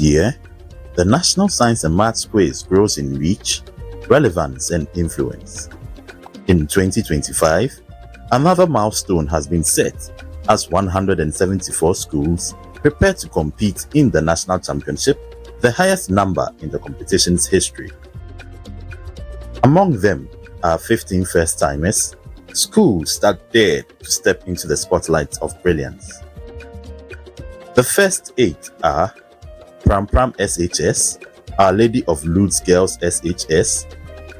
year, the National Science and Maths Quiz grows in reach, relevance, and influence. In 2025, another milestone has been set as 174 schools prepare to compete in the National Championship, the highest number in the competition's history. Among them are 15 first-timers, schools that dared to step into the spotlight of brilliance. The first 8 are Pram Pram SHS, Our Lady of Lourdes Girls SHS,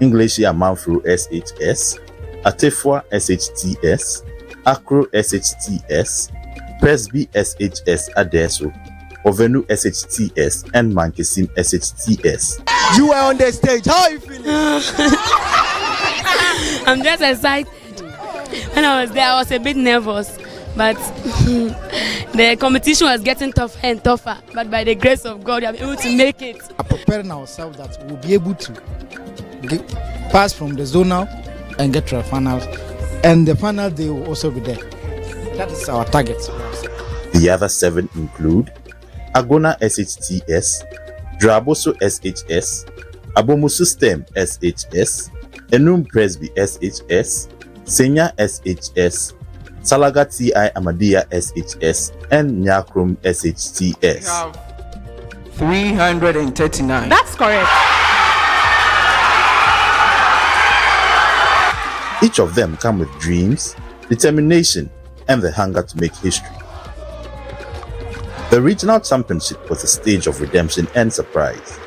English Amanfru SHS, Atefua SHTS, Akro SHTS, Presby SHS Adeso, Ovenu SHTS, and Mankesim SHTS. You are on the stage. How are you feeling? I'm just excited. When I was there, I was a bit nervous, but the competition was getting tougher and tougher. But by the grace of God, we are able to make it. We are preparing ourselves that we'll be able to pass from the zonal and get to the finals. And the final day will also be there. That is our target. The other 7 include Agona SHTS, Draboso SHS, Abomusu STEM SHS, Enum Presby SHS, Senya SHS, Salaga TI Amadia SHS, and Nyakrum SHTS. 339. That's correct. Each of them come with dreams, determination, and the hunger to make history. The regional championship was a stage of redemption and surprise.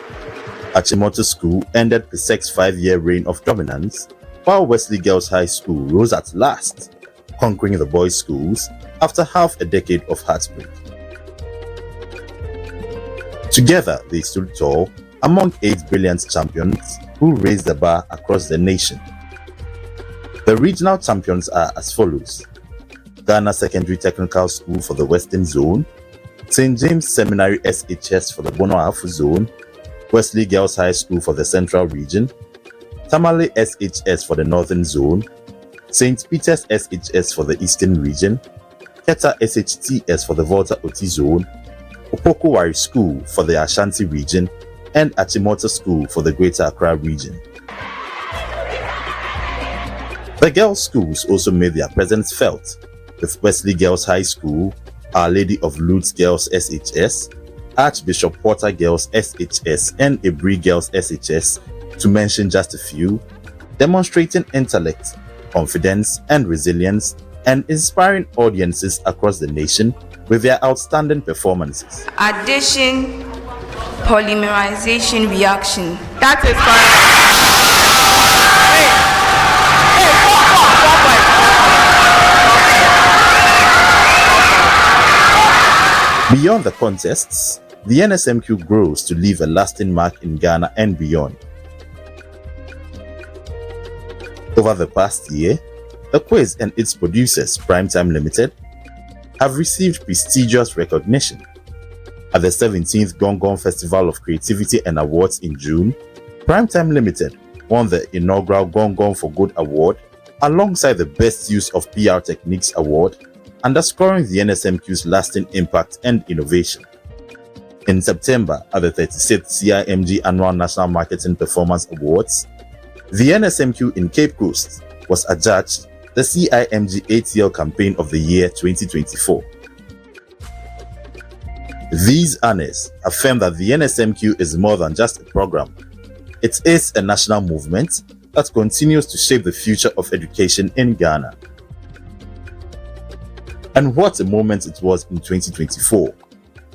Achimota School ended PSEC's 5-year reign of dominance, while Wesley Girls High School rose at last, conquering the boys' schools after half a decade of heartbreak. Together, they stood tall among 8 brilliant champions who raised the bar across the nation. The regional champions are as follows: Ghana Secondary Technical School for the Western Zone, St. James Seminary SHS for the Bono Afu Zone, Wesley Girls High School for the Central Region, Tamale SHS for the Northern Zone, St. Peter's SHS for the Eastern Region, Keta SHTS for the Volta Oti Zone, Opoku Ware School for the Ashanti Region, and Achimota School for the Greater Accra Region. The girls' schools also made their presence felt, with Wesley Girls High School, Our Lady of Lourdes Girls SHS, Archbishop Porter Girls SHS, and Ebri Girls SHS, to mention just a few, demonstrating intellect, confidence, and resilience, and inspiring audiences across the nation with their outstanding performances. Addition, polymerization reaction. That is correct. Beyond the contests, the NSMQ grows to leave a lasting mark in Ghana and beyond. Over the past year, the quiz and its producers, Primetime Limited, have received prestigious recognition. At the 17th Gong Gong Festival of Creativity and Awards in June, Primetime Limited won the inaugural Gong Gong for Good Award alongside the Best Use of PR Techniques Award, underscoring the NSMQ's lasting impact and innovation. In September, at the 36th CIMG Annual National Marketing Performance Awards, the NSMQ in Cape Coast was adjudged the CIMG ATL Campaign of the Year 2024. These honors affirm that the NSMQ is more than just a program. It is a national movement that continues to shape the future of education in Ghana. And what a moment it was in 2024,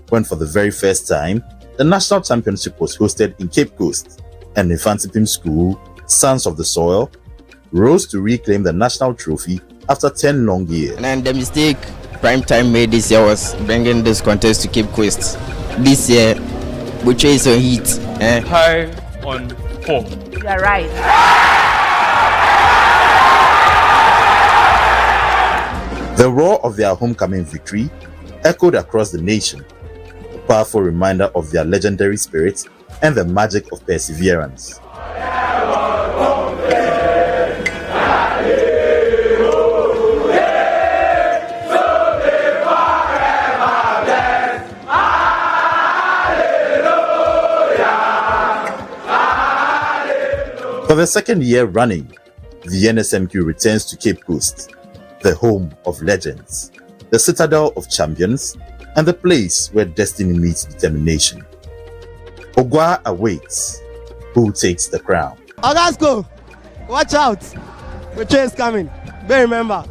when for the very first time, the National Championship was hosted in Cape Coast, and Mfantsipim School, Sons of the Soil, rose to reclaim the national trophy after 10 long years. And the mistake Primetime made this year was bringing this contest to Cape Coast. This year, we chase on heat. High on 4. You are right. The roar of their homecoming victory echoed across the nation, a powerful reminder of their legendary spirit and the magic of perseverance. For the second year running, the NSMQ returns to Cape Coast, the home of legends, the citadel of champions, and the place where destiny meets determination. Ogwa awaits. Who takes the crown? Augusto, watch out. The train is coming. Better remember.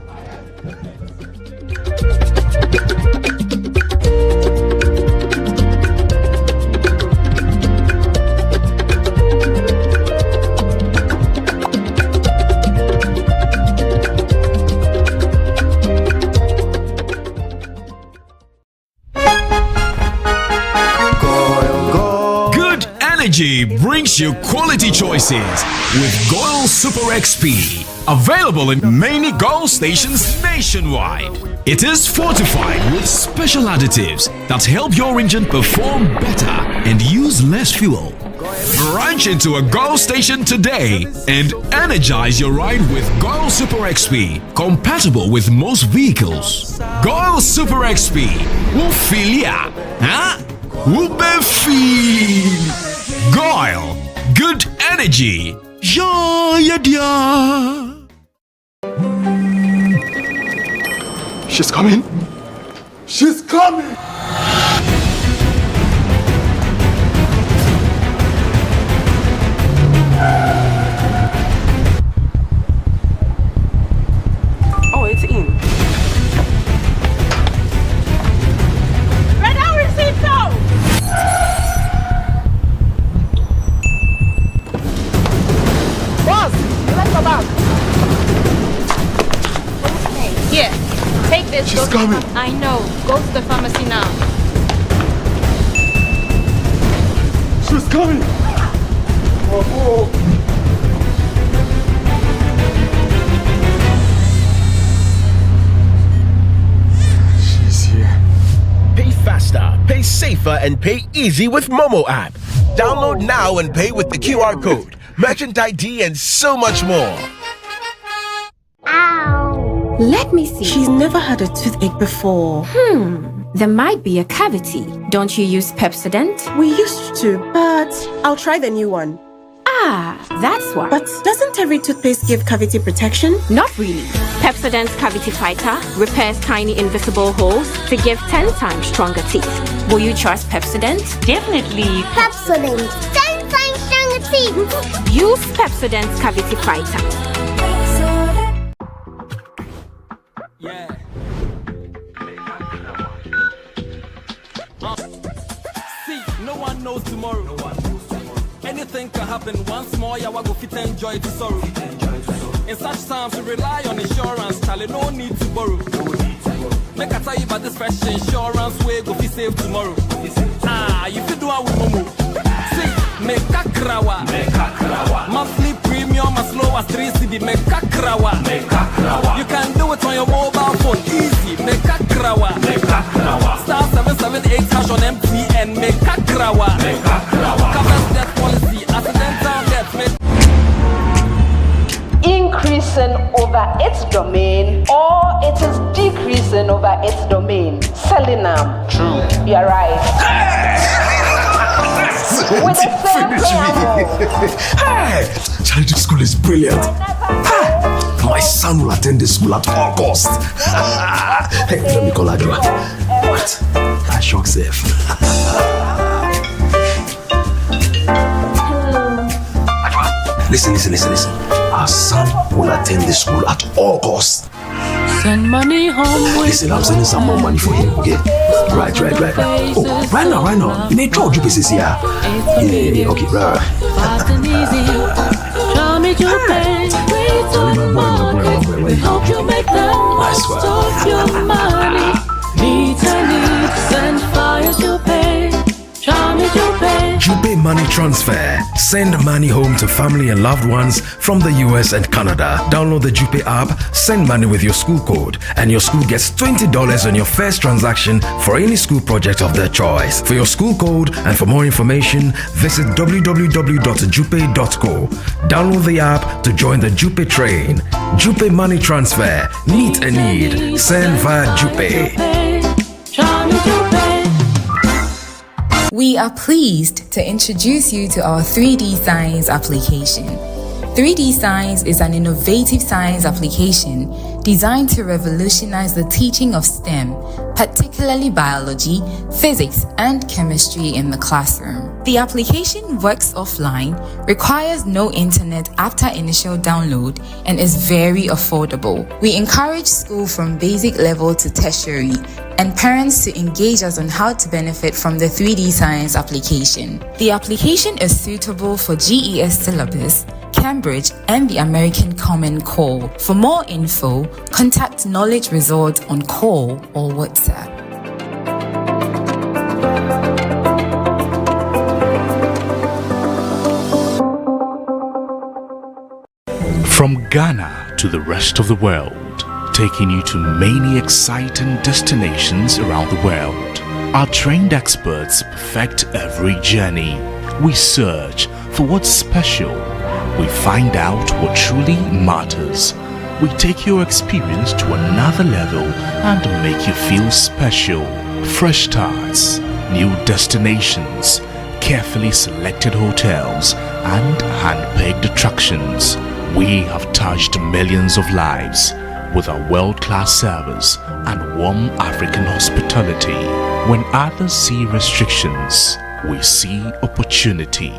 Energy brings you quality choices with Goil Super XP. Available in many Goil stations nationwide. It is fortified with special additives that help your engine perform better and use less fuel. Branch into a Goil station today and energize your ride with Goil Super XP, compatible with most vehicles. Goil Super XP. Wufilia. Huh? Wubefeel. Goil, good energy. Yeah. She's coming. She's coming. Oh, it's in. Here, take this. She's coming. I know. Go to the pharmacy now. She's coming. Oh. She's here. Pay faster, pay safer, and pay easy with Momo app. Download now and pay with the QR code, merchant ID, and so much more. Let me see. She's never had a toothache before. There might be a cavity. Don't you use Pepsodent? We used to, but I'll try the new one. Ah, that's why. But doesn't every toothpaste give cavity protection? Not really. Pepsodent's Cavity Fighter repairs tiny invisible holes to give 10 times stronger teeth. Will you trust Pepsodent? Definitely. Pepsodent, 10 times stronger teeth. Use Pepsodent's Cavity Fighter. No one knows tomorrow. Anything can happen. Once more, yeah, we go fit enjoy the sorrow. In such times, we rely on insurance. Charlie, no need to borrow. Make I tell you about this fresh insurance way. Go fit save tomorrow. If you do our Momo, see, make a krawa. Monthly premium as low as 3 CD. Make a krawa. You can do it on your mobile phone. Easy. Make a krawa. Star 778 hash on MTN. Make a krawa. Covers death policy. Accidental death. Increasing over its domain, or it is decreasing over its domain. Selling them. True. You're right. With the same preamble. Hey, Charlie, this school is brilliant. My son will attend this school at all costs. Hey, let me call Adwa. What? I shock safe. Adwa, listen. Our son will attend the school at all costs. Send money home. Listen, I'm sending some more money for him, okay? Right. Oh, right now. You need to this here. Yeah, okay, right. Fast and easy. Show me your pain. Help you make the most of your money. Needs and fires you pay. Show me your pain. Jupe Money Transfer. Send money home to family and loved ones from the US and Canada. Download the Jupe app, send money with your school code, and your school gets $20 on your first transaction for any school project of their choice. For your school code and for more information, visit www.jupe.co. Download the app to join the Jupe train. Jupe Money Transfer. Meet a need. Send via Jupe. We are pleased to introduce you to our 3D Signs application. 3D Science is an innovative science application designed to revolutionize the teaching of STEM, particularly biology, physics, and chemistry in the classroom. The application works offline, requires no internet after initial download, and is very affordable. We encourage school from basic level to tertiary and parents to engage us on how to benefit from the 3D Science application. The application is suitable for GES syllabus, Cambridge, and the American Common Core. For more info, contact Knowledge Resort on call or WhatsApp. From Ghana to the rest of the world, taking you to many exciting destinations around the world. Our trained experts perfect every journey. We search for what's special. We find out what truly matters. We take your experience to another level and make you feel special. Fresh starts, new destinations, carefully selected hotels, and hand-picked attractions. We have touched millions of lives with our world-class service and warm African hospitality. When others see restrictions, we see opportunity.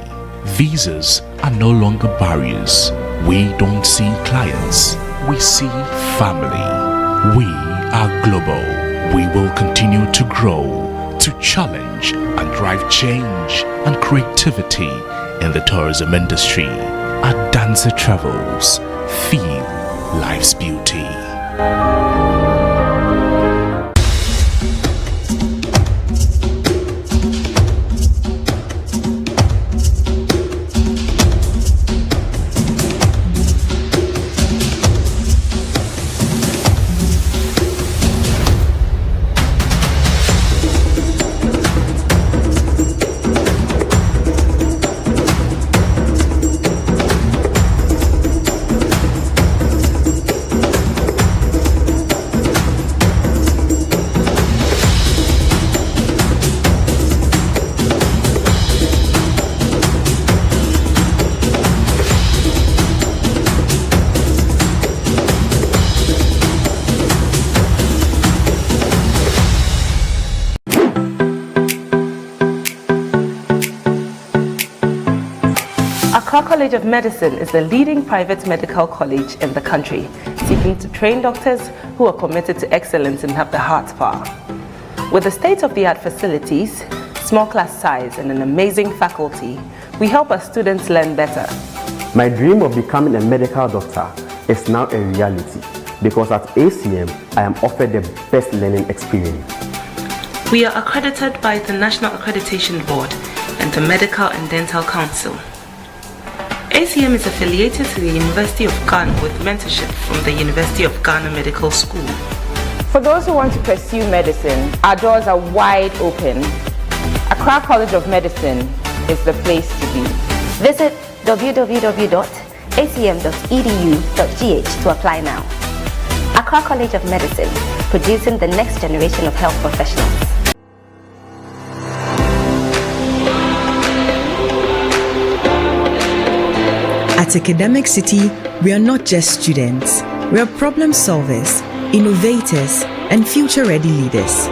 Visas are no longer barriers. We don't see clients, we see family. We are global. We will continue to grow, to challenge and drive change and creativity in the tourism industry. At Dancer Travels, feel life's beauty. Accra College of Medicine is the leading private medical college in the country, seeking to train doctors who are committed to excellence and have the heart power. With the state-of-the-art facilities, small class size, and an amazing faculty, we help our students learn better. My dream of becoming a medical doctor is now a reality because at ACM, I am offered the best learning experience. We are accredited by the National Accreditation Board and the Medical and Dental Council. ACM is affiliated to the University of Ghana with mentorship from the University of Ghana Medical School. For those who want to pursue medicine, our doors are wide open. Accra College of Medicine is the place to be. Visit www.acm.edu.gh to apply now. Accra College of Medicine, producing the next generation of health professionals. At Academic City, we are not just students. We are problem solvers, innovators, and future-ready leaders.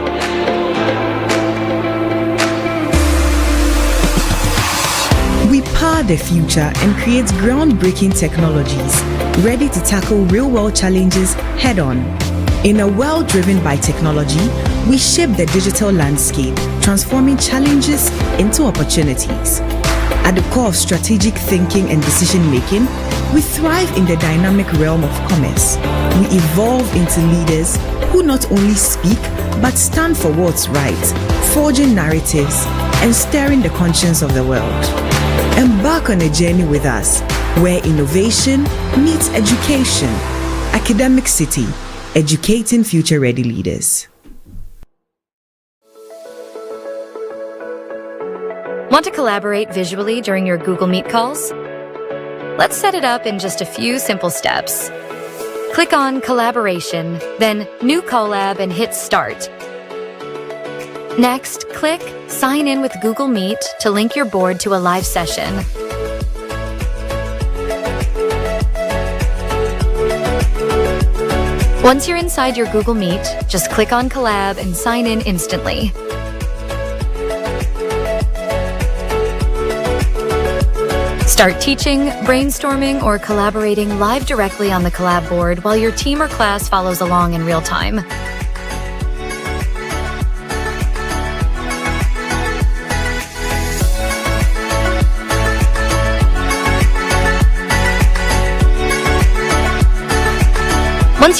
We power the future and create groundbreaking technologies, ready to tackle real-world challenges head-on. In a world driven by technology, we shape the digital landscape, transforming challenges into opportunities. At the core of strategic thinking and decision-making, we thrive in the dynamic realm of commerce. We evolve into leaders who not only speak, but stand for what's right, forging narratives and stirring the conscience of the world. Embark on a journey with us, where innovation meets education. Academic City, educating future-ready leaders. Want to collaborate visually during your Google Meet calls? Let's set it up in just a few simple steps. Click on Collaboration, then New Collab and hit Start. Next, click Sign in with Google Meet to link your board to a live session. Once you're inside your Google Meet, just click on Collab and sign in instantly. Start teaching, brainstorming, or collaborating live directly on the Collab board while your team or class follows along in real time.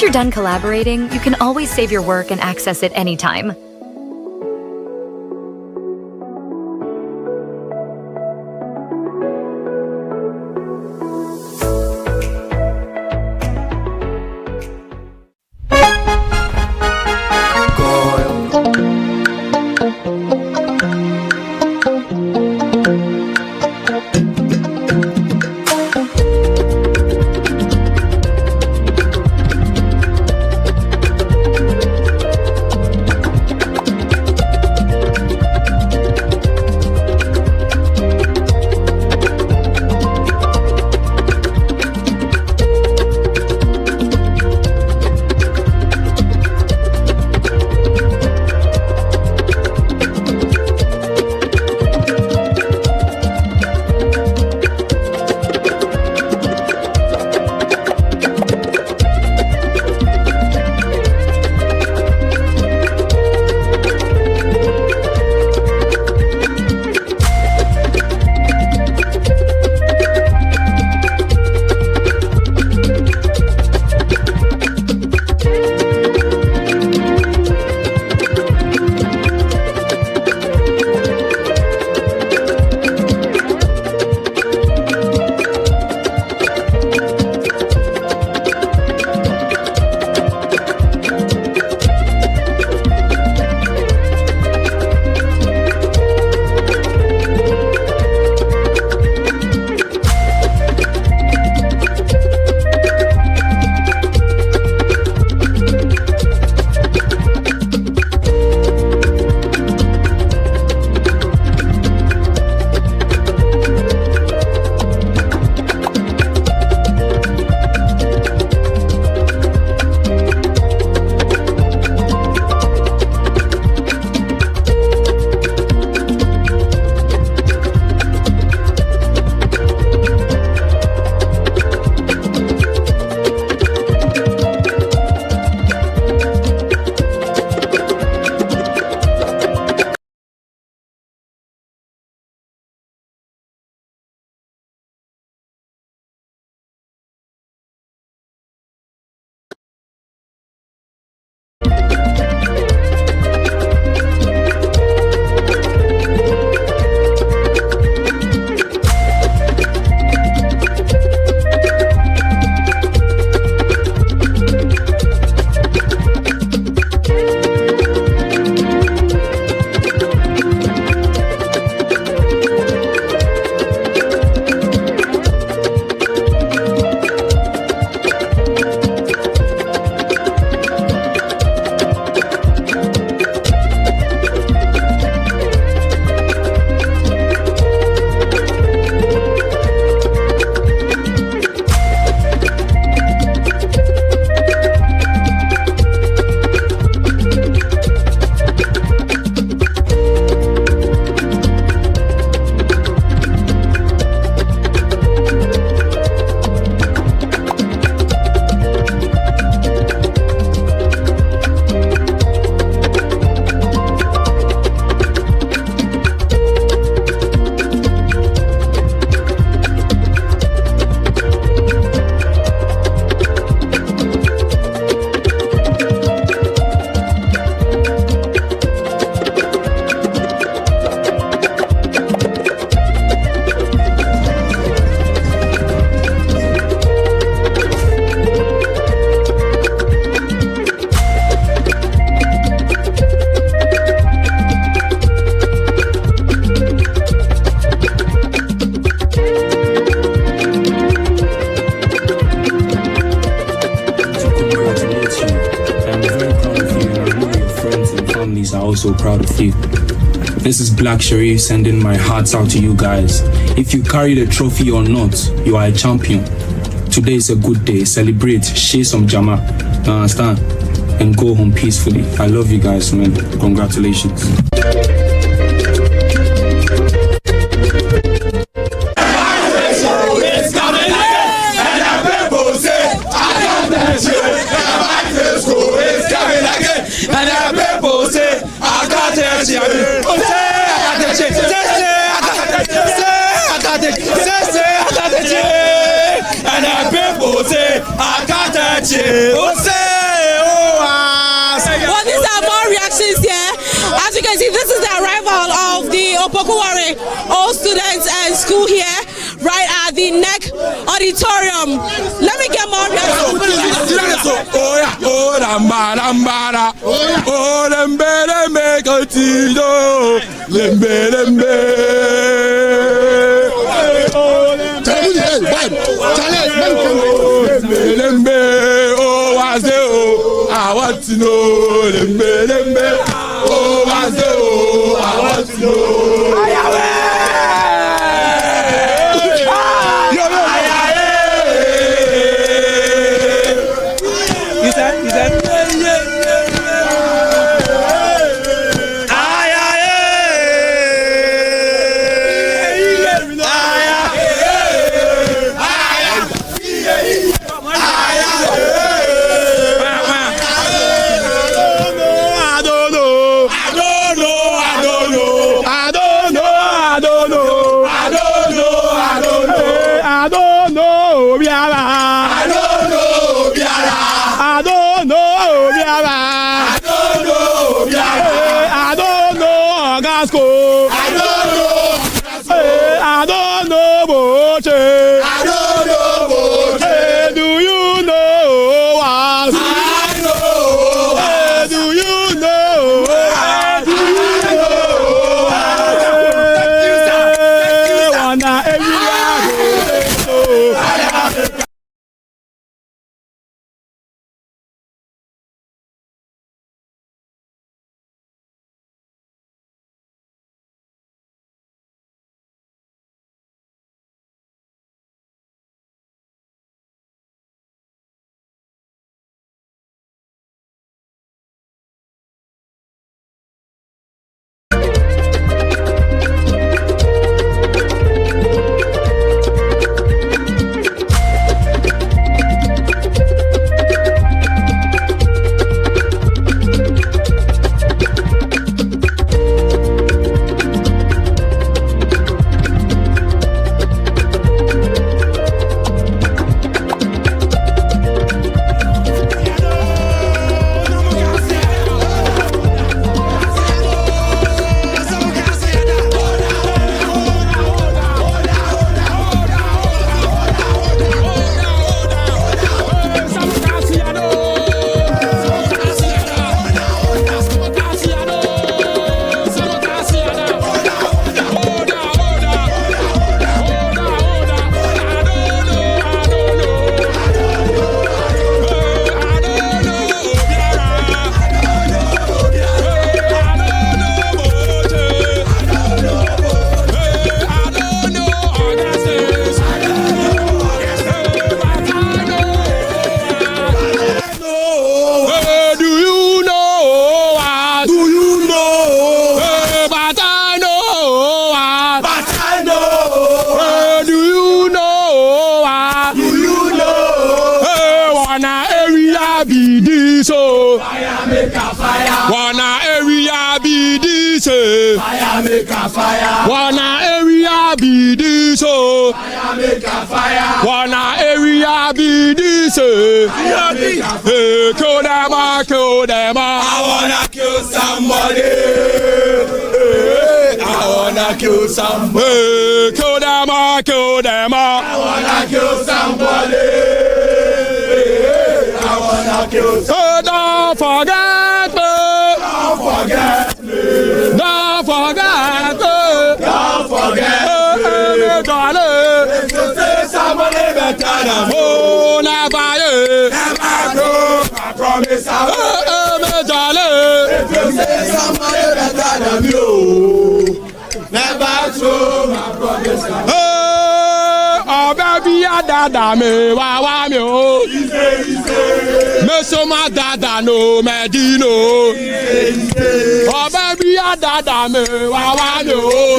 Once you're done collaborating, you can always save your work and access it anytime. so proud of you. This is Black Sharif sending my hearts out to you guys. If you carry the trophy or not, you are a champion. Today is a good day. Celebrate, share some jama. You understand? And go home peacefully. I love you guys, man. Congratulations. Well, these are more reactions here. As you can see, this is the arrival of the Opoku Ware all students and school here, right at the NEC auditorium. Let me get more reactions. I want to know lembe. Oh, I want to know. Wanna area be this, fire make a fire. Wanna area be this, fire make a fire. Wanna area be this, fire make a fire. Kill them, I wanna kill somebody. I wanna kill somebody. Kill them, I wanna kill somebody. I wanna kill somebody. Don't forget me. Don't forget me. Don't forget me. Don't forget me. Darling, if you say somebody better than me, oh, never you. Never go. I promise I will. Darling, if you say somebody better than me, oh, never true. I promise I will. Oh, baby, I dada me wa me o. Me so ma dada no medino. Oh baby dada me wa me o.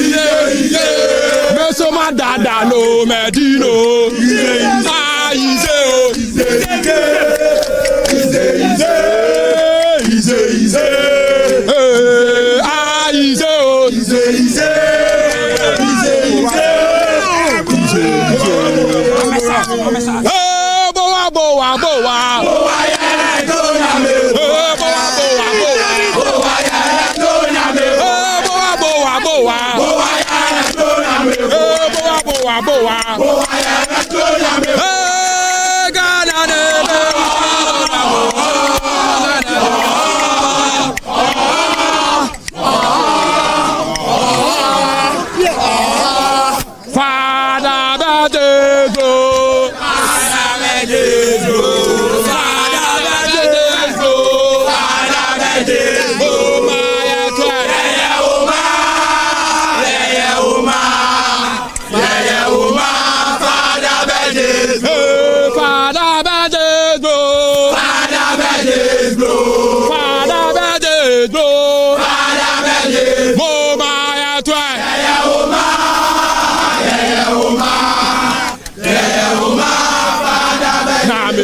Me so ma dada no medino. Ah easy o. Easy. Ah easy o. Easy.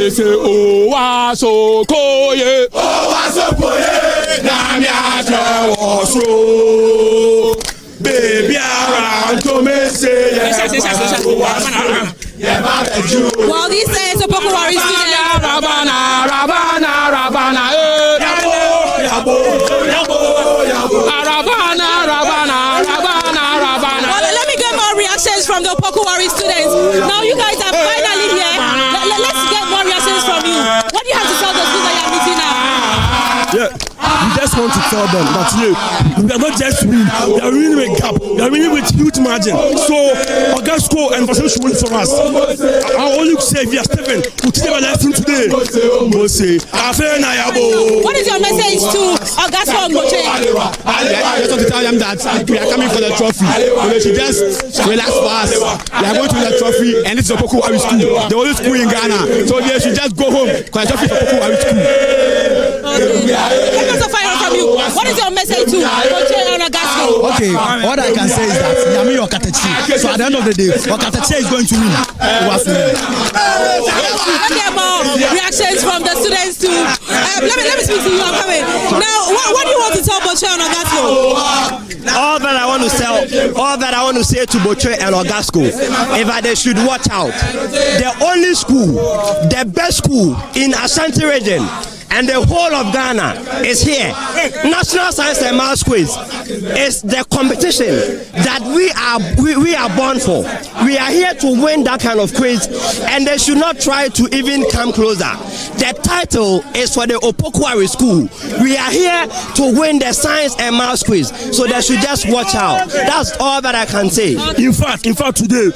Say oh wa so koye na mi ajo so baby around to me say well, this is Opoku Ware student. Well, let me get more reactions from the Opoku Ware students. Now you guys are finally here. Let's get more reactions from you. What do you have to tell the schools that you're meeting now? Yeah, we just want to tell them that we are not just winning, we are winning with gap, we are winning with huge margin. So, Augustine'S school and Mfantsipim School for us. I want you to say, if you are Stephen, we teach them a lesson today. What is your message to Augustine'S and Boche? I just want to tell them that we are coming for the trophy. They should just relax for us. We are going to win the trophy, and it's Opoku Ware School, the only school in Ghana. So they should just go home because the trophy for Opoku Ware School. Let us find out from you. What is your message to Boche and Augustine'S? Okay, what I can say is that Yami Okatachi. So at the end of the day, Okatachi is going to win. Let's get more reactions from the students too. Let me speak to you. I'm coming. Now, what do you want to tell Boche and Augustine'S? All that I want to say to Boche and Augustine'S is that they should watch out. The only school, the best school in Ashanti region and the whole of Ghana is here. National Science and Maths Quiz is the competition that we are born for. We are here to win that kind of quiz, and they should not try to even come closer. The title is for the Opoku Ware School. We are here to win the Science and Maths Quiz, so they should just watch out. That's all that I can say. In fact, today,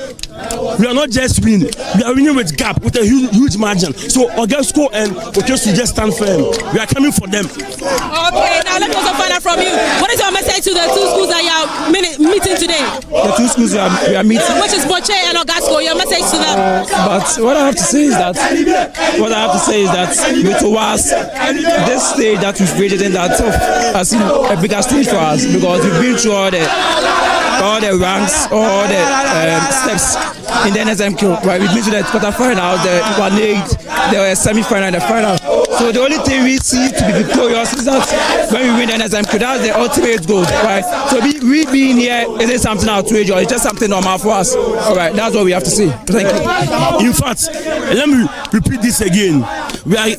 we are not just winning, we are winning with gap, with a huge margin. So Augustine'S school and Opoku should just stand firm. We are coming for them. Okay, now let's also find out from you. What is your message to the two schools that you are meeting today? The two schools we are meeting. Which is Boche and Augustine'S. Your message to them? But what I have to say is that with us, this stage that we've created in that has been a bigger stage for us because we've been through all the ranks, all the steps in the NSMQ. Right, we've been to the quarterfinal, the 1/8, the semi-final, and the final. So the only thing we see to be victorious is that when we win the NSMQ, that's the ultimate goal, right? So we being here isn't something outrageous, it's just something normal for us. All right, that's what we have to say. Thank you. In fact, let me repeat this again. We are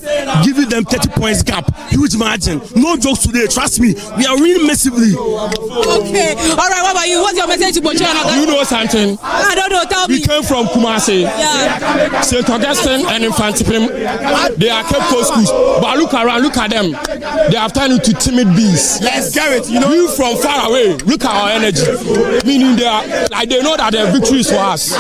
giving them 30 points gap, huge margin. No jokes today, trust me. We are winning massively. Okay. All right, what about you? What's your message to Boche and Augustine'S? You know something? I don't know, tell me. We came from Kumasi. Yeah. St. Augustine and Mfantsipim, they are Cape Coast schools. But look around, look at them. They have turned into timid bees. Let's get it. You know, we from far away. Look at our energy. Meaning they are like they know that the victory is for us.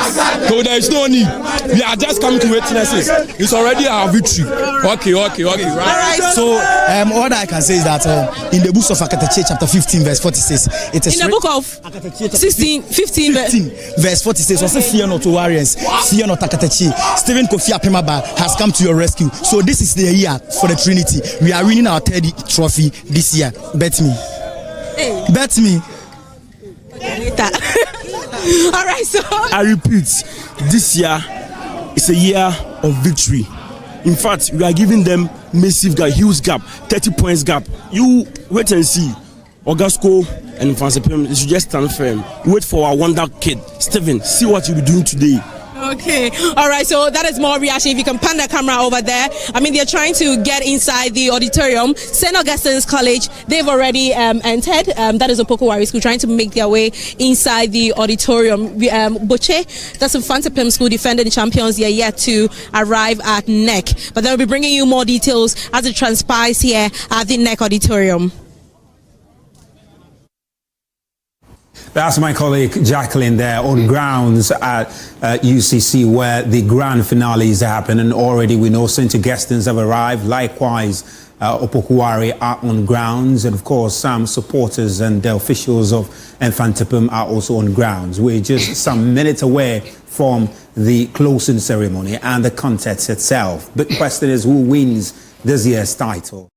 So there is no need. We are just coming to witnesses. It's already our victory. Okay. Right. So, what I can say is that in the book of Akateche, chapter 15, verse 46, it is in the book of 15 verse 46. Also, fear not to warriors, fear not Akateche. Stephen Kofi Apemaba has come to your rescue. So this is the year for the Trinity. We are winning our third trophy this year. Bet me. Hey. Bet me. All right, so I repeat, this year is a year of victory. In fact, we are giving them massive gap, huge gap, 30 points gap. You wait and see. Augustine'S and Mfantsipim, you should just stand firm. Wait for our wonder kid, Stephen. See what you'll be doing today. Okay, all right, so that is more reaction. If you can pan the camera over there. I mean, they're trying to get inside the auditorium. St. Augustine'S College, they've already entered. That is Opoku Ware School, trying to make their way inside the auditorium. Boche, that's Mfantsipim School, defending champions. They are yet to arrive at NEC. But they'll be bringing you more details as it transpires here at the NEC auditorium. That's my colleague Jacqueline there on grounds at UCC where the grand finales happen, and already we know St. Augustine'S have arrived. Likewise, Opoku Ware are on grounds, and of course some supporters and the officials of Mfantsipim are also on grounds. We're just some minutes away from the closing ceremony and the contest itself. Big question is, who wins this year's title?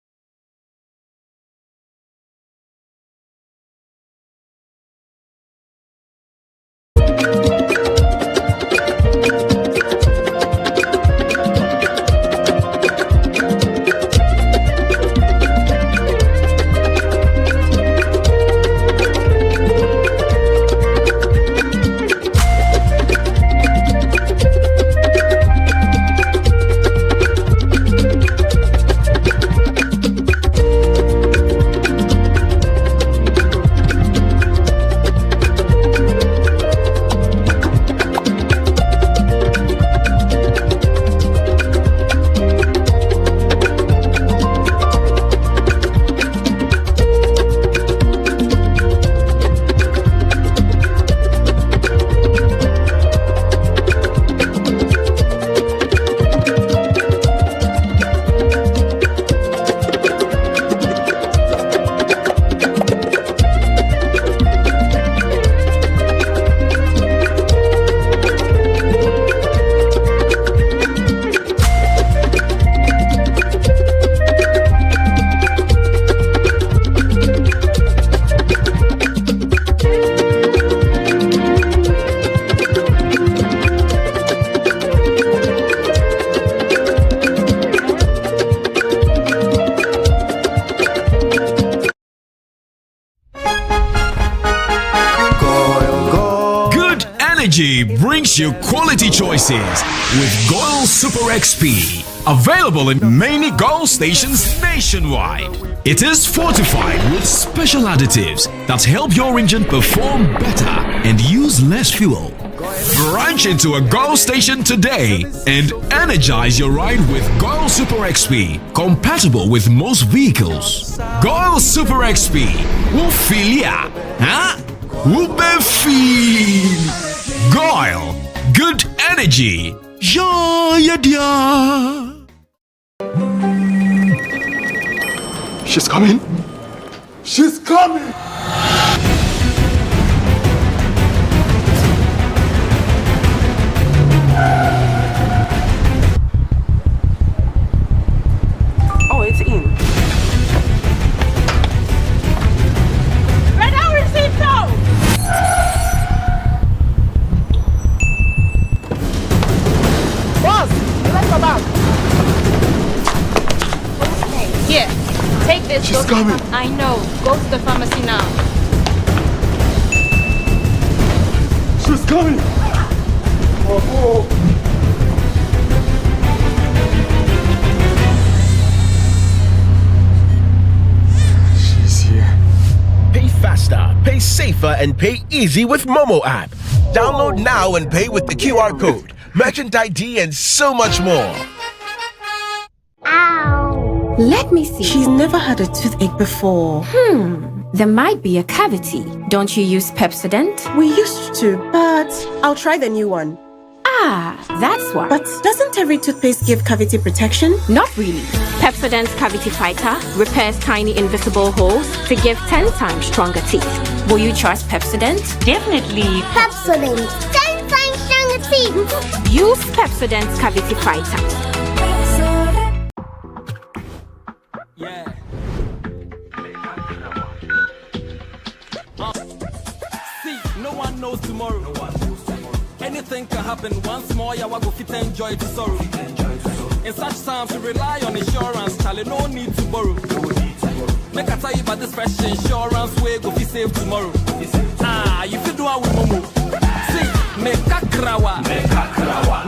Brings you quality choices with Goil Super XP. Available in many Goil stations nationwide. It is fortified with special additives that help your engine perform better and use less fuel. Branch into a Goil station today and energize your ride with Goil Super XP, compatible with most vehicles. Goil Super XP. Wufilia. Huh? Wubefeel. Goil. Good energy. Yeah. She's coming. She's coming. Oh, it's in. Right now, receive now. Boss, let's go back. Here, take this. She's coming. I know. Go to the pharmacy now. She's coming. Oh. She's here. Pay faster, pay safer, and pay easy with Momo app. Download now and pay with the QR code, merchant ID, and so much more. Let me see. She's never had a toothache before. There might be a cavity. Don't you use Pepsodent? We used to, but I'll try the new one. Ah, that's why. But doesn't every toothpaste give cavity protection? Not really. Pepsodent's Cavity Fighter repairs tiny invisible holes to give 10 times stronger teeth. Will you trust Pepsodent? Definitely. Pepsodent, 10 times stronger teeth. Use Pepsodent's Cavity Fighter. Yeah. See, no one knows tomorrow. Anything can happen. Once more, yeah, we go fit enjoy the sorrow. In such times, we rely on insurance. Charlie, no need to borrow. Make I tell you about this fresh insurance way go be safe tomorrow. You feel do with Momo. See, make a krawa.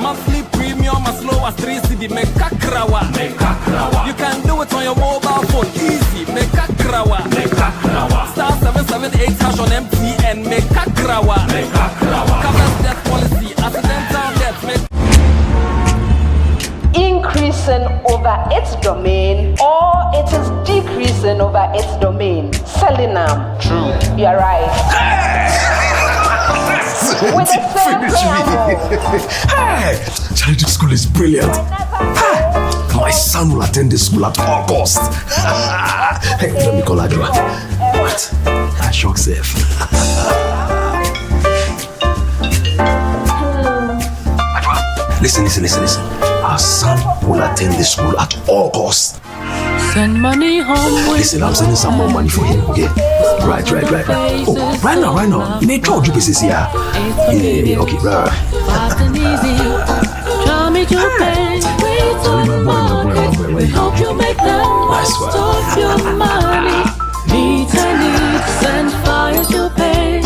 Monthly premium as low as 3 CD. Make a krawa. You can do it on your mobile phone. Easy. Make a krawa. Star 778 hash on MTN. Make a krawa. Covers death policy. Accidental death. Increasing over its domain, or it is decreasing over its domain. Selling them. True. You're right. With the same preamble. Hey, Charlie School is brilliant. My son will attend the school at all costs. Hey, let me call Adwa. What? I shock safe. Listen. Our son will attend the school at all costs. Send money home. Listen, I'm sending some more money for him, okay? Right. Oh, right now. Make sure you business here. Yeah, okay, right. Fast and easy. Try me to pay. We hope you make the most of your money. Needs and fire to pay.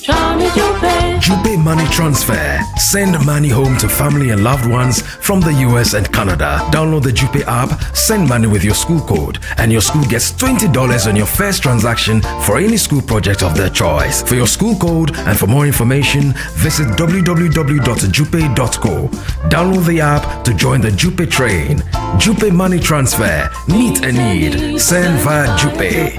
Try me to pay. Jupe Money Transfer. Send money home to family and loved ones from the US and Canada. Download the Jupe app, send money with your school code, and your school gets $20 on your first transaction for any school project of their choice. For your school code and for more information, visit www.jupe.co. Download the app to join the Jupe train. Jupe Money Transfer. Meet a need. Send via Jupe.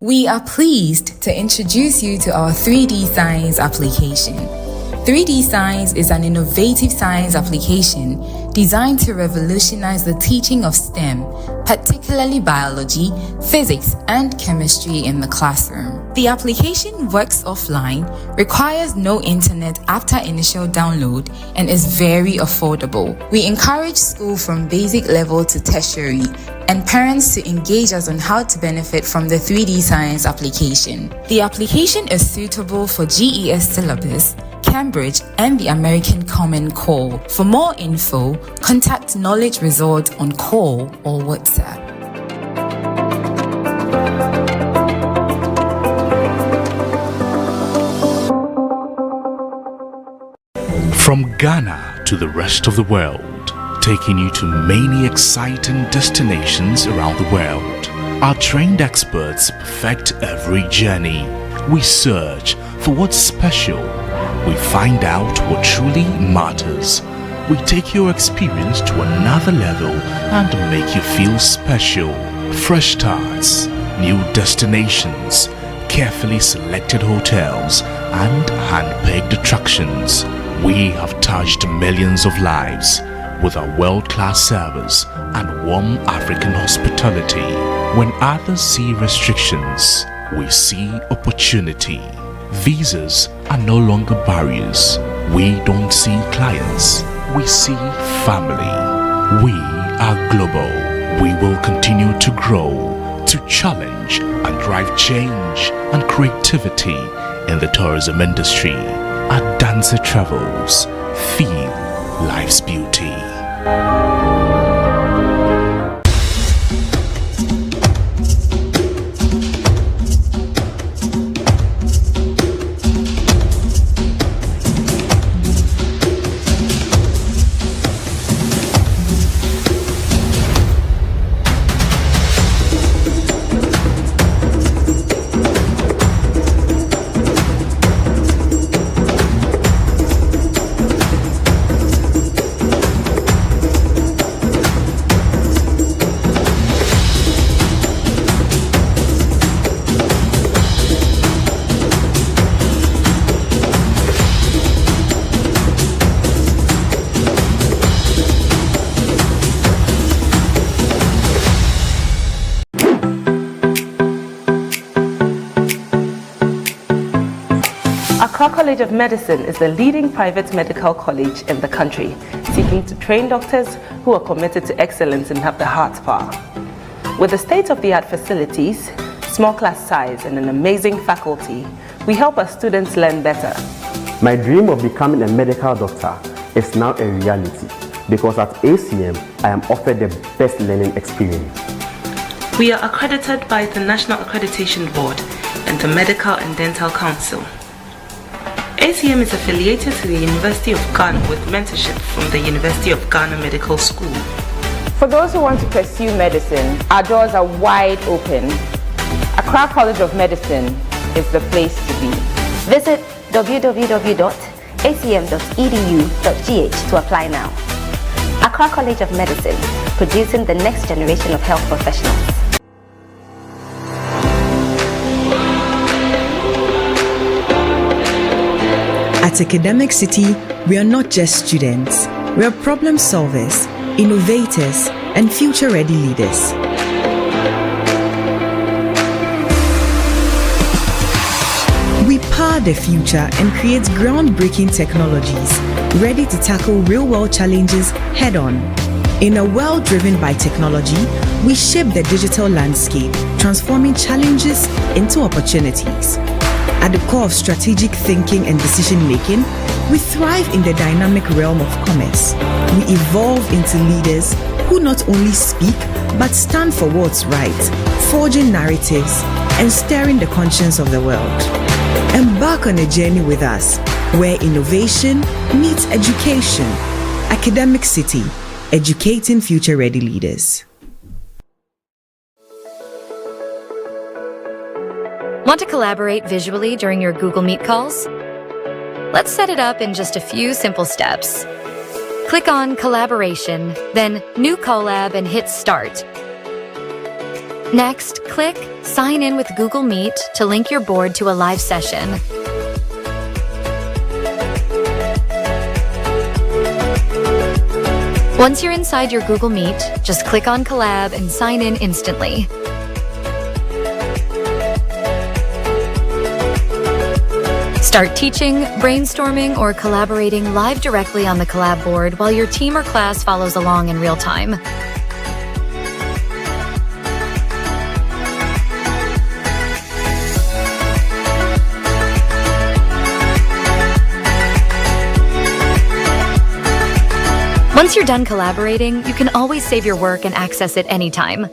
We are pleased to introduce you to our 3D Science application. 3D Science is an innovative science application designed to revolutionize the teaching of STEM, particularly biology, physics, and chemistry in the classroom. The application works offline, requires no internet after initial download, and is very affordable. We encourage school from basic level to tertiary and parents to engage us on how to benefit from the 3D Science application. The application is suitable for GES syllabus, Cambridge, and the American Common Core. For more info, contact Knowledge Resort on call or WhatsApp. From Ghana to the rest of the world, taking you to many exciting destinations around the world. Our trained experts perfect every journey. We search for what's special. We find out what truly matters. We take your experience to another level and make you feel special. Fresh starts, new destinations, carefully selected hotels, and hand-picked attractions. We have touched millions of lives with our world-class service and warm African hospitality. When others see restrictions, we see opportunity. Visas are no longer barriers. We don't see clients, we see family. We are global. We will continue to grow, to challenge and drive change and creativity in the tourism industry. At Dancer Travels, feel life's beauty. Accra College of Medicine is the leading private medical college in the country, seeking to train doctors who are committed to excellence and have the heart power. With the state-of-the-art facilities, small class size, and an amazing faculty, we help our students learn better. My dream of becoming a medical doctor is now a reality because at ACM, I am offered the best learning experience. We are accredited by the National Accreditation Board and the Medical and Dental Council. ACM is affiliated to the University of Ghana with mentorship from the University of Ghana Medical School. For those who want to pursue medicine, our doors are wide open. Accra College of Medicine is the place to be. Visit www.acm.edu.gh to apply now. Accra College of Medicine, producing the next generation of health professionals. At Academic City, we are not just students. We are problem solvers, innovators, and future-ready leaders. We power the future and create groundbreaking technologies ready to tackle real-world challenges head-on. In a world driven by technology, we shape the digital landscape, transforming challenges into opportunities. At the core of strategic thinking and decision-making, we thrive in the dynamic realm of commerce. We evolve into leaders who not only speak, but stand for what's right, forging narratives and stirring the conscience of the world. Embark on a journey with us, where innovation meets education. Academic City, educating future-ready leaders. Want to collaborate visually during your Google Meet calls? Let's set it up in just a few simple steps. Click on Collaboration, then New Collab and hit Start. Next, click Sign in with Google Meet to link your board to a live session. Once you're inside your Google Meet, just click on Collab and sign in instantly. Start teaching, brainstorming, or collaborating live directly on the Collab board while your team or class follows along in real time. Once you're done collaborating, you can always save your work and access it anytime.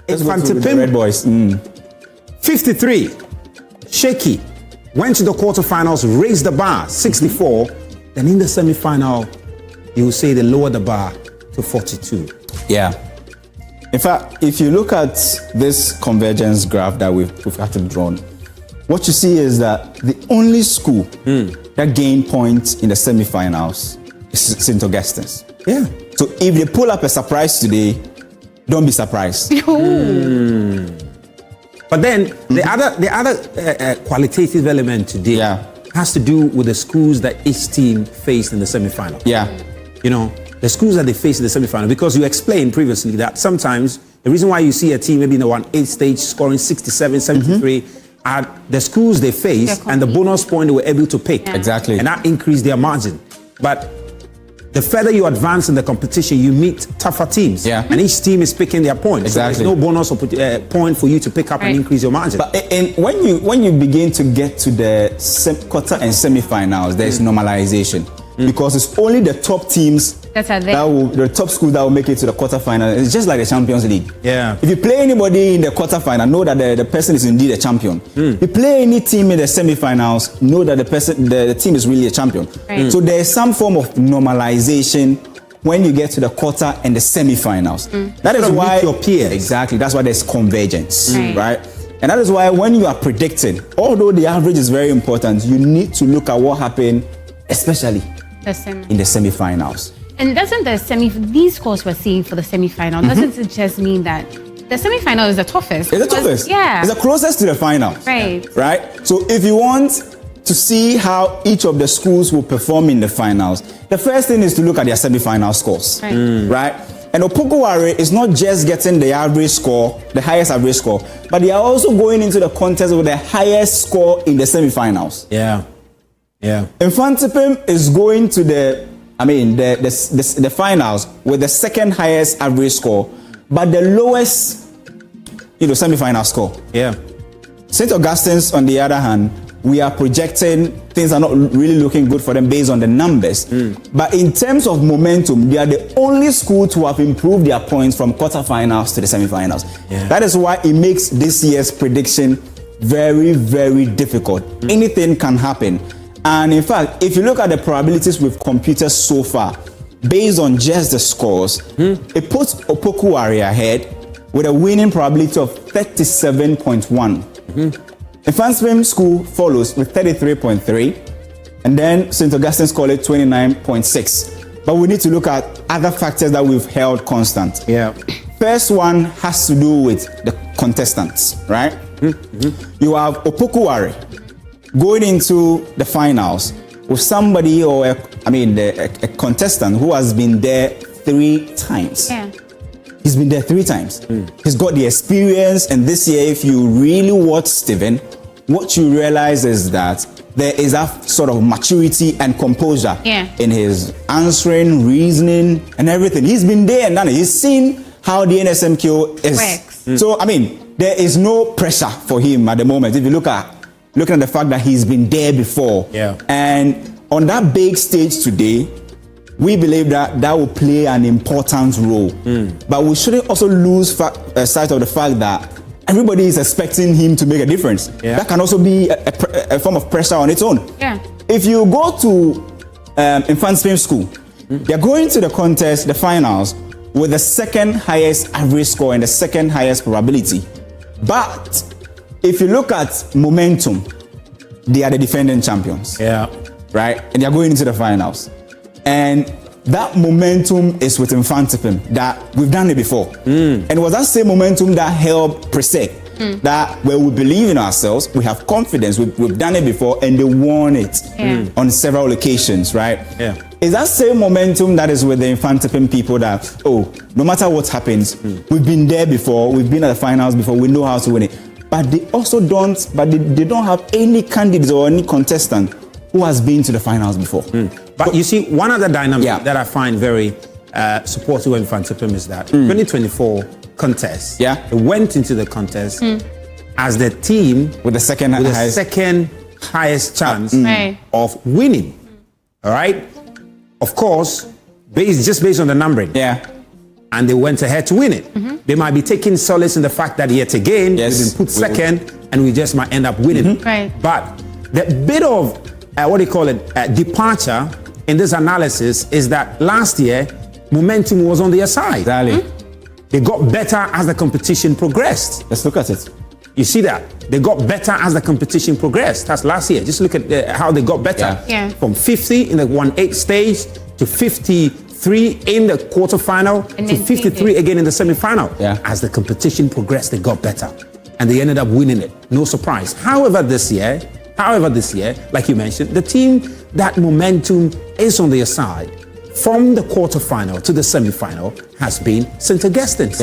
Mfantsipim Red Boys. 53. Shaky went to the quarterfinals, raised the bar 64. Then in the semi-final, you will say they lowered the bar to 42. Yeah. In fact, if you look at this convergence graph that we've had to draw, what you see is that the only school that gained points in the semi-finals is St. Augustine's. Yeah. So if they pull up a surprise today, don't be surprised. But then the other qualitative element today has to do with the schools that each team faced in the semi-final. Yeah. You know, the schools that they faced in the semi-final, because you explained previously that sometimes the reason why you see a team maybe in the 1-8 stage scoring 67, 73 are the schools they faced and the bonus point they were able to pick. Yeah. Exactly. And that increased their margin. But the further you advance in the competition, you meet tougher teams. Yeah. And each team is picking their points. Exactly. So there's no bonus point for you to pick up and increase your margin. But and when you begin to get to the quarter and semi-finals, there's normalization. Because it's only the top teams the top school that will make it to the quarterfinal. It's just like the Champions League. Yeah. If you play anybody in the quarterfinal, know that the person is indeed a champion. If you play any team in the semi-finals, know that the team is really a champion. Right. So there's some form of normalization when you get to the quarter and the semi-finals. That is why your peers. Exactly. That's why there's convergence, right? And that is why when you are predicting, although the average is very important, you need to look at what happened, especially in the semi-finals. And doesn't these scores we're seeing for the semi-final, doesn't it just mean that the semi-final is the toughest? It's the toughest. Yeah. It's the closest to the final. Right. Right? So if you want to see how each of the schools will perform in the finals, the first thing is to look at their semi-final scores. Right? And Opoku Ware is not just getting the average score, the highest average score, but they are also going into the contest with the highest score in the semi-finals. Yeah. Yeah. Mfantsipim is going to the finals with the second highest average score, but the lowest, semi-final score. Yeah. St. Augustine's, on the other hand, we are projecting things are not really looking good for them based on the numbers. But in terms of momentum, they are the only school to have improved their points from quarterfinals to the semi-finals. Yeah. That is why it makes this year's prediction very, very difficult. Anything can happen. And in fact, if you look at the probabilities we've computed so far, based on just the scores, it puts Opoku Ware ahead with a winning probability of 37.1. Mfantsipim School follows with 33.3, and then St. Augustine's College 29.6. But we need to look at other factors that we've held constant. Yeah. First one has to do with the contestants, right? You have Opoku Ware going into the finals with somebody a contestant who has been there 3 times. Yeah. He's been there 3 times. He's got the experience, and this year, if you really watch Stephen, what you realize is that there is a sort of maturity and composure in his answering, reasoning, and everything. He's been there and done it. He's seen how the NSMQ is. So, there is no pressure for him at the moment. If you looking at the fact that he's been there before. Yeah. And on that big stage today, we believe that will play an important role. But we shouldn't also lose sight of the fact that everybody is expecting him to make a difference. Yeah. That can also be a form of pressure on its own. Yeah. If you go to Mfantsipim School, they're going to the contest, the finals, with the second highest average score and the second highest probability. But if you look at momentum, they are the defending champions. Yeah. Right? And they're going into the finals. And that momentum is with Mfantsipim, that we've done it before. And it was that same momentum that helped Presec. That where we believe in ourselves, we have confidence, we've done it before, and they won it on several occasions, right? Yeah. It's that same momentum that is with the Mfantsipim people that, no matter what happens, we've been there before, we've been at the finals before, we know how to win it. But they also don't have any candidate or any contestant who has been to the finals before. But you see, one other dynamic that I find very supportive of Mfantsipim is that 2024 contest, they went into the contest as the team with the second highest chance of winning. All right? Of course, based on the numbering. Yeah. and they went ahead to win it. They might be taking solace in the fact that yet again, we've been put second, and we just might end up winning. Right. But the bit of, departure in this analysis is that last year, momentum was on their side. They got better as the competition progressed. Let's look at it. You see that? They got better as the competition progressed. That's last year. Just look at how they got better. Yeah. From 50 in the 1/8 stage to 53 in the quarterfinal to 53 again in the semi-final. As the competition progressed, they got better. And they ended up winning it. No surprise. However, this year, like you mentioned, the team, that momentum is on their side. From the quarterfinal to the semi-final has been St. Augustine's.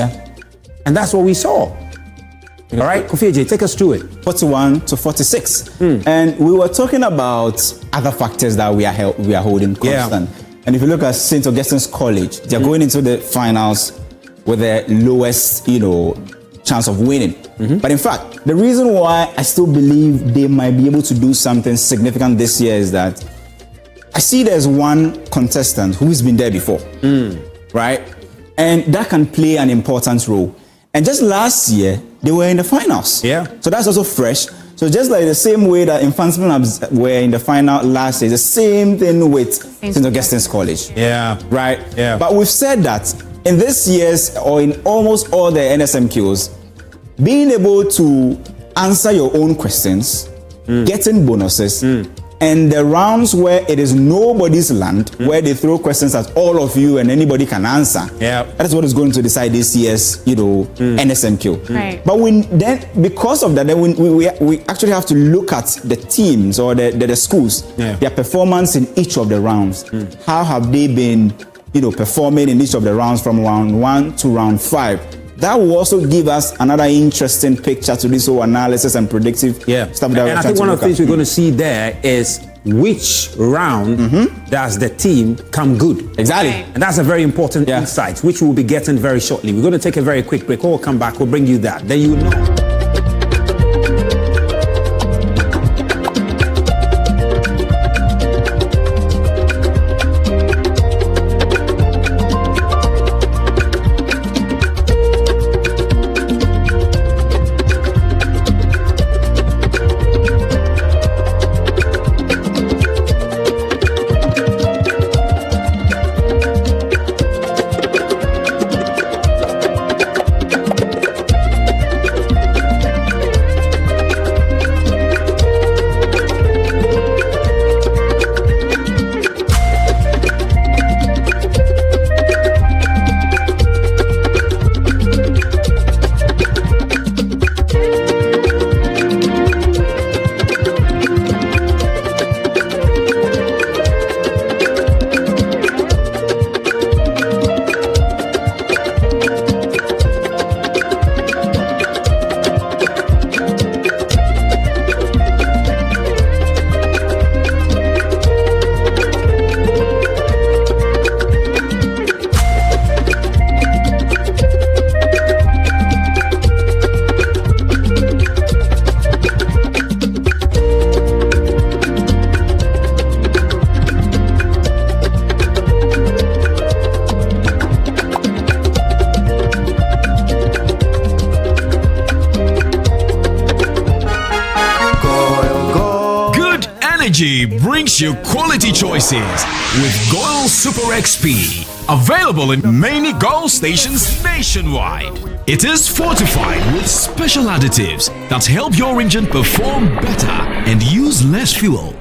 And that's what we saw. All right, Kofi AJ, take us through it. 41 to 46. And we were talking about other factors that we are holding constant. And if you look at St. Augustine's College, they're going into the finals with the lowest, chance of winning. But in fact, the reason why I still believe they might be able to do something significant this year is that I see there's one contestant who's been there before, right? And that can play an important role. And just last year, they were in the finals. So that's also fresh. So just like the same way that Mfantsipim were in the final last year, the same thing with St. Augustine's College. Right? But we've said that in this year's, or in almost all the NSMQs, being able to answer your own questions, getting bonuses, and the rounds where it is nobody's land, where they throw questions at all of you and anybody can answer. That is what is going to decide this year's, NSMQ. Right. But because of that, then we actually have to look at the teams or the schools, their performance in each of the rounds. How have they been, performing in each of the rounds from round 1 to round 5? That will also give us another interesting picture to this whole analysis and predictive stuff. And I think one of the things we're going to see there is which round does the team come good. Exactly. And that's a very important insight, which we'll be getting very shortly. We're going to take a very quick break. When we'll come back, we'll bring you that. Then you will know. Brings you quality choices with Goil Super XP. Available in many Goil stations nationwide. It is fortified with special additives that help your engine perform better and use less fuel.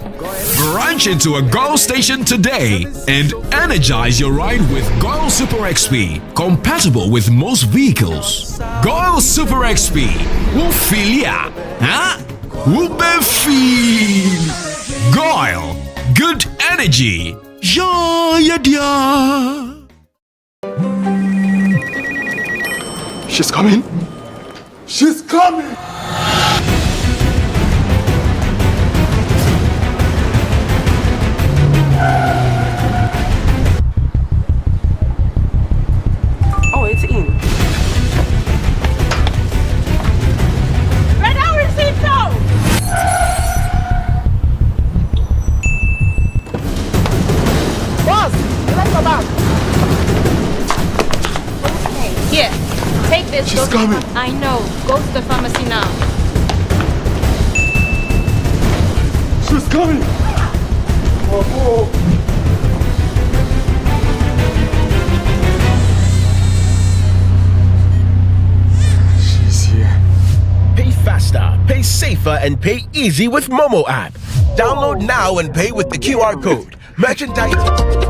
Branch into a Goil station today and energize your ride with Goil Super XP, compatible with most vehicles. Goil Super XP will feel ya, huh? Will be feel. Goil, good energy. Yeah. She's coming. She's coming. Oh, it's in. Right now, receive now. Boss, let's go back. Here, take this. She's coming. I know. Go to the pharmacy now. She's coming. Oh. She's here. Pay faster, pay safer, and pay easy with Momo app. Download now and pay with the QR code. Merchandise.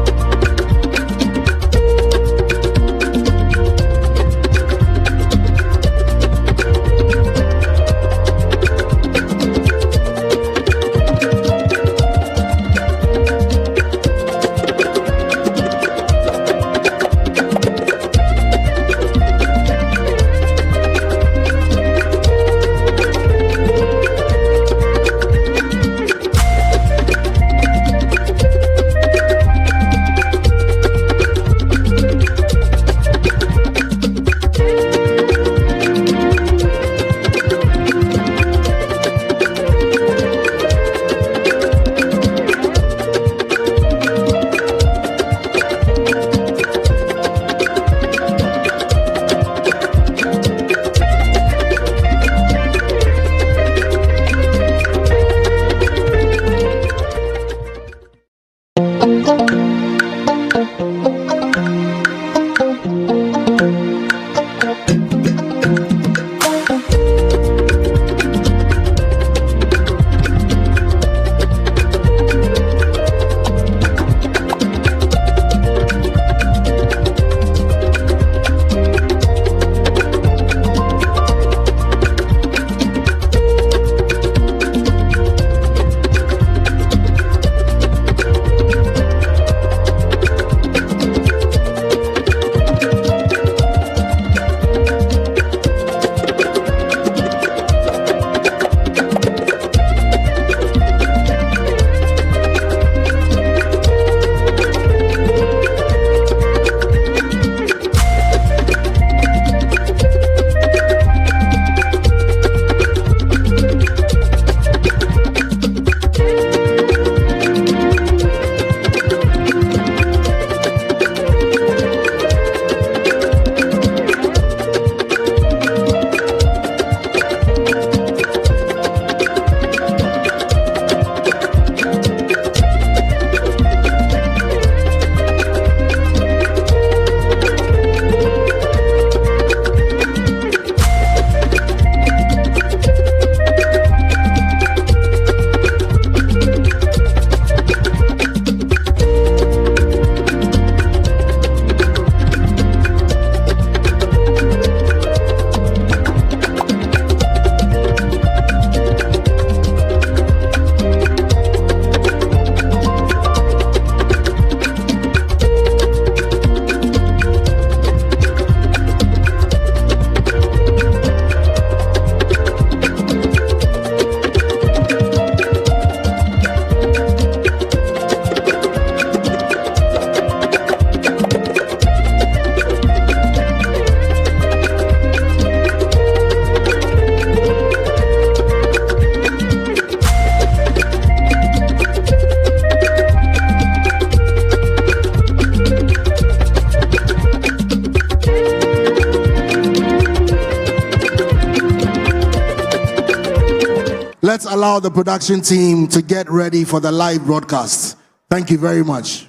Let's allow the production team to get ready for the live broadcast. Thank you very much.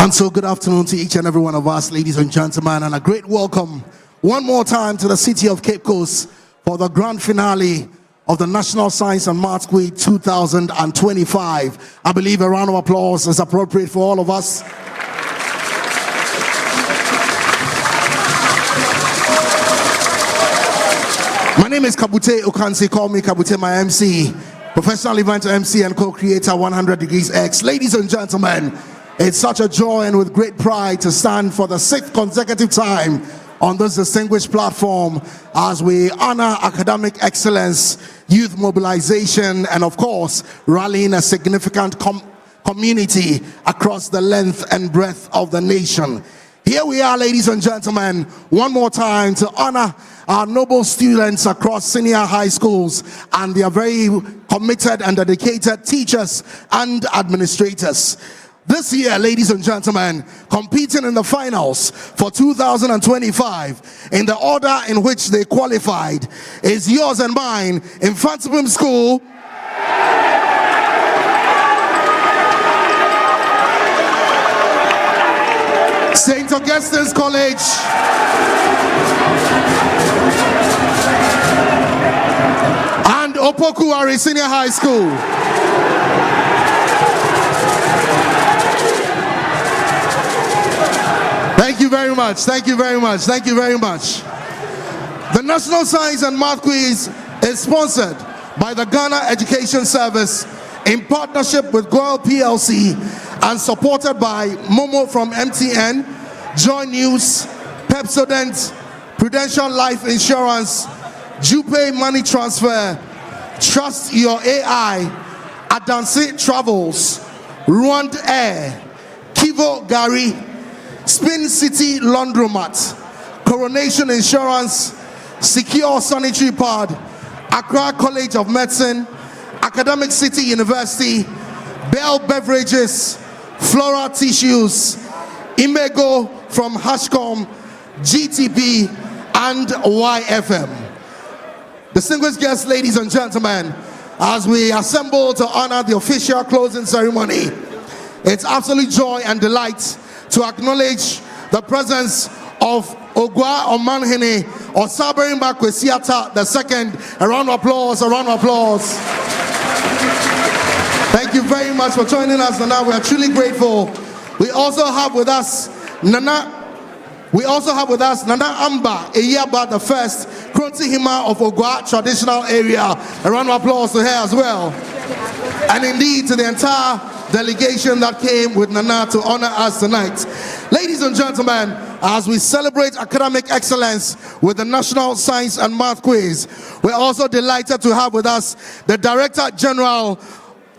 And so good afternoon to each and every one of us, ladies and gentlemen, and a great welcome one more time to the city of Cape Coast for the grand finale of the National Science and Maths Quiz 2025. I believe a round of applause is appropriate for all of us. My name is Kabute Okansi, call me Kabute, my MC, professional event MC and co-creator 100 Degrees X. Ladies and gentlemen, it's such a joy and with great pride to stand for the 6th consecutive time on this distinguished platform as we honor academic excellence, youth mobilization, and of course, rallying a significant community across the length and breadth of the nation. Here we are, ladies and gentlemen, one more time to honor our noble students across senior high schools and their very committed and dedicated teachers and administrators. This year, ladies and gentlemen, competing in the finals for 2025 in the order in which they qualified is yours and mine, Mfantsipim School, St. Augustine'S College, and Opoku Ware Senior High School. Thank you very much. Thank you very much. Thank you very much. The National Science and Math Quiz is sponsored by the Ghana Education Service in partnership with Goyle PLC and supported by Momo from MTN, Joy News, Pepsodent, Prudential Life Insurance, Jupe Money Transfer, Trust Your AI, Adansi Travels, Rwand Air, Kivo Gari, Spin City Laundromat, Coronation Insurance, Secure Sanitary Pad, Accra College of Medicine, Academic City University, Bell Beverages, Flora Tissues, Imego from Hashcom, GTP, and YFM. Distinguished guests, ladies and gentlemen, as we assemble to honor the official closing ceremony, it's absolute joy and delight to acknowledge the presence of Ogwa Omanhene Osaberimba Kwesiata II. A round of applause, a round of applause. Thank you very much for joining us, Nana. We are truly grateful. We also have with us Nana Amba Eyaba the first, Kronti Hima of Ogwa traditional area. A round of applause to her as well. And indeed to the entire delegation that came with Nana to honor us tonight. Ladies and gentlemen, as we celebrate academic excellence with the National Science and Math Quiz, we're also delighted to have with us the Director General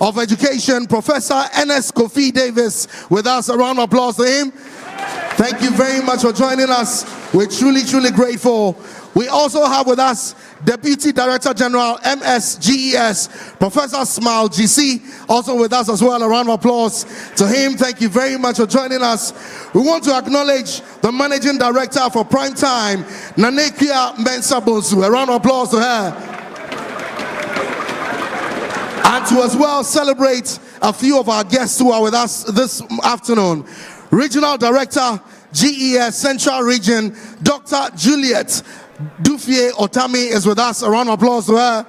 of Education, Professor N.S. Kofi Davis, with us. A round of applause to him. Thank you very much for joining us. We're truly, truly grateful. We also have with us Deputy Director General MSGES, Professor Smile GC, also with us as well. A round of applause to him. Thank you very much for joining us. We want to acknowledge the Managing Director for Prime Time, Nanekia Mensabonsu. A round of applause to her. And to as well celebrate a few of our guests who are with us this afternoon. Regional Director, GES Central Region, Dr. Juliet Dufie Otami is with us. A round of applause to her.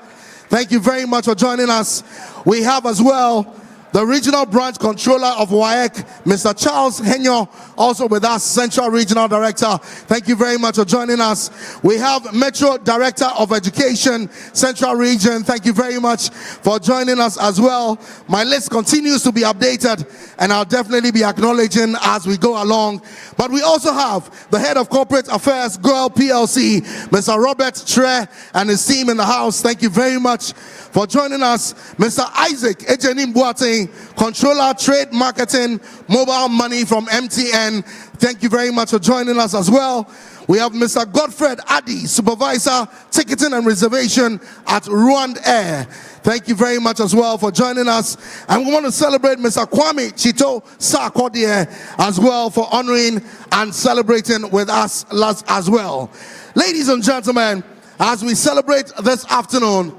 Thank you very much for joining us. We have as well the Regional Branch Controller of WAEC, Mr. Charles Henyo, also with us, Central Regional Director. Thank you very much for joining us. We have Metro Director of Education, Central Region. Thank you very much for joining us as well. My list continues to be updated, and I'll definitely be acknowledging as we go along. But we also have the Head of Corporate Affairs, Goyle PLC, Mr. Robert Tre, and his team in the house. Thank you very much for joining us. Mr. Isaac Ejenim Boateng, Controller Trade Marketing Mobile Money from MTN. Thank you very much for joining us as well. We have Mr. Godfred Addy, Supervisor Ticketing and Reservation at Rwand Air. Thank you very much as well for joining us. And we want to celebrate Mr. Kwame Chito Sarkodie as well for honoring and celebrating with us as well. Ladies and gentlemen, as we celebrate this afternoon,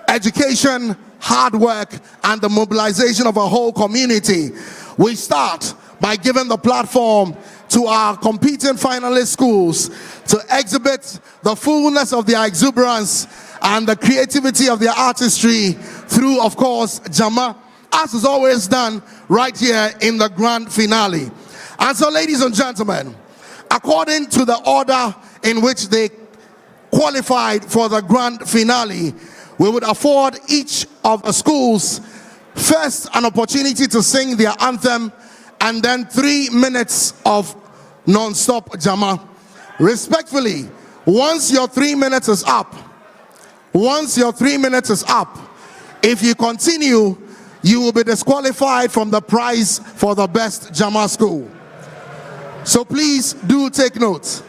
education, hard work, and the mobilization of a whole community, we start by giving the platform to our competing finalist schools to exhibit the fullness of their exuberance and the creativity of their artistry through, of course, Jama, as is always done right here in the grand finale. And so, ladies and gentlemen, according to the order in which they qualified for the grand finale, we would afford each of the schools first an opportunity to sing their anthem and then 3 minutes of non-stop Jama. Respectfully, once your 3 minutes is up, if you continue, you will be disqualified from the prize for the best Jama school. So please do take note.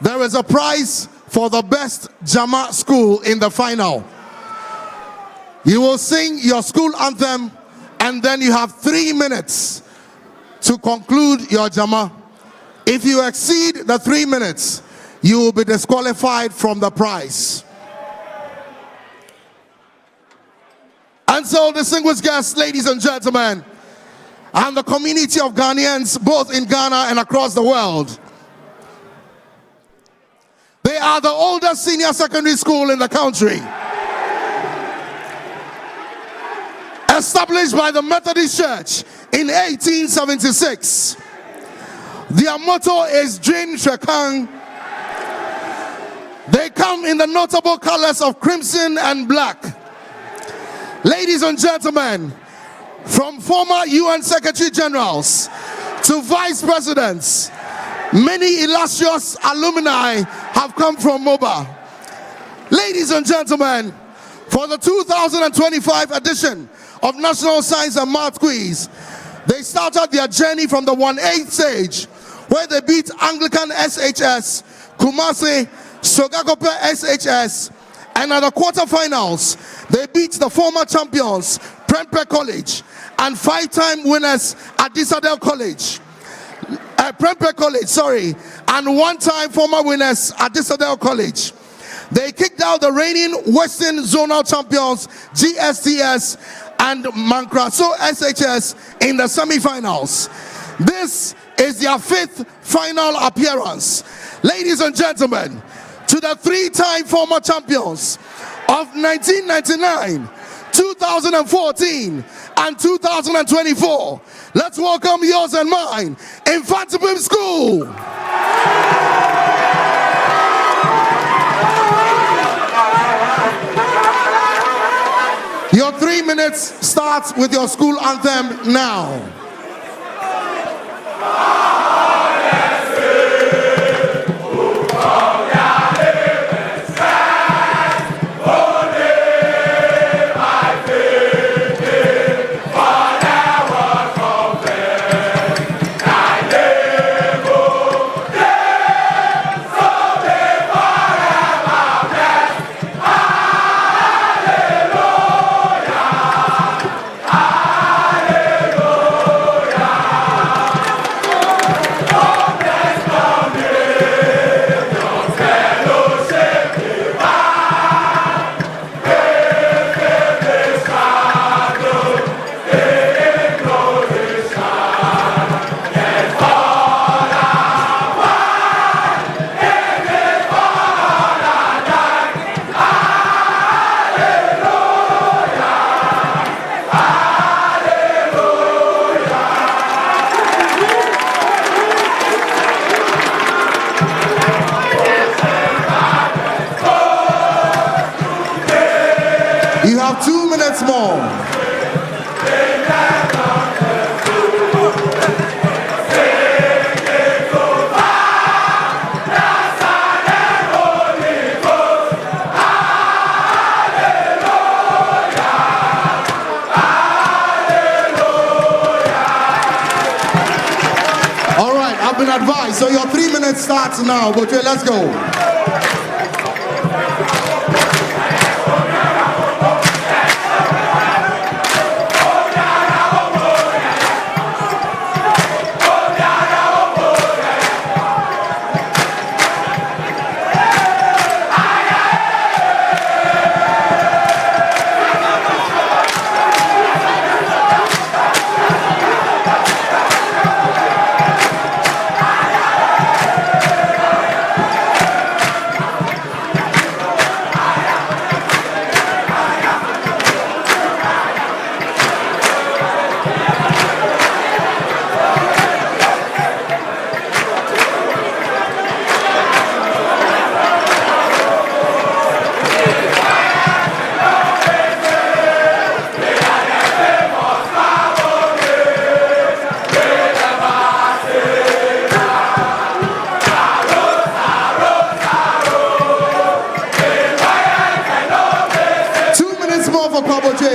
There is a prize for the best Jama school in the final. You will sing your school anthem and then you have 3 minutes to conclude your Jama. If you exceed the 3 minutes, you will be disqualified from the prize. And so, distinguished guests, ladies and gentlemen, and the community of Ghanaians, both in Ghana and across the world, they are the oldest senior secondary school in the country. Established by the Methodist Church in 1876. Their motto is Drin Shekang. They come in the notable colors of crimson and black. Ladies and gentlemen, from former UN Secretary Generals to Vice Presidents, many illustrious alumni have come from MOBA. Ladies and gentlemen, for the 2025 edition of National Science and Math Quiz, they started their journey from the 1/8 stage, where they beat Anglican SHS, Kumasi, Sogakope SHS, and at the quarterfinals, they beat the former champions, Prempeh College, and 5-time winners at Disadel College. Prempeh College, and 1-time former winners at Disadel College. They kicked out the reigning Western Zonal champions, GSTS, and Mankraso SHS in the semi-finals. This is their 5th final appearance. Ladies and gentlemen, to the 3-time former champions of 1999, 2014, and 2024, let's welcome yours and mine, Mfantsipim School. Your 3 minutes starts with your school anthem now. You have 2 minutes more. All right, I've been advised. So your 3 minutes starts now. But let's go. for Kaboche.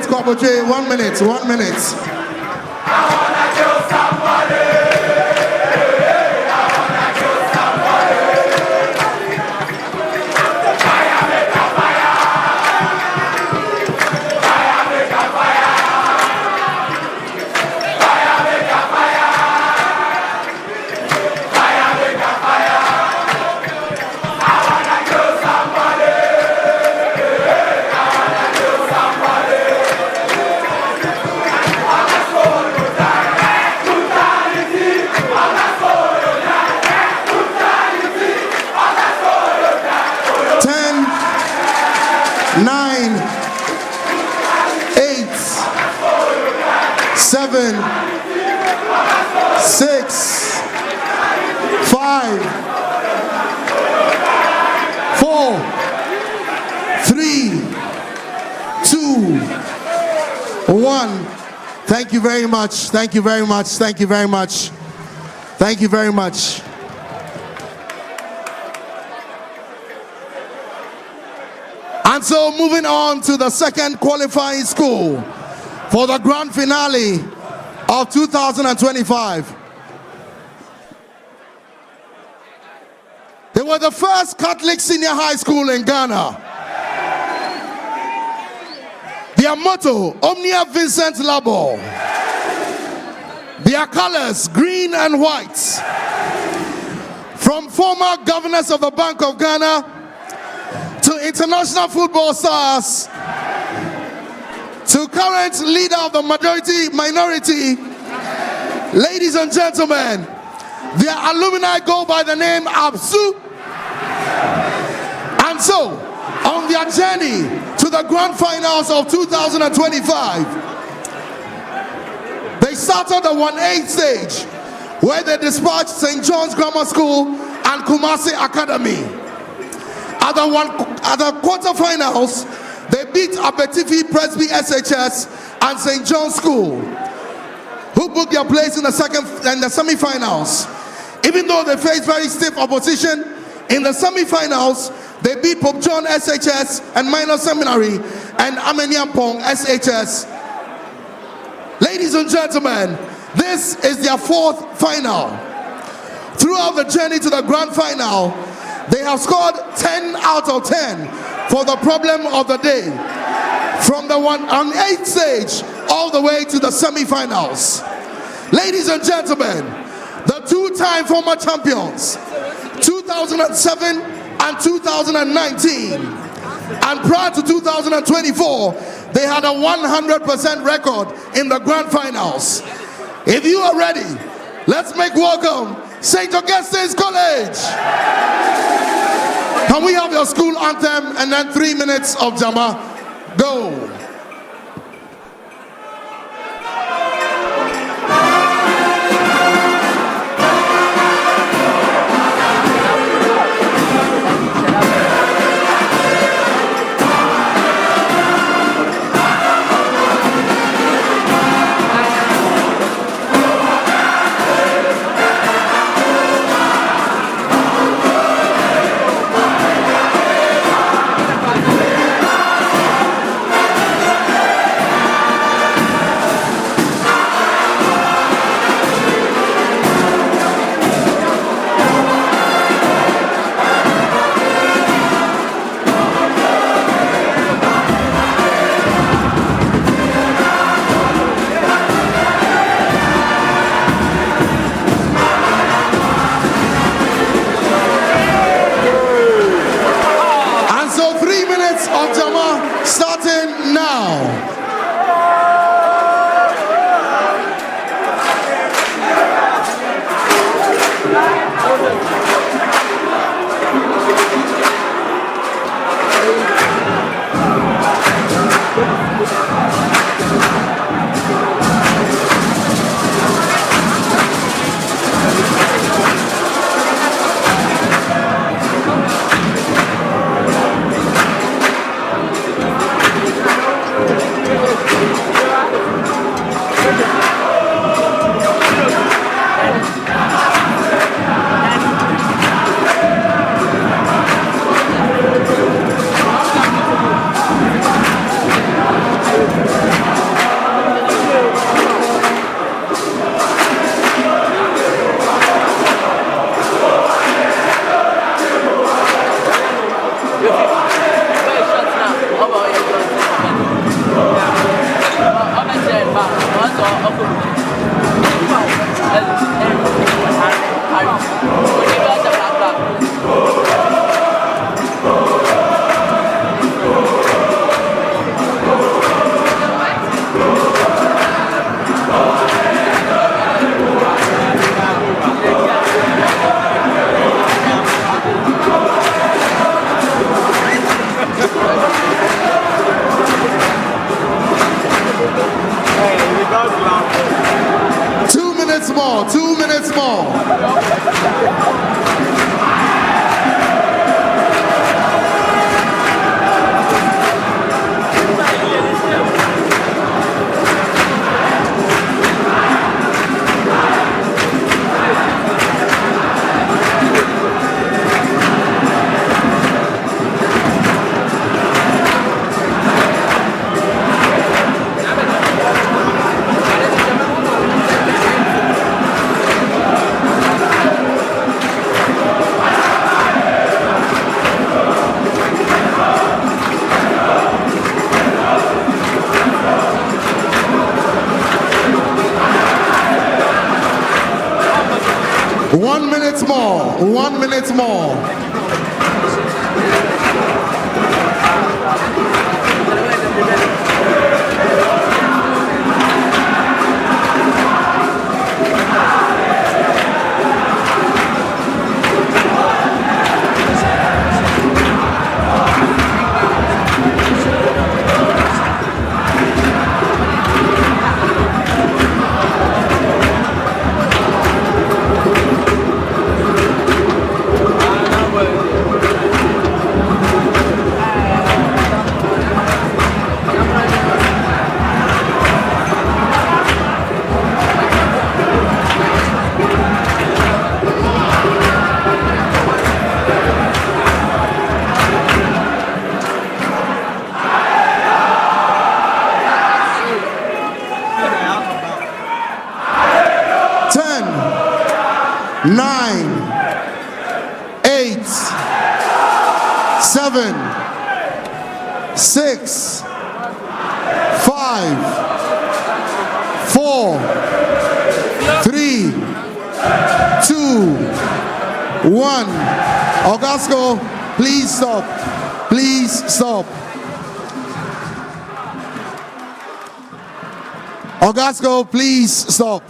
Kaboche, 1 minute, 1 minute. Thank you very much. Thank you very much. Thank you very much. Thank you very much. And so moving on to the second qualifying school for the grand finale of 2025. They were the first Catholic senior high school in Ghana. Their motto, Omnia Vincent Labor. Their colors, green and white. From former governors of the Bank of Ghana to international football stars to current leader of the minority, ladies and gentlemen, their alumni go by the name Absu. And so, on their journey to the grand finals of 2025, they started the 1/8 stage where they dispatched St. John's Grammar School and Kumasi Academy. At the quarterfinals, they beat Abetifi Presby SHS and St. John's School, who booked their place in the semi-finals. Even though they faced very stiff opposition in the semi-finals, they beat Pope John SHS and Minor Seminary and Amenyampong SHS. Ladies and gentlemen, this is their fourth final. Throughout the journey to the grand final, they have scored 10 out of 10 for the problem of the day, from the 1/8 stage all the way to the semi-finals. Ladies and gentlemen, the two-time former champions, 2007 and 2019, and prior to 2024, they had a 100% record in the grand finals. If you are ready, let's make welcome St. Augustine'S College. Can we have your school anthem and then 3 minutes of Jama? Go. 1 minute more. Augusto, please stop. Please stop. Augusto, please stop.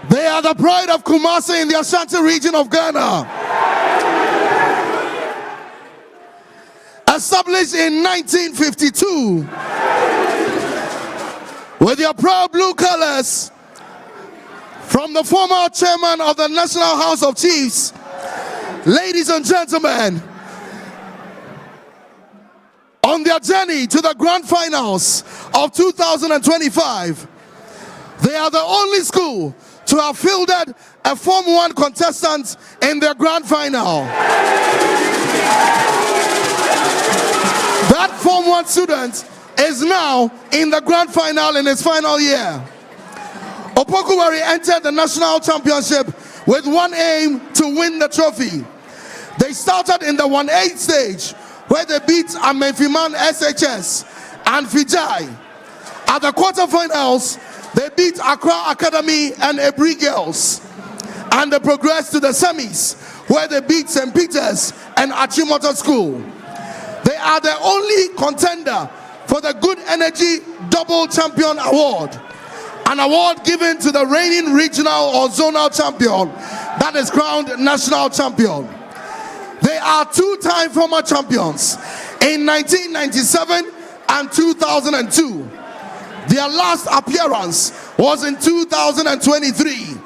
They are the pride of Kumasi in the Ashanti region of Ghana. Established in 1952 with your proud blue colors from the former chairman of the National House of Chiefs. Ladies and gentlemen, on their journey to the grand finals of 2025, they are the only school to have fielded a Form 1 contestant in their grand final. That Form 1 student is now in the grand final in his final year. Opoku Ware entered the national championship with one aim to win the trophy. They started in the 1-8 stage where they beat Mfantsipim SHS and Fijai. At the quarterfinals, they beat Accra Academy and Ebri Girls. and they progressed to the semis, where they beat St. Peter's and Achimota School. They are the only contender for the Good Energy Double Champion Award, an award given to the reigning regional or zonal champion that is crowned national champion. They are two-time former champions in 1997 and 2002. Their last appearance was in 2023.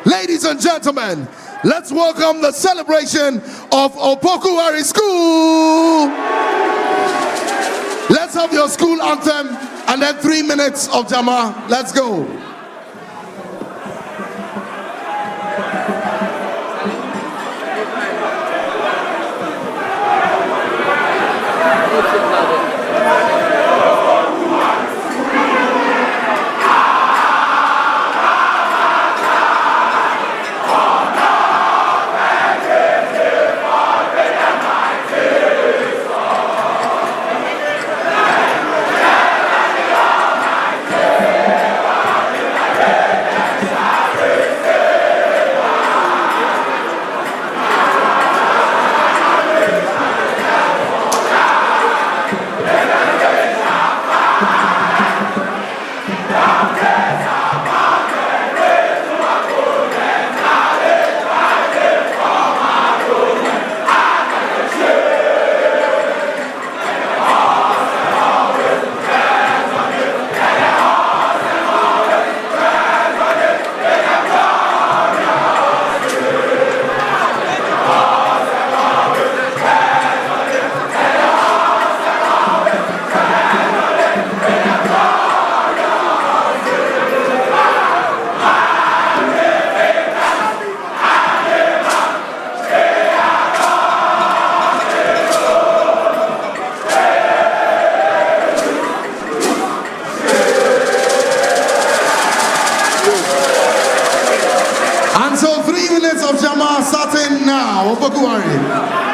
Ladies and gentlemen, let's welcome the celebration of Opoku Ware School. Let's have your school anthem and then 3 minutes of Jama. Let's go. And so 3 minutes of Jama starting now. Opoku Ware.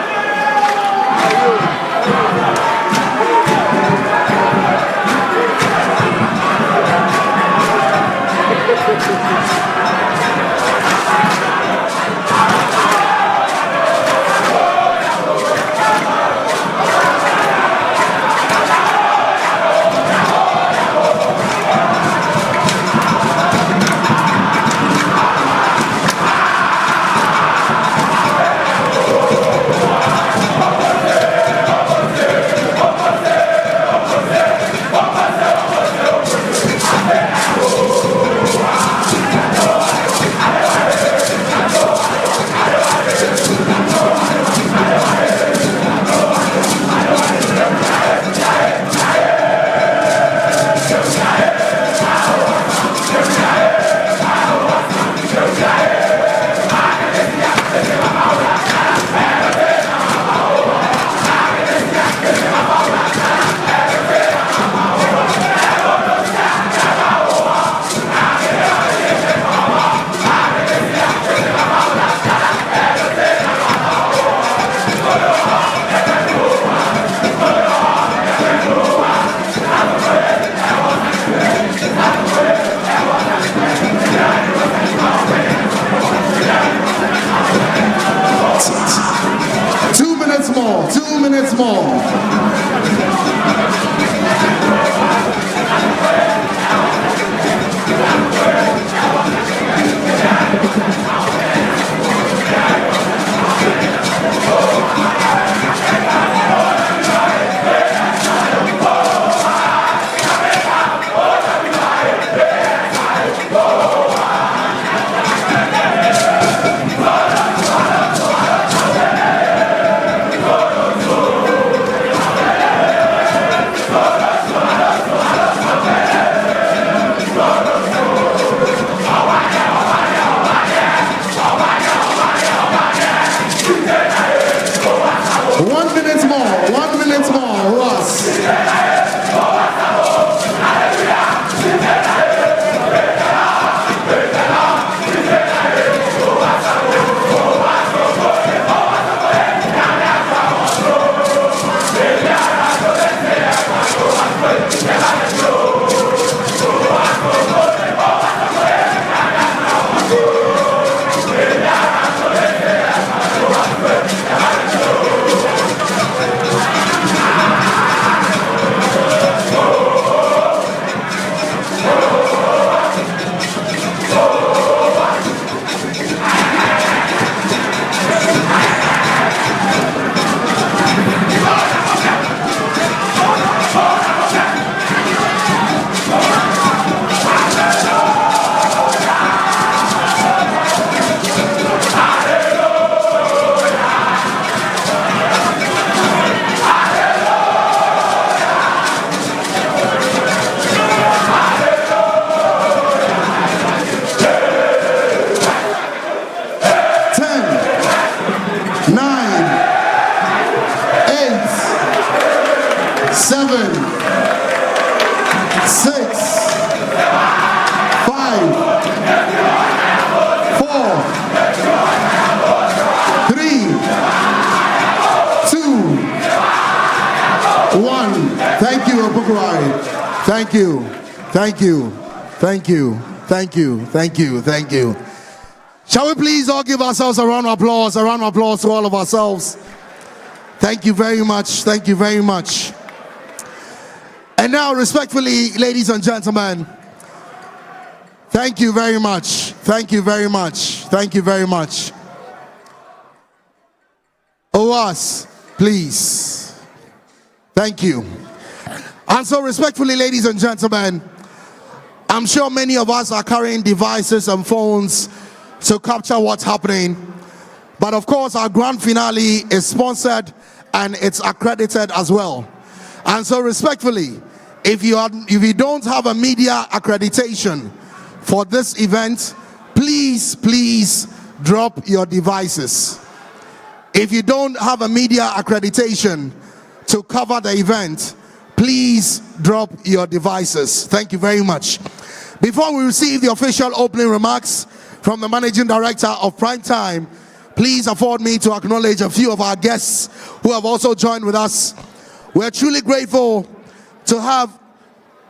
Thank you. Thank you. Thank you. Thank you. Thank you. Thank you. Shall we please all give ourselves a round of applause? A round of applause to all of ourselves. Thank you very much. Thank you very much. And now, respectfully, ladies and gentlemen, thank you very much. Thank you very much. Thank you very much. OAS, please. Thank you. And so, respectfully, ladies and gentlemen, I'm sure many of us are carrying devices and phones to capture what's happening. But of course, our grand finale is sponsored and it's accredited as well. And so, respectfully, if you don't have a media accreditation for this event, please drop your devices. If you don't have a media accreditation to cover the event, please drop your devices. Thank you very much. Before we receive the official opening remarks from the Managing Director of Primetime, please afford me to acknowledge a few of our guests who have also joined with us. We're truly grateful to have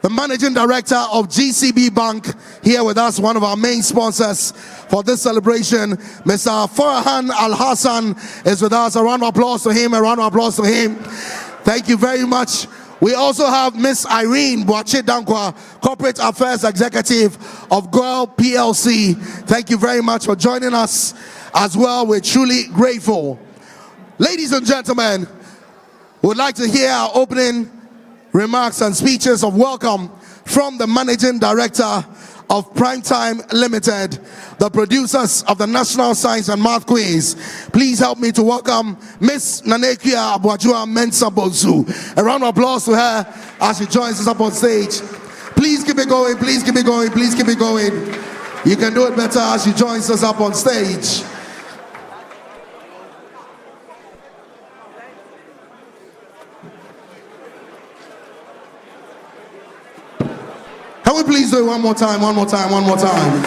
the Managing Director of GCB Bank here with us, one of our main sponsors for this celebration. Mr. Farhan Al Hassan is with us. A round of applause to him. A round of applause to him. Thank you very much. We also have Miss Irene Boache Dankwa, Corporate Affairs Executive of Girl PLC. Thank you very much for joining us as well. We're truly grateful. Ladies and gentlemen, we'd like to hear our opening remarks and speeches of welcome from the Managing Director of Primetime Limited, the producers of the National Science and Math Quiz. Please help me to welcome Miss Nanekia Abuajua Mensa Bonsu. A round of applause to her as she joins us up on stage. Please keep it going, please keep it going, please keep it going. You can do it better as she joins us up on stage. Can we please do it one more time, one more time, one more time?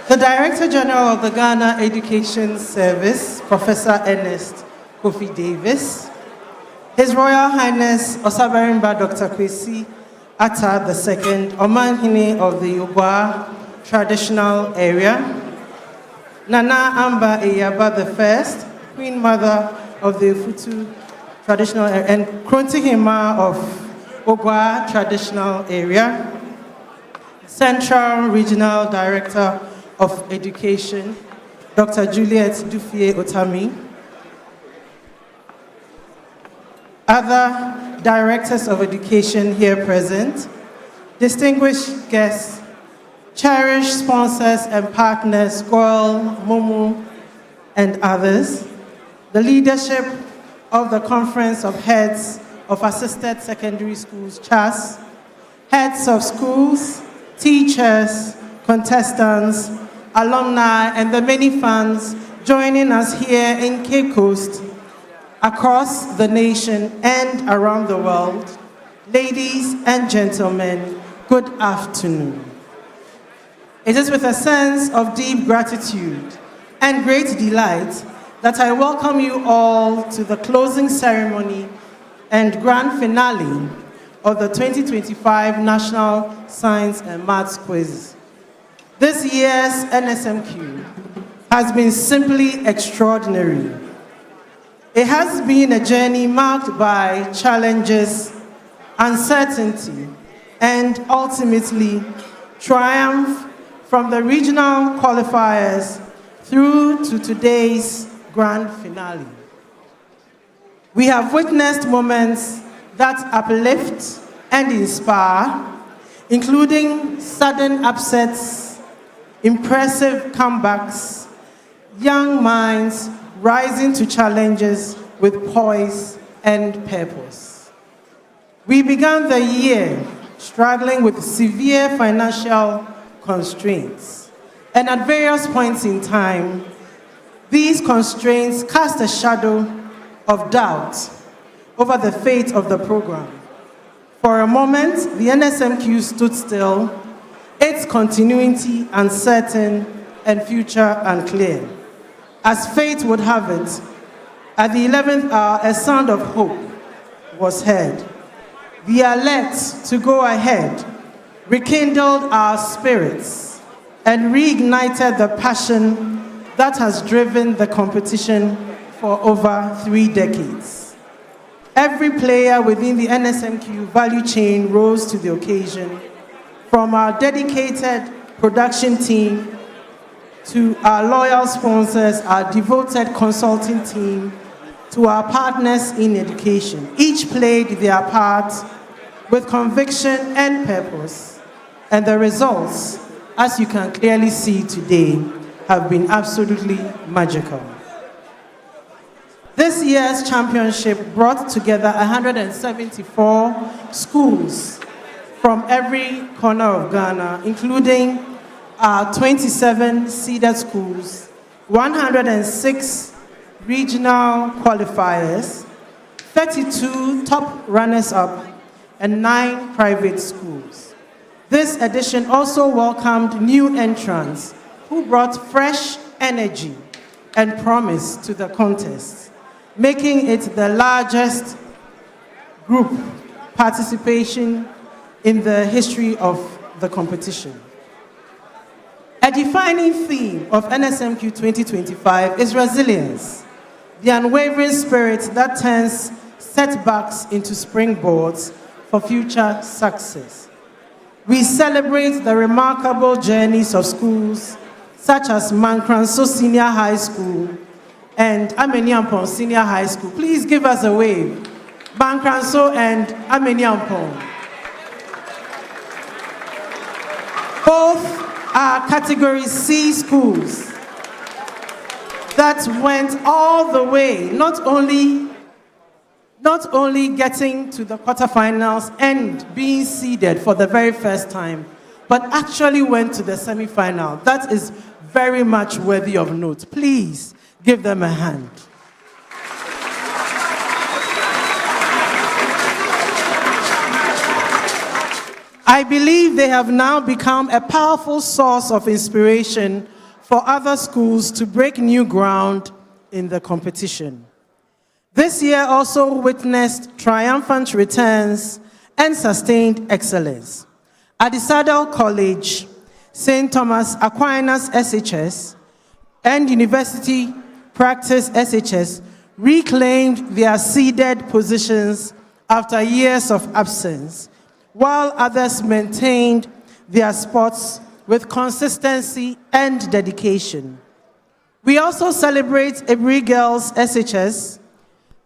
The Director General of the Ghana Education Service, Professor Ernest Kofi Davis, His Royal Highness Osaberimba Dr. Kwesi Atta II, Omanhene of the Yogwa Traditional Area, Nana Amba Eyaba I, Queen Mother of the Futu Traditional Area, and Krontihima of Ogwa Traditional Area, Central Regional Director of Education, Dr. Juliet Dufie Otami, other Directors of Education here present, distinguished guests, cherished sponsors and partners, Goel, Momo, and others, the leadership of the Conference of Heads of Assisted Secondary Schools, CHAS, heads of schools, teachers, contestants, alumni, and the many fans joining us here in Cape Coast, across the nation and around the world. Ladies and gentlemen, good afternoon. It is with a sense of deep gratitude and great delight that I welcome you all to the closing ceremony and grand finale of the 2025 National Science and Maths Quiz. This year's NSMQ has been simply extraordinary. It has been a journey marked by challenges, uncertainty, and ultimately triumph from the regional qualifiers through to today's grand finale. We have witnessed moments that uplift and inspire, including sudden upsets, impressive comebacks, young minds rising to challenges with poise and purpose. We began the year struggling with severe financial constraints, and at various points in time, these constraints cast a shadow of doubt over the fate of the program. For a moment, the NSMQ stood still, its continuity uncertain and future unclear. As fate would have it, At the 11th hour, a sound of hope was heard. The alert to go ahead rekindled our spirits and reignited the passion that has driven the competition for over 3 decades. Every player within the NSMQ value chain rose to the occasion, from our dedicated production team to our loyal sponsors, our devoted consulting team, to our partners in education. Each played their part with conviction and purpose, and the results, as you can clearly see today, have been absolutely magical. This year's championship brought together 174 schools from every corner of Ghana, including our 27 seeded schools, 106 regional qualifiers, 32 top runners-up, and 9 private schools. This edition also welcomed new entrants who brought fresh energy and promise to the contest, making it the largest group participation in the history of the competition. A defining theme of NSMQ 2025 is resilience, the unwavering spirit that turns setbacks into springboards for future success. We celebrate the remarkable journeys of schools such as Mankranso Senior High School and Ameniampong Senior High School. Please give us a wave. Mankranso and Ameniampong. Both are Category C schools that went all the way, not only getting to the quarterfinals and being seeded for the very first time, but actually went to the semi-final. That is very much worthy of note. Please give them a hand. I believe they have now become a powerful source of inspiration for other schools to break new ground in the competition. This year also witnessed triumphant returns and sustained excellence. At the Saddle College, St. Thomas Aquinas SHS, and University Practice SHS reclaimed their seeded positions after years of absence, while others maintained their spots with consistency and dedication. We also celebrate Ebri Girls SHS,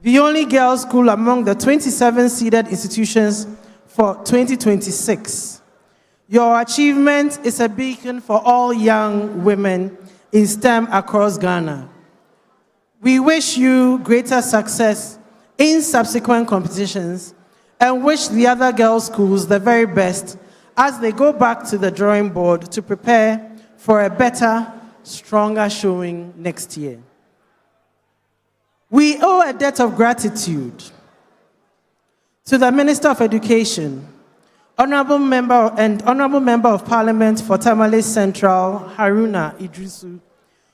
the only girls' school among the 27 seeded institutions for 2026. Your achievement is a beacon for all young women in STEM across Ghana. We wish you greater success in subsequent competitions and wish the other girls' schools the very best as they go back to the drawing board to prepare for a better, stronger showing next year. We owe a debt of gratitude to the Minister of Education, Honorable Member of Parliament for Tamale Central, Haruna Idrisu,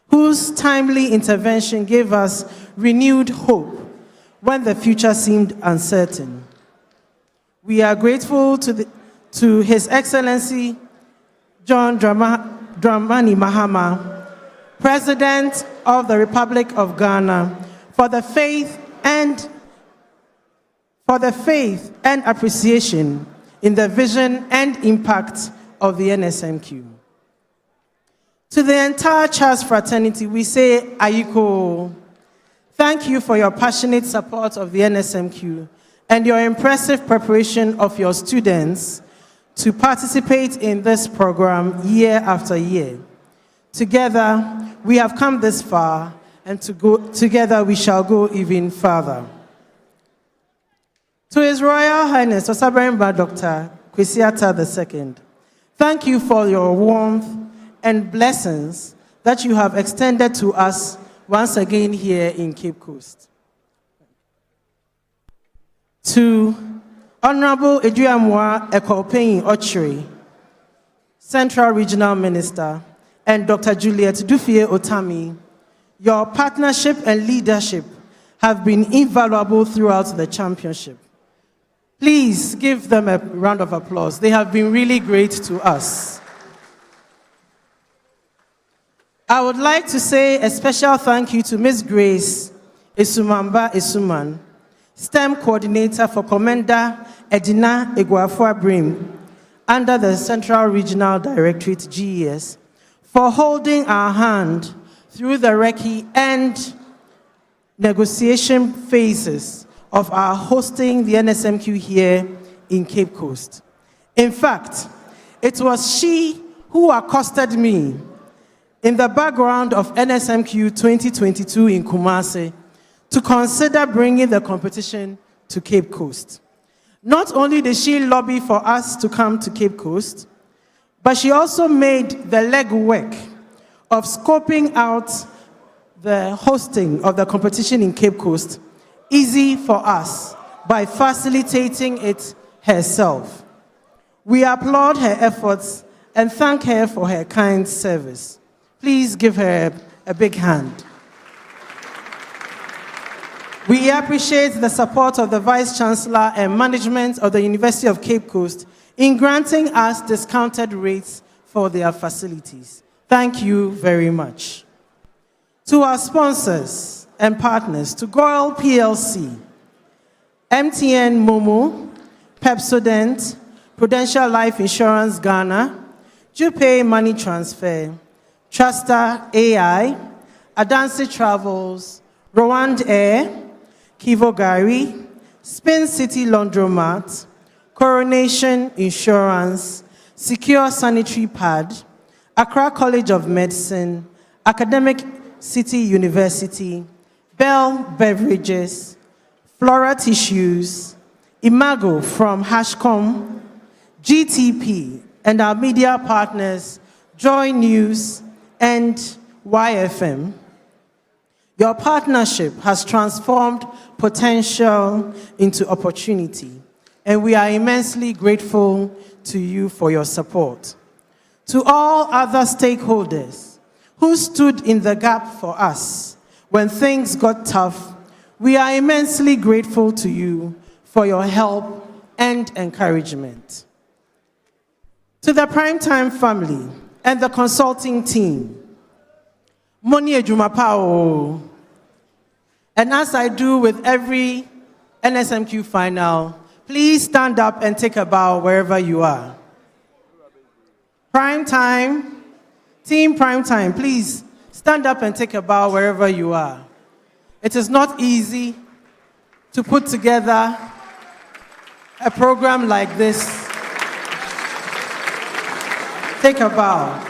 whose timely intervention gave us renewed hope when the future seemed uncertain. We are grateful to His Excellency John Dramani Mahama, President of the Republic of Ghana, for the faith and appreciation in the vision and impact of the NSMQ. To the entire Charles fraternity, we say Ayiko. Thank you for your passionate support of the NSMQ and your impressive preparation of your students to participate in this program year after year. Together, we have come this far, and together we shall go even further. To His Royal Highness Osaberemba Dr. Kwesi Atta II, thank you for your warmth and blessings that you have extended to us once again here in Cape Coast. To Honorable Eduamwa Ekopeyin Ochre, Central Regional Minister, and Dr. Juliet Dufie Otami, your partnership and leadership have been invaluable throughout the championship. Please give them a round of applause. They have been really great to us. I would like to say a special thank you to Ms. Grace Esumamba Esuman, STEM Coordinator for Commander Edina Eguafua Brim, under the Central Regional Directorate, GES, for holding our hand through the recce and negotiation phases of our hosting the NSMQ here in Cape Coast. In fact, it was she who accosted me in the background of NSMQ 2022 in Kumasi to consider bringing the competition to Cape Coast. Not only did she lobby for us to come to Cape Coast, but she also made the legwork of scoping out the hosting of the competition in Cape Coast easy for us by facilitating it herself. We applaud her efforts and thank her for her kind service. Please give her a big hand. We appreciate the support of the Vice Chancellor and management of the University of Cape Coast in granting us discounted rates for their facilities. Thank you very much. To our sponsors and partners, to Goyle PLC, MTN Momo, Pepsodent, Prudential Life Insurance Ghana, Jupay Money Transfer, Truster AI, Adansi Travels, Rwand Air, Kivo Gari, Spin City Laundromat, Coronation Insurance, Secure Sanitary Pad, Accra College of Medicine, Academic City University, Bell Beverages, Flora Tissues, Imago from Hashcom, GTP, and our media partners, Joy News and YFM. Your partnership has transformed potential into opportunity, and we are immensely grateful to you for your support. To all other stakeholders who stood in the gap for us when things got tough, we are immensely grateful to you for your help and encouragement. To the Primetime family and the consulting team, Moni Ejumapao. And as I do with every NSMQ final, please stand up and take a bow wherever you are. Primetime, Team Primetime, please stand up and take a bow wherever you are. It is not easy to put together a program like this. Take a bow.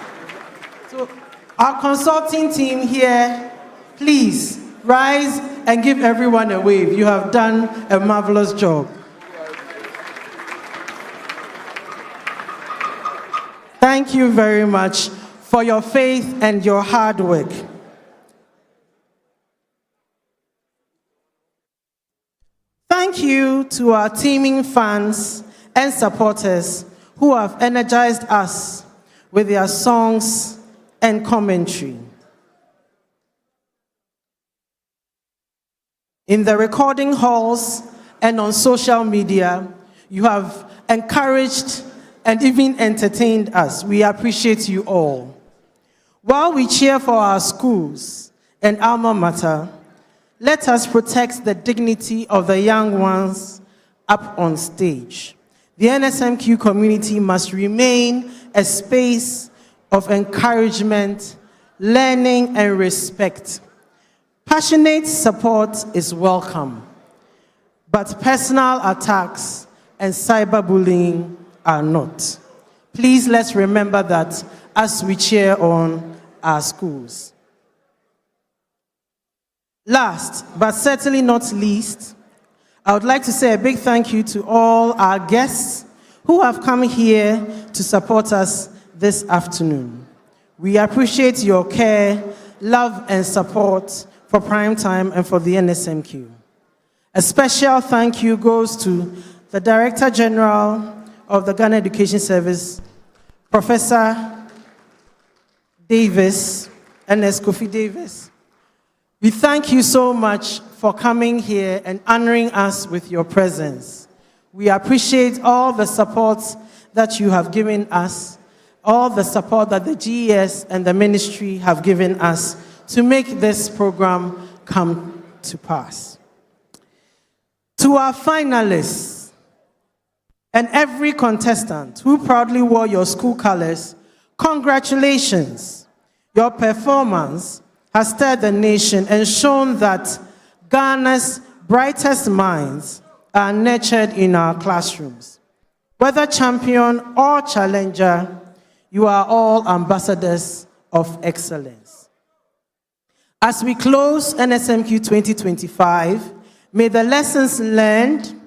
So our consulting team here, please rise and give everyone a wave. You have done a marvelous job. Thank you very much for your faith and your hard work. Thank you to our teaming fans and supporters who have energized us with their songs and commentary. In the recording halls and on social media, you have encouraged and even entertained us. We appreciate you all. While we cheer for our schools and alma mater, let us protect the dignity of the young ones up on stage. The NSMQ community must remain a space of encouragement, learning, and respect. Passionate support is welcome, but personal attacks and cyberbullying are not. Please let's remember that as we cheer on our schools. Last, but certainly not least, I would like to say a big thank you to all our guests who have come here to support us this afternoon. We appreciate your care, love, and support for Primetime and for the NSMQ. A special thank you goes to the Director General of the Ghana Education Service, Professor Davis, Ernest Kofi Davis, We thank you so much for coming here and honoring us with your presence. We appreciate all the support that you have given us, all the support that the GES and the ministry have given us to make this program come to pass. To our finalists and every contestant who proudly wore your school colors, congratulations. Your performance has stirred the nation and shown that Ghana's brightest minds are nurtured in our classrooms. Whether champion or challenger, you are all ambassadors of excellence. As we close NSMQ 2025, may the lessons learned,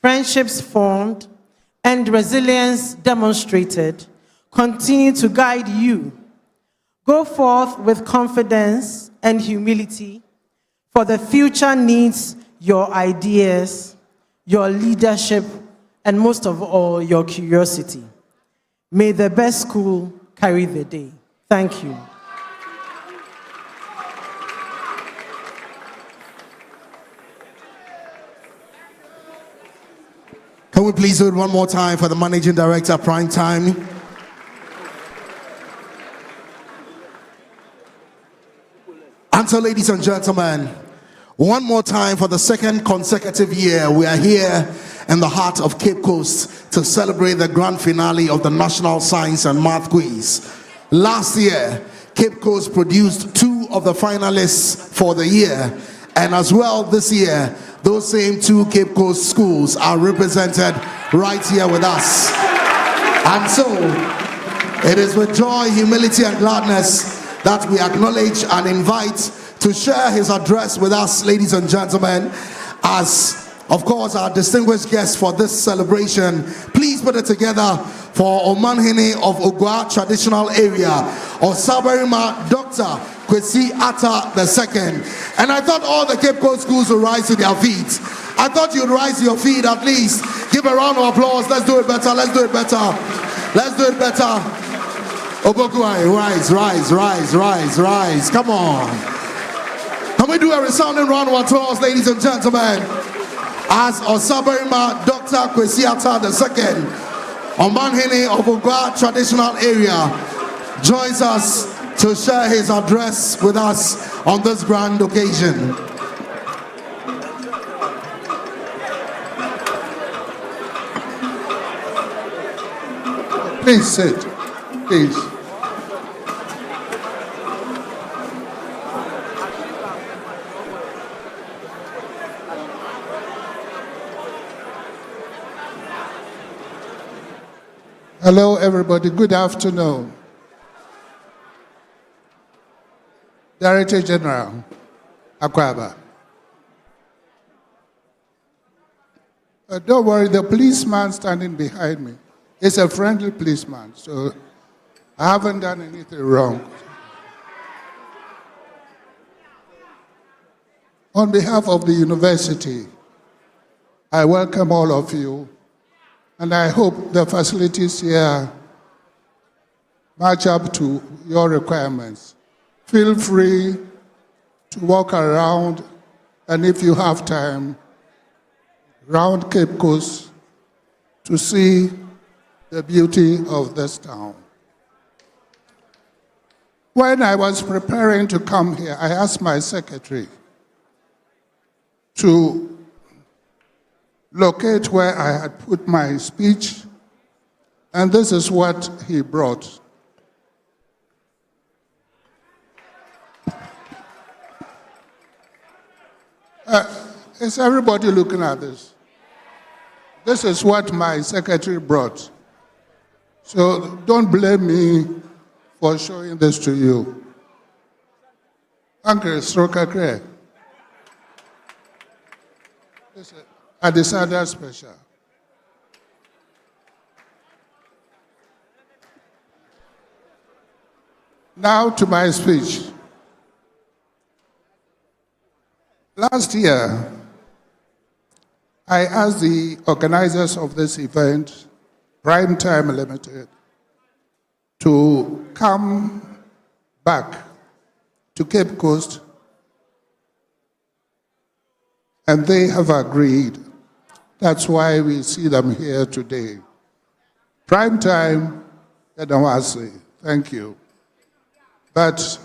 friendships formed, and resilience demonstrated continue to guide you. Go forth with confidence and humility, for the future needs your ideas, your leadership, and most of all, your curiosity. May the best school carry the day. Thank you. Can we please do it one more time for the Managing Director, Prime Time? And so, ladies and gentlemen, one more time for the second consecutive year, we are here in the heart of Cape Coast to celebrate the grand finale of the National Science and Math Quiz. Last year, Cape Coast produced 2 of the finalists for the year, and as well this year, those same 2 Cape Coast schools are represented right here with us. And so, it is with joy, humility, and gladness that we acknowledge and invite to share his address with us, ladies and gentlemen, as, of course, our distinguished guest for this celebration. Please put it together for Omanhene of Ogwa Traditional Area, or Sabarima Dr. Kwesi Atta II. And I thought all the Cape Coast schools would rise to their feet. I thought you'd rise to your feet at least. Give a round of applause. Let's do it better. Let's do it better. Let's do it better. Opoku Ware, rise, rise, rise, rise, rise. Come on. Can we do a resounding round of applause, ladies and gentlemen, as Osabarima Dr. Kwesi Atta II, Omanhene of Ogwa Traditional Area, joins us to share his address with us on this grand occasion. Please sit, please. Hello, everybody. Good afternoon. Director General Akwaba. Don't worry, the policeman standing behind me is a friendly policeman, so I haven't done anything wrong. On behalf of the university, I welcome all of you, and I hope the facilities here match up to your requirements. Feel free to walk around, and if you have time, round Cape Coast to see the beauty of this town. When I was preparing to come here, I asked my secretary to locate where I had put my speech, and this is what he brought. Is everybody looking at this? This is what my secretary brought. So don't blame me for showing this to you. Uncle Strokakre. This is Adesada Special. Now to my speech. Last year, I asked the organizers of this event, Prime Time Limited, to come back to Cape Coast and they have agreed. That's why we see them here today. Prime time, Edawasi. Thank you. But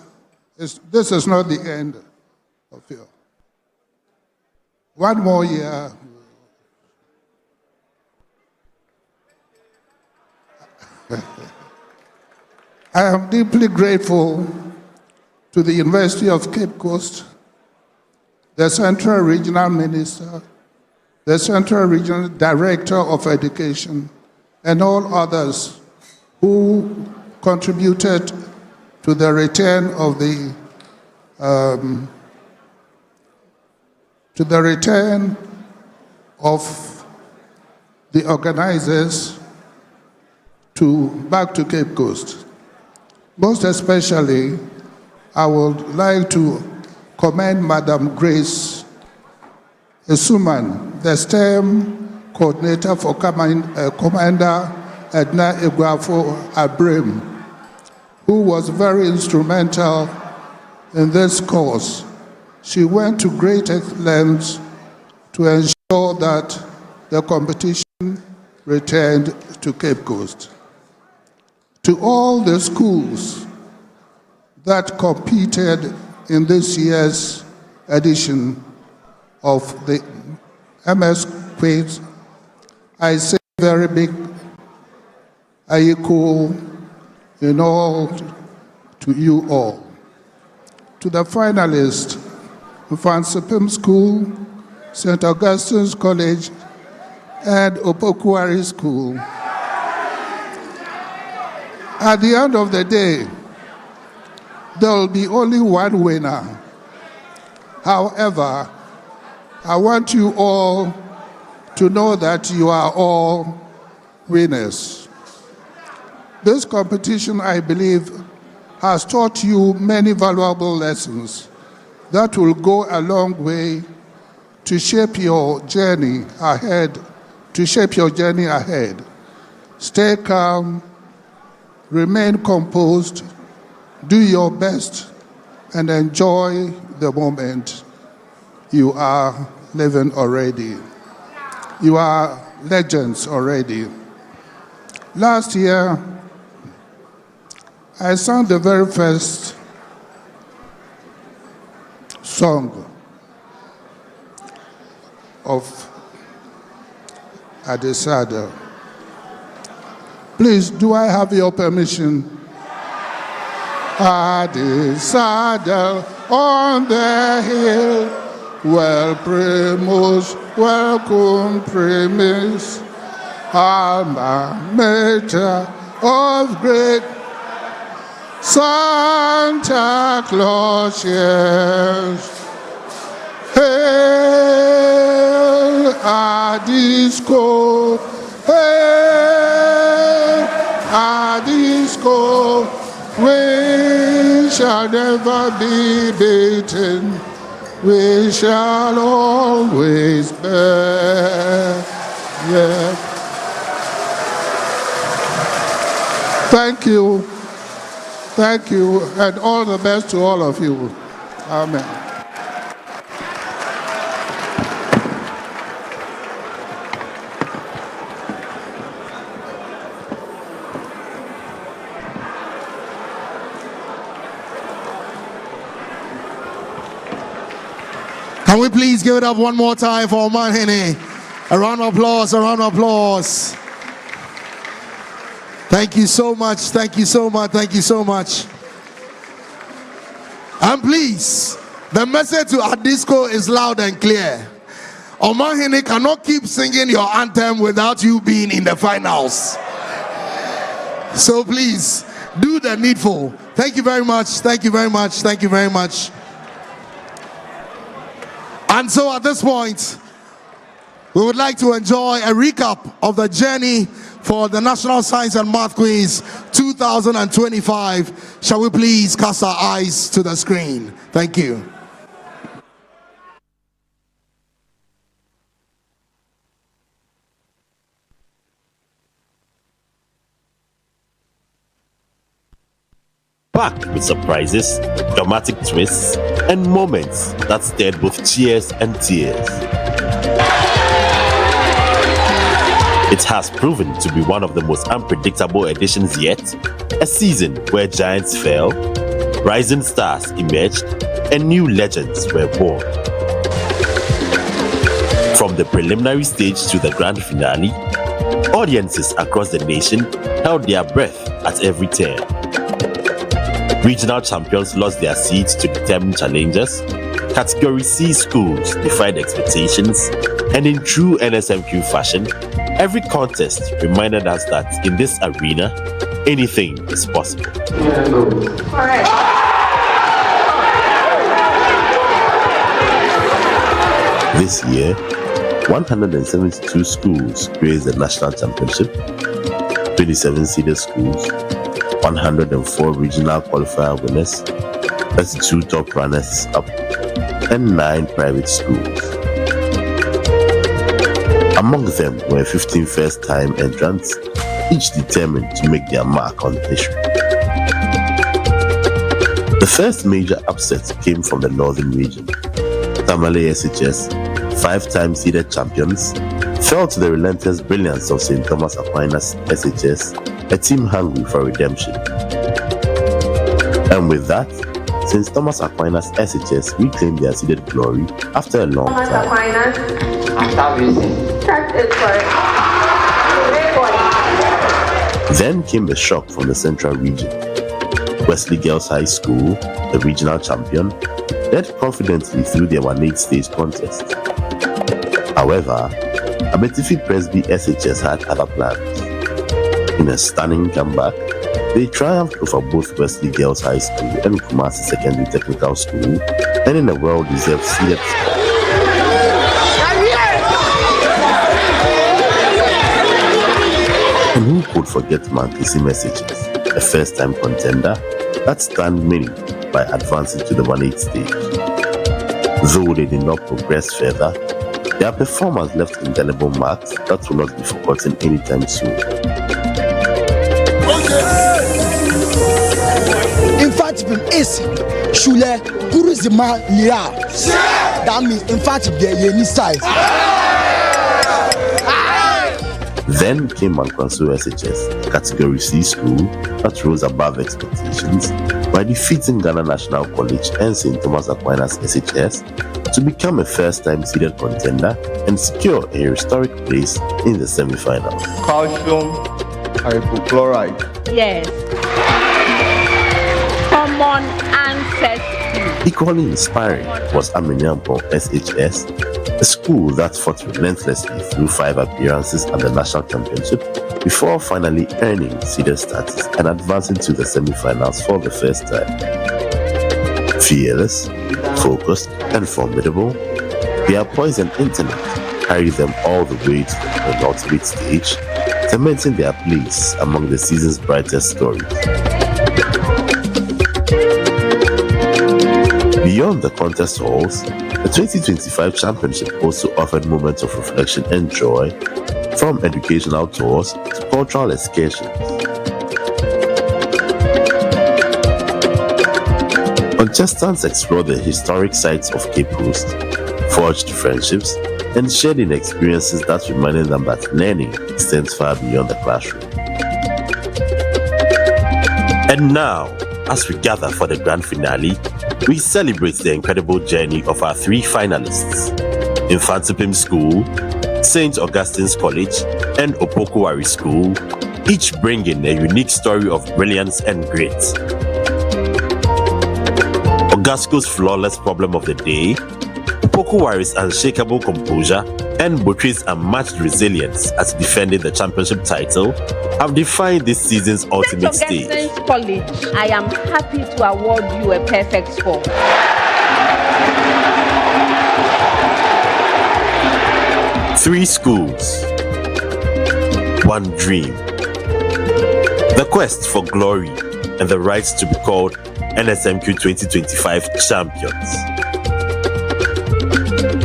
this is not the end of it. One more year. I am deeply grateful to the University of Cape Coast, the Central Regional Minister, the Central Regional Director of Education, and all others who contributed to the return of the organizers back to Cape Coast. Most especially, I would like to commend Madam Grace Esuman, the STEM coordinator for Commander Edna Iguafo Abrim, who was very instrumental in this course. She went to great lengths to ensure that the competition returned to Cape Coast. To all the schools that competed in this year's edition of the MS Quiz, I say very big ayeko in all to you all. To the finalists, Mfantsipim School, St. Augustine'S College, and Opoku Ware School. At the end of the day, there will be only one winner. However, I want you all to know that you are all winners. This competition, I believe, has taught you many valuable lessons that will go a long way to shape your journey ahead. Stay calm, remain composed, do your best, and enjoy the moment you are living already. You are legends already. Last year, I sang the very first song of Adesada. Please, do I have your permission? Adesada on the hill, well primus, welcome primus, alma mater of great Santa Claus, yes. Hail Adisco, hail Adisco, we shall never be beaten, we shall always bear. Yeah. Thank you, and all the best to all of you. Amen. Can we please give it up one more time for Oman Hene? A round of applause, a round of applause. Thank you so much, thank you so much, thank you so much. And please, the message to Adisco is loud and clear. Oman Hene cannot keep singing your anthem without you being in the finals. So please, do the needful. Thank you very much, thank you very much, thank you very much. And so at this point, we would like to enjoy a recap of the journey for the National Science and Math Quiz 2025. Shall we please cast our eyes to the screen? Thank you. packed with surprises, dramatic twists, and moments that stirred both cheers and tears. It has proven to be one of the most unpredictable editions yet, a season where giants fell, rising stars emerged, and new legends were born. From the preliminary stage to the grand finale, audiences across the nation held their breath at every turn. Regional champions lost their seats to determined challengers, Category C schools defied expectations, and in true NSMQ fashion, every contest reminded us that in this arena, anything is possible. This year, 172 schools graced the national championship, 27 seeded schools, 104 regional qualifier winners, 32 top runners up, and 9 private schools. Among them were 15 first-time entrants, each determined to make their mark on history. The first major upset came from the northern region. Tamale SHS, 5-time seeded champions, fell to the relentless brilliance of St. Thomas Aquinas SHS, a team hungry for redemption. And with that, St. Thomas Aquinas SHS reclaimed their seeded glory after a long time. Then came the shock from the central region. Wesley Girls High School, the regional champion, led confidently through their 1-8 stage contest. However, Abetifi Presby SHS had other plans. In a stunning comeback, they triumphed over both Wesley Girls High School and Kumasi Secondary Technical School, and in a well-deserved seeded spot. And who could forget Mfantsipim SHS, a first-time contender that stunned many by advancing to the 1-8 stage. Though they did not progress further, their performance left indelible marks that will not be forgotten anytime soon. Mfantsipim Shule Kuruzima Lia. That means Mfantsipim Yeni size. Then came Mankwanso SHS, Category C school that rose above expectations by defeating Ghana National College and St. Thomas Aquinas SHS to become a first-time seeded contender and secure a historic place in the semi-final. Calcium hypochlorite. Yes. Common ancestry. Equally inspiring was Aminyampo SHS, a school that fought relentlessly through 5 appearances at the national championship before finally earning seeded status and advancing to the semi-finals for the first time. Fearless, focused, and formidable, their poise and intellect carried them all the way to the penultimate stage, cementing their place among the season's brightest stories. Beyond the contest halls, the 2025 championship also offered moments of reflection and joy, from educational tours to cultural excursions. Contestants explored the historic sites of Cape Coast, forged friendships, and shared in experiences that reminded them that learning extends far beyond the classroom. And now, as we gather for the grand finale, we celebrate the incredible journey of our 3 finalists, Mfantsipim School, St. Augustine'S College, and Opoku Ware School, each bringing a unique story of brilliance and grit. Ogasco's flawless problem of the day, Opoku Ware's unshakable composure, and Botry's unmatched resilience at defending the championship title have defined this season's ultimate stage. Augustine'S College, I am happy to award you a perfect score. Three schools, one dream. The quest for glory and the right to be called NSMQ 2025 champions.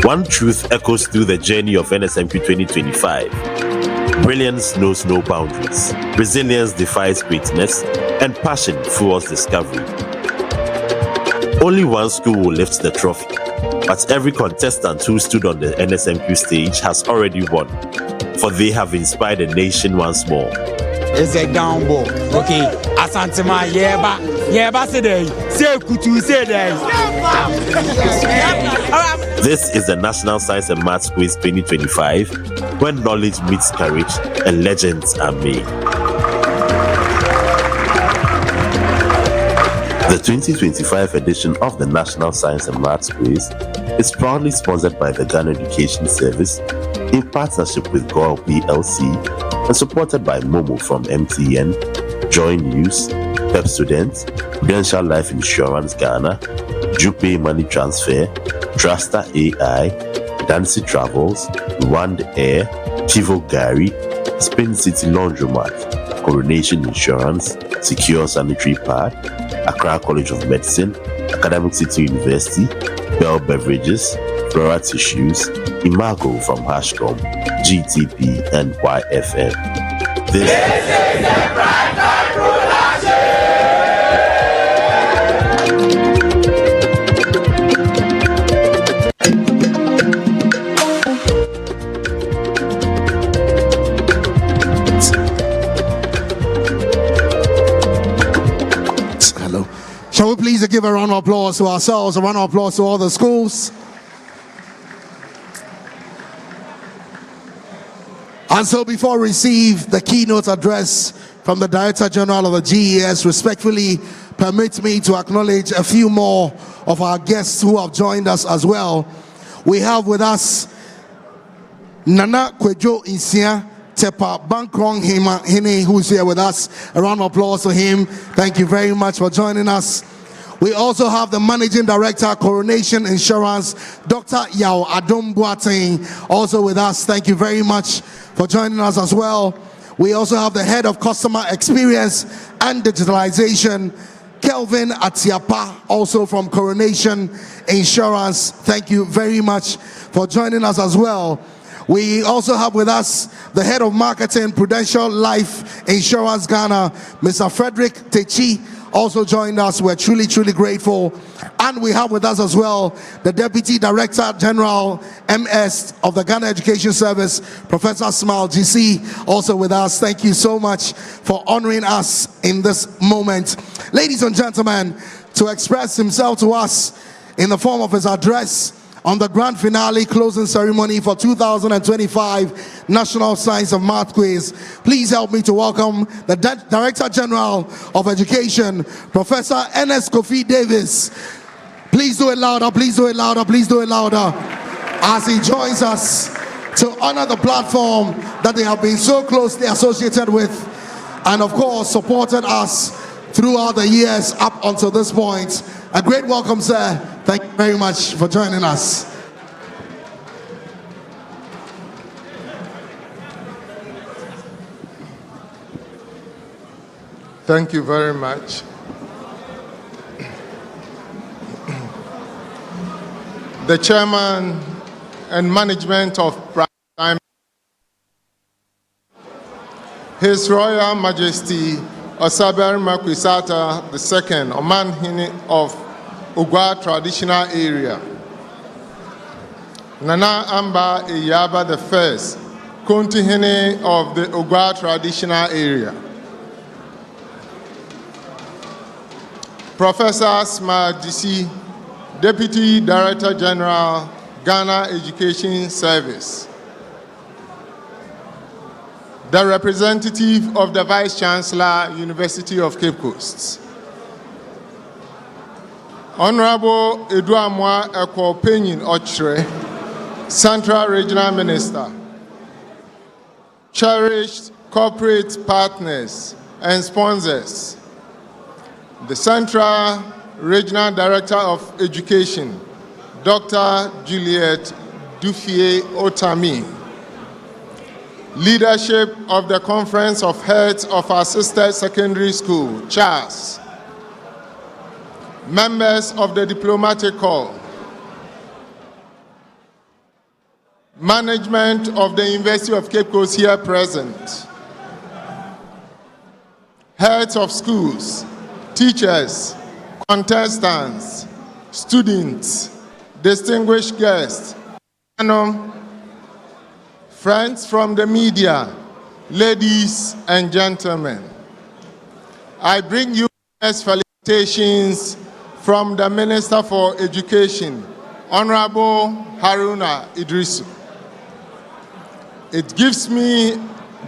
One truth echoes through the journey of NSMQ 2025. Brilliance knows no boundaries. Resilience defies greatness, and passion fuels discovery. Only one school will lift the trophy, but every contestant who stood on the NSMQ stage has already won, for they have inspired the nation once more. It's a down ball. Okay, Asantema, yeba today. Say kutu say day. This is the National Science and Maths Quiz 2025, when knowledge meets courage and legends are made. The 2025 edition of the National Science and Maths Quiz is proudly sponsored by the Ghana Education Service in partnership with GOIL PLC and supported by Momo from MTN, Joy News, Pep Students, Prudential Life Insurance Ghana, Jupe Money Transfer, Truster AI, Dancy Travels, Rwand Air, Chivo Gary, Spin City Laundromat, Coronation Insurance, Secure Sanitary Pad, Accra College of Medicine, Academic City University, Bell Beverages, Flora Tissues, Imago from Hashcom, GTP, and YFM. This is the Bright Light Production! Hello. Shall we please give a round of applause to ourselves, a round of applause to all the schools? And so before we receive the keynote address from the Director General of the GES, respectfully permit me to acknowledge a few more of our guests who have joined us as well. We have with us Nana Kwejo Insia Tepa Bankrong Hine, who is here with us. A round of applause to him. Thank you very much for joining us. We also have the Managing Director, Coronation Insurance, Dr. Yao Adom Boateng, also with us. Thank you very much for joining us as well. We also have the Head of Customer Experience and Digitalization, Kelvin Atiapa, also from Coronation Insurance. Thank you very much for joining us as well. We also have with us the Head of Marketing, Prudential Life Insurance Ghana, Mr. Frederick Techi, also joined us. We're truly grateful. And we have with us as well the Deputy Director General MS of the Ghana Education Service, Professor Smile GC, also with us. Thank you so much for honoring us in this moment. Ladies and gentlemen, to express himself to us in the form of his address on the grand finale closing ceremony for 2025 National Science of Math Quiz, please help me to welcome the Director General of Education, Professor Ernest Kofi Davis. Please do it louder, please do it louder, please do it louder, as he joins us to honor the platform that they have been so closely associated with and of course supported us throughout the years up until this point. A great welcome, sir. Thank you very much for joining us. Thank you very much. The Chairman and Management of Prime Time, His Royal Majesty Osaber Makwisata II, Omanhene of Ugwa Traditional Area, Nana Amba Iyaba I, Kontihene of the Ugwa Traditional Area, Professor Smile GC, Deputy Director General, Ghana Education Service, the representative of the Vice Chancellor, University of Cape Coast, Honorable Eduamwa Eko Penyin Ochre, Central Regional Minister, cherished corporate partners and sponsors, the Central Regional Director of Education, Dr. Juliet Dufie Otami, leadership of the Conference of Heads of our Sister Secondary School, CHAS, members of the Diplomatic Corps, management of the University of Cape Coast here present, heads of schools, teachers, contestants, students, distinguished guests, friends from the media, ladies and gentlemen. I bring you felicitations from the Minister for Education, Honorable Haruna Idrisu. It gives me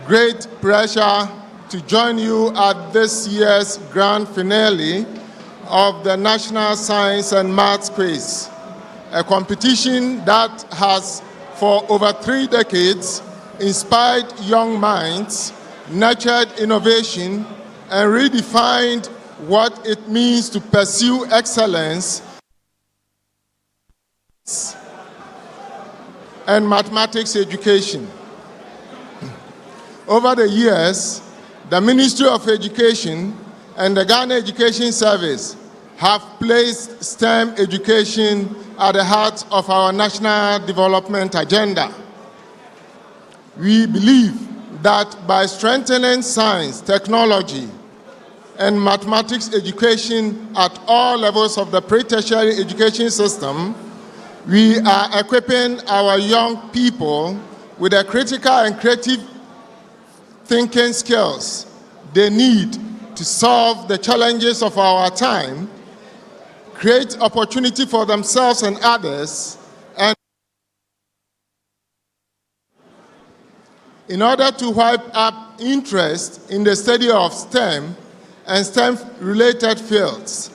great pleasure to join you at this year's grand finale of the National Science and Maths Quiz, a competition that has, for over 3 decades, inspired young minds, nurtured innovation, and redefined what it means to pursue excellence and mathematics education. Over the years, the Ministry of Education and the Ghana Education Service have placed STEM education at the heart of our national development agenda. We believe that by strengthening science, technology, and mathematics education at all levels of the pre-tertiary education system, we are equipping our young people with the critical and creative thinking skills they need to solve the challenges of our time, create opportunity for themselves and others, and in order to wipe up interest in the study of STEM and STEM-related fields,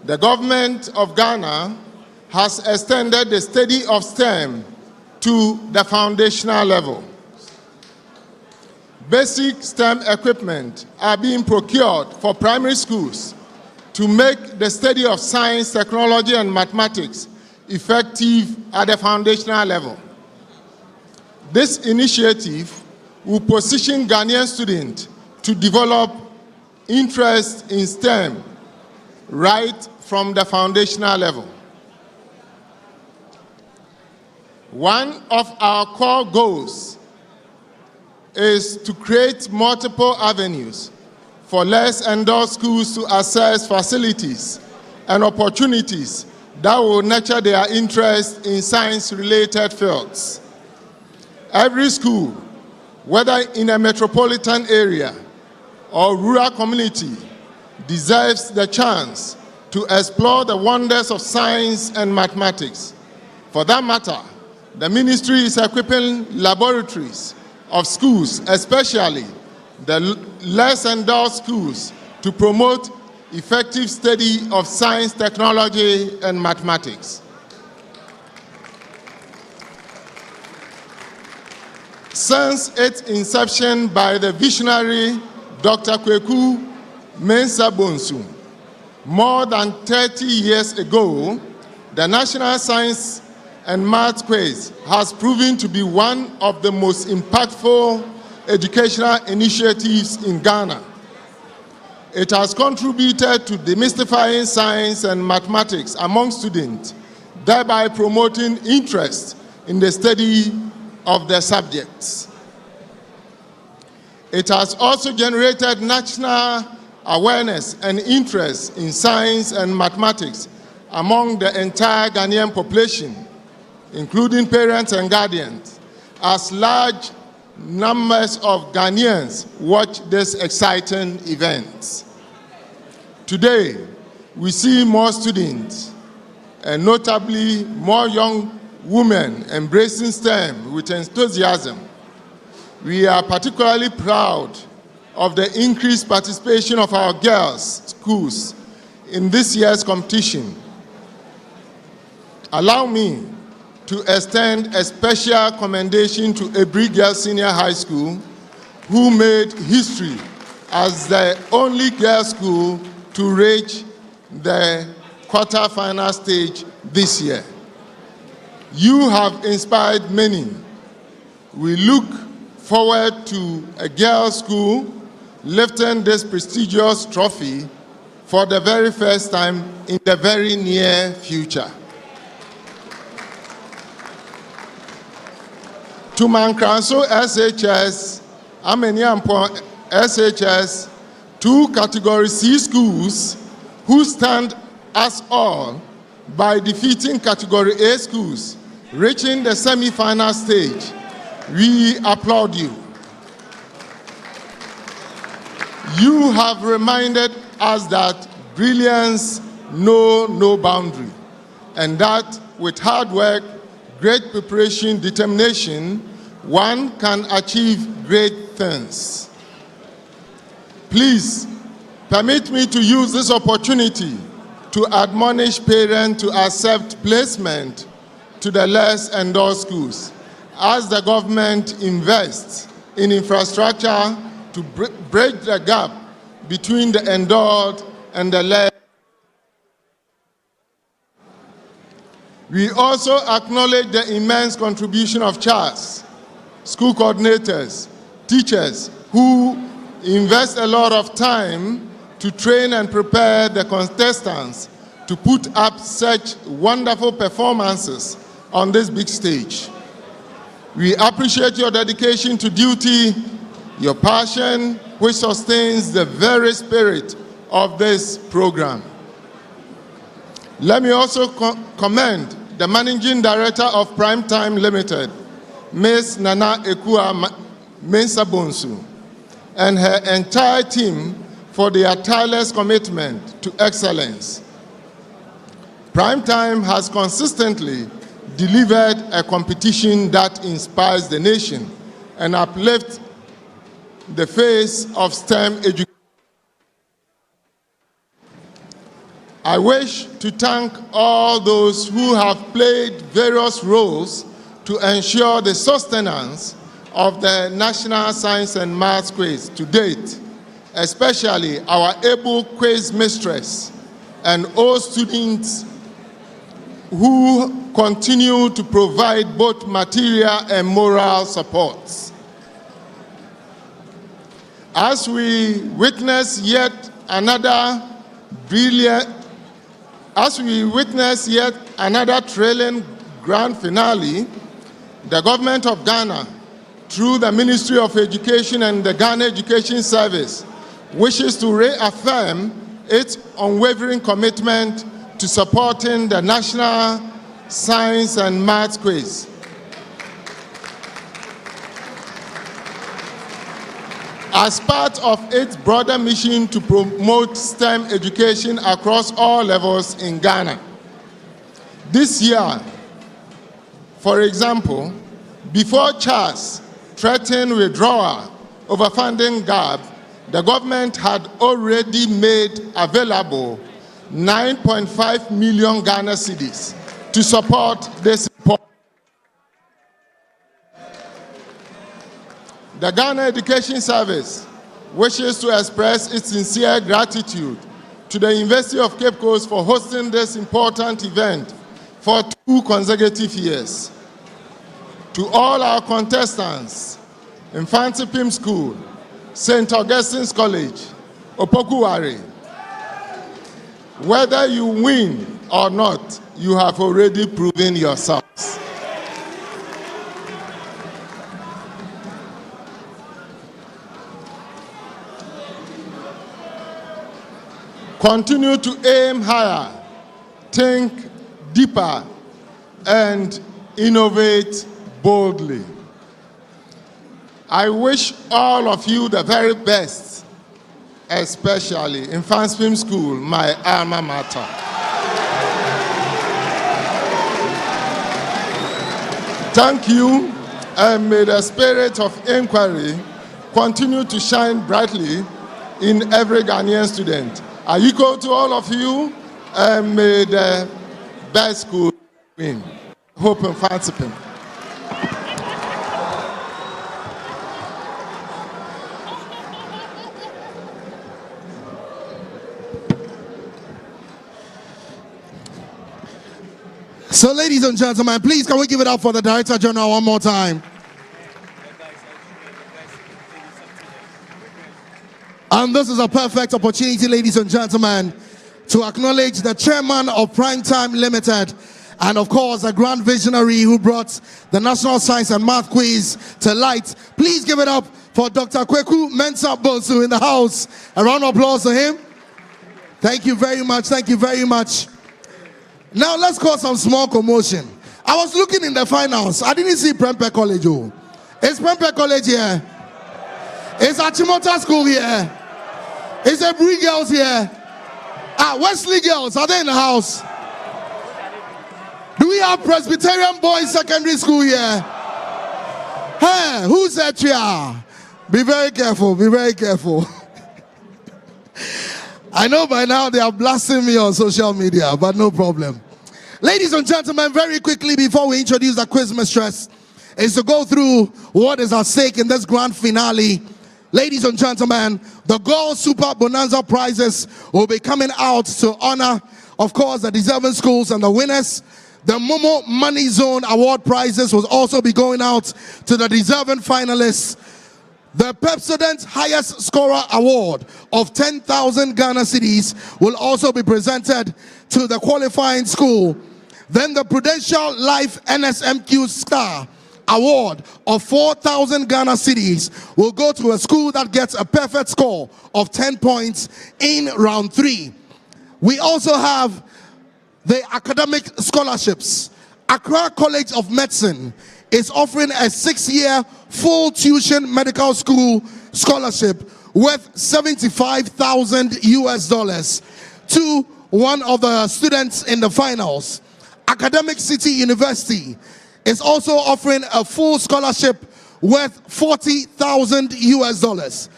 the government of Ghana has extended the study of STEM to the foundational level. Basic STEM equipment are being procured for primary schools to make the study of science, technology, and mathematics effective at the foundational level. This initiative will position Ghanaian students to develop interest in STEM right from the foundational level. One of our core goals is to create multiple avenues for less endowed schools to access facilities and opportunities that will nurture their interest in science-related fields. Every school, whether in a metropolitan area or rural community, deserves the chance to explore the wonders of science and mathematics. For that matter, the ministry is equipping laboratories of schools, especially the less endowed schools, to promote effective study of science, technology, and mathematics. Since its inception by the visionary Dr. Kweku Mensah Bonsu, more than 30 years ago, the National Science and Maths Quiz has proven to be one of the most impactful educational initiatives in Ghana. It has contributed to demystifying science and mathematics among students, thereby promoting interest in the study of the subjects. It has also generated national awareness and interest in science and mathematics among the entire Ghanaian population, including parents and guardians, as large numbers of Ghanaians watch this exciting event. Today, we see more students, and notably more young women, embracing STEM with enthusiasm. We are particularly proud of the increased participation of our girls' schools in this year's competition. Allow me to extend a special commendation to Ebri Girls Senior High School, who made history as the only girls' school to reach the quarter-final stage this year. You have inspired many. We look forward to a girls' school lifting this prestigious trophy for the very first time in the very near future. to Mankranso SHS, Amenyampo SHS, 2 Category C schools who stand us all by defeating Category A schools, reaching the semi-final stage. We applaud you. You have reminded us that brilliance knows no boundary, and that with hard work, great preparation, determination, one can achieve great things. Please permit me to use this opportunity to admonish parents to accept placement to the less endowed schools as the government invests in infrastructure to bridge the gap between the endowed and the less. We also acknowledge the immense contribution of CHAS, school coordinators, teachers who invest a lot of time to train and prepare the contestants to put up such wonderful performances on this big stage. We appreciate your dedication to duty, your passion, which sustains the very spirit of this program. Let me also commend the Managing Director of Primetime Limited, Ms. Nana Ekua Mensah-Bonsu, and her entire team for their tireless commitment to excellence. Primetime has consistently delivered a competition that inspires the nation and uplifts the face of STEM education. I wish to thank all those who have played various roles to ensure the sustenance of the National Science and Maths Quiz to date, especially our able quiz mistress and all students who continue to provide both material and moral supports. As we witness yet another thrilling grand finale, the government of Ghana, through the Ministry of Education and the Ghana Education Service, wishes to reaffirm its unwavering commitment to supporting the National Science and Maths Quiz. As part of its broader mission to promote STEM education across all levels in Ghana. This year, for example, before CHAS threatened withdrawal over funding gap, the government had already made available 9.5 million Ghana cedis to support this support. The Ghana Education Service wishes to express its sincere gratitude to the University of Cape Coast for hosting this important event for 2 consecutive years. To all our contestants, Mfantsipim School, St. Augustine'S College, Opoku Ware, whether you win or not, you have already proven yourselves. Continue to aim higher, think deeper, and innovate boldly. I wish all of you the very best, especially in Mfantsipim School, my alma mater. Thank you, and may the spirit of inquiry continue to shine brightly in every Ghanaian student. I equal to all of you, and may the best school win. Hope and Mfantsipim. So, ladies and gentlemen, please can we give it up for the Director General one more time? And this is a perfect opportunity, ladies and gentlemen, to acknowledge the Chairman of Primetime Limited and of course a grand visionary who brought the National Science and Math Quiz to light. Please give it up for Dr. Kweku Mensah-Bonsu in the house. A round of applause for him. Thank you very much. Thank you very much. Now let's cause some small commotion. I was looking in the finals. I didn't see Prempeh College. Oh. Is Prempeh College here? Is Achimota School here? Is Ebri Girls here? Wesley Girls, are they in the house? Do we have Presbyterian Boys Secondary School here? Hey, who's that here? Be very careful, be very careful. I know by now they are blasting me on social media, but no problem. Ladies and gentlemen, very quickly before we introduce the quiz mistress, is to go through what is at stake in this grand finale. Ladies and gentlemen, the Gold Super Bonanza prizes will be coming out to honor, of course, the deserving schools and the winners. The Momo Money Zone Award prizes will also be going out to the deserving finalists. The Pepsodent Highest Scorer Award of 10,000 Ghana cedis will also be presented to the qualifying school. Then the Prudential Life NSMQ Star Award of 4,000 Ghana cedis will go to a school that gets a perfect score of 10 points in round 3. We also have the academic scholarships. Accra College of Medicine is offering a 6-year full tuition medical school scholarship worth $75,000 to one of the students in the finals. Academic City University is also offering a full scholarship worth $40,000,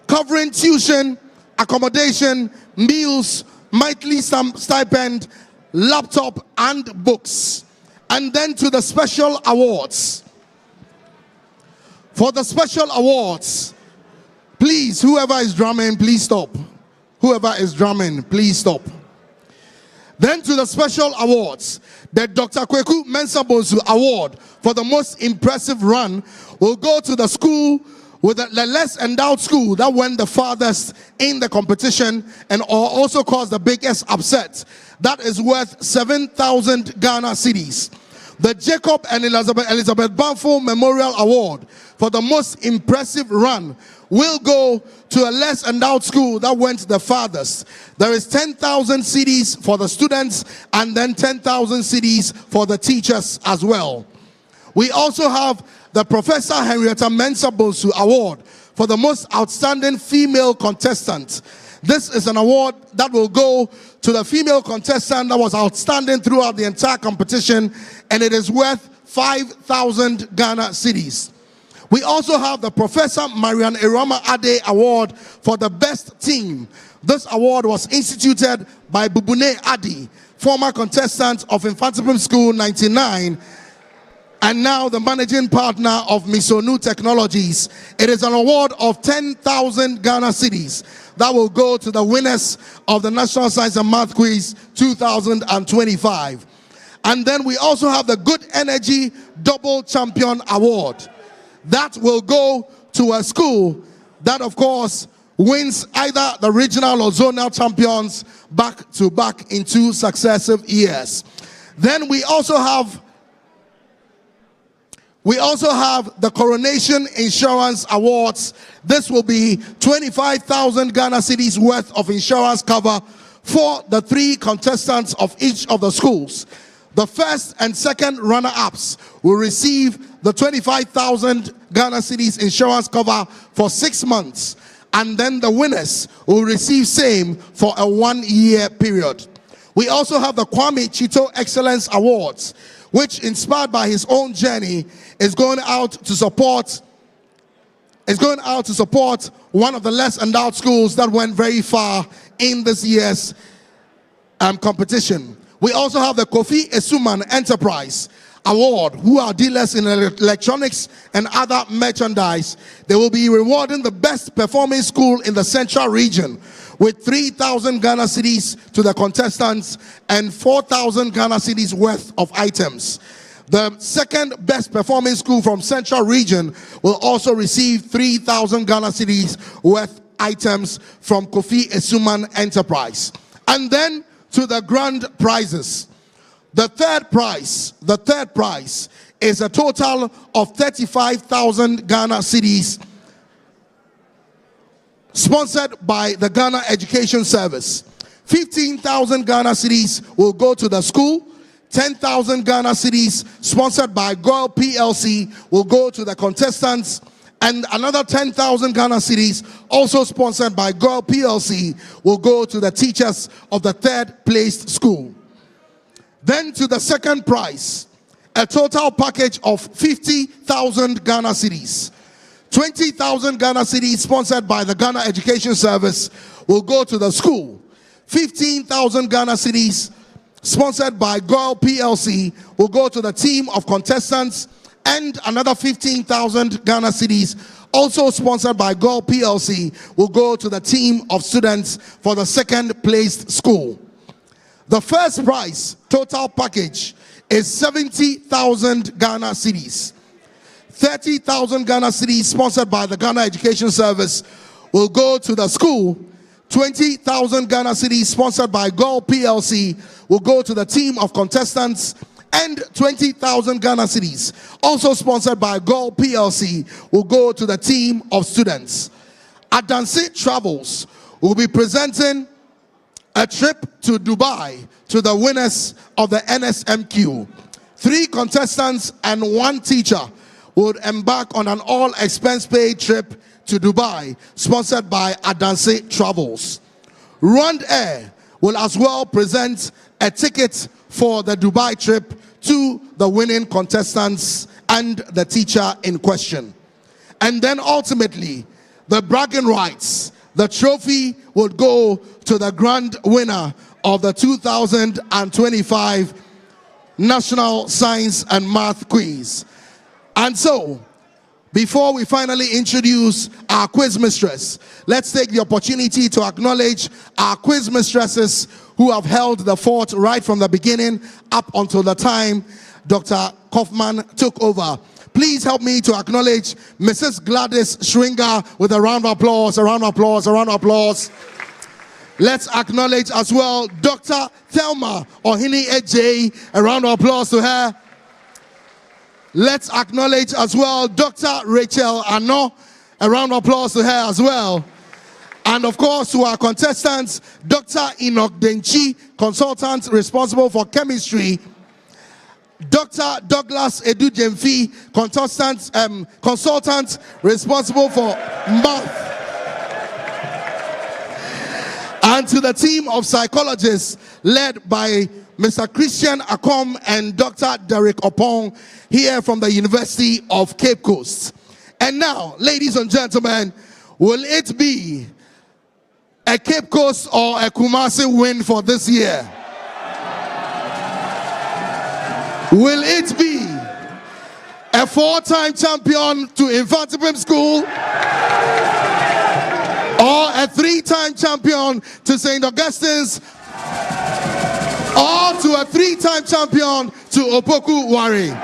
covering tuition, accommodation, meals, monthly stipend, laptop, and books. And then to the special awards. For the special awards, please, whoever is drumming, please stop. Whoever is drumming, please stop. Then to the special awards, the Dr. Kweku Mensah-Bonsu Award for the most impressive run will go to the school with the less endowed school that went the farthest in the competition and also caused the biggest upset. That is worth 7,000 Ghana cedis. The Jacob and Elizabeth Banfo Memorial Award for the most impressive run will go to a less endowed school that went the farthest. There is 10,000 cedis for the students and then 10,000 cedis for the teachers as well. We also have the Professor Henrietta Mensah-Bonsu Award for the most outstanding female contestant. This is an award that will go to the female contestant that was outstanding throughout the entire competition, and it is worth 5,000 Ghana cedis. We also have the Professor Marian Irama Ade Award for the best team. This award was instituted by Bubune Adi, former contestant of Mfantsipim School 99, and now the managing partner of Misonu Technologies. It is an award of 10,000 Ghana cedis that will go to the winners of the National Science and Math Quiz 2025. And then we also have the Good Energy Double Champion Award. That will go to a school that, of course, wins either the regional or zonal champions back to back in 2 successive years. Then we also have the Coronation Insurance Awards. This will be 25,000 Ghana cedis worth of insurance cover for the 3 contestants of each of the schools. The first and second runner-ups will receive the 25,000 Ghana cedis insurance cover for 6 months. And then the winners will receive same for a 1-year period. We also have the Kwame Chito Excellence Awards, which, inspired by his own journey, is going out to support one of the less endowed schools that went very far in this year's competition. We also have the Kofi Esuman Enterprise Award, who are dealers in electronics and other merchandise. They will be rewarding the best performing school in the Central Region with 3,000 Ghana cedis to the contestants and 4,000 Ghana cedis worth of items. The second best performing school from Central Region will also receive 3,000 Ghana cedis worth items from Kofi Esuman Enterprise. And then to the grand prizes. The third prize is a total of 35,000 Ghana cedis, sponsored by the Ghana Education Service. 15,000 Ghana cedis will go to the school. 10,000 Ghana cedis sponsored by Girl PLC will go to the contestants, and another 10,000 Ghana cedis also sponsored by Girl PLC will go to the teachers of the third placed school. Then to the second prize, a total package of 50,000 Ghana cedis. 20,000 Ghana cedis sponsored by the Ghana Education Service will go to the school. 15,000 Ghana cedis sponsored by Girl PLC will go to the team of contestants, and another 15,000 Ghana cedis also sponsored by Girl PLC will go to the team of students for the second placed school. The first prize total package is 70,000 Ghana cedis. 30,000 Ghana cedis sponsored by the Ghana Education Service will go to the school. 20,000 Ghana cedis sponsored by Girl PLC will go to the team of contestants, and 20,000 Ghana cedis also sponsored by Girl PLC will go to the team of students. Adanse Travels will be presenting a trip to Dubai to the winners of the NSMQ. 3 contestants and 1 teacher would embark on an all-expense-paid trip to Dubai, sponsored by Adanse Travels. Rwand Air will as well present a ticket for the Dubai trip to the winning contestants and the teacher in question. And then ultimately, the bragging rights, the trophy would go to the grand winner of the 2025 National Science and Math Quiz. And so, before we finally introduce our quiz mistress, let's take the opportunity to acknowledge our quiz mistresses who have held the fort right from the beginning up until the time Dr. Kaufman took over. Please help me to acknowledge Mrs. Gladys Schwinger with a round of applause, a round of applause, a round of applause. Let's acknowledge as well Dr. Thelma Ohini Ejay, a round of applause to her. Let's acknowledge as well Dr. Rachel Ano, a round of applause to her as well. And of course, to our contestants, Dr. Enoch Denchi, consultant responsible for chemistry. Dr. Douglas Edujemfi, consultant responsible for math. And to the team of psychologists led by Mr. Christian Akom and Dr. Derek Opong here from the University of Cape Coast. And now, ladies and gentlemen, will it be a Cape Coast or a Kumasi win for this year? Will it be a 4-time champion to Mfantsipim School, or a 3-time champion to St. Augustine's, or to a 3-time champion to Opoku Ware?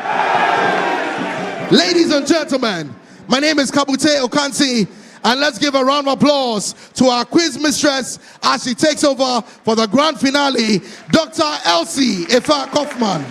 Ladies and gentlemen, my name is Kabute Okansi, and let's give a round of applause to our quiz mistress as she takes over for the grand finale, Dr. Elsie Efa Kaufman.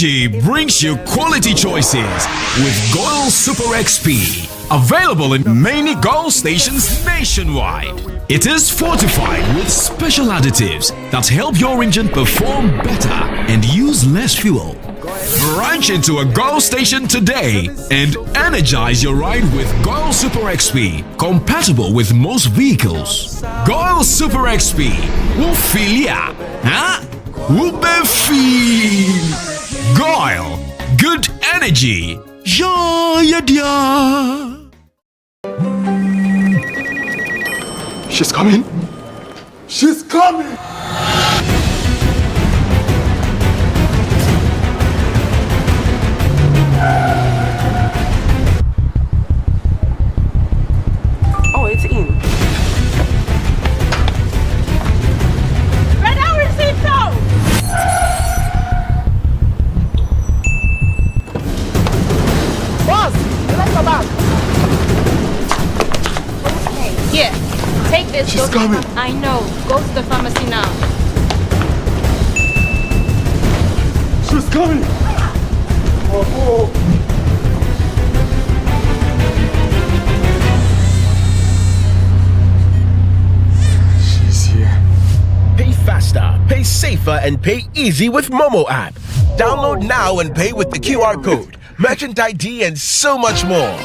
Energy brings you quality choices with Goil Super XP. Available in many Goil stations nationwide. It is fortified with special additives that help your engine perform better and use less fuel. Branch into a Goil station today and energize your ride with Goil Super XP, compatible with most vehicles. Goil Super XP will fill ya, huh? Will be feel. Goil, good energy. Yeah. She's coming. She's coming. Oh, it's in. Boss, let's go back. Okay, here. Take this. She's coming. I know. Go to the pharmacy now. She's coming. Oh. She's here. Pay faster, pay safer, and pay easy with Momo app. Download now and pay with the QR code, merchant ID, and so much more.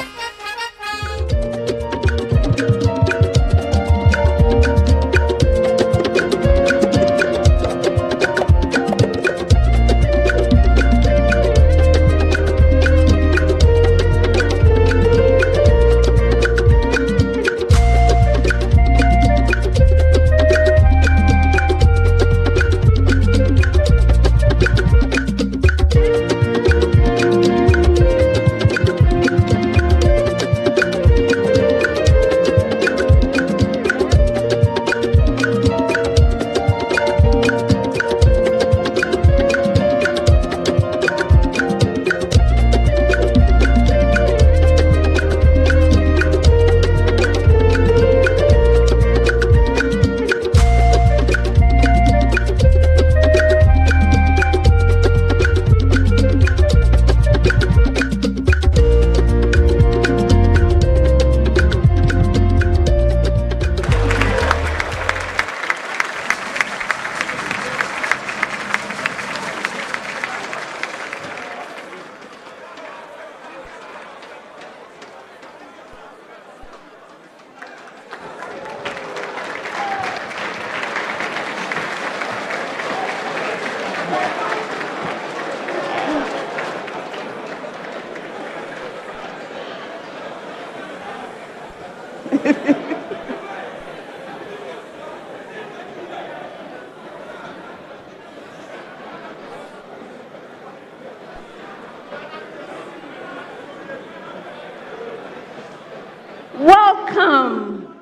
Welcome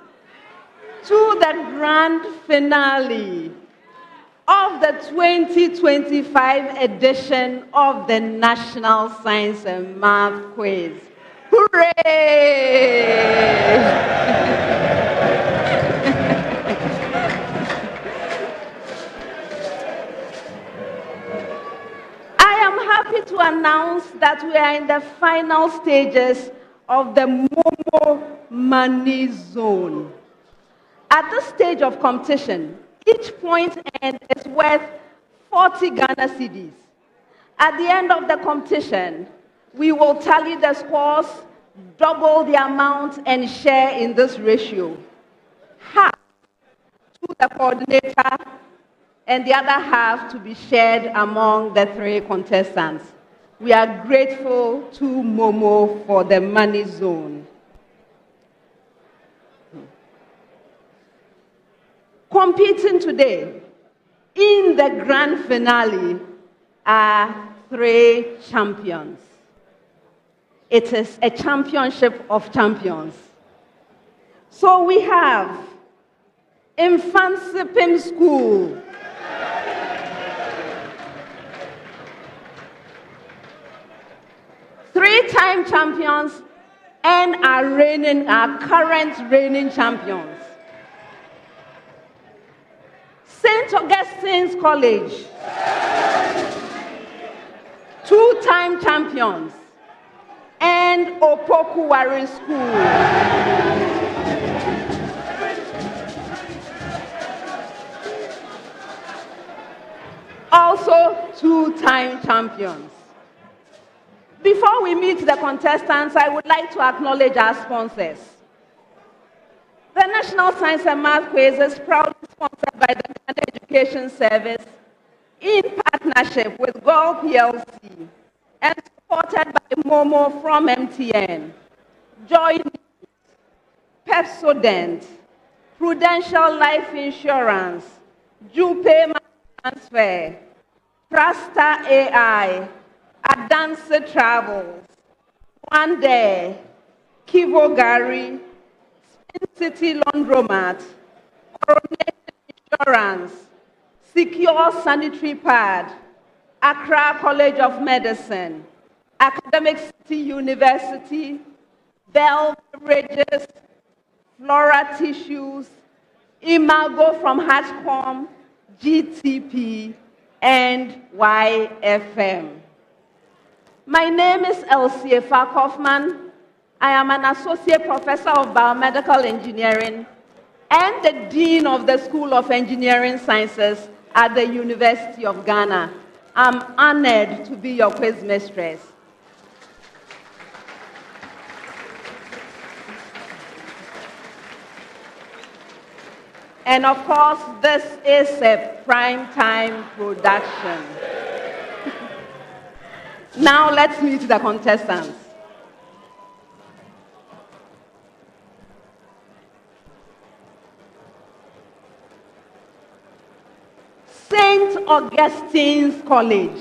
to the grand finale of the 2025 edition of the National Science and Math Quiz. Hooray! To announce that we are in the final stages of the Momo Money Zone. At this stage of competition, each point earned is worth 40 Ghana cedis. At the end of the competition, we will tally the scores, double the amount, and share in this ratio. Half to the coordinator, and the other half to be shared among the three contestants. We are grateful to Momo for the money zone. Competing today in the grand finale are three champions. It is a championship of champions. So we have Mfantsipim School, three-time champions and our current reigning champions. St. Augustine's College, 2 two-time champions, and Opoku Ware School. Also two-time champions. Before we meet the contestants, I would like to acknowledge our sponsors. The National Science and Math Quiz is proudly sponsored by the Ghana Education Service in partnership with GOL PLC and supported by Momo from MTN, Joy News, Pepsodent, Prudential Life Insurance, Jupe Transfer, Prasta AI, Adanse Travels, One Day, Kivo Gari, Spin City Laundromat, Coronation Insurance, Secure Sanitary Pad, Accra College of Medicine, Academic City University, Bell Beverages, Flora Tissues, Imago from Hatchcom, GTP, and YFM. My name is Elsie Kaufman. I am an Associate Professor of Biomedical Engineering and the Dean of the School of Engineering Sciences at the University of Ghana. I'm honored to be your quiz mistress. And of course, this is a prime time production. Now let's meet the contestants. St. Augustine's College.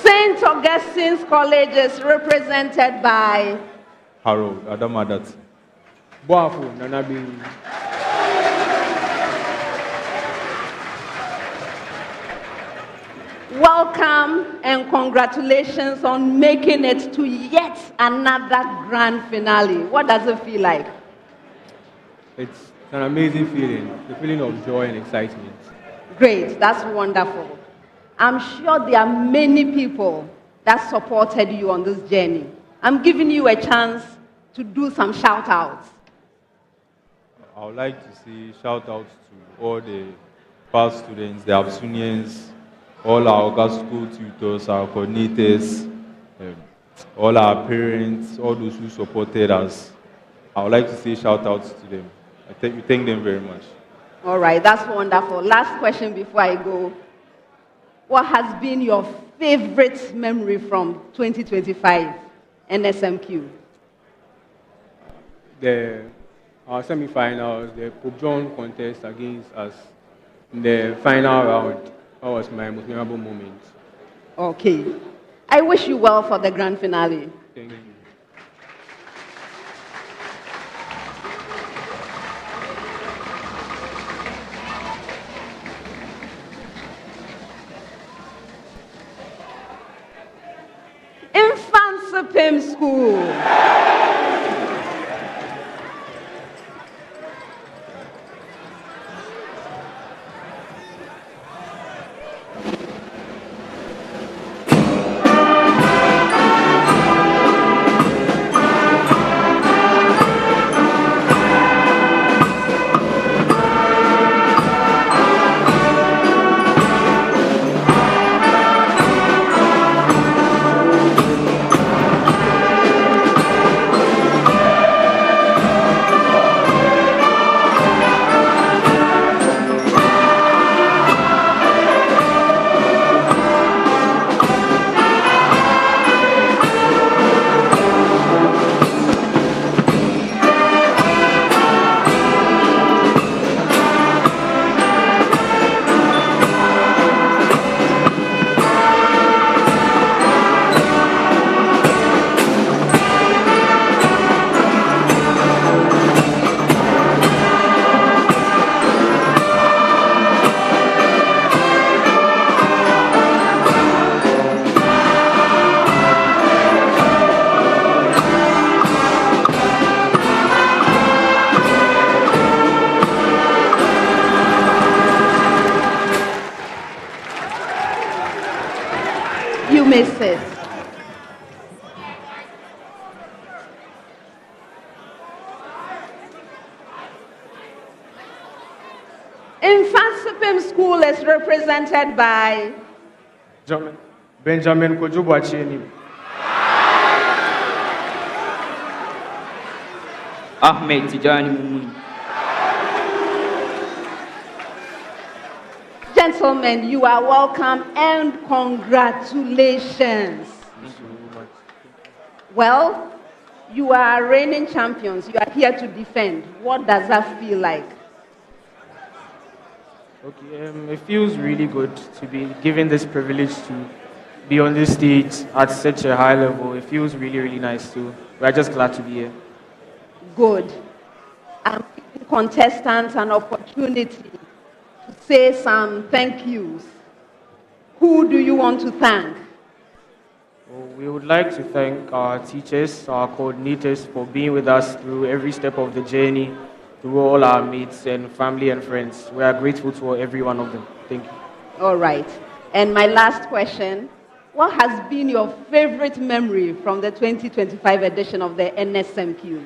St. Augustine's College is represented by Harold Adamadat. Boafu Nanabi. Welcome and congratulations on making it to yet another grand finale. What does it feel like? It's an amazing feeling, the feeling of joy and excitement. Great, that's wonderful. I'm sure there are many people that supported you on this journey. I'm giving you a chance to do some shout-outs. I would like to say shout-outs to all the past students, the Augustine'S, all our August school tutors, our coordinators, all our parents, all those who supported us. I would like to say shout-outs to them. We thank them very much. All right, that's wonderful. Last question before I go. What has been your favorite memory from 2025 NSMQ? Our semi-finals, the Pope John contest against us in the final round. That was my most memorable moment. Okay. I wish you well for the grand finale. Thank you. Mfantsipim School. Mfantsipim School is represented by Benjamin Kojubuachini. Ahmed Tijani Mumuni. Gentlemen, you are welcome and congratulations. Well, you are reigning champions. You are here to defend. What does that feel like? Okay, it feels really good to be given this privilege to be on this stage at such a high level. It feels really, really nice too. We're just glad to be here. Good. I'm giving contestants an opportunity to say some thank yous. Who do you want to thank? Well, we would like to thank our teachers, our coordinators for being with us through every step of the journey, through all our mates and family and friends. We are grateful to every one of them. Thank you. All right. And my last question, what has been your favorite memory from the 2025 edition of the NSMQ?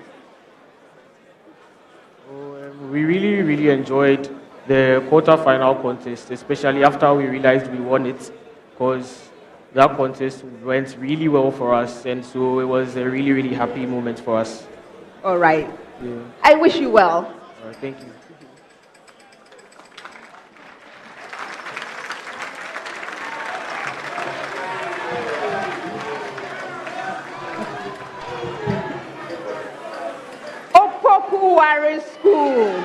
We really, really enjoyed the quarter-final contest, especially after we realized we won it, because that contest went really well for us, and so it was a really, really happy moment for us. All right. Yeah. I wish you well. All right, thank you. Opoku Ware School.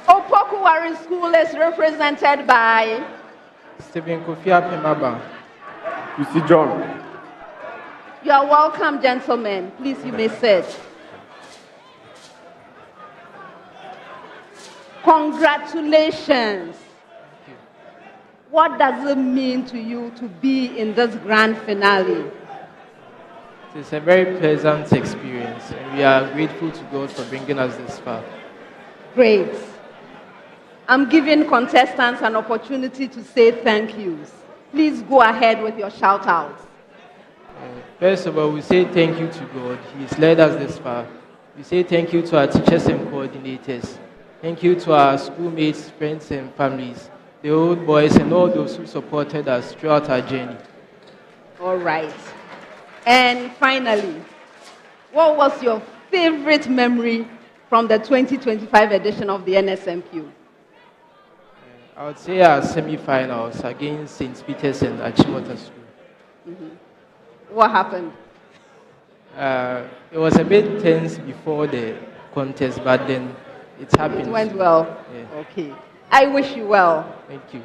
Opoku Ware School is represented by Stephen Kofia Pemaba. You see John. You are welcome, gentlemen. Please, you may sit. Congratulations. What does it mean to you to be in this grand finale? It's a very pleasant experience, and we are grateful to God for bringing us this far. Great. I'm giving contestants an opportunity to say thank yous. Please go ahead with your shout-outs. First of all, we say thank you to God. He's led us this far. We say thank you to our teachers and coordinators. Thank you to our schoolmates, friends, and families, the old boys, and all those who supported us throughout our journey. All right. And finally, what was your favorite memory from the 2025 edition of the NSMQ? I would say our semi-finals against St. Peter's and Achimota School. Mm-hmm. What happened? It was a bit tense before the contest, but then it happened. It went well. Yeah. Okay. I wish you well. Thank you.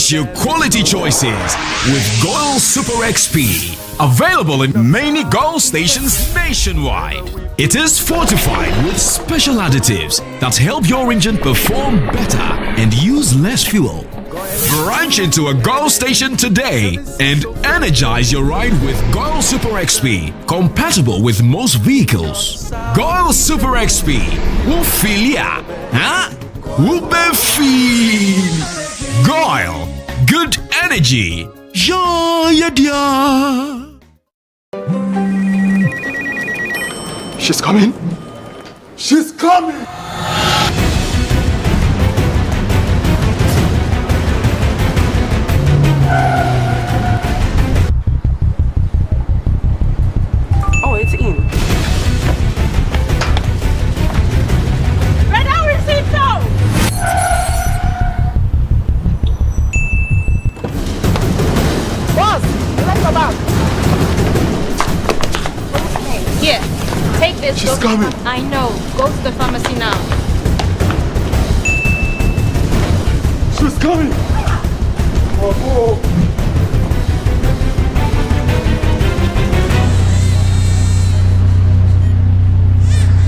brings you quality choices with Gold Super XP. Available in many Gold stations nationwide. It is fortified with special additives that help your engine perform better and use less fuel. Branch into a Gold station today and energize your ride with Gold Super XP, compatible with most vehicles. Gold Super XP, Wufilia, huh? Wubefeel. Goil, good energy. Yeah, yeah. She's coming. She's coming. Oh, it's in. Radar received now. Boss, let's go back. Here, take this. She's coming. I know. Go to the pharmacy now. She's coming. Oh.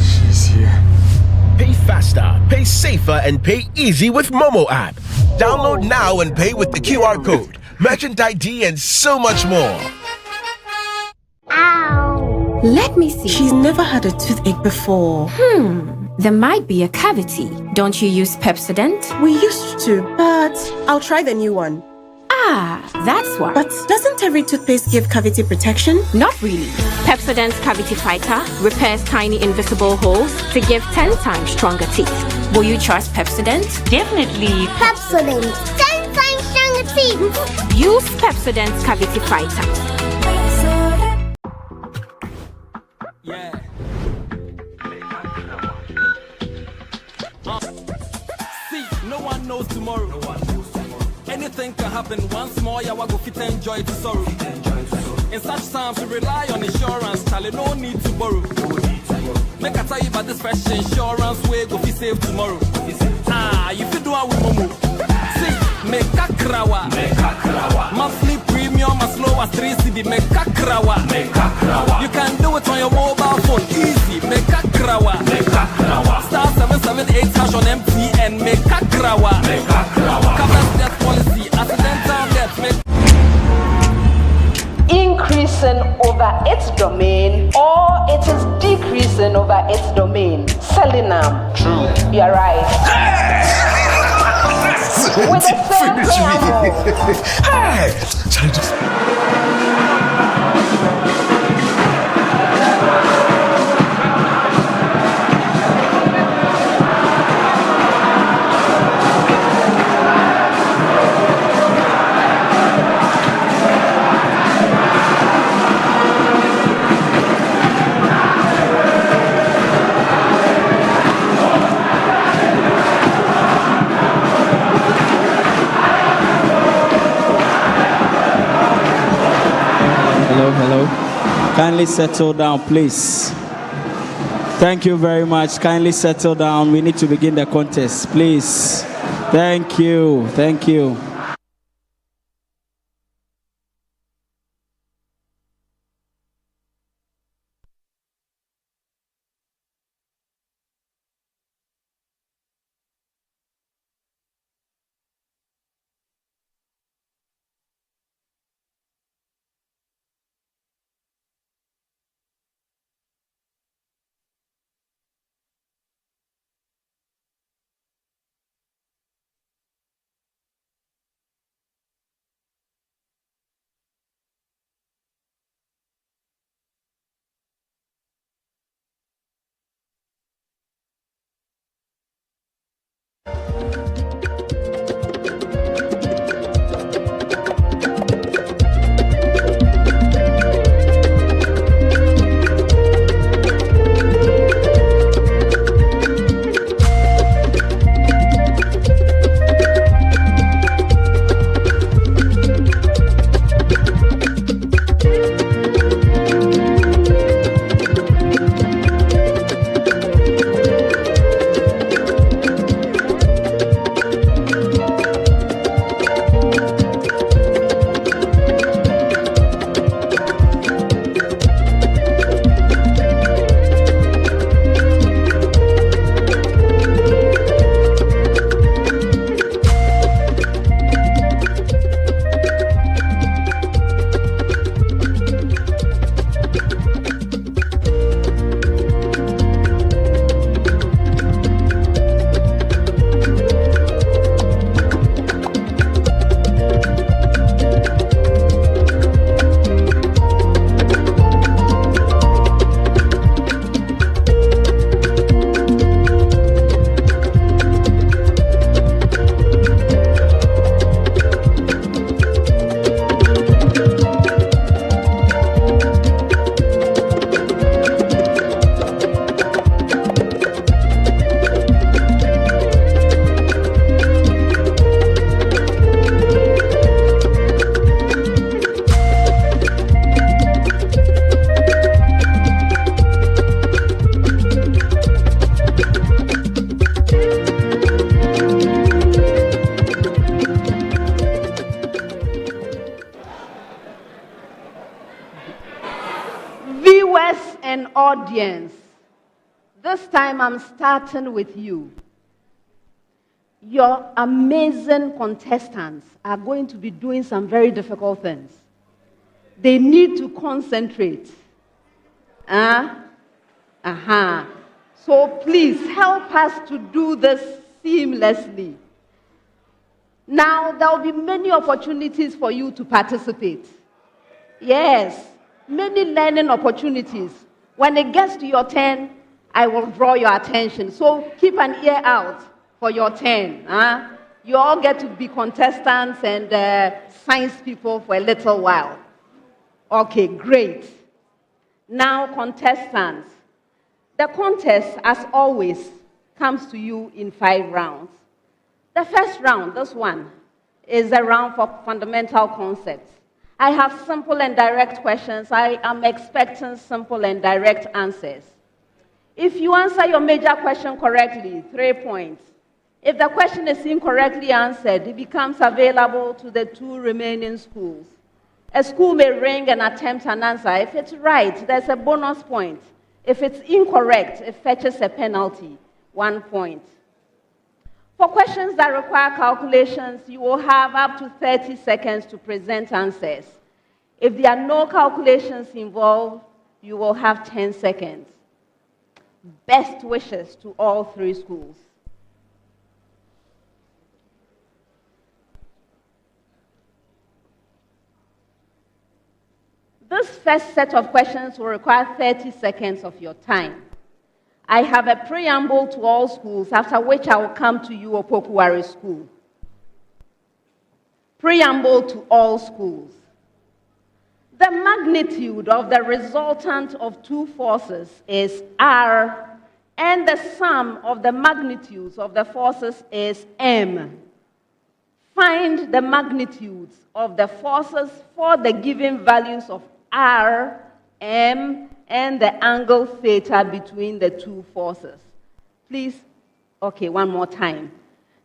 She's here. Pay faster, pay safer, and pay easy with Momo app. Download now and pay with the QR code, merchant ID, and so much more. Let me see. She's never had a toothache before. There might be a cavity. Don't you use Pepsodent? We used to, but I'll try the new one. Ah, that's why. But doesn't every toothpaste give cavity protection? Not really. Pepsodent's Cavity Fighter repairs tiny invisible holes to give 10 times stronger teeth. Will you trust Pepsodent? Definitely. Pepsodent, 10 times stronger teeth. Use Pepsodent's Cavity Fighter. Yeah. See, no one knows tomorrow. Anything can happen. Once more, yeah, go fit and enjoy the sorrow. In such times, we rely on insurance. Tally, no need to borrow. Make I tell you about this fresh insurance way go fit save tomorrow. You fit do it with Momo. See, make a krawa. Monthly premium as low as 3 CD. Make a krawa. You can do it on your mobile phone. Easy. Make a krawa. Star 778 hash on MTN. Make a krawa. Covers death policy. Accidental death. Increasing over its domain, or it is decreasing over its domain. Selling them. True. You're right. With the same preamble. Hey! Hello. Kindly settle down, please. Thank you very much. Kindly settle down. We need to begin the contest, please. Thank you. and audience, this time I'm starting with you. Your amazing contestants are going to be doing some very difficult things. They need to concentrate. So please help us to do this seamlessly. Now, there will be many opportunities for you to participate. Yes, many learning opportunities. When it gets to your turn, I will draw your attention. So keep an ear out for your turn. You all get to be contestants and science people for a little while. Okay, great. Now, contestants. The contest, as always, comes to you in 5 rounds. The first round, this one, is a round for fundamental concepts. I have simple and direct questions. I am expecting simple and direct answers. If you answer your major question correctly, 3 points. If the question is incorrectly answered, it becomes available to the 2 remaining schools. A school may ring and attempt an answer. If it's right, there's a bonus point. If it's incorrect, it fetches a penalty, 1 point. For questions that require calculations, you will have up to 30 seconds to present answers. If there are no calculations involved, you will have 10 seconds. Best wishes to all 3 schools. This first set of questions will require 30 seconds of your time. I have a preamble to all schools, after which I will come to you, Opoku Ware School. Preamble to all schools. The magnitude of the resultant of 2 forces is R, and the sum of the magnitudes of the forces is M. Find the magnitudes of the forces for the given values of R, M, and the angle theta between the 2 forces. Please, okay, one more time.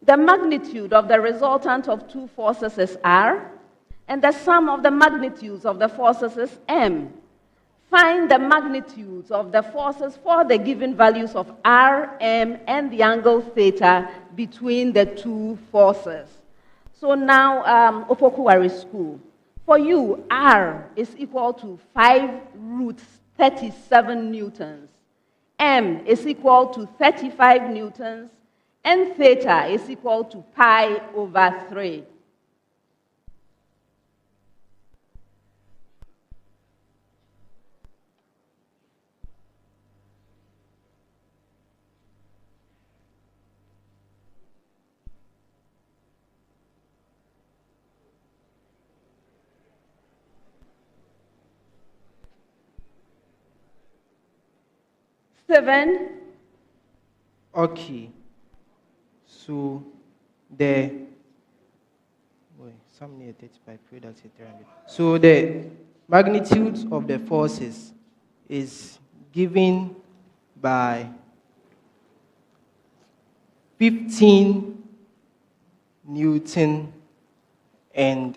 The magnitude of the resultant of 2 forces is R, and the sum of the magnitudes of the forces is M. Find the magnitudes of the forces for the given values of R, M, and the angle theta between the 2 forces. So now, Opoku Ware School. For you, R is equal to 5 root 37 newtons. M is equal to 35 newtons. And theta is equal to pi over 3. Seven. Okay. So So the magnitude of the forces is given by 15 Newton and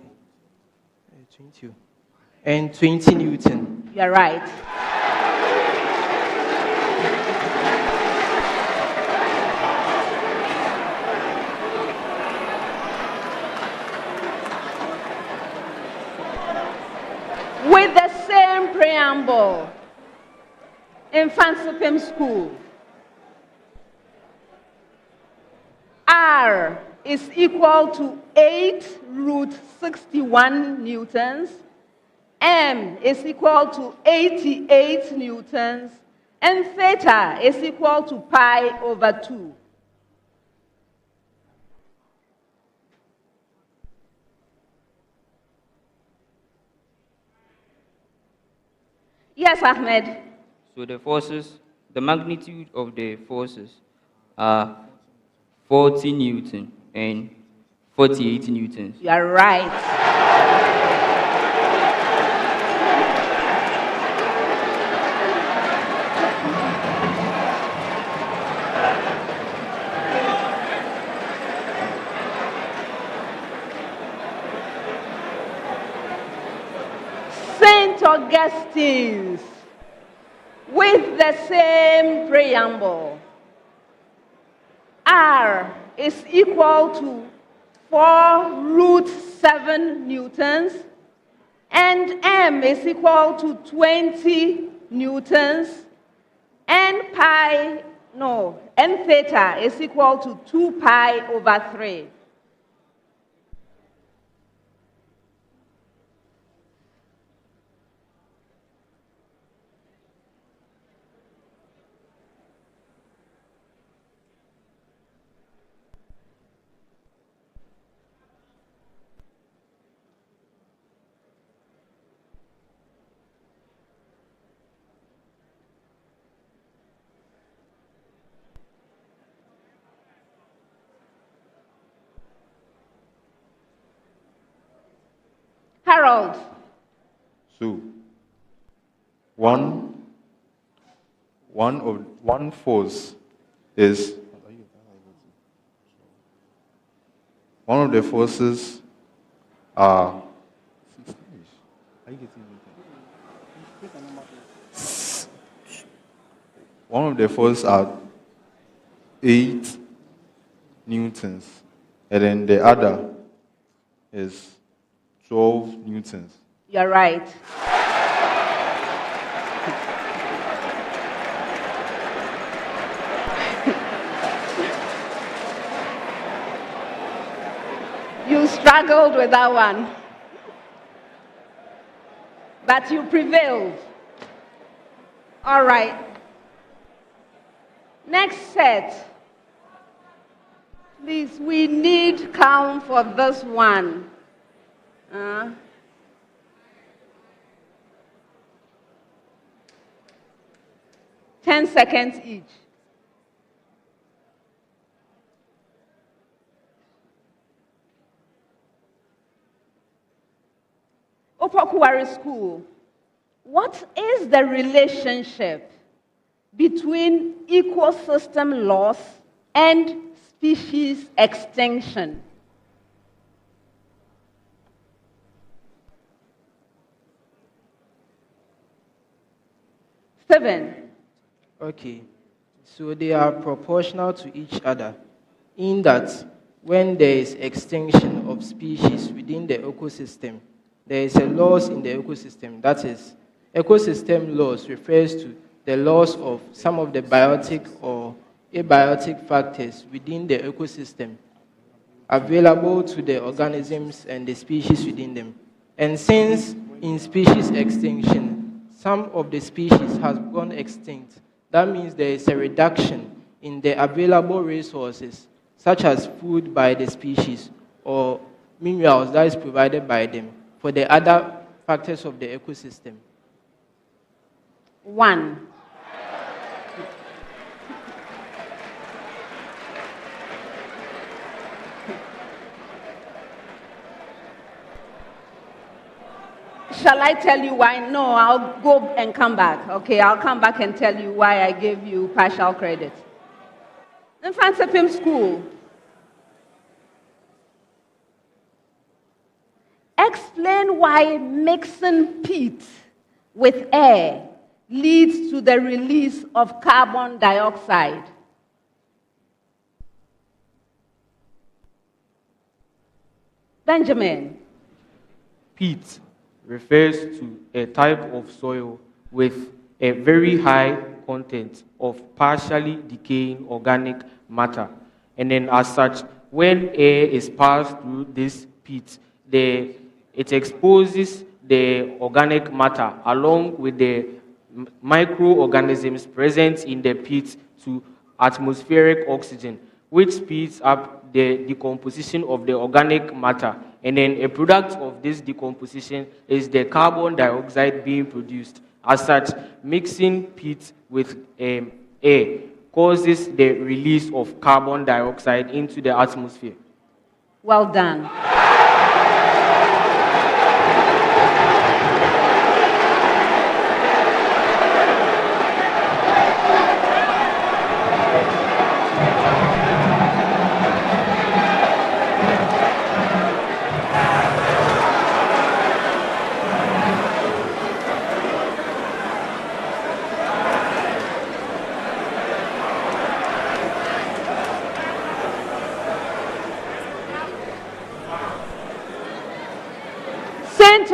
20 Newton. You're right. With the same preamble, Mfantsipim School, R is equal to 8 root 61 newtons, M is equal to 88 newtons, and theta is equal to pi over 2. Yes, Ahmed. So the forces, the magnitude of the forces are 40 Newton and 48 Newtons. You are right. St. Augustine's. with the same preamble. R is equal to 4 root 7 newtons, and M is equal to 20 newtons, and theta is equal to 2 pi over 3. Harold. So, one force is one of the forces are one of the forces are 8 newtons, and then the other is 12 newtons. You're right. You struggled with that one, but you prevailed. All right. Next set. Please, we need calm for this one. 10 seconds each. Opoku Ware School, what is the relationship between ecosystem loss and species extinction? Seven. Okay, so they are proportional to each other in that when there is extinction of species within the ecosystem, there is a loss in the ecosystem. That is, ecosystem loss refers to the loss of some of the biotic or abiotic factors within the ecosystem available to the organisms and the species within them. And since in species extinction, some of the species has gone extinct, that means there is a reduction in the available resources, such as food by the species or minerals that is provided by them for the other factors of the ecosystem. 1. Shall I tell you why? No, I'll go and come back. Okay, I'll come back and tell you why I gave you partial credit. Mfantsipim School. Explain why mixing peat with air leads to the release of carbon dioxide. Benjamin. Peat refers to a type of soil with a very high content of partially decaying organic matter. And then as such, when air is passed through this peat, it exposes the organic matter along with the microorganisms present in the peat to atmospheric oxygen, which speeds up the decomposition of the organic matter. And then a product of this decomposition is the carbon dioxide being produced. As such, mixing peat with air causes the release of carbon dioxide into the atmosphere. Well done.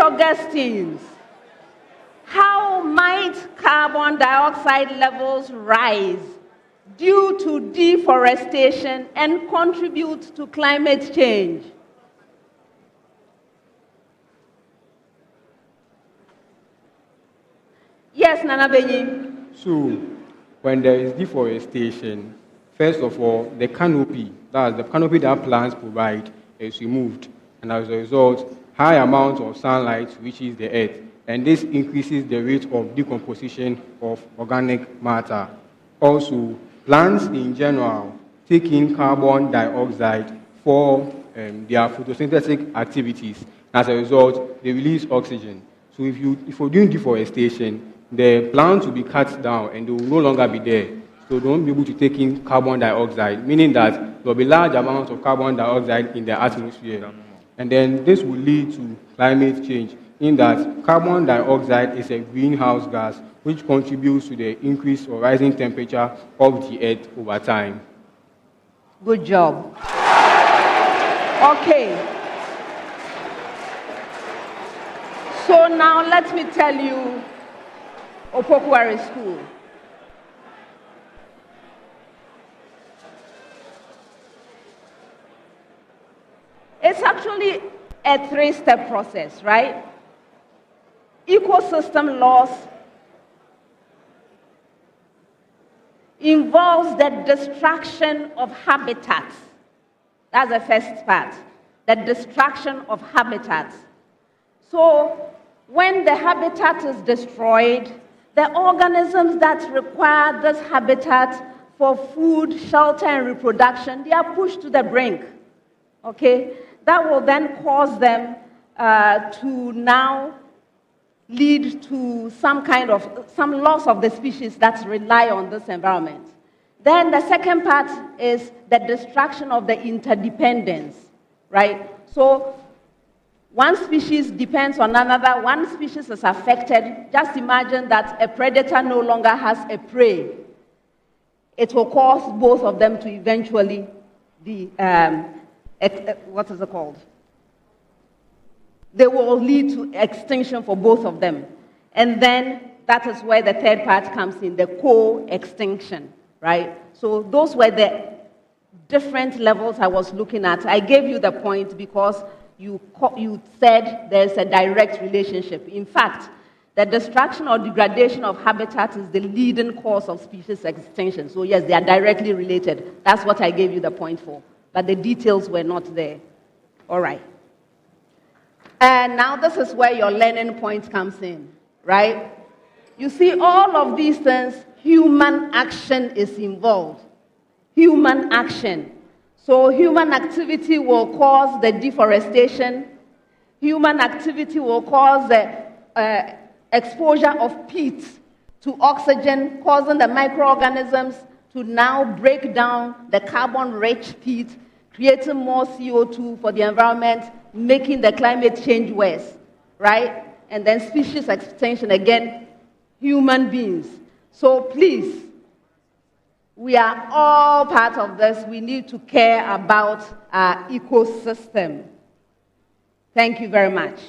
Augustine'S, how might carbon dioxide levels rise due to deforestation and contribute to climate change? Yes, Nana Benyi. So, when there is deforestation, first of all, the canopy, that's the canopy that plants provide, is removed. And as a result, high amounts of sunlight reaches the earth. And this increases the rate of decomposition of organic matter. Also, plants in general take in carbon dioxide for their photosynthetic activities. As a result, they release oxygen. So if you're doing deforestation, the plants will be cut down and they will no longer be there. So they won't be able to take in carbon dioxide, meaning that there will be large amounts of carbon dioxide in the atmosphere. And then this will lead to climate change, in that carbon dioxide is a greenhouse gas which contributes to the increase or rising temperature of the earth over time. Good job. Okay. So now let me tell you Opoku Ware School. It's actually a three-step process, right? Ecosystem loss involves the destruction of habitats. That's the first part, the destruction of habitats. So when the habitat is destroyed, the organisms that require this habitat for food, shelter, and reproduction, they are pushed to the brink, okay? That will then cause them to now lead to some loss of the species that rely on this environment. Then the second part is the destruction of the interdependence, right? So one species depends on another, one species is affected. Just imagine that a predator no longer has a prey. It will cause both of them to eventually be, what is it called? They will lead to extinction for both of them. And then that is where the third part comes in, the co-extinction, right? So those were the different levels I was looking at. I gave you the point because you said there's a direct relationship. In fact, the destruction or degradation of habitat is the leading cause of species extinction. So yes, they are directly related. That's what I gave you the point for. But the details were not there. All right. And now this is where your learning point comes in, right? You see, all of these things, human action is involved. Human action. So human activity will cause the deforestation. Human activity will cause the exposure of peat to oxygen, causing the microorganisms to now break down the carbon-rich peat, creating more CO2 for the environment, making the climate change worse, right? And then species extinction, again, human beings. So please, we are all part of this. We need to care about our ecosystem. Thank you very much.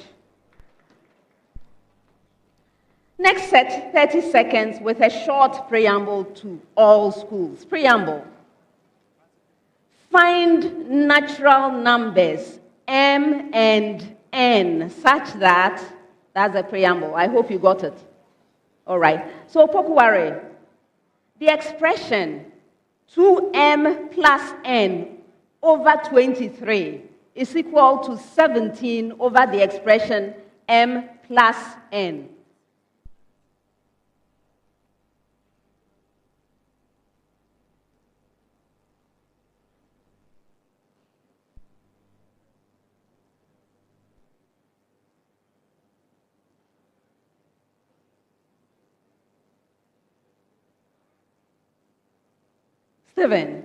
Next set, 30 seconds with a short preamble to all schools. Preamble. Find natural numbers M and N such that, that's a preamble. I hope you got it. All right. So Opoku Ware, the expression 2M plus N over 23 is equal to 17 over the expression M plus N. Steven.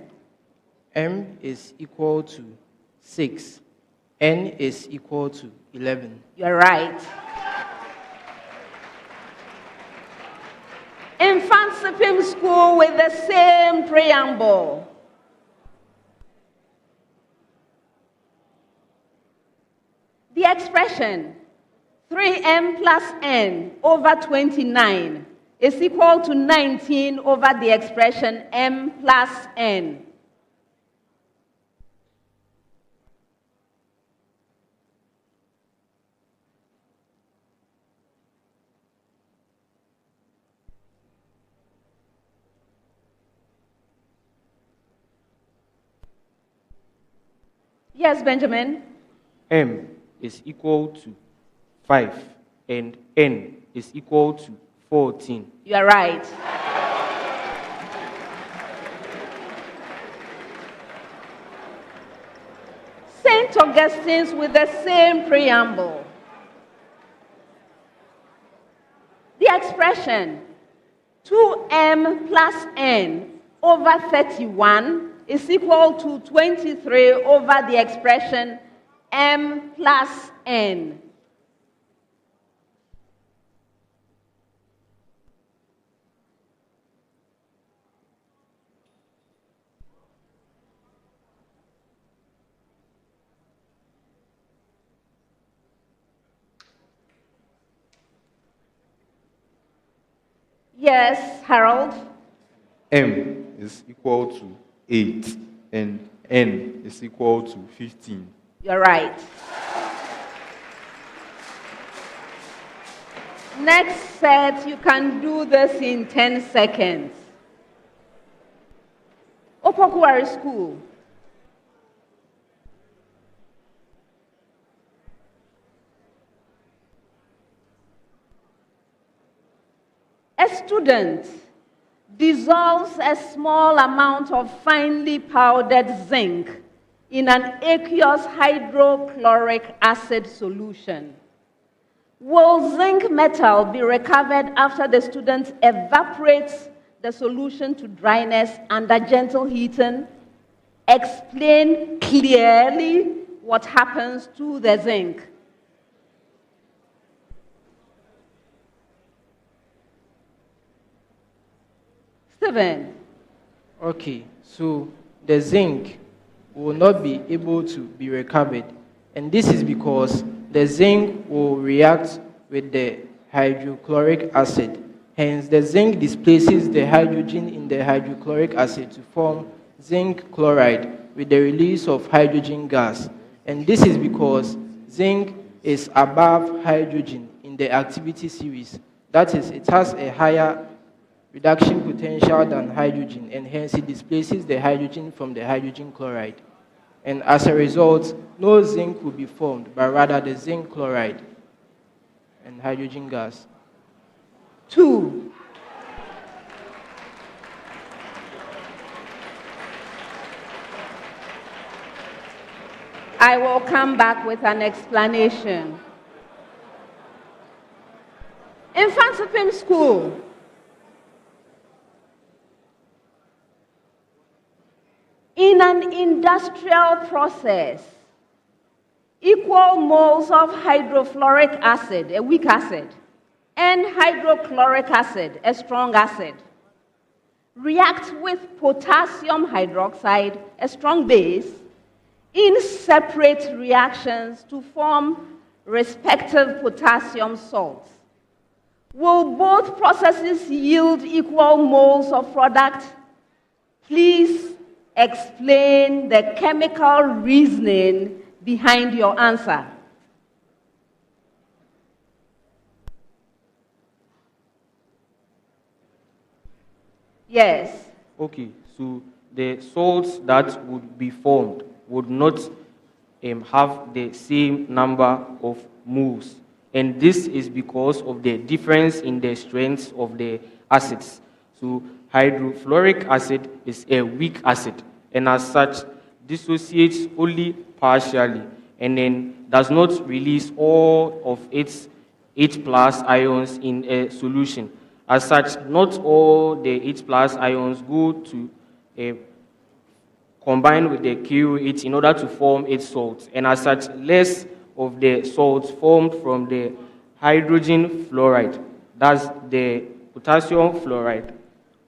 M is equal to 6. N is equal to 11. You're right. Mfantsipim School with the same preamble. The expression 3m plus n over 29 is equal to 19 over the expression m plus n. Yes, Benjamin? M is equal to 5 and N is equal to 14. You are right. St. Augustine's with the same preamble. The expression 2m plus n over 31 is equal to 23 over the expression m plus n. Yes, Harold? M is equal to 8 and N is equal to 15. You're right. Next set, you can do this in 10 seconds. Opoku Ware School. A student dissolves a small amount of finely powdered zinc in an aqueous hydrochloric acid solution. Will zinc metal be recovered after the student evaporates the solution to dryness under gentle heating? Explain clearly what happens to the zinc. Stephen. Okay, so the zinc will not be able to be recovered, and this is because the zinc will react with the hydrochloric acid. Hence, the zinc displaces the hydrogen in the hydrochloric acid to form zinc chloride with the release of hydrogen gas. And this is because zinc is above hydrogen in the activity series. That is, it has a higher reduction potential than hydrogen, and hence it displaces the hydrogen from the hydrogen chloride. And as a result, no zinc will be formed, but rather the zinc chloride and hydrogen gas. 2. I will come back with an explanation. Mfantsipim School. In an industrial process, equal moles of hydrofluoric acid, a weak acid, and hydrochloric acid, a strong acid, react with potassium hydroxide, a strong base, in separate reactions to form respective potassium salts. Will both processes yield equal moles of product? Please explain the chemical reasoning behind your answer. Yes. Okay, so the salts that would be formed would not have the same number of moles. And this is because of the difference in the strengths of the acids. So hydrofluoric acid is a weak acid, and as such, dissociates only partially, and then does not release all of its H+ ions in a solution. As such, not all the H+ ions go to combine with the KOH in order to form its salts, and as such, less of the salts formed from the hydrogen fluoride, that's the potassium fluoride,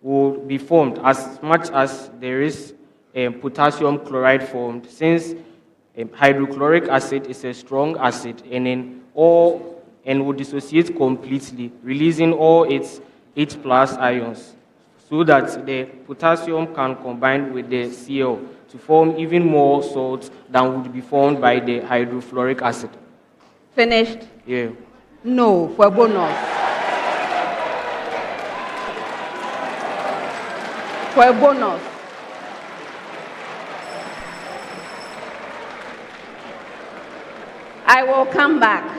will be formed as much as there is potassium chloride formed, since hydrochloric acid is a strong acid, and then all and will dissociate completely, releasing all its H+ ions, so that the potassium can combine with the Cl to form even more salts than would be formed by the hydrofluoric acid. Finished? Yeah. No, for bonus. For a bonus. I will come back.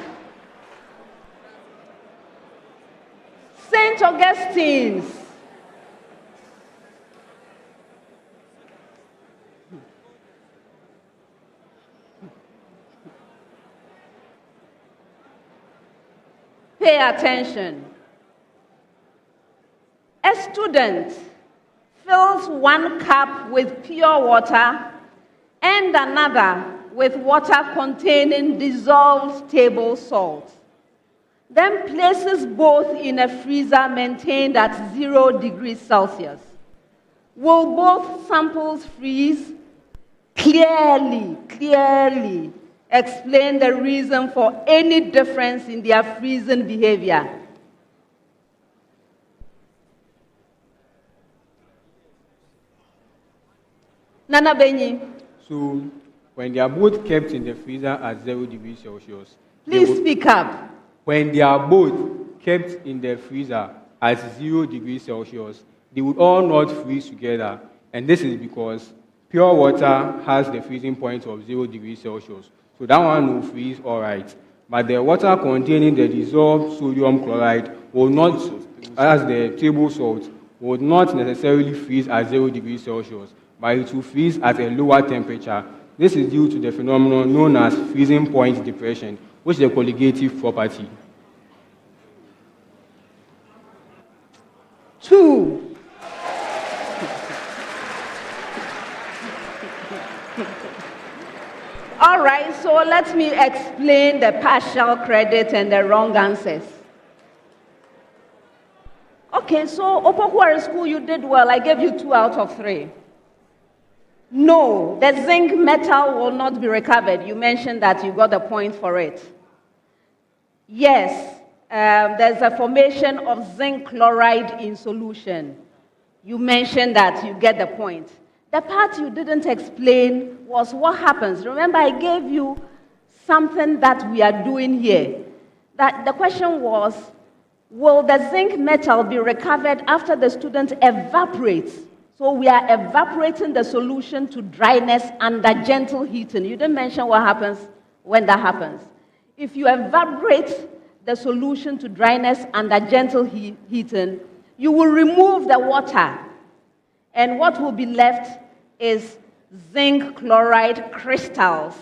St. Augustine's. Pay attention. A student fills one cup with pure water and another with water containing dissolved table salt, then places both in a freezer maintained at 0 degrees Celsius. Will both samples freeze? Clearly explain the reason for any difference in their freezing behavior. Nana Benyi. So, when they are both kept in the freezer at 0 degrees Celsius, please speak up. When they are both kept in the freezer at 0 degrees Celsius, they would all not freeze together. And this is because pure water has the freezing point of 0 degrees Celsius. So that one will freeze all right. But the water containing the dissolved sodium chloride will not, as the table salt, will not necessarily freeze at 0 degrees Celsius, but it will freeze at a lower temperature. This is due to the phenomenon known as freezing point depression, which is a colligative property. 2. All right, so let me explain the partial credit and the wrong answers. Okay, so Opoku Ware School, you did well. I gave you 2 out of 3. No, the zinc metal will not be recovered. You mentioned that you got a point for it. Yes, there's a formation of zinc chloride in solution. You mentioned that, you get the point. The part you didn't explain was what happens. Remember, I gave you something that we are doing here. That the question was, will the zinc metal be recovered after the student evaporates? So we are evaporating the solution to dryness under gentle heating. You didn't mention what happens when that happens. If you evaporate the solution to dryness under gentle heating, you will remove the water. And what will be left is zinc chloride crystals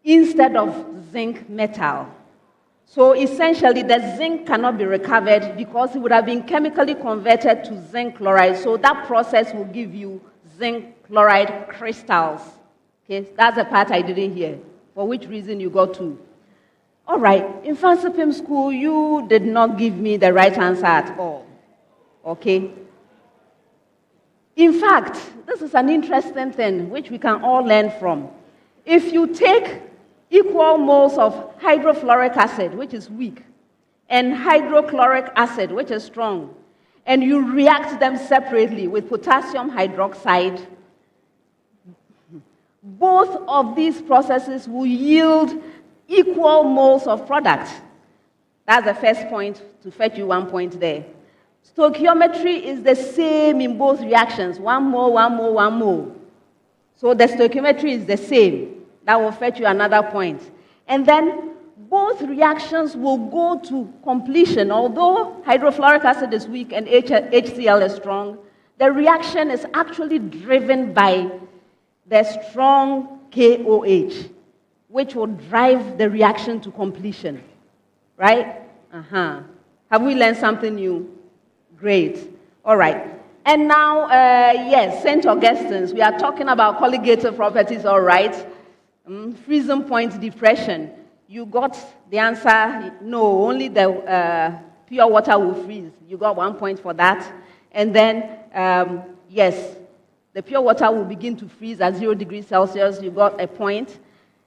instead of zinc metal. So essentially, the zinc cannot be recovered because it would have been chemically converted to zinc chloride. So that process will give you zinc chloride crystals. Okay, that's the part I didn't hear. For which reason you got 2. All right, in Mfantsipim School, you did not give me the right answer at all. Okay? In fact, this is an interesting thing which we can all learn from. If you take equal moles of hydrofluoric acid, which is weak, and hydrochloric acid, which is strong, and you react them separately with potassium hydroxide, both of these processes will yield equal moles of product. That's the first point to fetch you 1 point there. Stoichiometry is the same in both reactions, 1 mole, 1 mole, 1 mole. So the stoichiometry is the same. That will fetch you another point. And then both reactions will go to completion. Although hydrofluoric acid is weak and HCl is strong, the reaction is actually driven by the strong KOH, which will drive the reaction to completion. Right? Have we learned something new? Great. All right. And now, yes, St. Augustine's. We are talking about colligative properties, all right. Freezing point depression. You got the answer, no, only the pure water will freeze. You got 1 point for that. And then, yes, the pure water will begin to freeze at 0 degrees Celsius. You got a point.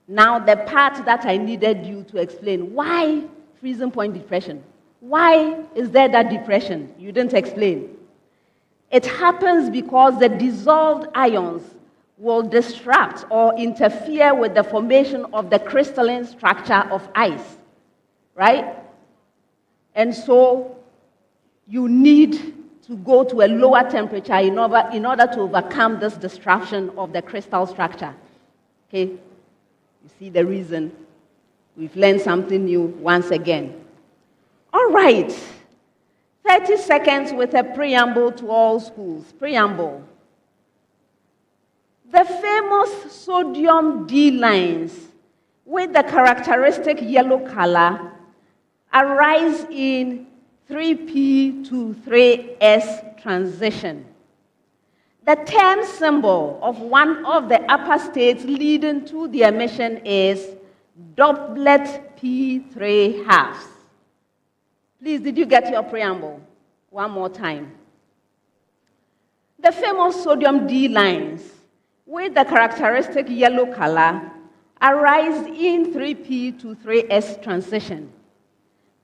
Now, the part that I needed you to explain, why freezing point depression. Why is there that depression? You didn't explain. It happens because the dissolved ions will disrupt or interfere with the formation of the crystalline structure of ice, right? And so you need to go to a lower temperature in order to overcome this disruption of the crystal structure. Okay? You see the reason. We've learned something new once again. All right. 30 seconds with a preamble to all schools. Preamble. The famous sodium D lines with the characteristic yellow color arise in 3P to 3S transition. The term symbol of one of the upper states leading to the emission is doublet P3 halves. Please, did you get your preamble? One more time. The famous sodium D lines with the characteristic yellow color arise in 3P to 3S transition.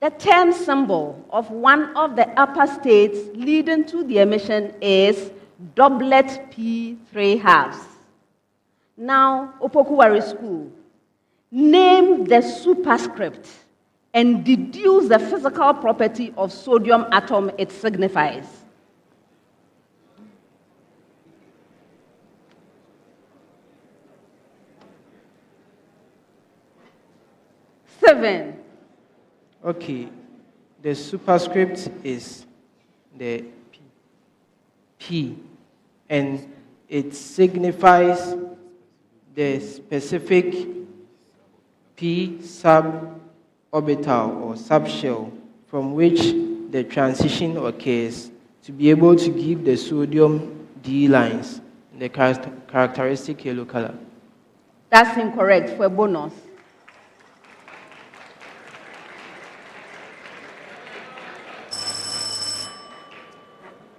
The term symbol of one of the upper states leading to the emission is doublet P3 halves. Now, Opoku Ware School, name the superscript and deduce the physical property of sodium atom it signifies. Seven. Okay, the superscript is the P, and it signifies the specific P suborbital or subshell from which the transition occurs to be able to give the sodium D lines the characteristic yellow color. That's incorrect for a bonus.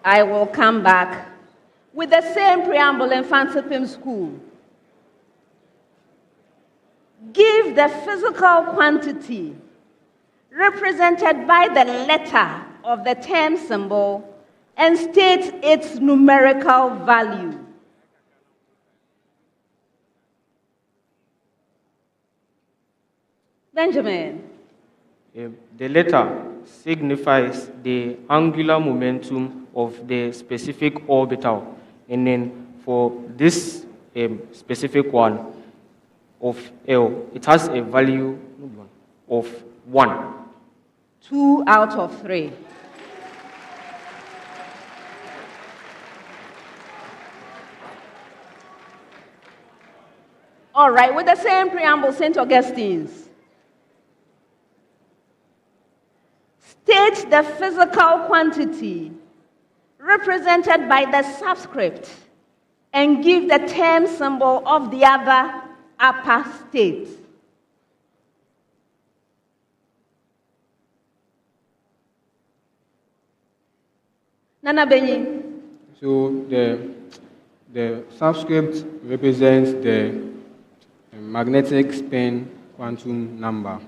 I will come back with the same preamble in Mfantsipim School. Give the physical quantity represented by the letter of the term symbol and state its numerical value. Benjamin. The letter signifies the angular momentum of the specific orbital. And then for this specific one of L, it has a value of 1. 2 out of 3. All right, with the same preamble, St. Augustine's. State the physical quantity represented by the subscript and give the term symbol of the other upper state. Nana Benyi. So the subscript represents the magnetic spin quantum number.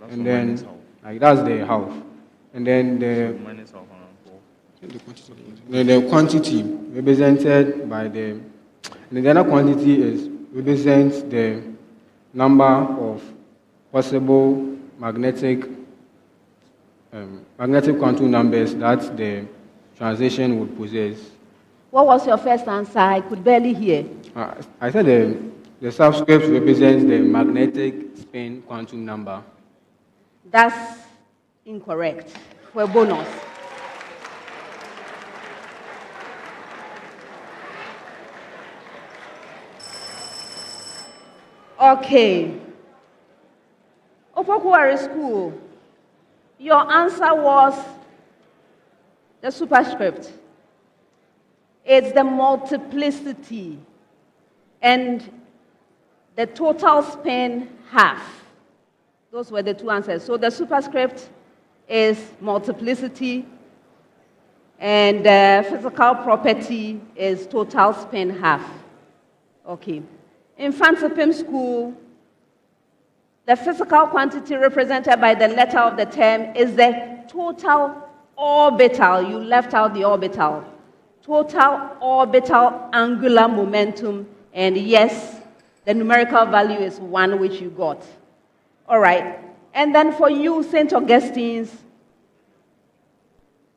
And then like that's the half. And then the quantity represented by the other quantity represents the number of possible magnetic quantum numbers that the transition would possess. What was your first answer? I could barely hear. I said the subscript represents the magnetic spin quantum number. That's incorrect. For a bonus. Okay. Opoku Ware School, your answer was the superscript. It's the multiplicity and the total spin half. Those were the two answers. So the superscript is multiplicity and the physical property is total spin half. Okay. In Mfantsipim School, The physical quantity represented by the letter of the term is the total orbital. You left out the orbital. Total orbital angular momentum. And yes, the numerical value is 1, which you got. All right. And then for you, St. Augustine's,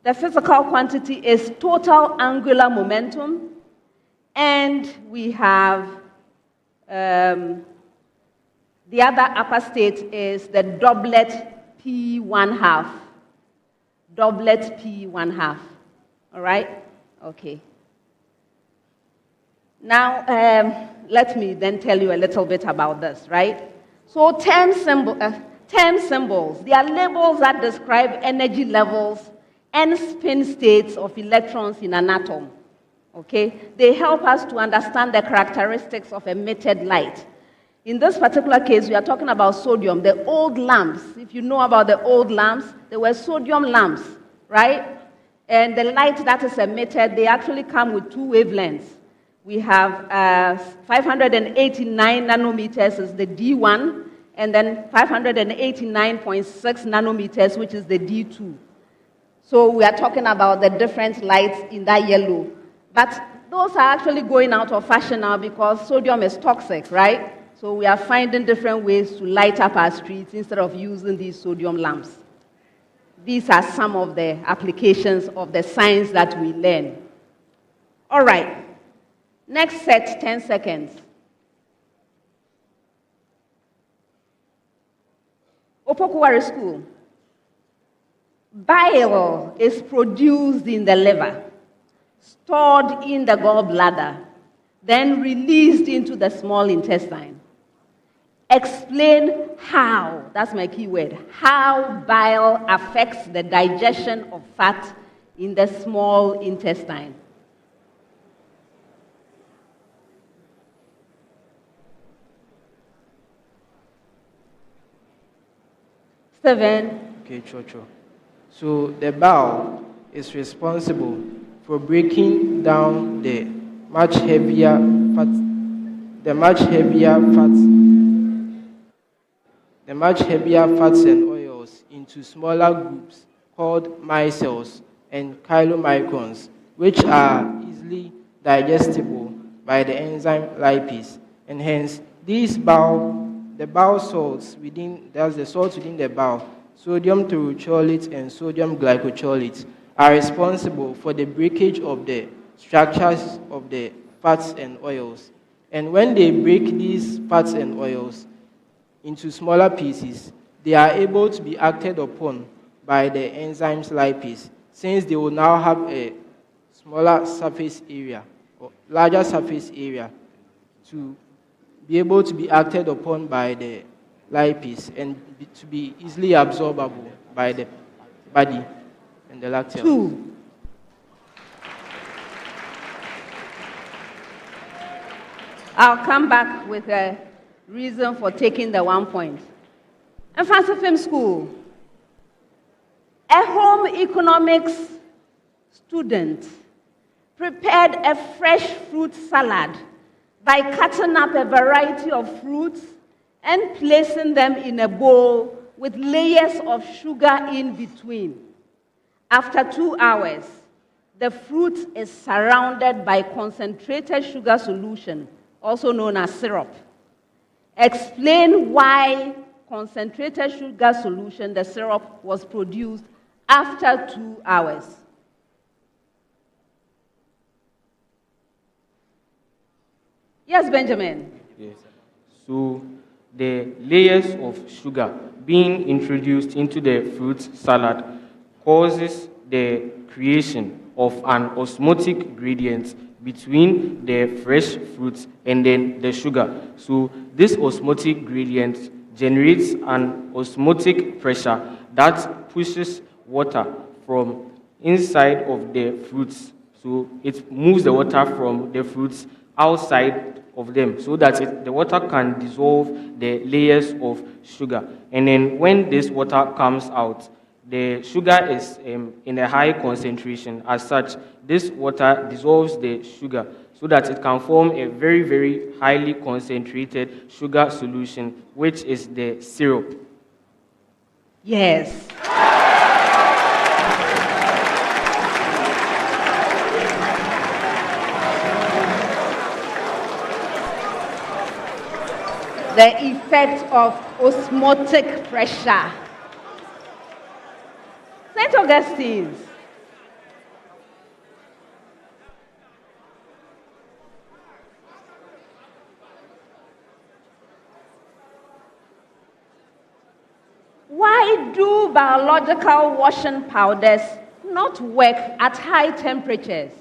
the physical quantity is total angular momentum. And we have the other upper state is the doublet P1/2. Doublet P1/2. All right? Okay. Now, let me then tell you a little bit about this, right? So term symbols, they are labels that describe energy levels and spin states of electrons in an atom. Okay? They help us to understand the characteristics of emitted light. In this particular case, we are talking about sodium. The old lamps, if you know about the old lamps, they were sodium lamps, right? And the light that is emitted, they actually come with 2 wavelengths. We have 589 nanometers is the D1, and then 589.6 nanometers, which is the D2. So we are talking about the different lights in that yellow. But those are actually going out of fashion now because sodium is toxic, right? So we are finding different ways to light up our streets instead of using these sodium lamps. These are some of the applications of the science that we learn. All right. Next set, 10 seconds. Opoku Ware School. Bile is produced in the liver, stored in the gallbladder, then released into the small intestine. Explain how, that's my key word, how bile affects the digestion of fat in the small intestine. Seven. Okay, Chocho. So the bile is responsible for breaking down the much heavier fats and oils into smaller groups called micelles and chylomicrons, which are easily digestible by the enzyme lipase, and hence the bile salts within, that's the salts within the bile, sodium thiouracholate and sodium glycocholate, are responsible for the breakage of the structures of the fats and oils. And when they break these fats and oils into smaller pieces, they are able to be acted upon by the enzymes lipase, since they will now have a smaller surface area or larger surface area to be able to be acted upon by the lipase and to be easily absorbable by the body and the lacteals. 2. I'll come back with a reason for taking the 1 point. Mfantsipim School. A home economics student prepared a fresh fruit salad by cutting up a variety of fruits and placing them in a bowl with layers of sugar in between. After 2 hours, the fruit is surrounded by concentrated sugar solution, also known as syrup. Explain why concentrated sugar solution, the syrup, was produced after 2 hours. Yes, Benjamin. Yes. So the layers of sugar being introduced into the fruit salad causes the creation of an osmotic gradient between the fresh fruits and then the sugar. So this osmotic gradient generates an osmotic pressure that pushes water from inside of the fruits. So it moves the water from the fruits outside of them so that the water can dissolve the layers of sugar. And then when this water comes out, the sugar is in a high concentration. As such, this water dissolves the sugar so that it can form a very, very highly concentrated sugar solution, which is the syrup. Yes. The effect of osmotic pressure. St. Augustine's. Why do biological washing powders not work at high temperatures?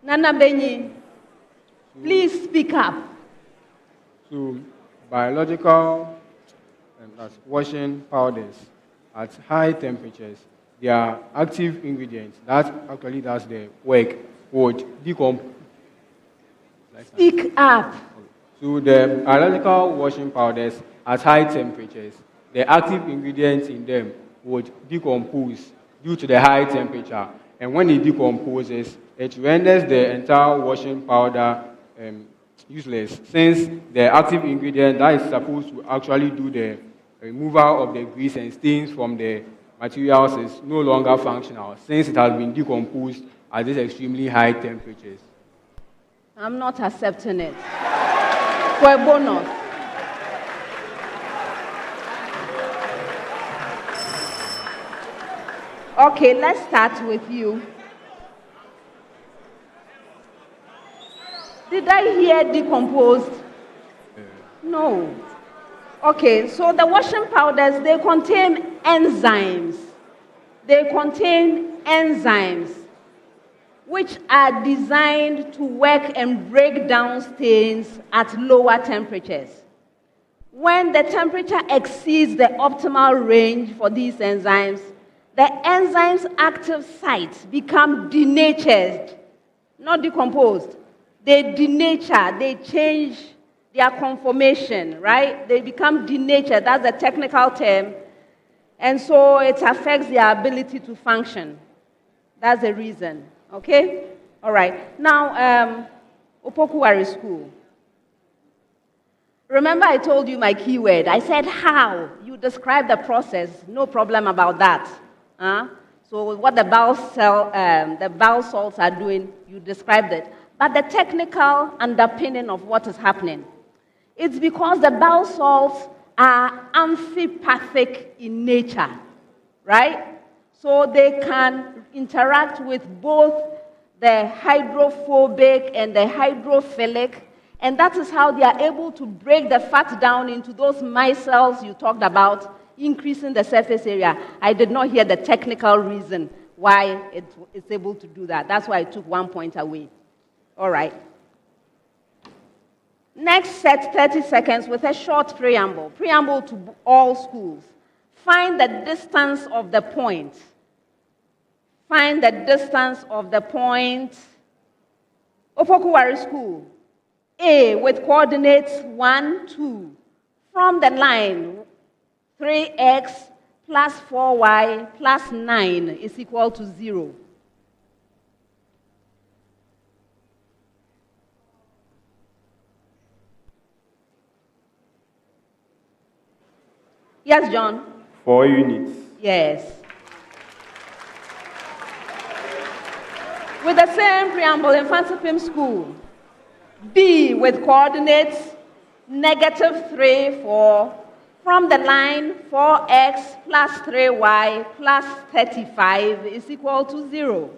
Nana Benyi, please speak up. So, biological that's washing powders at high temperatures, their active ingredients, that actually does the work, would decompose. Speak up. So, the biological washing powders at high temperatures, the active ingredients in them would decompose due to the high temperature. And when it decomposes, it renders the entire washing powder useless, since the active ingredient that is supposed to actually do the removal of the grease and stains from the materials is no longer functional, since it has been decomposed at these extremely high temperatures. I'm not accepting it. For a bonus. Okay, let's start with you. Did I hear decomposed? No. Okay, so the washing powders, they contain enzymes. They contain enzymes which are designed to work and break down stains at lower temperatures. When the temperature exceeds the optimal range for these enzymes, the enzymes' active sites become denatured, not decomposed. They denature, they change their conformation, right? They become denatured, that's the technical term. And so it affects their ability to function. That's the reason, okay? All right. Now, Opoku Ware School. Remember I told you my keyword. I said how. You describe the process. No problem about that. So what the bowel salts are doing, you described it. But the technical underpinning of what is happening, it's because the bowel salts are amphipathic in nature, right? So they can interact with both the hydrophobic and the hydrophilic, and that is how they are able to break the fat down into those micelles you talked about, increasing the surface area. I did not hear the technical reason why it's able to do that. That's why I took 1 point away. All right. Next set 30 seconds with a short preamble. Preamble to all schools. Find the distance of the point. Find the distance of the point. Opoku Ware School. A with coordinates 1, 2. From the line, 3x plus 4y plus 9 is equal to 0. Yes, John? 4 units. Yes. With the same preamble in Mfantsipim School. B with coordinates -3, 4. From the line, 4x plus 3y plus 35 is equal to 0.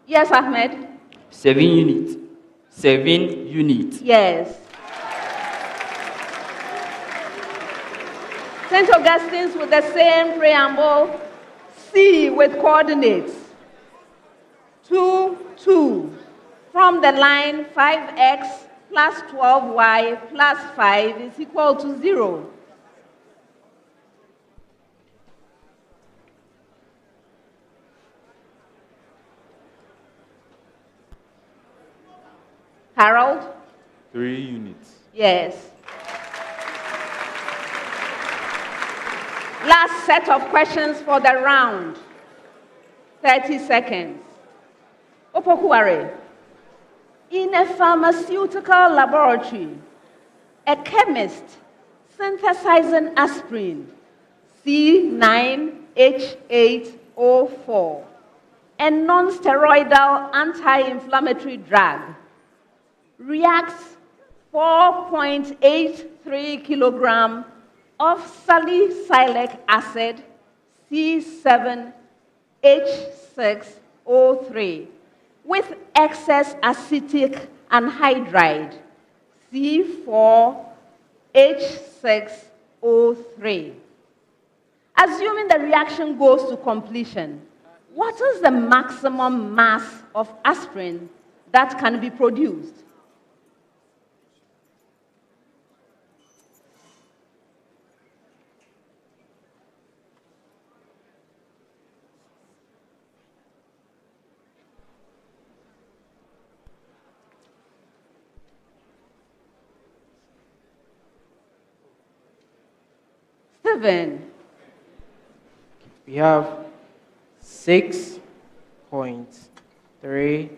Yes, Ahmed? 7 units. 7 units. Yes. St. Augustine's with the same preamble. C with coordinates 2, 2. From the line, 5x plus 12y plus 5 is equal to 0. Harold? 3 units. Yes. Last set of questions for the round. 30 seconds. Opoku Ware. In a pharmaceutical laboratory, a chemist synthesizing aspirin C9H8O4, a non-steroidal anti-inflammatory drug, reacts 4.83 kilogram of salicylic acid C7H6O3 with excess acetic anhydride C4H6O3. Assuming the reaction goes to completion, what is the maximum mass of aspirin that can be produced? We have 6.30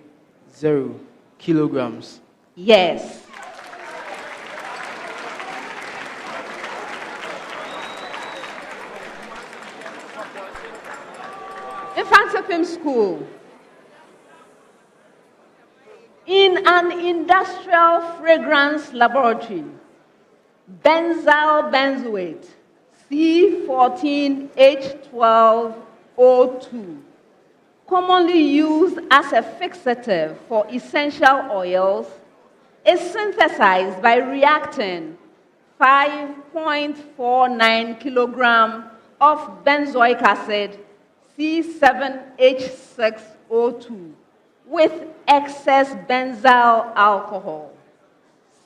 kilograms. Yes. Mfantsipim School. In an industrial fragrance laboratory, benzyl benzoate C14H12O2, commonly used as a fixative for essential oils, is synthesized by reacting 5.49 kilogram of benzoic acid C7H6O2 with excess benzyl alcohol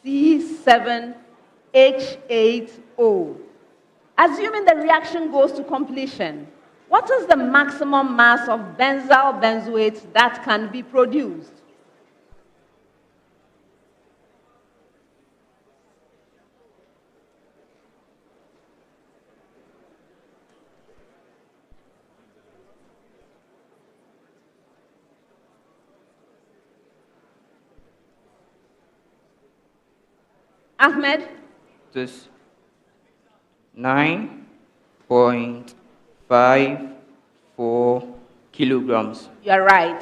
C7H8O. Assuming the reaction goes to completion, what is the maximum mass of benzyl benzoate that can be produced? Ahmed? This 9.54 kilograms. You're right.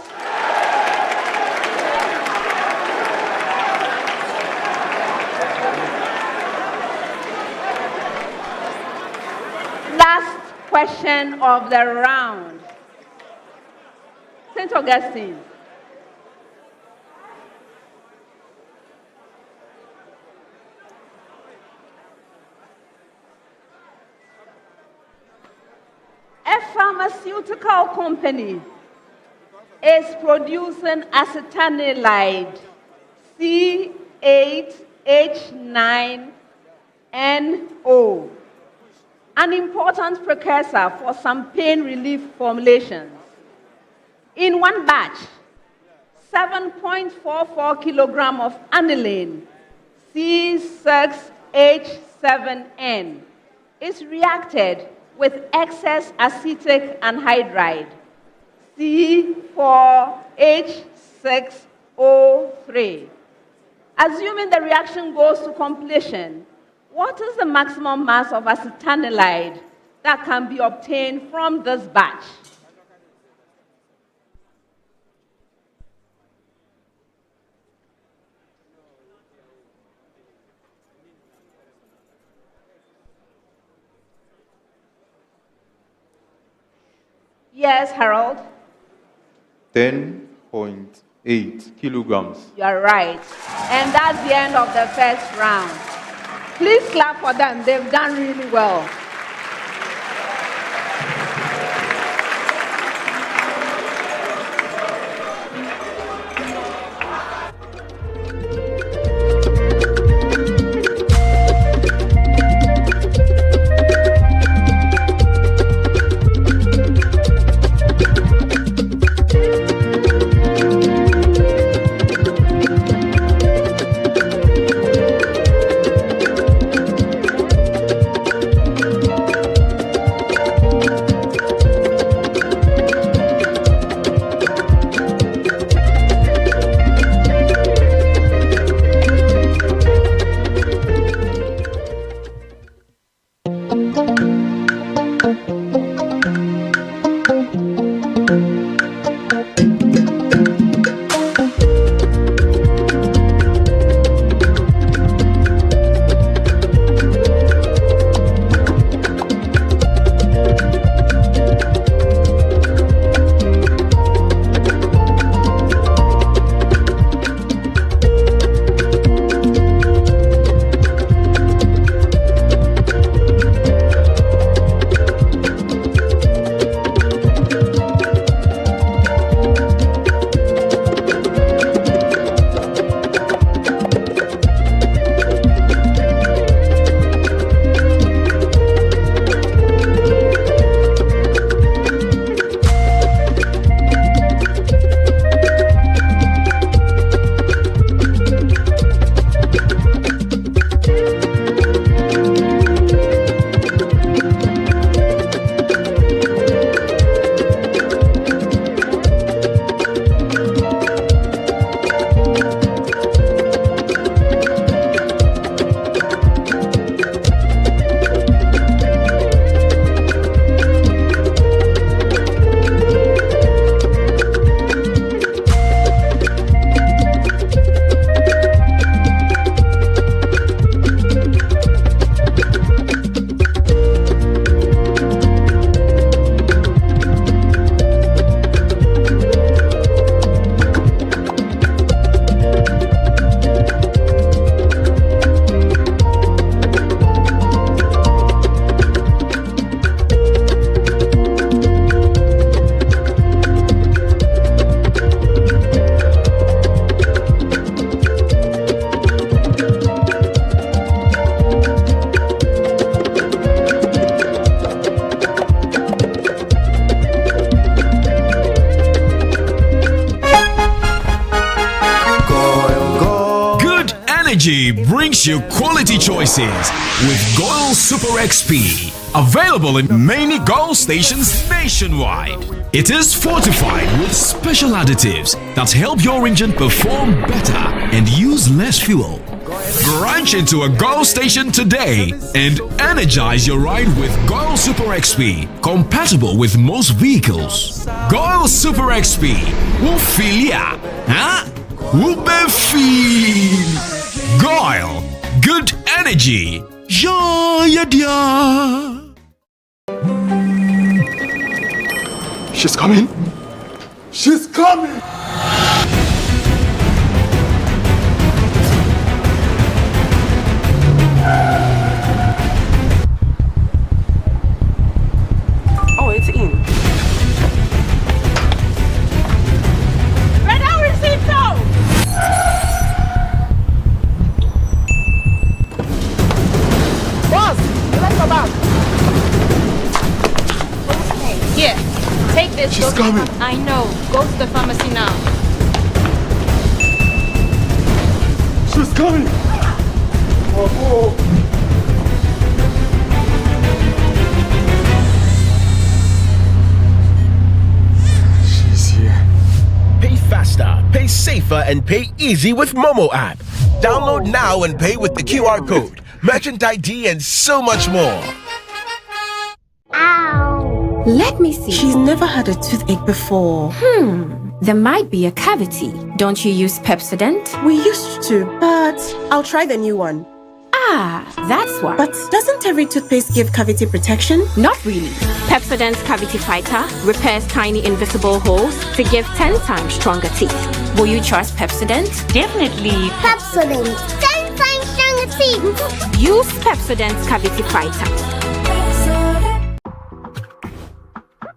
Last question of the round. St. Augustine. A pharmaceutical company is producing acetanilide C8H9NO, an important precursor for some pain relief formulations. In one batch, 7.44 kilogram of aniline C6H7N is reacted with excess acetic anhydride C4H6O3. Assuming the reaction goes to completion, what is the maximum mass of acetanilide that can be obtained from this batch? Yes, Harold? 10.8 kilograms. You are right. And that's the end of the first round. Please clap for them. They've done really well. Energy brings you quality choices with Goil Super XP. Available in many Goil stations nationwide. It is fortified with special additives that help your engine perform better and use less fuel. Branch into a Goil station today and energize your ride with Goil Super XP, compatible with most vehicles. Goil Super XP, Wufilia, huh? Wubefil. Goil, good energy. Ja, dia. She's coming. She's coming. Oh, it's in. Radar received now. Boss, let's go back. Here, take this. She's coming. I know. Go to the pharmacy now. She's coming. Oh. She's here. Pay faster, pay safer, and pay easy with Momo app. Download now and pay with the QR code, merchant ID, and so much more. Let me see. She's never had a toothache before. There might be a cavity. Don't you use Pepsodent? We used to, but I'll try the new one. Ah, that's why. But doesn't every toothpaste give cavity protection? Not really. Pepsodent's Cavity Fighter repairs tiny invisible holes to give 10 times stronger teeth. Will you trust Pepsodent? Definitely. Pepsodent, 10 times stronger teeth. Use Pepsodent's Cavity Fighter.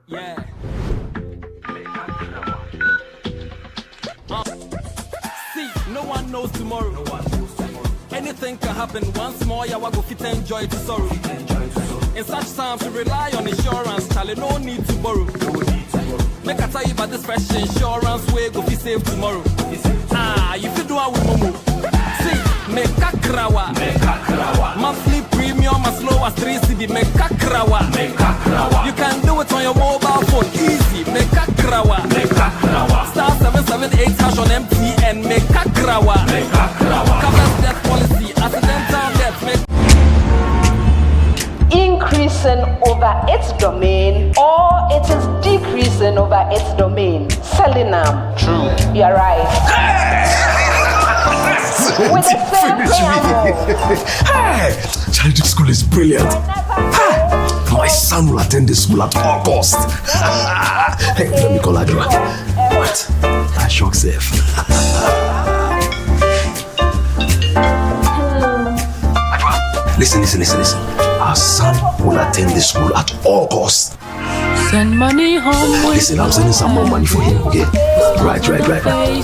Yeah. See, no one knows tomorrow. Anything can happen. Once more, yeah, we go fit enjoy to sorrow. In such times, we rely on insurance. Charlie, no need to borrow. Make I tell you about this fresh insurance way go be safe tomorrow. You fit do it with Momo. See, make a krawa. Monthly premium as low as 3 CB. Make a krawa. You can do it on your mobile phone. Easy. Make a krawa. Star 778 hash on MTN. Make a krawa. Covers death policy. Accidental death. Make Increasing over its domain, or it is decreasing over its domain. Selenam. True. You're right. With the same Hey, Charlie School is brilliant. My son will attend the school at all costs. Hey, let me call Adra. What? I shock safe. Listen. Our son will attend the school at all costs. Send money home. Listen, I'm sending some more money for him, okay? Right.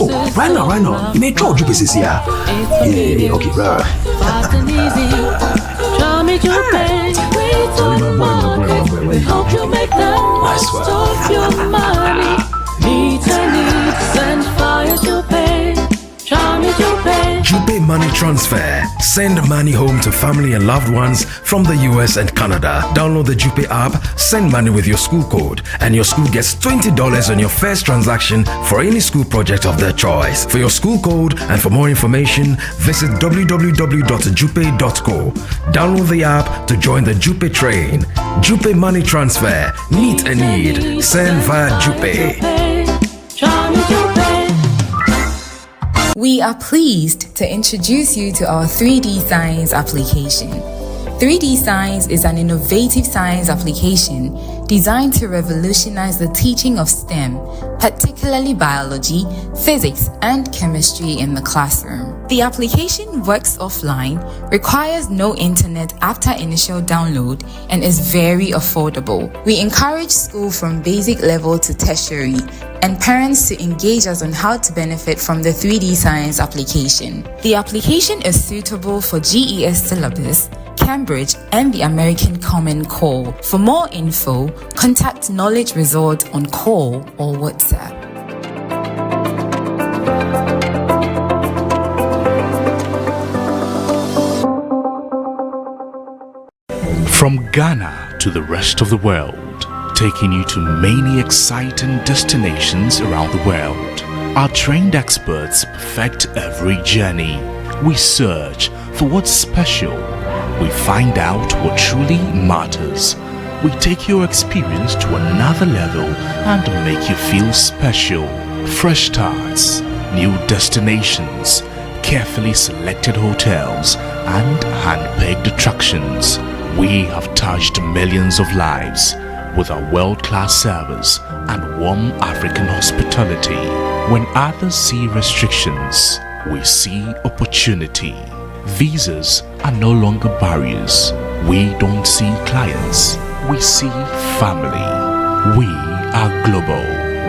Oh, right now. Make sure you is here. Yeah, okay, right. Fast and easy. Draw me to pay. Wait on the market. Hope you make the most of your money. Meet a need. Send fire to pay. Draw me to pay. Jupe Money Transfer. Send money home to family and loved ones from the US and Canada. Download the Jupe app, send money with your school code, and your school gets $20 on your first transaction for any school project of their choice. For your school code and for more information, visit www.jupe.co. Download the app to join the Jupe train. Jupe Money Transfer. Meet a need. Send via Jupe. We are pleased to introduce you to our 3D Science application. 3D Science is an innovative science application designed to revolutionize the teaching of STEM, particularly biology, physics, and chemistry in the classroom. The application works offline, requires no internet after initial download, and is very affordable. We encourage school from basic level to tertiary and parents to engage us on how to benefit from the 3D Science application. The application is suitable for GES syllabus, Cambridge, and the American Common Core. For more info, contact Knowledge Resort on call or WhatsApp. From Ghana to the rest of the world, taking you to many exciting destinations around the world. Our trained experts perfect every journey. We search for what's special. We find out what truly matters. We take your experience to another level and make you feel special. Fresh starts, new destinations, carefully selected hotels, and hand-picked attractions. We have touched millions of lives with our world-class service and warm African hospitality. When others see restrictions, we see opportunity. Visas are no longer barriers. We don't see clients, we see family. We are global.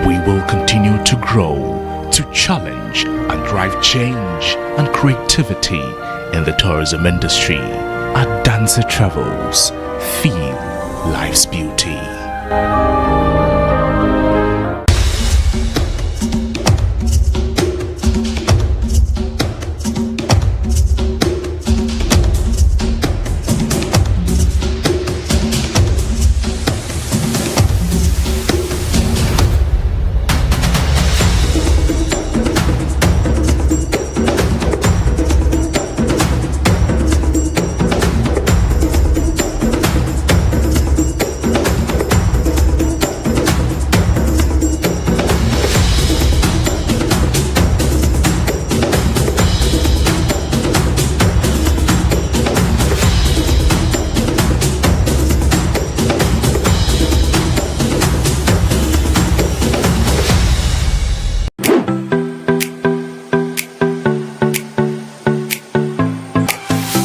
We will continue to grow, to challenge and drive change and creativity in the tourism industry. At Dancer Travels, feel life's beauty.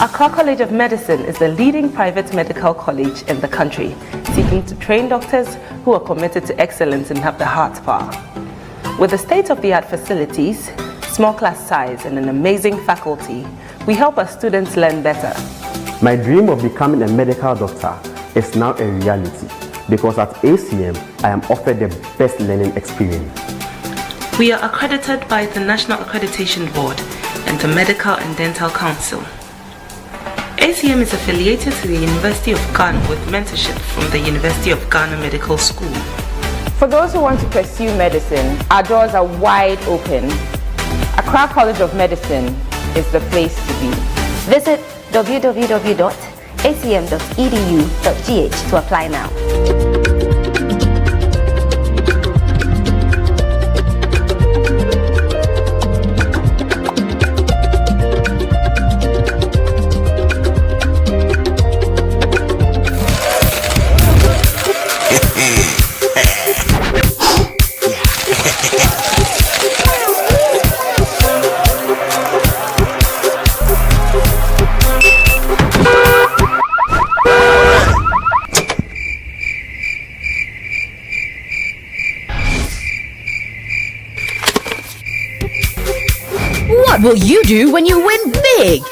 Accra College of Medicine is the leading private medical college in the country, seeking to train doctors who are committed to excellence and have the heart power. With the state-of-the-art facilities, small class size, and an amazing faculty, we help our students learn better. My dream of becoming a medical doctor is now a reality because at ACM, I am offered the best learning experience. We are accredited by the National Accreditation Board and the Medical and Dental Council. ACM is affiliated to the University of Ghana with mentorship from the University of Ghana Medical School. For those who want to pursue medicine, our doors are wide open. Accra College of Medicine is the place to be. Visit www.acm.edu.gh to apply now. What will you do when you win big?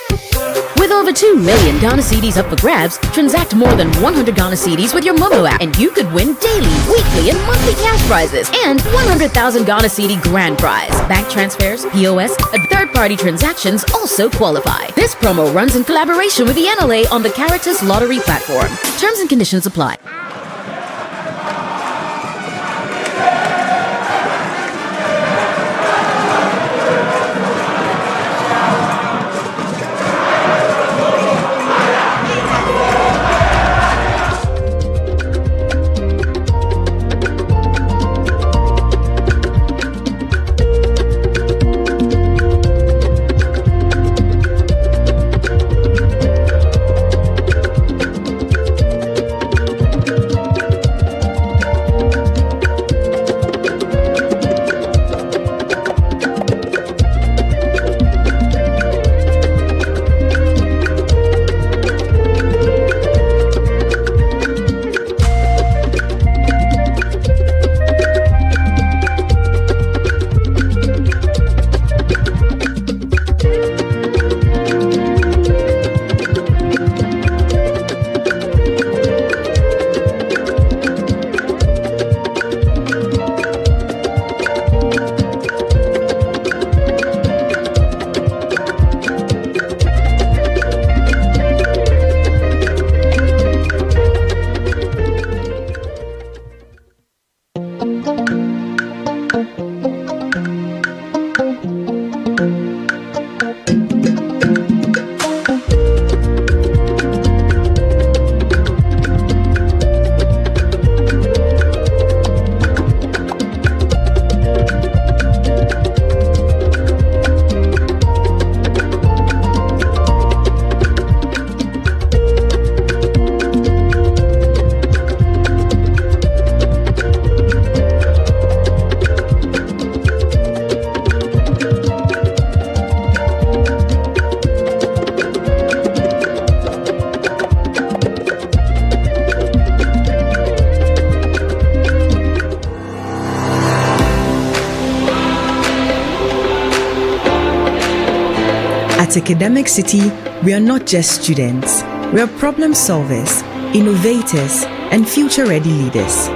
With over 2 million Ghana cedis up for grabs, transact more than 100 Ghana cedis with your Momo app, and you could win daily, weekly, and monthly cash prizes, and 100,000 Ghana cedi grand prize. Bank transfers, POS, and third-party transactions also qualify. This promo runs in collaboration with the NLA on the Caritas Lottery platform. Terms and conditions apply. At Academic City, we are not just students. We are problem solvers, innovators, and future-ready leaders.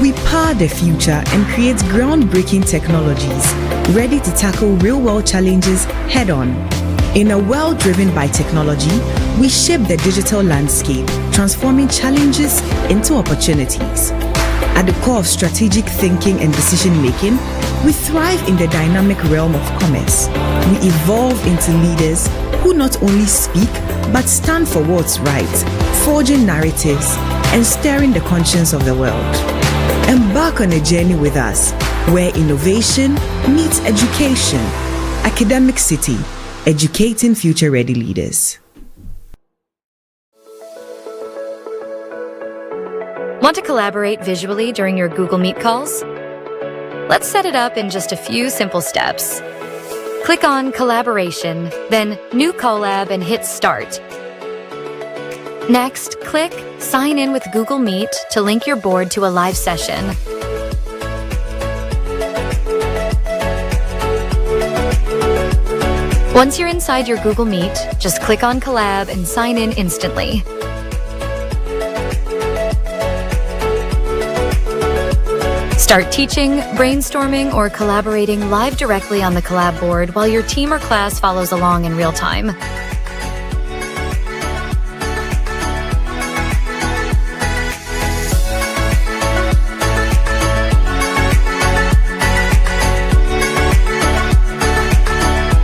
We power the future and create groundbreaking technologies ready to tackle real-world challenges head-on. In a world driven by technology, we shape the digital landscape, transforming challenges into opportunities. At the core of strategic thinking and decision-making, we thrive in the dynamic realm of commerce. We evolve into leaders who not only speak, but stand for what's right, forging narratives and stirring the conscience of the world. Embark on a journey with us, where innovation meets education. Academic City, educating future-ready leaders. Want to collaborate visually during your Google Meet calls? Let's set it up in just a few simple steps. Click on Collaboration, then New Collab and hit Start. Next, click Sign in with Google Meet to link your board to a live session. Once you're inside your Google Meet, just click on Collab and sign in instantly. Start teaching, brainstorming, or collaborating live directly on the Collab board while your team or class follows along in real time.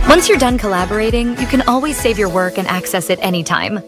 Once you're done collaborating, you can always save your work and access it anytime.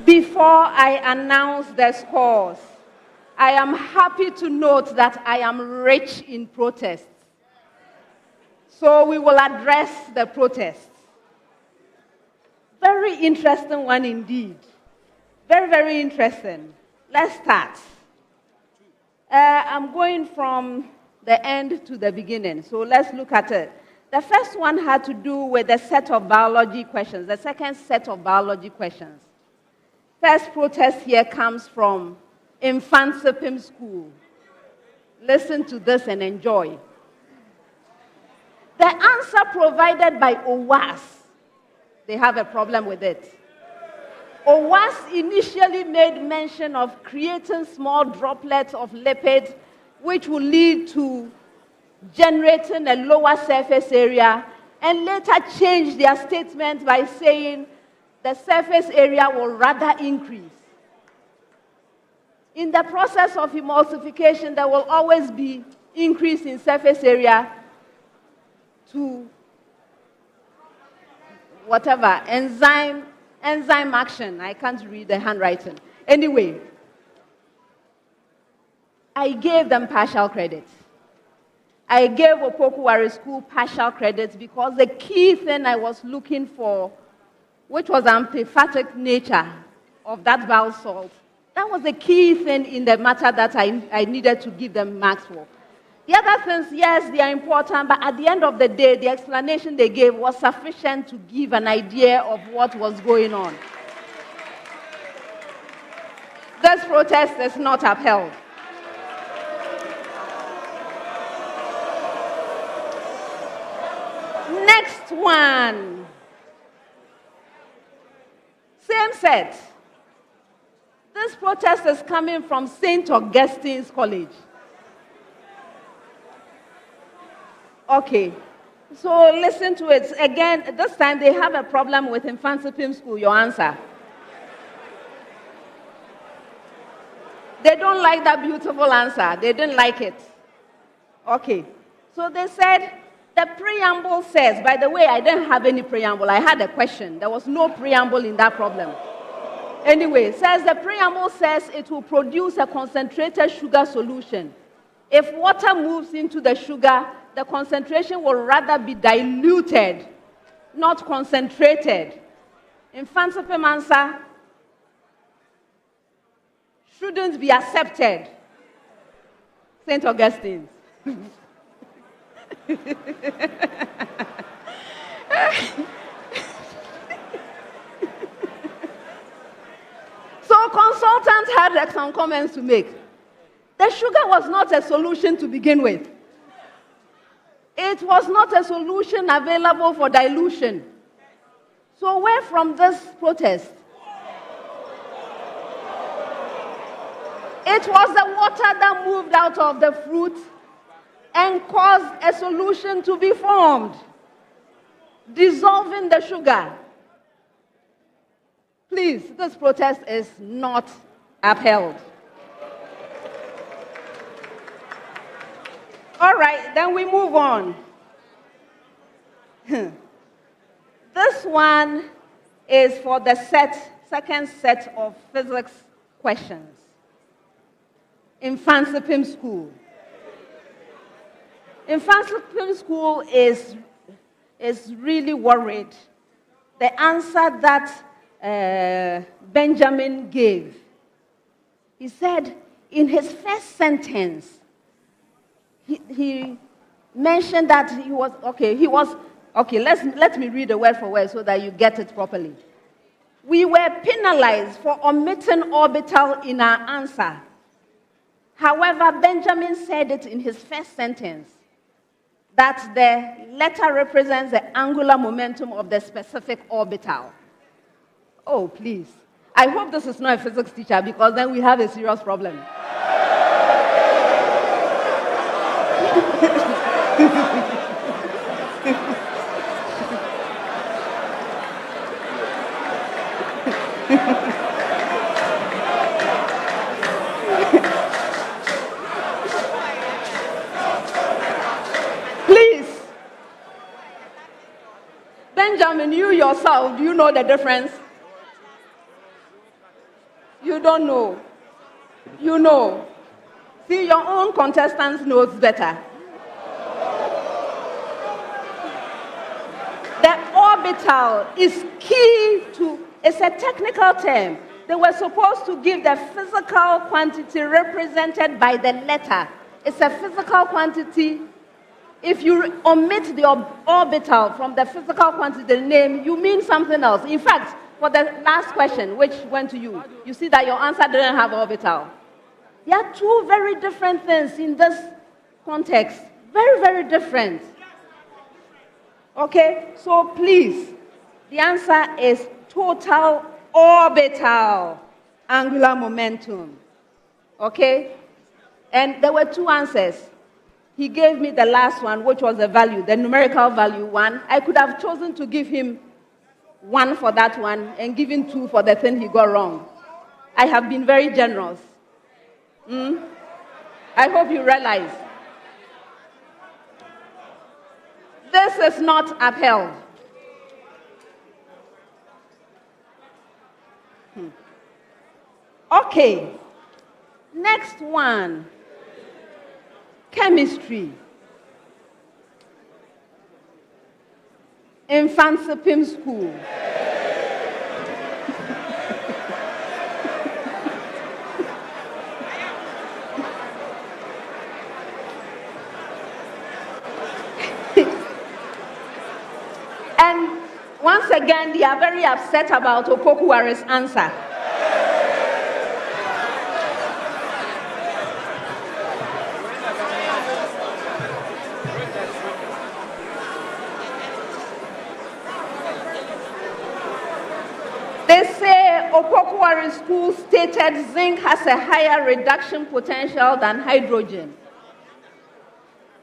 Before I announce the scores, I am happy to note that I am rich in protests. So we will address the protests. Very interesting one indeed. Very, very interesting. Let's start. I'm going from the end to the beginning, so let's look at it. The first one had to do with the set of biology questions, the second set of biology questions. First protest here comes from Mfantsipim School. Listen to this and enjoy. The answer provided by OWAS, they have a problem with it. OWAS initially made mention of creating small droplets of lipids which will lead to generating a lower surface area, and later changed their statement by saying the surface area will rather increase. In the process of emulsification, there will always be increase in surface area to whatever, enzyme action. I can't read the handwriting. Anyway, I gave them partial credit. I gave Opoku Ware School partial credit because the key thing I was looking for, which was the amphipathic nature of that bile salt, that was the key thing in the matter that I needed to give them marks for. The other things, yes, they are important, but at the end of the day, the explanation they gave was sufficient to give an idea of what was going on. This protest is not upheld. Next one. Same set. This protest is coming from St. Augustine's College. Okay, so listen to it. Again, this time they have a problem with Mfantsipim School, your answer. They don't like that beautiful answer. They didn't like it. Okay, so they said, the preamble says, by the way, I didn't have any preamble. I had a question. There was no preamble in that problem. Anyway, it says the preamble says it will produce a concentrated sugar solution. If water moves into the sugar, the concentration will rather be diluted, not concentrated. Mfantsipim answer shouldn't be accepted. St. Augustine's. So consultants had some comments to make. The sugar was not a solution to begin with. It was not a solution available for dilution. So where from this protest? It was the water that moved out of the fruit and caused a solution to be formed, dissolving the sugar. Please, this protest is not upheld. All right, then we move on. This one is for the second set of physics questions. Mfantsipim School. Mfantsipim School is really worried. The answer that Benjamin gave, he said in his first sentence, he mentioned that let me read the word for word so that you get it properly. We were penalized for omitting orbital in our answer. However, Benjamin said it in his first sentence, that the letter represents the angular momentum of the specific orbital. Oh, please. I hope this is not a physics teacher, because then we have a serious problem. Please. Benjamin, you yourself, do you know the difference? You don't know. You know. See, your own contestants knows better. The orbital is key to, it's a technical term. They were supposed to give the physical quantity represented by the letter. It's a physical quantity. If you omit the orbital from the physical quantity, the name, you mean something else. In fact, for the last question, which went to you, you see that your answer didn't have orbital. There are two very different things in this context. Very, very different. Okay, so please, the answer is total orbital angular momentum. Okay? And there were two answers. He gave me the last one, which was the value, the numerical value 1. I could have chosen to give him 1 for that one and given 2 for the thing he got wrong. I have been very generous. I hope you realize. This is not upheld. Okay. Next one. Chemistry. Mfantsipim School. And once again, they are very upset about Opoku Ware's answer. They say Opoku Ware School stated zinc has a higher reduction potential than hydrogen.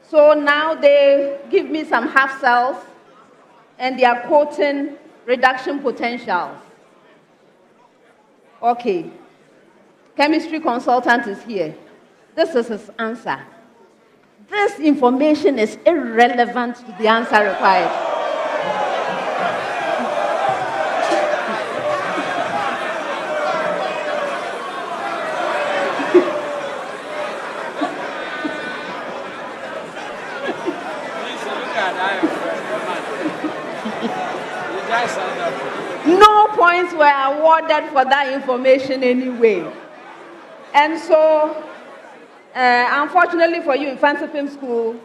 So now they give me some half cells and they are quoting reduction potentials. Okay. Chemistry consultant is here. This is his answer. This information is irrelevant to the answer required. No points were awarded for that information anyway. And so, unfortunately for you in Mfantsipim School,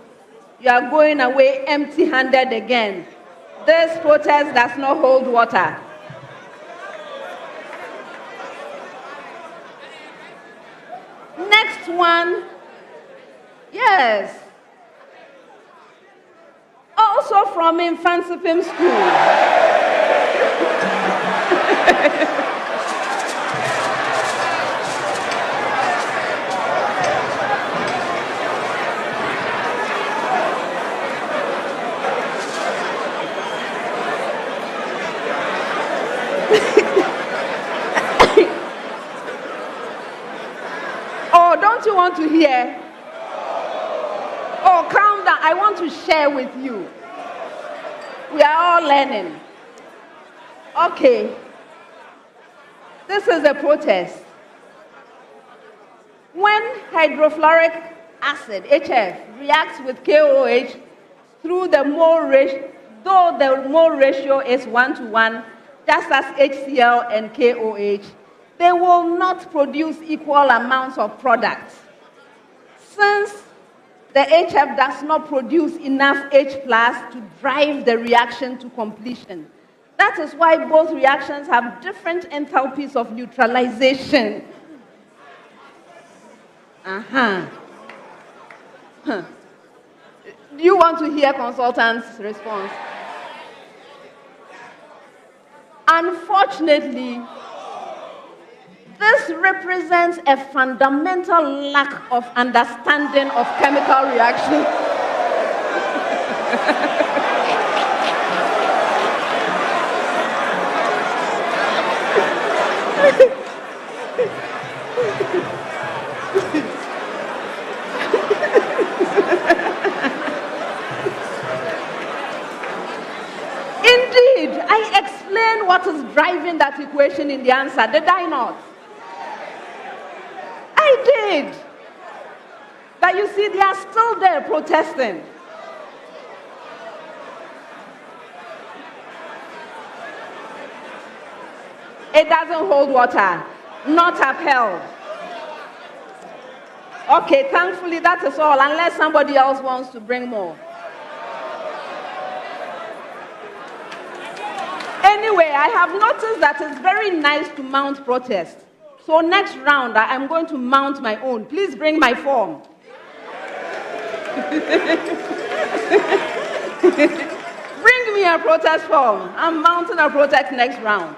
you are going away empty-handed again. This protest does not hold water. Next one, yes. Also from Mfantsipim School. Oh, don't you want to hear? Oh, calm down. I want to share with you. We are all learning. Okay. This is a protest. When hydrofluoric acid, HF, reacts with KOH through the mole ratio, though the mole ratio is 1:1, just as HCl and KOH, they will not produce equal amounts of products. Since the HF does not produce enough H+ to drive the reaction to completion. That is why both reactions have different enthalpies of neutralization. Do you want to hear consultants' response? Unfortunately, this represents a fundamental lack of understanding of chemical reaction. Indeed, I explained what is driving that equation in the answer, did I not? I did. But you see, they are still there protesting. It doesn't hold water. Not upheld. Okay, thankfully that is all, unless somebody else wants to bring more. Anyway, I have noticed that it's very nice to mount protest. So next round, I'm going to mount my own. Please bring my form. Bring me a protest form. I'm mounting a protest next round.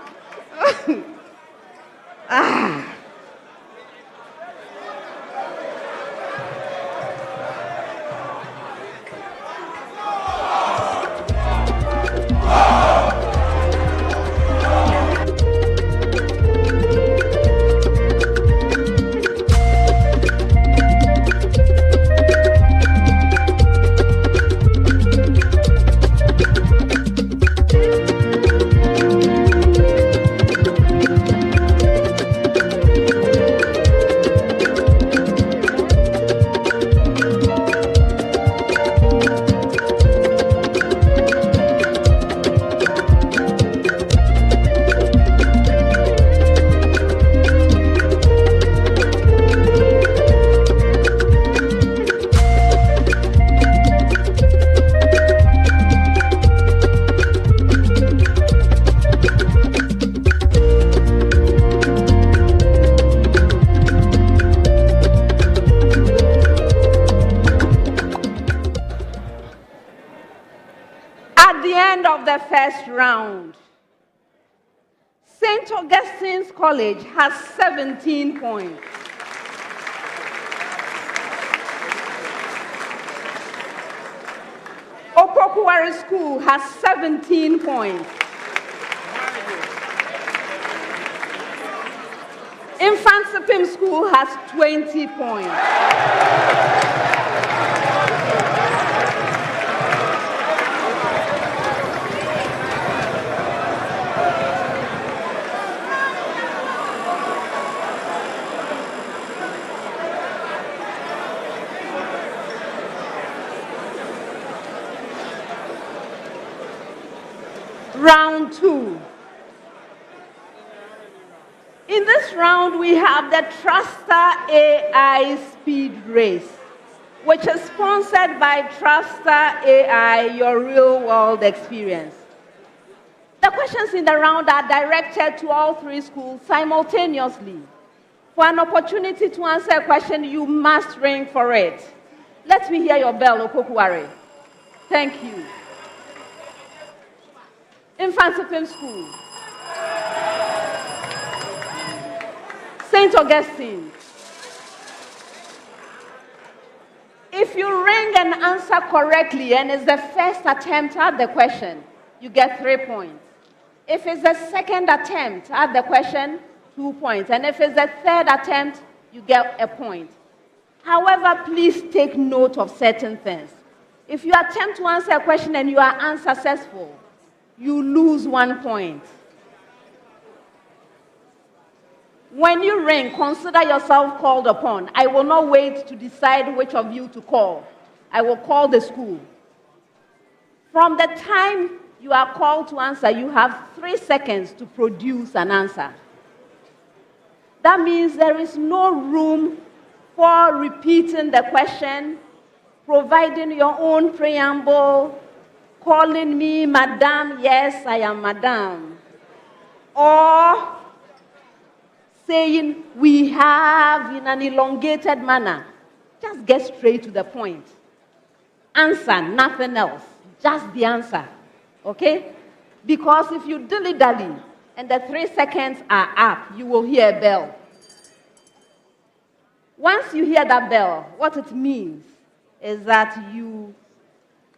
The first round. St. Augustine's College has 17 points. Opoku Ware School has 17 points. Mfantsipim School has 20 points. Round 2. In this round, we have the Truster AI Speed Race, which is sponsored by Truster AI, your real-world experience. The questions in the round are directed to all 3 schools simultaneously. For an opportunity to answer a question, you must ring for it. Let me hear your bell, Opoku Ware. Thank you. Mfantsipim School. St. Augustine. If you ring and answer correctly and it's the first attempt at the question, you get 3 points. If it's the second attempt at the question, 2 points. And if it's the third attempt, you get a point. However, please take note of certain things. If you attempt to answer a question and you are unsuccessful, you lose 1 point. When you ring, consider yourself called upon. I will not wait to decide which of you to call. I will call the school. From the time you are called to answer, you have 3 seconds to produce an answer. That means there is no room for repeating the question, providing your own preamble, calling me Madam, yes, I am Madam, or saying we have in an elongated manner. Just get straight to the point. Answer, nothing else. Just the answer. Okay? Because if you dilly-dally and the 3 seconds are up, you will hear a bell. Once you hear that bell, what it means is that you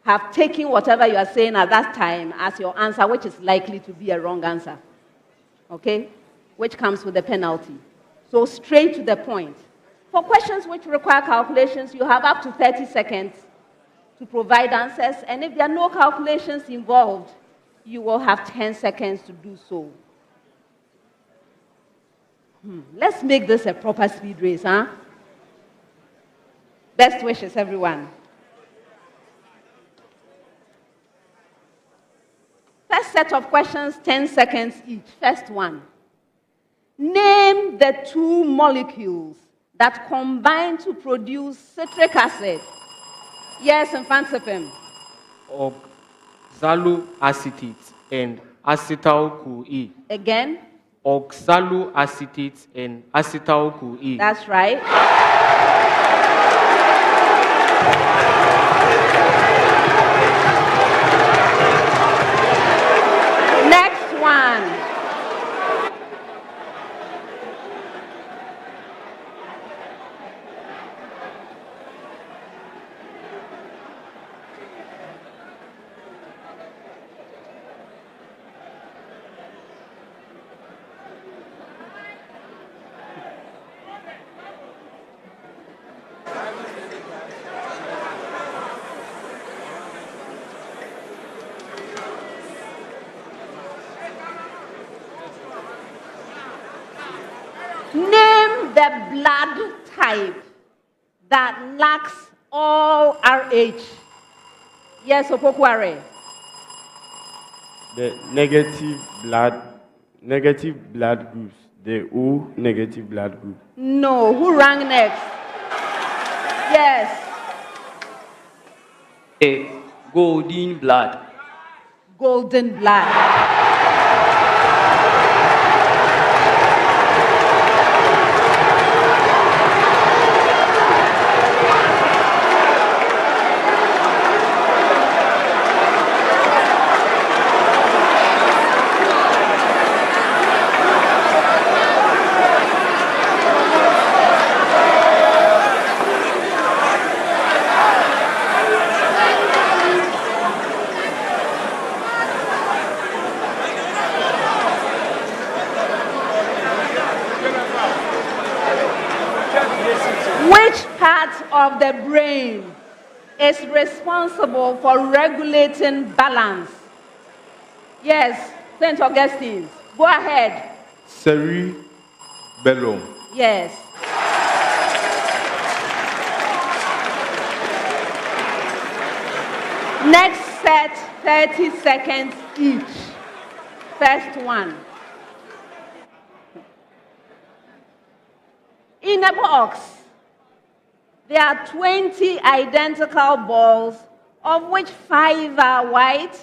have taken whatever you are saying at that time as your answer, which is likely to be a wrong answer. Okay? Which comes with a penalty. So straight to the point. For questions which require calculations, you have up to 30 seconds to provide answers, and if there are no calculations involved, you will have 10 seconds to do so. Let's make this a proper speed race, huh? Best wishes, everyone. First set of questions, 10 seconds each. First one. Name the two molecules that combine to produce citric acid. Yes, Mfantsipim. Oxaloacetate and acetyl-CoA. Again? Oxaloacetate and acetyl-CoA. That's right. Next one. Name the blood type that lacks all RH. Yes, Opoku Ware. The negative blood groups. The O negative blood group. No, who rang next? Yes. A golden blood. Golden blood. Which part of the brain is responsible for regulating balance? Yes, St. Augustine'S. Go ahead. Cerebellum. Yes. Next set, 30 seconds each. First one. In a box, there are 20 identical balls, of which 5 are white,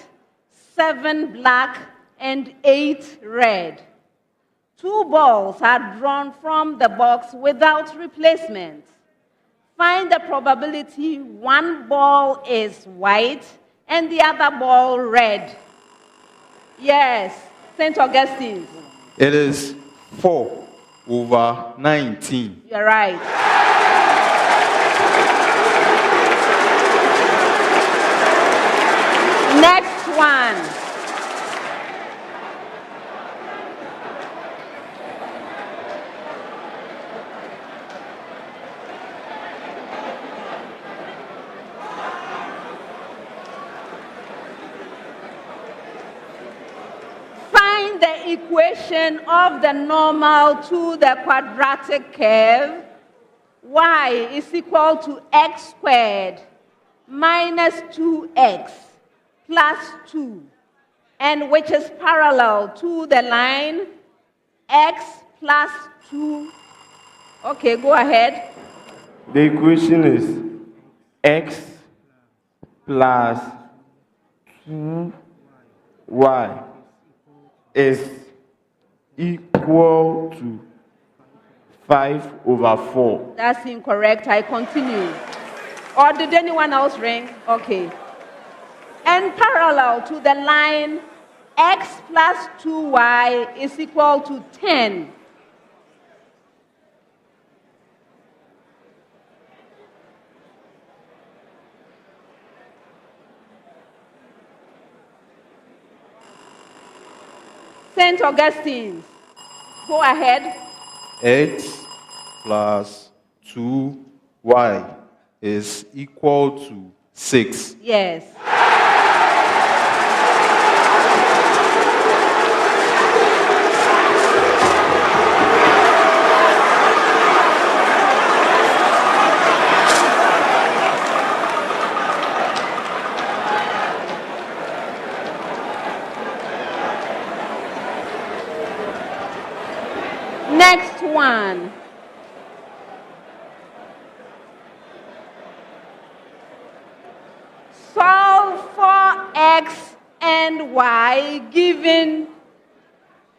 7 black, and 8 red. 2 balls are drawn from the box without replacement. Find the probability one ball is white and the other ball red. Yes, St. Augustine's. It is 4/19. You're right. Next one. Find the equation of the normal to the quadratic curve. Y is equal to x squared minus 2x plus 2, and which is parallel to the line x plus 2. Okay, go ahead. The equation is x plus 2y is equal to 5/4. That's incorrect. I continue. Or did anyone else ring? Okay. And parallel to the line x plus 2y is equal to 10. St. Augustine's. Go ahead. X plus 2y is equal to 6. Yes. Next one. Solve for x and y given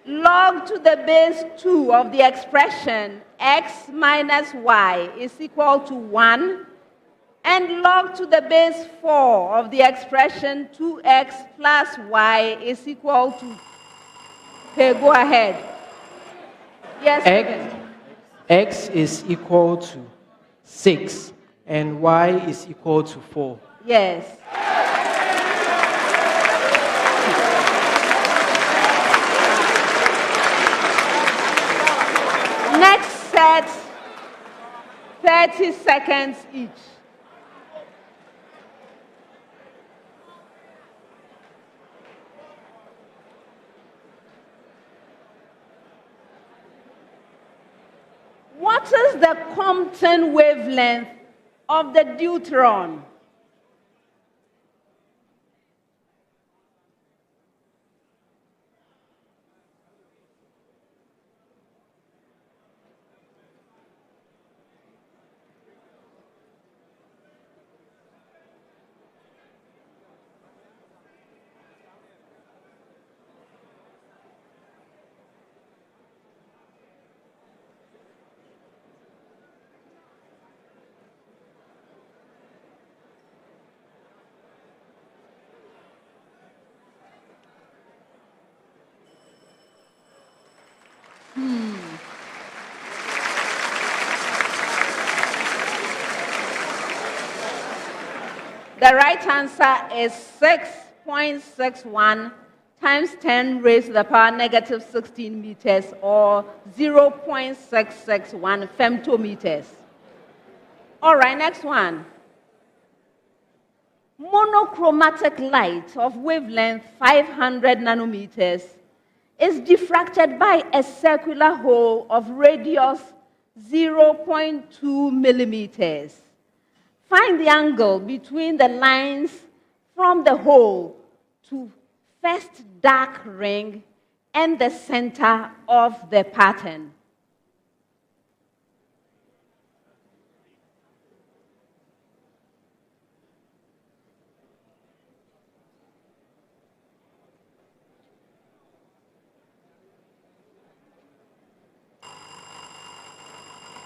log to the base 2 of the expression x minus y is equal to 1 and log to the base 4 of the expression 2x plus y is equal to. Okay, go ahead. Yes. X is equal to 6 and y is equal to 4. Yes. Next set, 30 seconds each. What is the Compton wavelength of the deuteron? The right answer is 6.61 times 10 raised to the power negative 16 meters, or 0.661 femtometers. All right, next one. Monochromatic light of wavelength 500 nanometers is diffracted by a circular hole of radius 0.2 millimeters. Find the angle between the lines from the hole to first dark ring and the center of the pattern.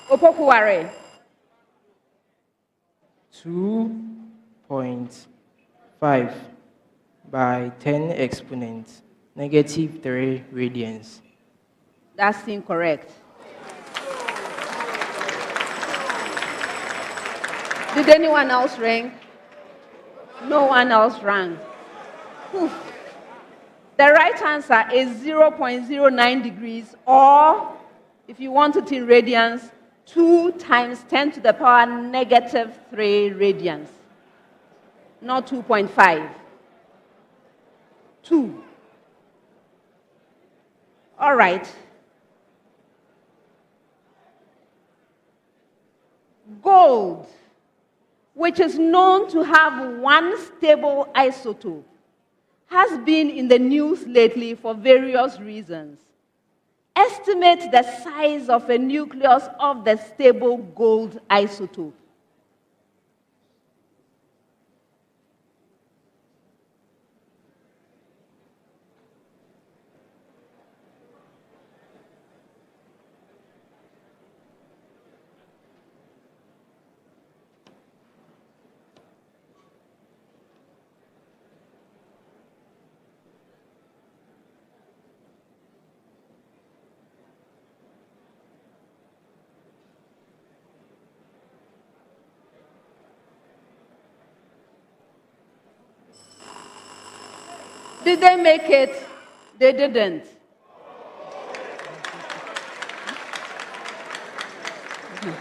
Opoku Ware. 2.5 by 10 exponent negative 3 radians. That's incorrect. Did anyone else ring? No one else rang. Whew. The right answer is 0.09 degrees, or if you want it in radians, 2 times 10 to the power negative 3 radians. Not 2.5. 2. All right. Gold, which is known to have one stable isotope, has been in the news lately for various reasons. Estimate the size of a nucleus of the stable gold isotope. Did they make it? They didn't. The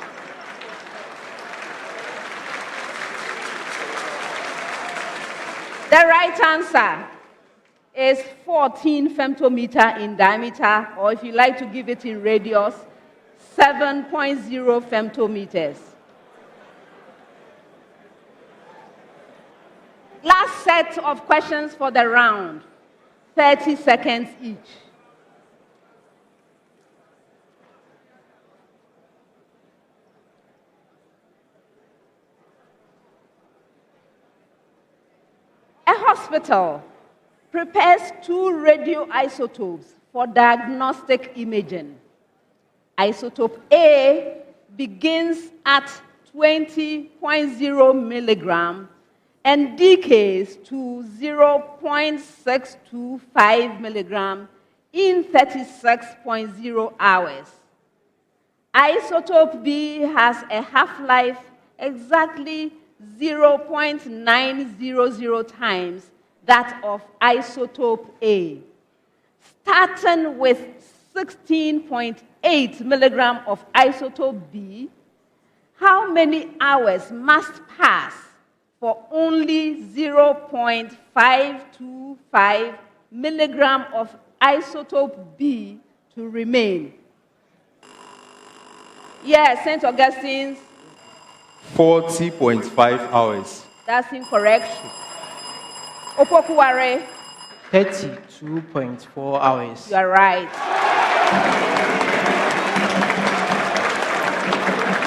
right answer is 14 femtometer in diameter, or if you like to give it in radius, 7.0 femtometers. Last set of questions for the round, 30 seconds each. A hospital prepares 2 radioisotopes for diagnostic imaging. Isotope A begins at 20.0 milligram and decays to 0.625 milligram in 36.0 hours. Isotope B has a half-life exactly 0.900 times that of isotope A. Starting with 16.8 milligram of isotope B, how many hours must pass for only 0.525 milligram of isotope B to remain? Yes, St. Augustine's. 40.5 hours. That's incorrect. Opoku Ware. 32.4 hours. You are right.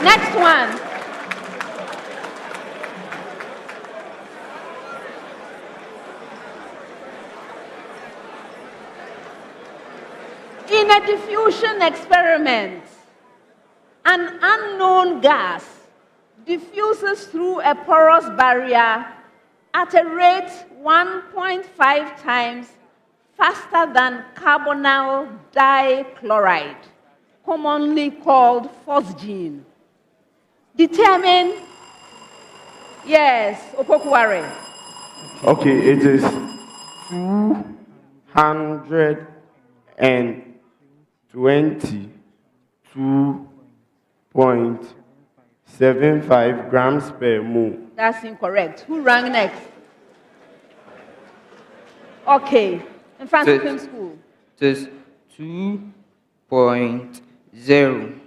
Next one. In a diffusion experiment, an unknown gas diffuses through a porous barrier at a rate 1.5 times faster than carbonyl dichloride, commonly called phosgene. Determine, yes, Opoku Ware. Okay, it is 222.75 grams per mole. That's incorrect. Who rang next? Okay, Mfantsipim School. It is 2.0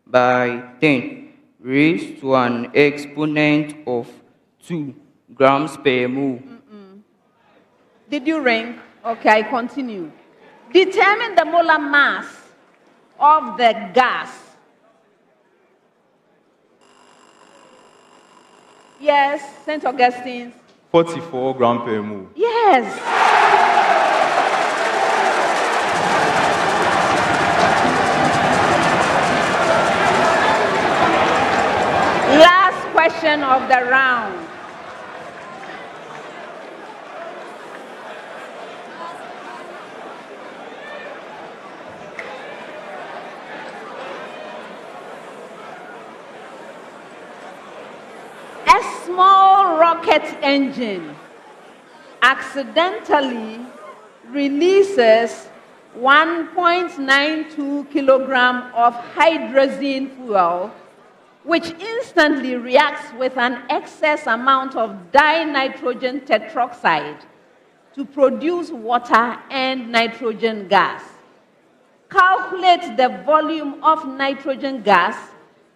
by 10 raised to an exponent of 2 grams per mole. Did you ring? Okay, I continue. Determine the molar mass of the gas. Yes, St. Augustine's. 44 grams per mole. Yes. Last question of the round. A small rocket engine accidentally releases 1.92 kilogram of hydrazine fuel, which instantly reacts with an excess amount of dinitrogen tetroxide to produce water and nitrogen gas. Calculate the volume of nitrogen gas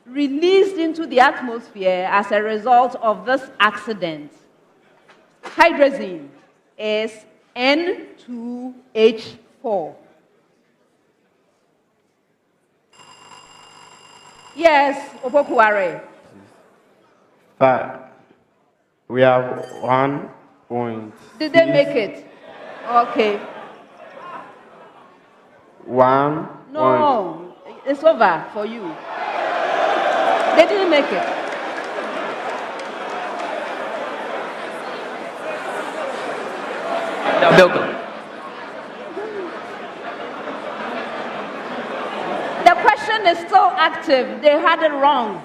released into the atmosphere as a result of this accident. Hydrazine is N2H4. Yes, Opoku Ware. 5. We have 1 point. Did they make it? Okay. 1. No, it's over for you. They didn't make it. The question is still active. They had it wrong.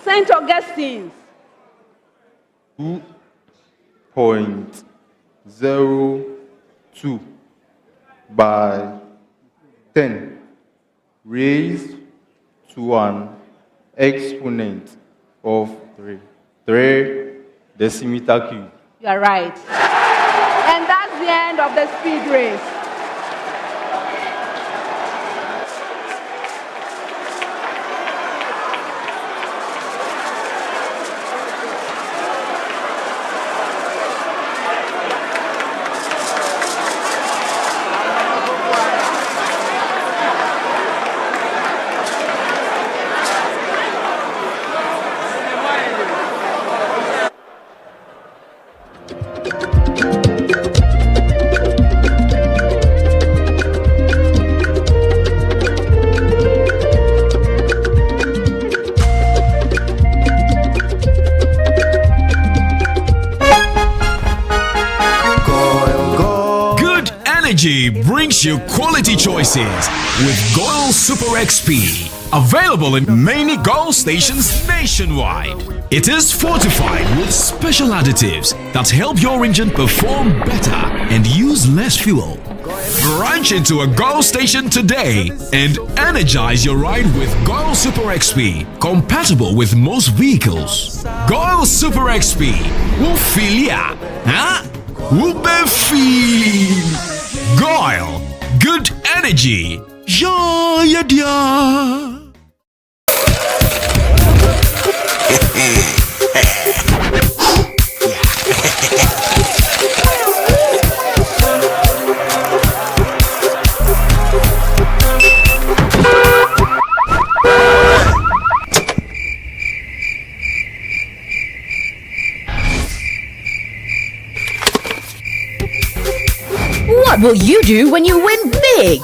St. Augustine's. 2.02 by 10 raised to an exponent of 3. 3 decimeter cube. You are right. And that's the end of the speed race. Brings you quality choices with Goil Super XP. Available in many Goil stations nationwide. It is fortified with special additives that help your engine perform better and use less fuel. Branch into a Goil station today and energize your ride with Goil Super XP, compatible with most vehicles. Goil Super XP will feel ya, huh? Will be feel. Goil, good energy. Ja, ja, ja. What will you do when you win big?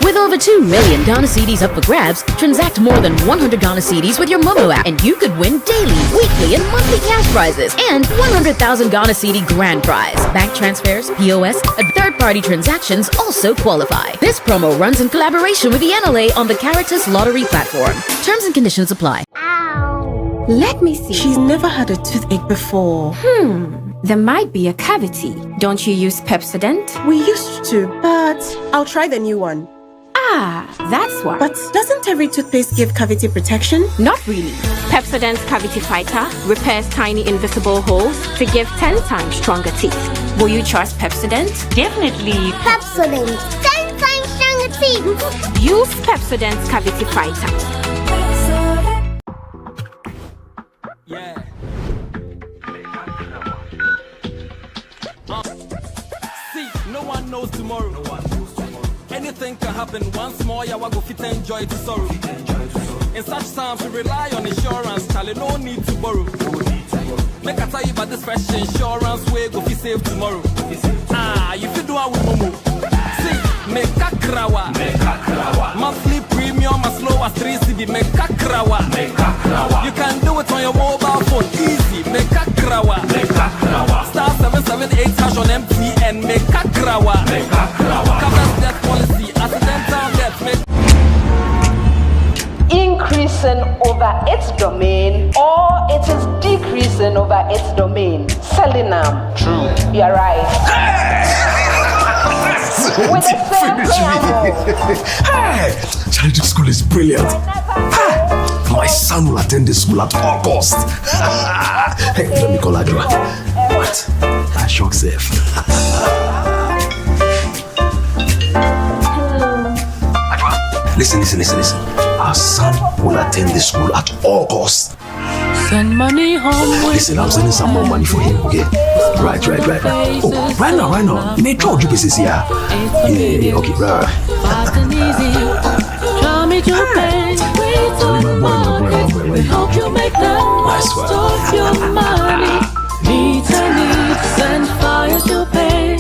With over 2 million Ghana cedis up for grabs, transact more than 100 Ghana cedis with your Momo app, and you could win daily, weekly, and monthly cash prizes, and 100,000 Ghana cedi grand prize. Bank transfers, POS, and third-party transactions also qualify. This promo runs in collaboration with the NLA on the Caritas Lottery platform. Terms and conditions apply. Ow. Let me see. She's never had a toothache before. There might be a cavity. Don't you use Pepsodent? We used to, but I'll try the new one. Ah, that's why. But doesn't every toothpaste give cavity protection? Not really. Pepsodent's Cavity Fighter repairs tiny invisible holes to give 10 times stronger teeth. Will you trust Pepsodent? Definitely. Pepsodent, 10 times stronger teeth. Use Pepsodent's Cavity Fighter. Yeah. See, no one knows tomorrow. Anything can happen. Once more, yeah, go fit enjoy to sorrow. In such times, we rely on insurance. Charlie, no need to borrow. Make I tell you about this fresh insurance way go fit save tomorrow. Ah, you fit do it with Momo. See, make a krawa. Monthly premium as low as 3 cedi. Make a krawa. You can do it on your mobile phone. Easy. Make a krawa. Star 778 hash on MTN. Make a krawa. Covers death policy. Accidental death. Increasing over its domain, or it is decreasing over its domain. Selling them. True. You're right. With the same preamble. Hey, Charlie, this school is brilliant. My son will attend the school at all cost. Hey, let me call Adwa. What? I shock safe. Listen. Our son will attend the school at all costs. Send money home. Listen, I'm sending some more money for him, okay? Right. Oh, right now. You may draw you business here. Yeah, okay, right. Fast and easy. Show me to pay. Wait on the market. Help you make the most of your money. Needs, send fire to pay.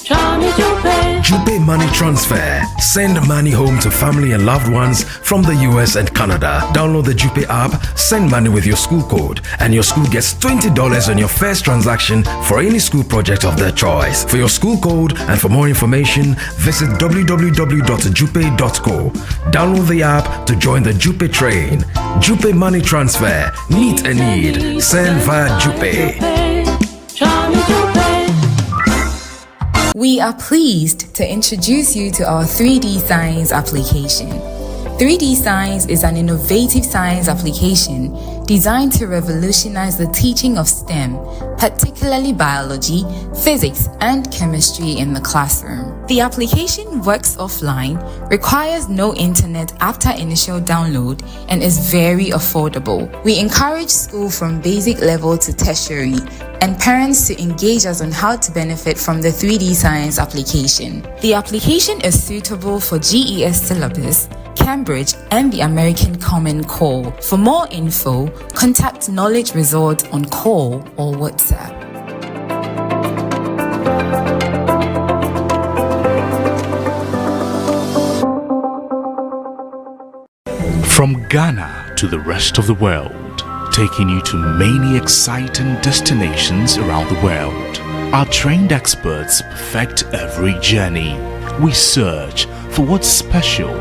Show me to pay. You pay money. Money Transfer. Send money home to family and loved ones from the US and Canada. Download the Jupe app, send money with your school code, and your school gets $20 on your first transaction for any school project of their choice. For your school code and for more information, visit www.jupe.co. Download the app to join the Jupe train. Jupe Money Transfer. Meet a need. Send via Jupe. We are pleased to introduce you to our 3D Science application. 3D Science is an innovative science application designed to revolutionize the teaching of STEM, particularly biology, physics, and chemistry in the classroom. The application works offline, requires no internet after initial download, and is very affordable. We encourage school from basic level to tertiary and parents to engage us on how to benefit from the 3D Science application. The application is suitable for GES syllabus, Cambridge, and the American Common Core. For more info, contact Knowledge Resort on call or WhatsApp. From Ghana to the rest of the world, taking you to many exciting destinations around the world. Our trained experts perfect every journey. We search for what's special.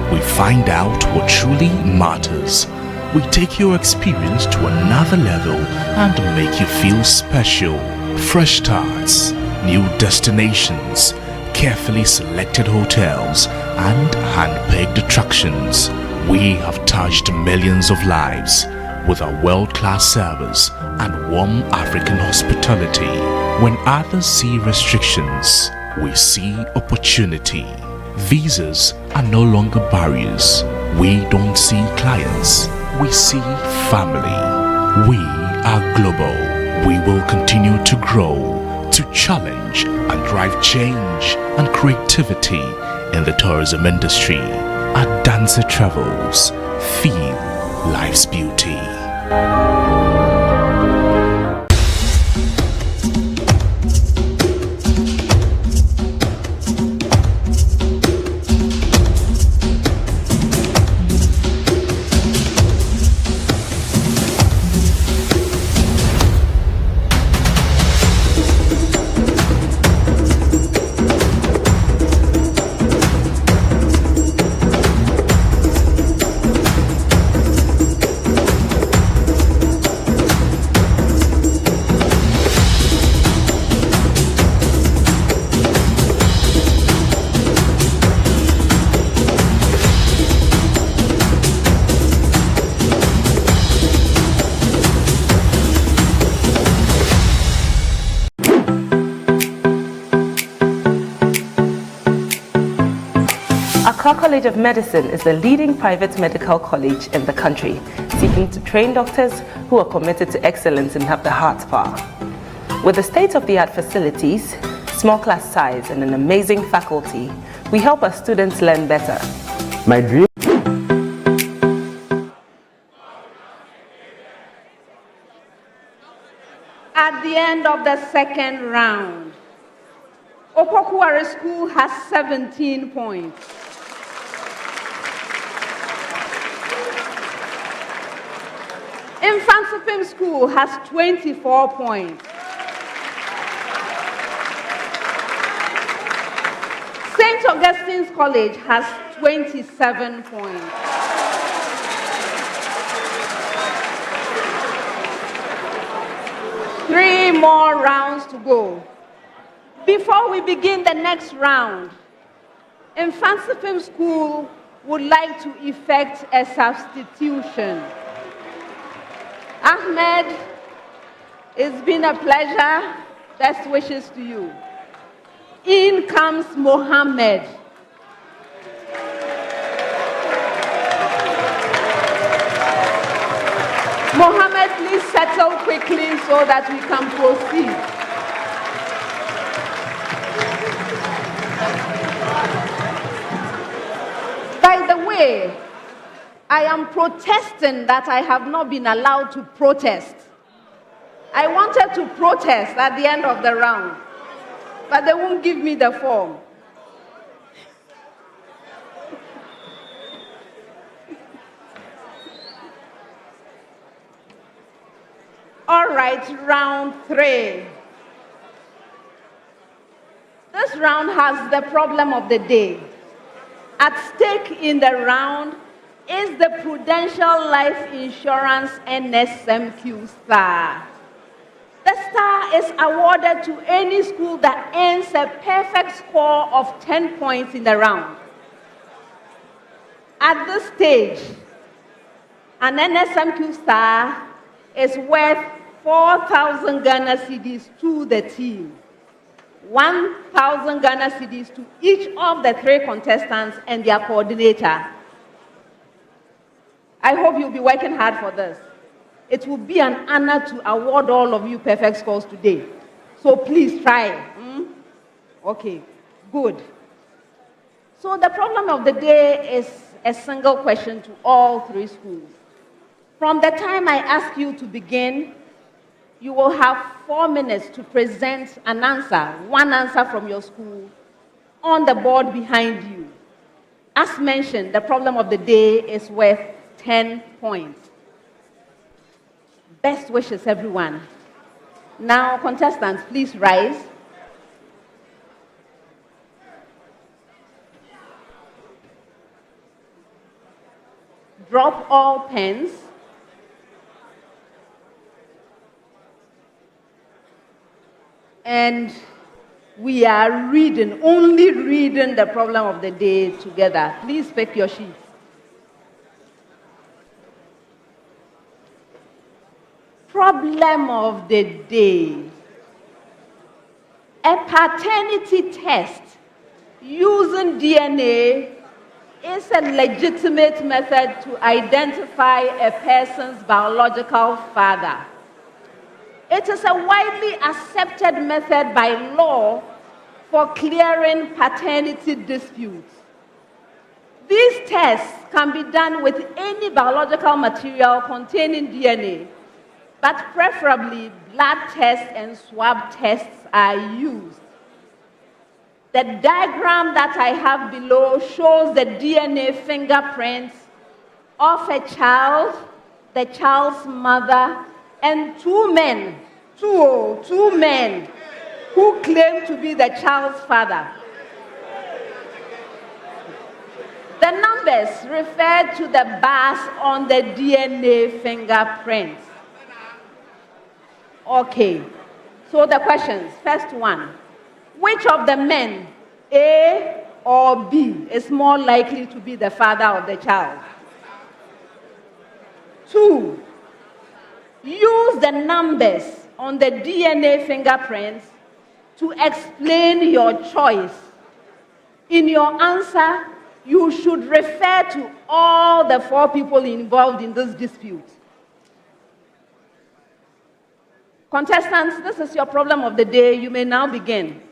We find out what truly matters. We take your experience to another level and make you feel special. Fresh starts, new destinations, carefully selected hotels, and hand-picked attractions. We have touched millions of lives with our world-class service and warm African hospitality. When others see restrictions, we see opportunity. Visas are no longer barriers. We don't see clients, we see family. We are global. We will continue to grow, to challenge and drive change and creativity in the tourism industry. At Dancer Travels, feel life's beauty. Accra College of Medicine is the leading private medical college in the country, seeking to train doctors who are committed to excellence and have the heart power. With the state-of-the-art facilities, small class size, and an amazing faculty, we help our students learn better. My dream. At the end of the second round, Opoku Ware School has 17 points. Mfantsipim School has 24 points. St. Augustine's College has 27 points. Three more rounds to go. Before we begin the next round, Mfantsipim School would like to effect a substitution. Ahmed, it's been a pleasure. Best wishes to you. In comes Mohammed. Mohammed, please settle quickly so that we can proceed. By the way, I am protesting that I have not been allowed to protest. I wanted to protest at the end of the round, but they won't give me the form. All right, round 3. This round has the problem of the day. At stake in the round is the Prudential Life Insurance NSMQ star. The star is awarded to any school that earns a perfect score of 10 points in the round. At this stage, an NSMQ star is worth 4,000 Ghana cedis to the team, 1,000 Ghana cedis to each of the 3 contestants and their coordinator. I hope you'll be working hard for this. It will be an honor to award all of you perfect scores today. So please try. Okay, good. So the problem of the day is a single question to all 3 schools. From the time I ask you to begin, you will have 4 minutes to present an answer, one answer from your school, on the board behind you. As mentioned, the problem of the day is worth 10 points. Best wishes, everyone. Now, contestants, please rise. Drop all pens. And we are only reading the problem of the day together. Please pick your sheets. Problem of the day. A paternity test using DNA is a legitimate method to identify a person's biological father. It is a widely accepted method by law for clearing paternity disputes. These tests can be done with any biological material containing DNA, but preferably blood tests and swab tests are used. The diagram that I have below shows the DNA fingerprints of a child, the child's mother, and 2 men, two men who claim to be the child's father. The numbers refer to the bars on the DNA fingerprints. Okay, so the questions. First one, which of the men, A or B, is more likely to be the father of the child? 2, use the numbers on the DNA fingerprints to explain your choice. In your answer, you should refer to all the 4 people involved in this dispute. Contestants, this is your problem of the day. You may now begin.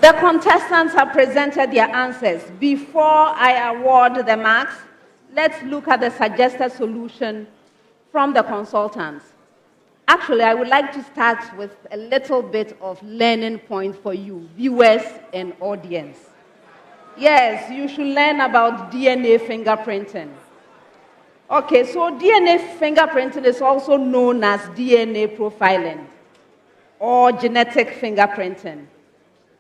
The contestants have presented their answers. Before I award the marks, let's look at the suggested solution from the consultants. Actually, I would like to start with a little bit of learning point for you, viewers and audience. Yes, you should learn about DNA fingerprinting. Okay, so DNA fingerprinting is also known as DNA profiling or genetic fingerprinting.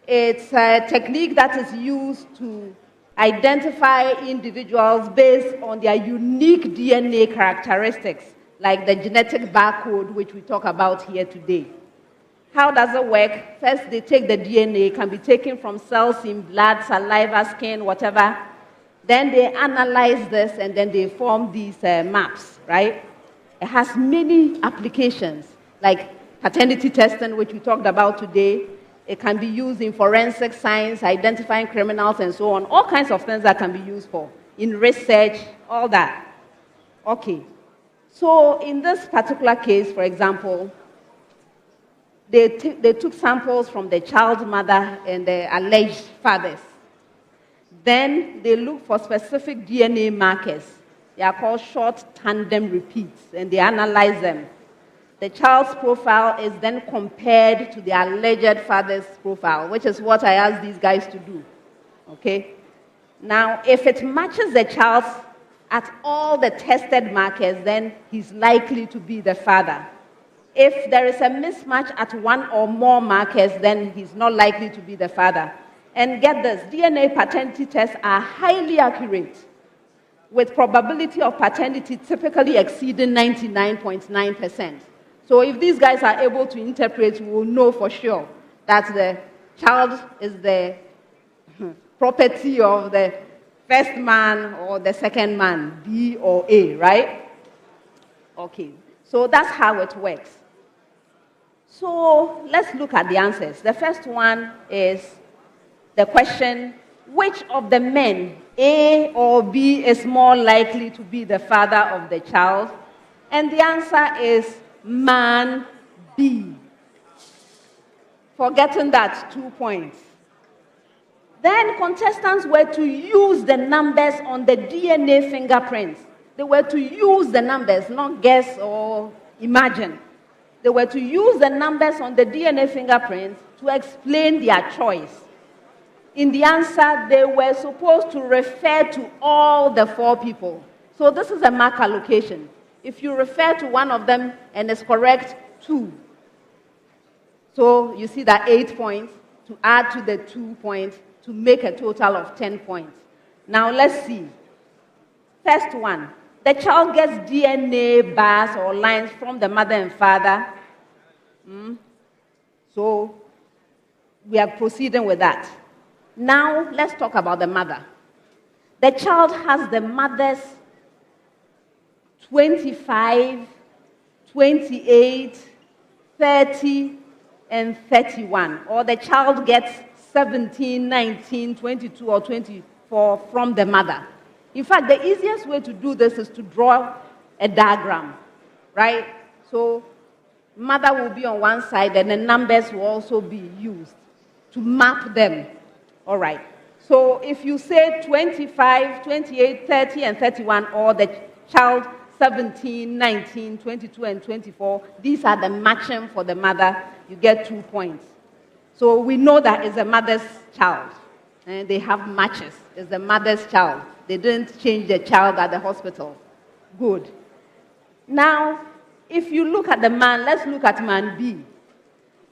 It's a technique that is used to identify individuals based on their unique DNA characteristics, like the genetic barcode, which we talk about here today. How does it work? First, they take the DNA, it can be taken from cells in blood, saliva, skin, whatever. Then they analyze this, and then they form these maps, right? It has many applications, like paternity testing, which we talked about today. It can be used in forensic science, identifying criminals, and so on. All kinds of things that can be used for, in research, all that. Okay. So in this particular case, for example, they took samples from the child's mother and the alleged fathers. Then they looked for specific DNA markers. They are called short tandem repeats, and they analyze them. The child's profile is then compared to the alleged father's profile, which is what I asked these guys to do. Okay? Now, if it matches the child's at all the tested markers, then he's likely to be the father. If there is a mismatch at one or more markers, then he's not likely to be the father. And get this, DNA paternity tests are highly accurate, with probability of paternity typically exceeding 99.9%. So if these guys are able to interpret, we will know for sure that the child is the property of the first man or the second man, B or A, right? Okay, so that's how it works. So let's look at the answers. The first one is the question, which of the men, A or B, is more likely to be the father of the child? And the answer is man B. For getting that, 2 points. Then contestants were to use the numbers on the DNA fingerprints. They were to use the numbers, not guess or imagine. They were to use the numbers on the DNA fingerprints to explain their choice. In the answer, they were supposed to refer to all the 4 people. So this is a mark allocation. If you refer to one of them and it's correct, 2. So you see that 8 points to add to the 2 points to make a total of 10 points. Now let's see. First one, the child gets DNA bars or lines from the mother and father. So we are proceeding with that. Now let's talk about the mother. The child has the mother's 25, 28, 30, and 31. Or the child gets 17, 19, 22, or 24 from the mother. In fact, the easiest way to do this is to draw a diagram, right? So mother will be on one side and the numbers will also be used to map them. All right. So if you say 25, 28, 30, and 31, or the child 17, 19, 22, and 24, these are the matching for the mother, you get 2 points. So we know that it's the mother's child. And they have matches. It's the mother's child. They didn't change the child at the hospital. Good. Now, if you look at the man, let's look at man B.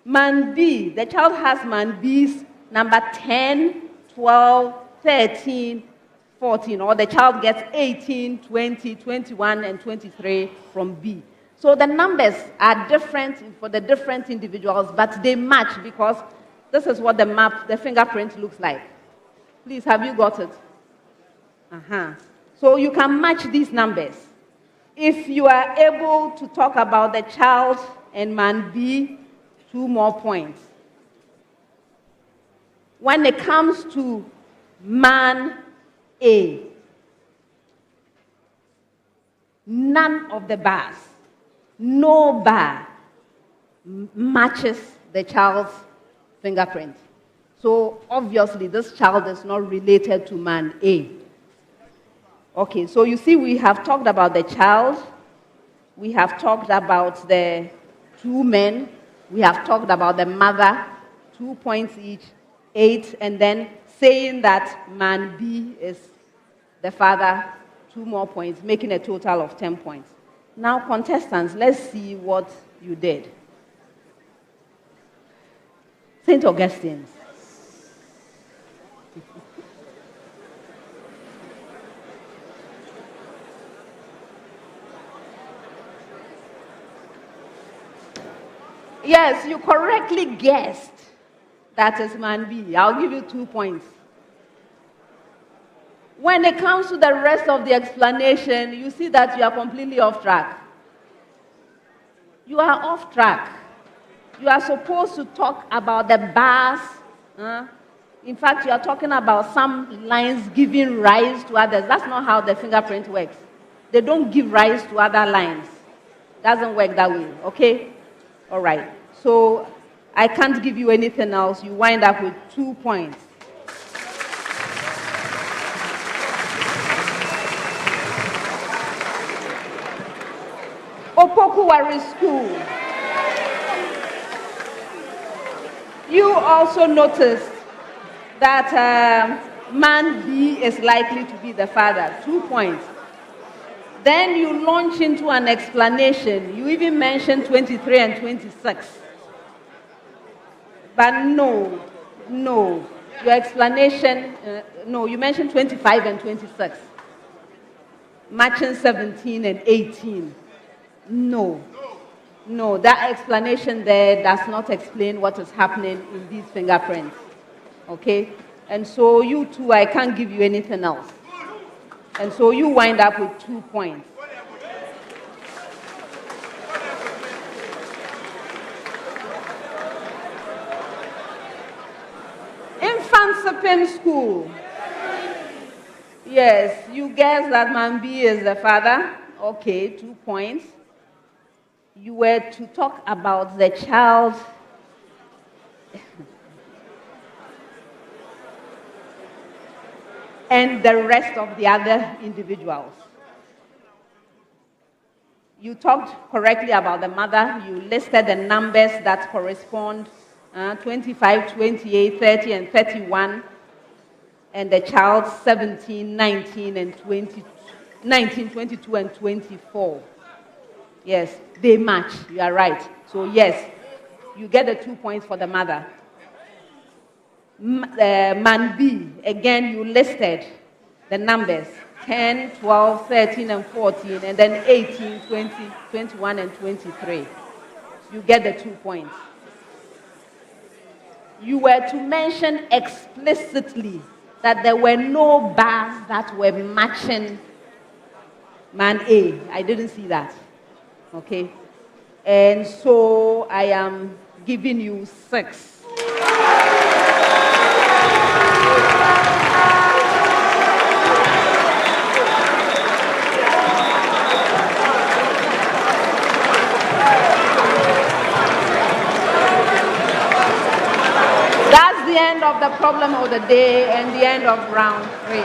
Man B, the child has man B's number 10, 12, 13, 14, or the child gets 18, 20, 21, and 23 from B. So the numbers are different for the different individuals, but they match because this is what the map, the fingerprint looks like. Please, have you got it? So you can match these numbers. If you are able to talk about the child and man B, 2 more points. When it comes to man A, none of the bars, no bar matches the child's fingerprint. So obviously this child is not related to man A. Okay, so you see we have talked about the child, we have talked about the 2 men, we have talked about the mother, 2 points each, 8, and then saying that man B is the father, 2 more points, making a total of 10 points. Now contestants, let's see what you did. St. Augustine's. Yes, you correctly guessed that is man B. I'll give you 2 points. When it comes to the rest of the explanation, you see that you are completely off track. You are off track. You are supposed to talk about the bars. In fact, you are talking about some lines giving rise to others. That's not how the fingerprint works. They don't give rise to other lines. Doesn't work that way, okay? All right. So I can't give you anything else. You wind up with 2 points. Opoku Opoku Ware School. You also noticed that man B is likely to be the father. 2 points. Then you launch into an explanation. You even mentioned 23 and 26. But no. Your explanation, no, you mentioned 25 and 26. Matching 17 and 18. No, that explanation there does not explain what is happening in these fingerprints. Okay? And so you two, I can't give you anything else. And so you wind up with 2 points. Mfantsipim School. Yes, you guess that man B is the father. Okay, 2 points. You were to talk about the child. And the rest of the other individuals. You talked correctly about the mother. You listed the numbers that correspond, 25, 28, 30, and 31. And the child, 17, 19, and 20, 19, 22, and 24. Yes, they match. You are right. So yes, you get the 2 points for the mother. Man B, again, you listed the numbers, 10, 12, 13, and 14, and then 18, 20, 21, and 23. You get the 2 points. You were to mention explicitly that there were no bars that were matching man A. I didn't see that. Okay? And so I am giving you 6. That's the end of the problem of the day and the end of round 3.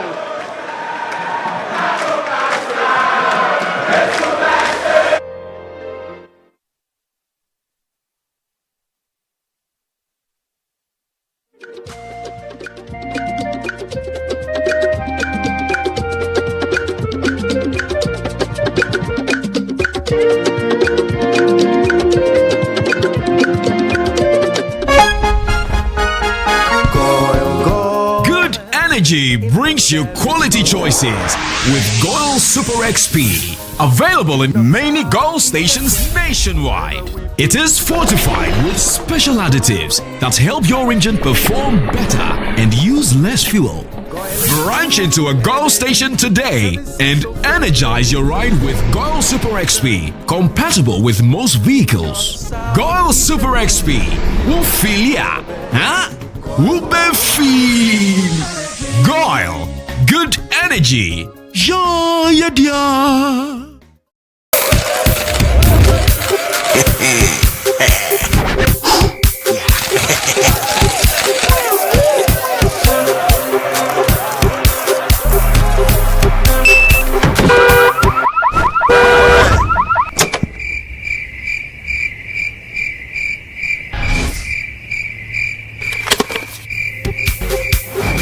Brings you quality choices with Goil Super XP. Available in many Goil stations nationwide. It is fortified with special additives that help your engine perform better and use less fuel. Branch into a Goil station today and energize your ride with Goil Super XP, compatible with most vehicles. Goil Super XP. Wufilia. Huh? Wubefeel. Goil, good energy. Yeah, yeah.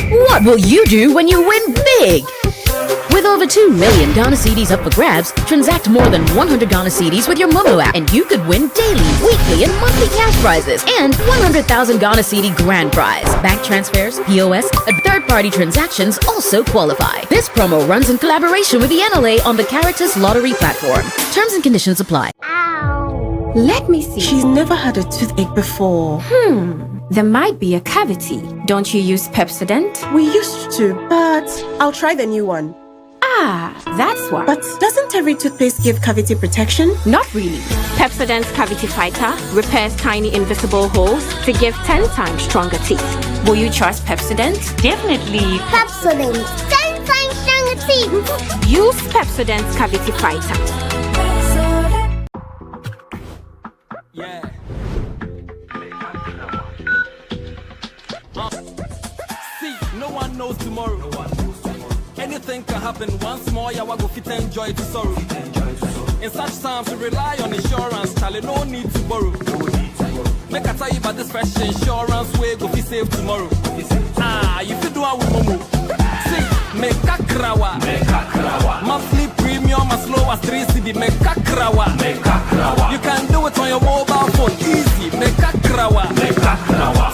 What will you do when you win big? With over 2 million Ghana cedis up for grabs, transact more than 100 Ghana cedis with your Momo app, and you could win daily, weekly, and monthly cash prizes, and 100,000 Ghana cedi grand prize. Bank transfers, POS, and third-party transactions also qualify. This promo runs in collaboration with the NLA on the Caritas Lottery platform. Terms and conditions apply. Ow. Let me see. She's never had a toothache before. There might be a cavity. Don't you use Pepsodent? We used to, but I'll try the new one. Ah, that's why. But doesn't every toothpaste give cavity protection? Not really. Pepsodent's Cavity Fighter repairs tiny invisible holes to give 10 times stronger teeth. Will you trust Pepsodent? Definitely. Pepsodent, 10 times stronger teeth. Use Pepsodent's Cavity Fighter. Yeah. See, no one knows tomorrow. Anything can happen. Once more, I will go fit and enjoy to sorrow. In such times, we rely on insurance, Charlie, no need to borrow. Make I tell you about this fresh insurance way, go be safe tomorrow. You feel do I with Momo. See, make a krawa. Monthly premium as low as 3 CB, make a krawa. You can do it on your mobile phone, easy, make a krawa.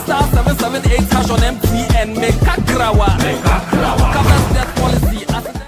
Star 778 hash on MTN, make a krawa. Covers death policy, accident.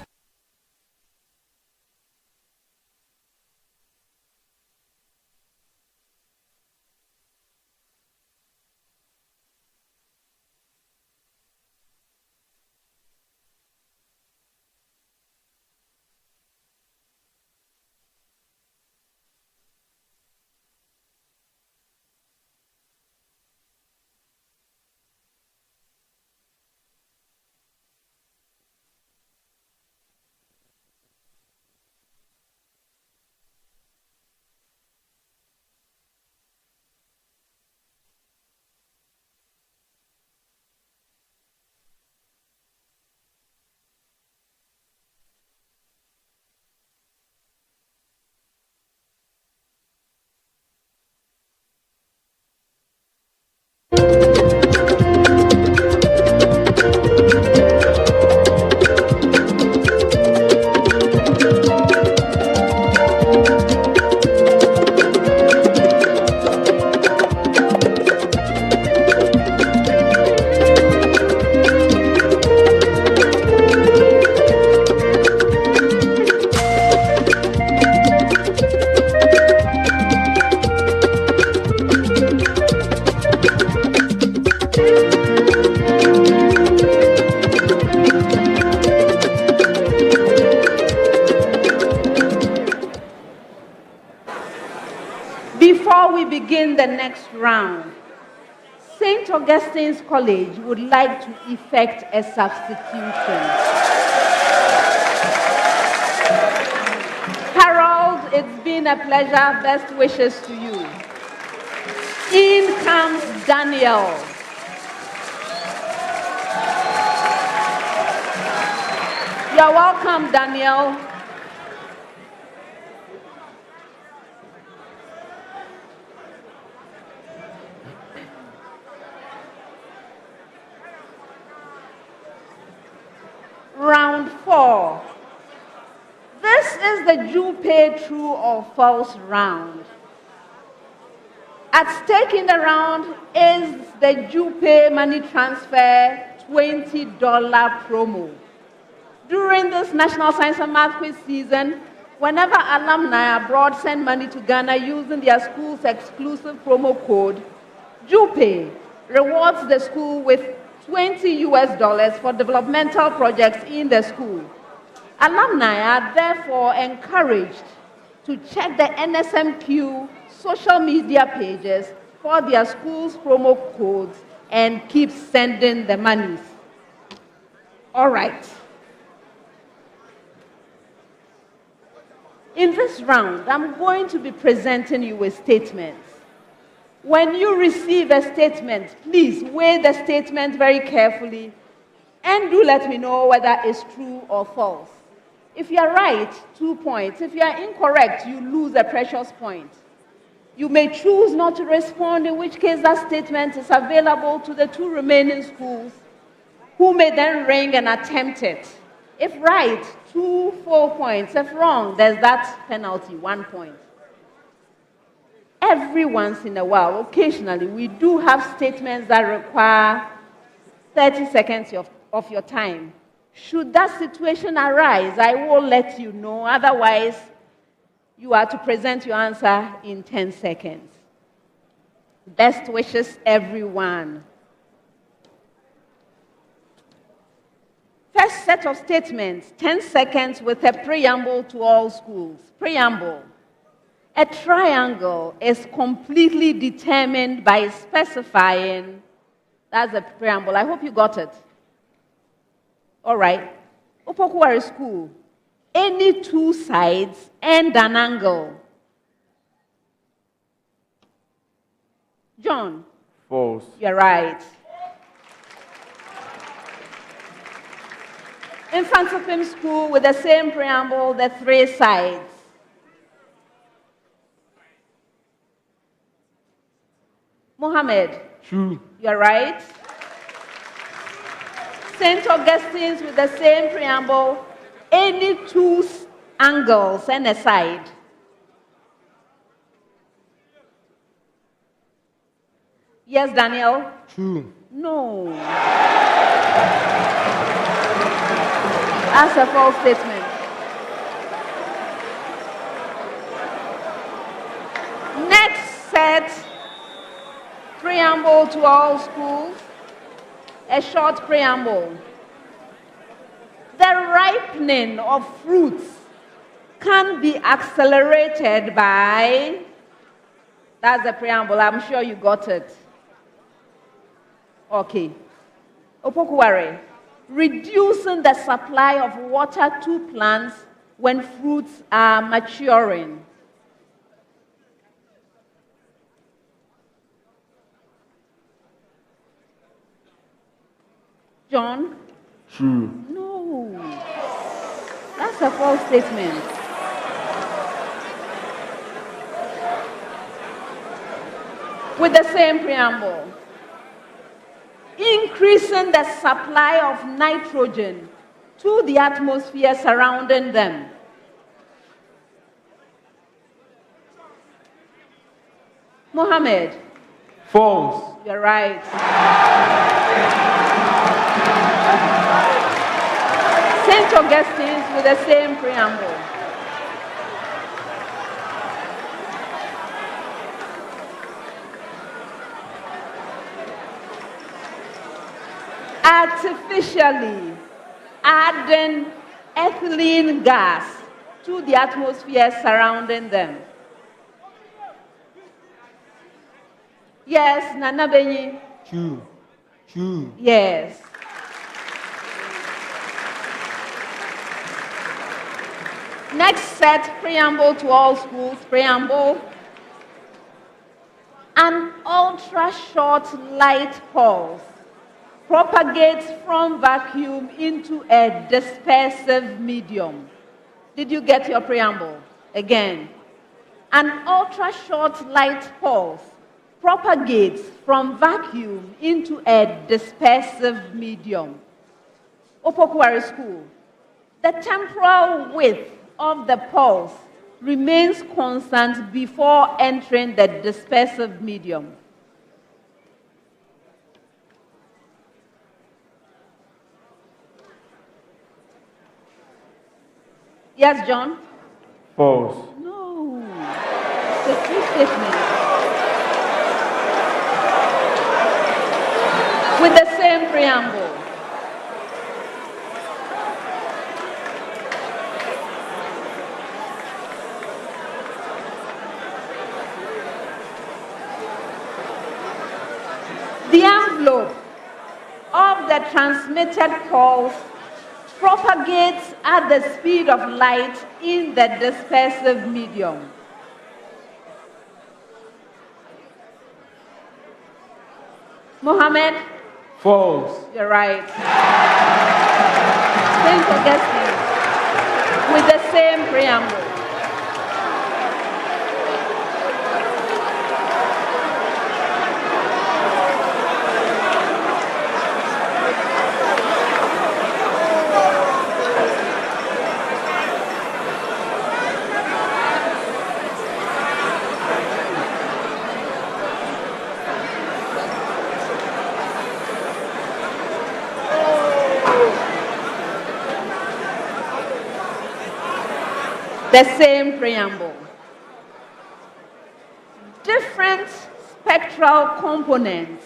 Before we begin the next round, St. Augustine's College would like to effect a substitution. Harold, it's been a pleasure. Best wishes to you. In comes Daniel. You're welcome, Daniel. Round 4. This is the Jupe true or false round. At stake in the round is the Jupe money transfer $20 promo. During this National Science and Math Quiz season, whenever alumni abroad send money to Ghana using their school's exclusive promo code, Jupe rewards the school with $20 for developmental projects in the school. Alumni are therefore encouraged to check the NSMQ social media pages for their school's promo codes and keep sending the monies. All right. In this round, I'm going to be presenting you with statements. When you receive a statement, please weigh the statement very carefully and do let me know whether it's true or false. If you're right, 2 points. If you're incorrect, you lose a precious point. You may choose not to respond, in which case that statement is available to the 2 remaining schools, who may then ring and attempt it. If right, 2 full points. If wrong, there's that penalty, 1 point. Every once in a while, occasionally, we do have statements that require 30 seconds of your time. Should that situation arise, I will let you know. Otherwise, you are to present your answer in 10 seconds. Best wishes, everyone. First set of statements, 10 seconds with a preamble to all schools. Preamble. A triangle is completely determined by specifying, that's the preamble. I hope you got it. All right. Opoku Ware School. Any 2 sides and an angle. John. False. You're right. Mfantsipim School with the same preamble, the 3 sides. Mohammed, True. you're right. St. Augustine's with the same preamble, any two angles and a side. Yes, Daniel? True. No. That's a false statement. Next set, preamble to all schools, a short preamble. The ripening of fruits can be accelerated by, that's the preamble, I'm sure you got it. Okay. Opoku Ware, reducing the supply of water to plants when fruits are maturing. John? True. No. That's a false statement. With the same preamble. Increasing the supply of nitrogen to the atmosphere surrounding them. Mohammed. False. You're right. St. Augustine's with the same preamble. Artificially adding ethylene gas to the atmosphere surrounding them. Yes, Nana Benyi. True. True. Yes. Next set, preamble to all schools, preamble. An ultra-short light pulse propagates from vacuum into a dispersive medium. Did you get your preamble? Again. An ultra-short light pulse propagates from vacuum into a dispersive medium. Opoku Ware School. The temporal width of the pulse remains constant before entering the dispersive medium. Yes, John? False. No. It's a true statement. With the same preamble. The envelope of the transmitted pulse propagates at the speed of light in the dispersive medium. Mohammed? False. You're right. St. Augustine with the same preamble. The same preamble. Different spectral components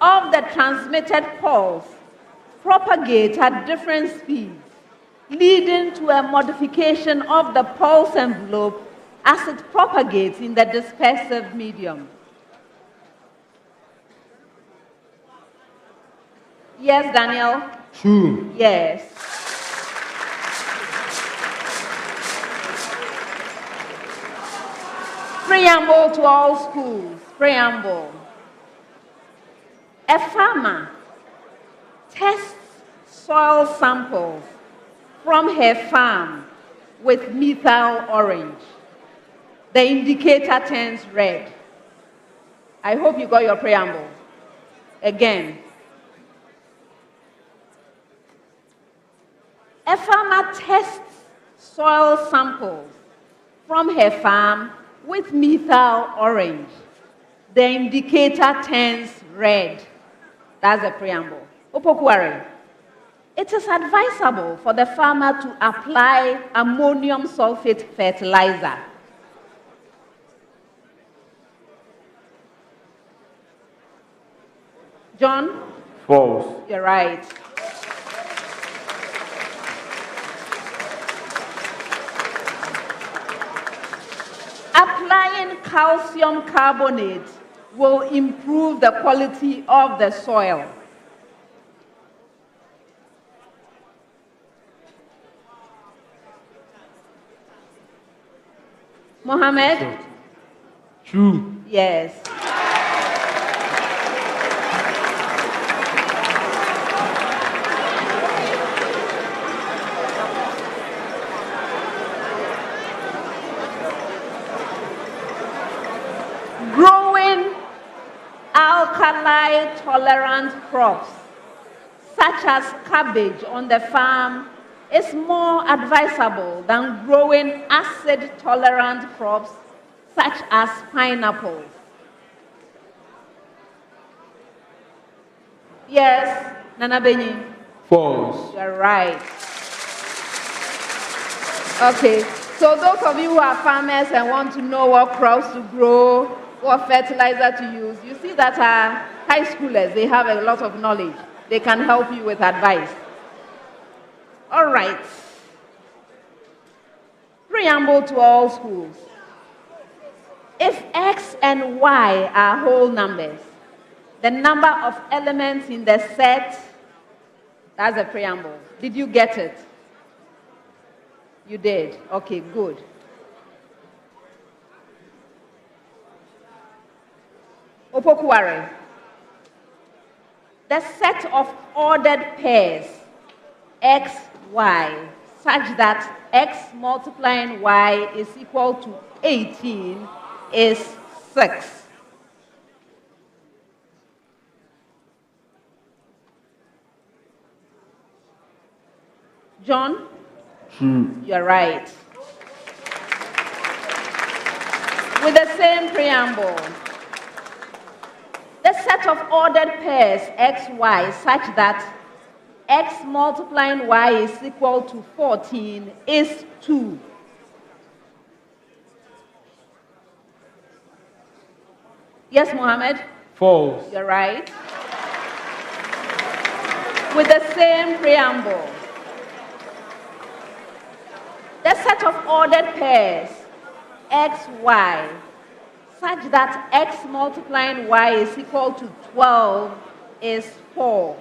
of the transmitted pulse propagate at different speeds, leading to a modification of the pulse envelope as it propagates in the dispersive medium. Yes, Daniel? True. Yes. Preamble to all schools. Preamble. A farmer tests soil samples from her farm with methyl orange. The indicator turns red. I hope you got your preamble. Again. A farmer tests soil samples from her farm with methyl orange. The indicator turns red. That's the preamble. Opoku Ware. It is advisable for the farmer to apply ammonium sulfate fertilizer. John? False. You're right. Applying calcium carbonate will improve the quality of the soil. Mohammed? True. Yes. Growing alkali-tolerant crops, such as cabbage on the farm, is more advisable than growing acid-tolerant crops, such as pineapples. Yes, Nana Benny? False. You're right. Okay, so those of you who are farmers and want to know what crops to grow, what fertilizer to use, you see that our high schoolers, they have a lot of knowledge. They can help you with advice. All right. Preamble to all schools. If X and Y are whole numbers, the number of elements in the set, that's the preamble. Did you get it? You did? Okay, good. Opoku Ware. The set of ordered pairs, X, Y, such that X multiplying Y is equal to 18 is 6. John? True. You're right. With the same preamble, the set of ordered pairs X, Y, such that X multiplying Y is equal to 14 is 2. Yes, Mohammed? False. You're right. With the same preamble, the set of ordered pairs X, Y, such that X multiplying Y is equal to 12 is 4.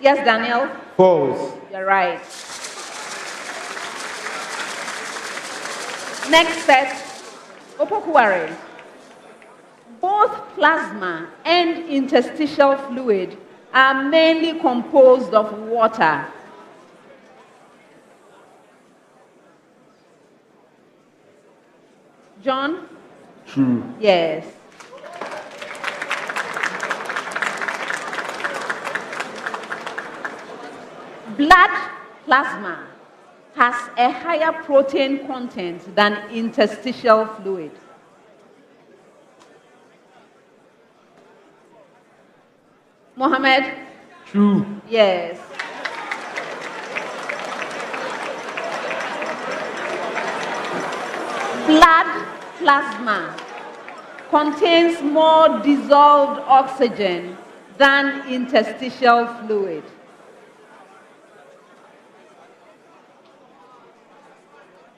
Yes, Daniel? False. You're right. Next set, Opoku Ware. Both plasma and interstitial fluid are mainly composed of water. John? True. Yes. Blood plasma has a higher protein content than interstitial fluid. Mohammed? True. Yes. Blood plasma contains more dissolved oxygen than interstitial fluid.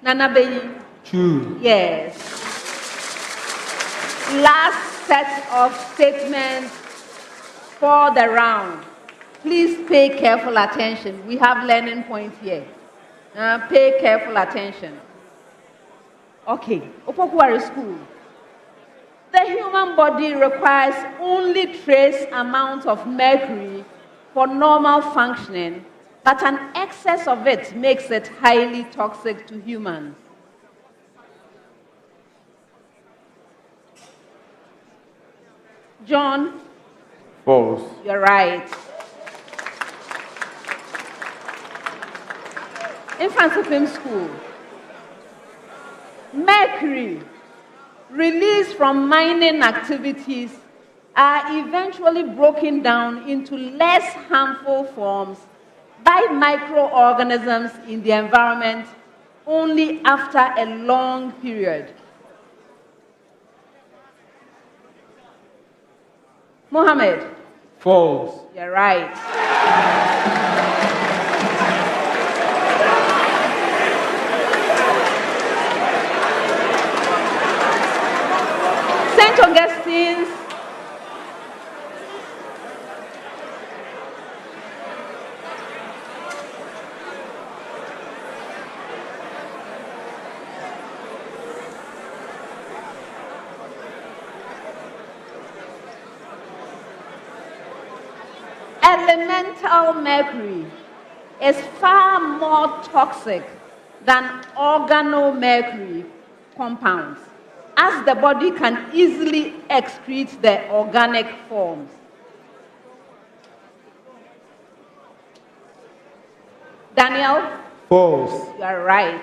Nana Benny? True. Yes. Last set of statements for the round. Please pay careful attention. We have learning points here. Pay careful attention. Okay, Opoku Ware School. The human body requires only trace amount of mercury for normal functioning, but an excess of it makes it highly toxic to humans. John? False. You're right. Mfantsipim School. Mercury released from mining activities are eventually broken down into less harmful forms by microorganisms in the environment only after a long period. Mohammed? False. You're right. St. Augustine's elemental mercury is far more toxic than organomercury compounds, as the body can easily excrete the organic forms. Daniel? False. You are right.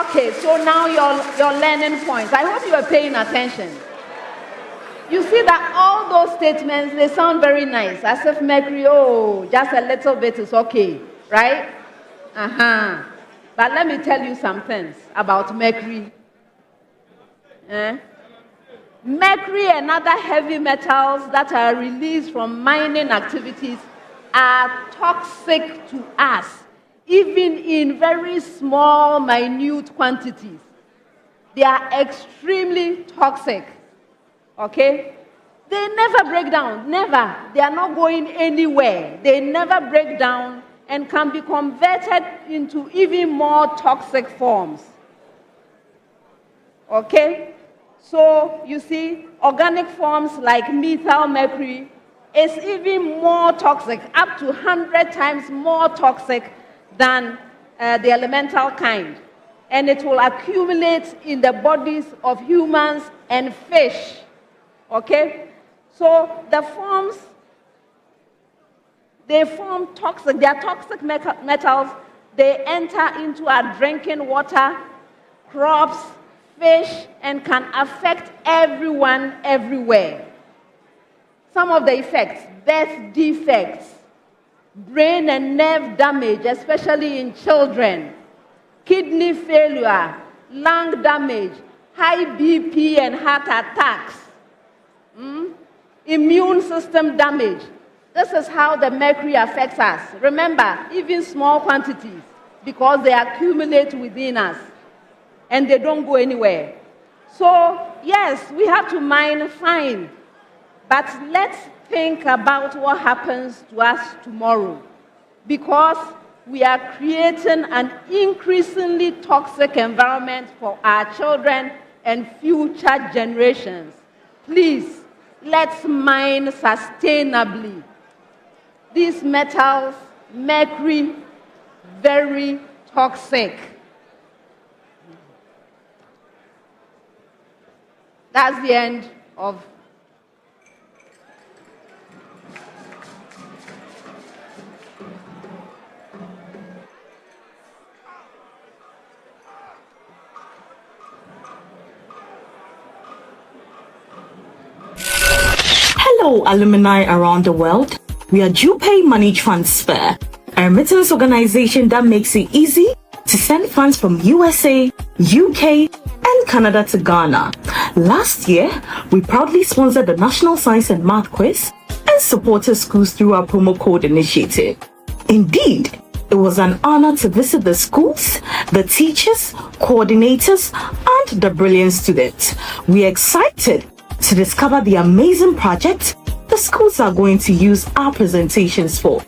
Okay, so now your learning points. I hope you are paying attention. You see that all those statements, they sound very nice, as if mercury, oh, just a little bit is okay, right? But let me tell you some things about mercury. Mercury and other heavy metals that are released from mining activities are toxic to us, even in very small, minute quantities. They are extremely toxic. Okay? They never break down, never. They are not going anywhere. They never break down and can be converted into even more toxic forms. Okay? So, you see, organic forms like methyl mercury is even more toxic, up to 100 times more toxic than the elemental kind. And it will accumulate in the bodies of humans and fish. Okay? So the forms, they form toxic, they are toxic metals. They enter into our drinking water, crops, fish, and can affect everyone, everywhere. Some of the effects: birth defects, brain and nerve damage, especially in children, kidney failure, lung damage, high BP and heart attacks, immune system damage. This is how the mercury affects us. Remember, even small quantities, because they accumulate within us and they don't go anywhere. So, yes, we have to mine fine, but let's think about what happens to us tomorrow, because we are creating an increasingly toxic environment for our children and future generations. Please, let's mine sustainably. These metals, mercury, very toxic. That's the end of Hello, alumni around the world. We are DuPay Money Transfer, a remittance organization that makes it easy to send funds from USA, UK, and Canada to Ghana. Last year, we proudly sponsored the National Science and Math Quiz and supported schools through our promo code initiative. Indeed, it was an honor to visit the schools, the teachers, coordinators, and the brilliant students. We are excited to discover the amazing projects the schools are going to use our presentations for.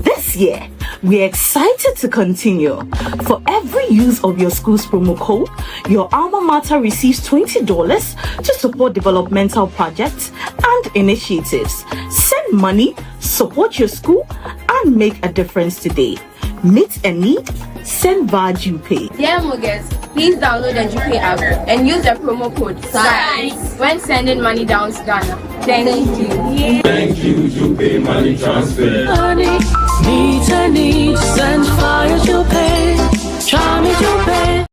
This year, We're excited to continue. For every use of your school's promo code, your alma mater receives $20 to support developmental projects and initiatives. Send money, support your school, and make a difference today. Meet a need, send via JuPay. Dear Muggers, please download the JuPay app and use the promo code SCIENCE when sending money down to Ghana. Thank you. Thank you, JuPay money transfer. Money, need, send fire JuPay. Try me JuPay.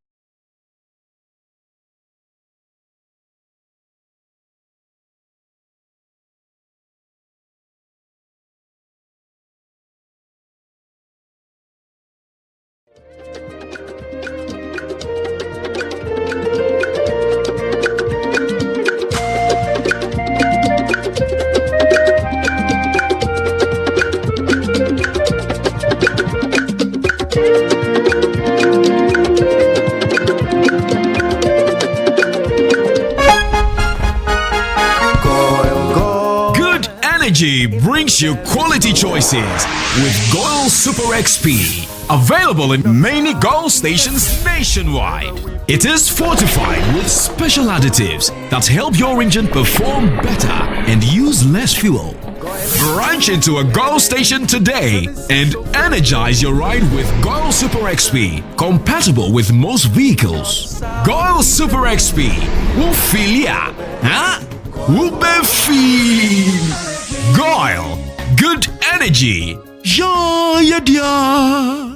Brings you quality choices with Goil Super XP. Available in many Goil stations nationwide. It is fortified with special additives that help your engine perform better and use less fuel. Branch into a Goil station today and energize your ride with Goil Super XP, compatible with most vehicles. Goil Super XP. Wufilia. Huh? Wubefi. Goil, good energy. Ja, ya, dia.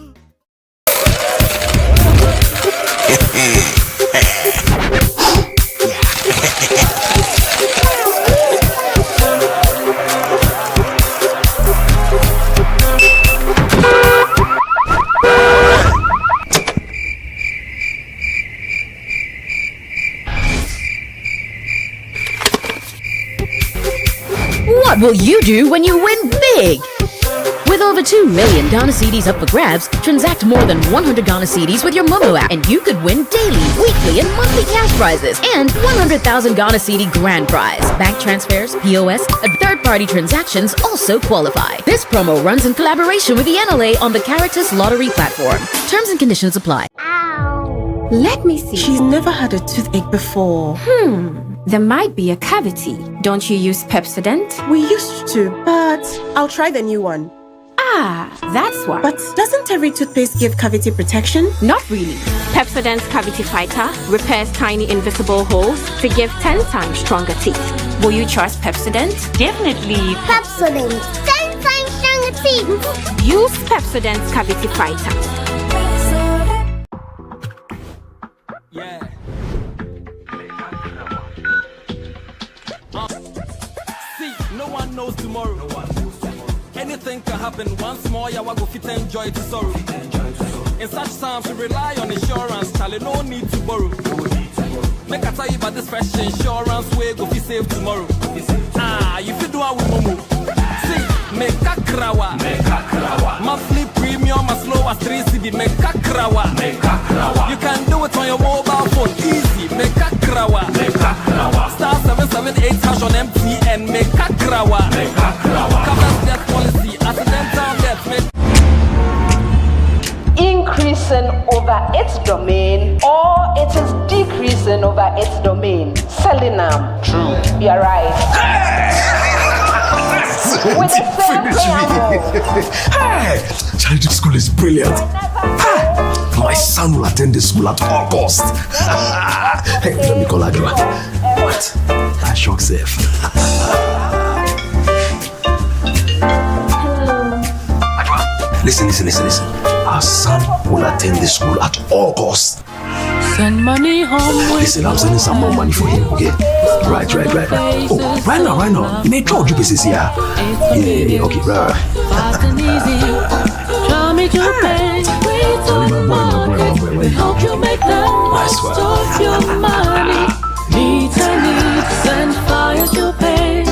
What will you do when you win big? With over 2 million Ghana cedis up for grabs, transact more than 100 Ghana cedis with your Momo app, and you could win daily, weekly, and monthly cash prizes, and 100,000 Ghana cedi grand prize. Bank transfers, POS, and third-party transactions also qualify. This promo runs in collaboration with the NLA on the Characters Lottery platform. Terms and conditions apply. Let me see. She's never had a toothache before. There might be a cavity. Don't you use Pepsodent? We used to, but I'll try the new one. Ah, that's why. But doesn't every toothpaste give cavity protection? Not really. Pepsodent's Cavity Fighter repairs tiny invisible holes to give 10 times stronger teeth. Will you trust Pepsodent? Definitely. Pepsodent, 10 times stronger teeth. Use Pepsodent's Cavity Fighter. Yeah. See, no one knows tomorrow. Anything can happen. Once more, yeah, we go fit enjoy to sorrow. In such times, we rely on insurance. Charlie, no need to borrow. Make I tell you about this fresh insurance way go fit save tomorrow. You fit do what we momo. See, make a krawa. Monthly premium as low as 3 cedi. Make a krawa. You can do it on your mobile phone, easy. Make a krawa. Star 778 hash on MTN. Make a krawa. Covers death policy, accidental death. Increasing over its domain, or it is decreasing over its domain. Selling them. True. You're right. With the same Hey, Charity School is brilliant. My son will attend the school at all costs. Hey, let me call Adwa. What? I shock safe. Listen. Our son will attend the school at all costs. Send money home. Listen, I'm sending some more money for him, okay? Right. Oh, right now. Make sure you pieces here. Yeah, okay, right. Fast and easy. Try me to pay. Help you make the most of your money. Need, send fire to pay.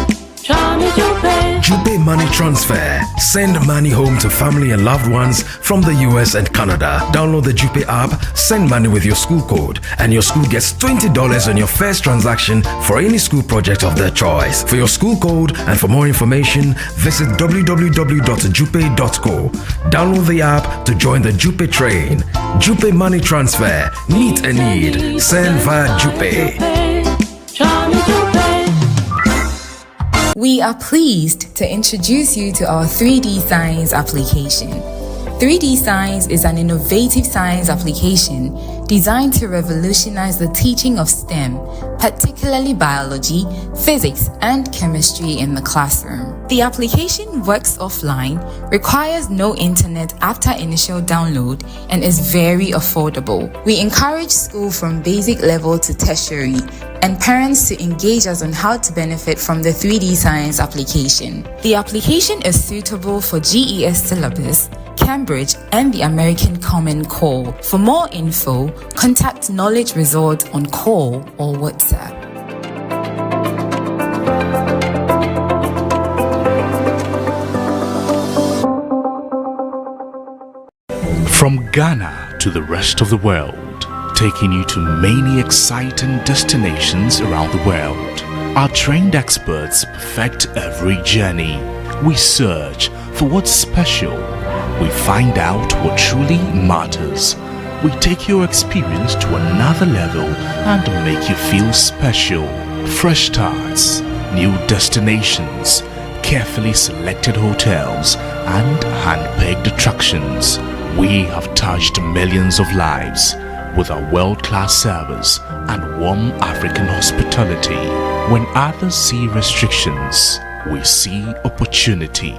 Try me to pay. JuPay Money Transfer. Send money home to family and loved ones from the US and Canada. Download the JuPay app, send money with your school code, and your school gets $20 on your first transaction for any school project of their choice. For your school code and for more information, visit www.jupay.co. Download the app to join the JuPay train. JuPay Money Transfer. Meet a need. Send via JuPay. We are pleased to introduce you to our 3D Science application. 3D Science is an innovative science application designed to revolutionize the teaching of STEM, particularly biology, physics, and chemistry in the classroom. The application works offline, requires no internet after initial download, and is very affordable. We encourage school from basic level to tertiary and parents to engage us on how to benefit from the 3D Science application. The application is suitable for GES syllabus, Cambridge, and the American Common Core. For more info, contact Knowledge Resort on call or WhatsApp. From Ghana to the rest of the world, taking you to many exciting destinations around the world. Our trained experts perfect every journey. We search for what's special. We find out what truly matters. We take your experience to another level and make you feel special. Fresh starts, new destinations, carefully selected hotels, and hand-picked attractions. We have touched millions of lives with our world-class service and warm African hospitality. When others see restrictions, we see opportunity.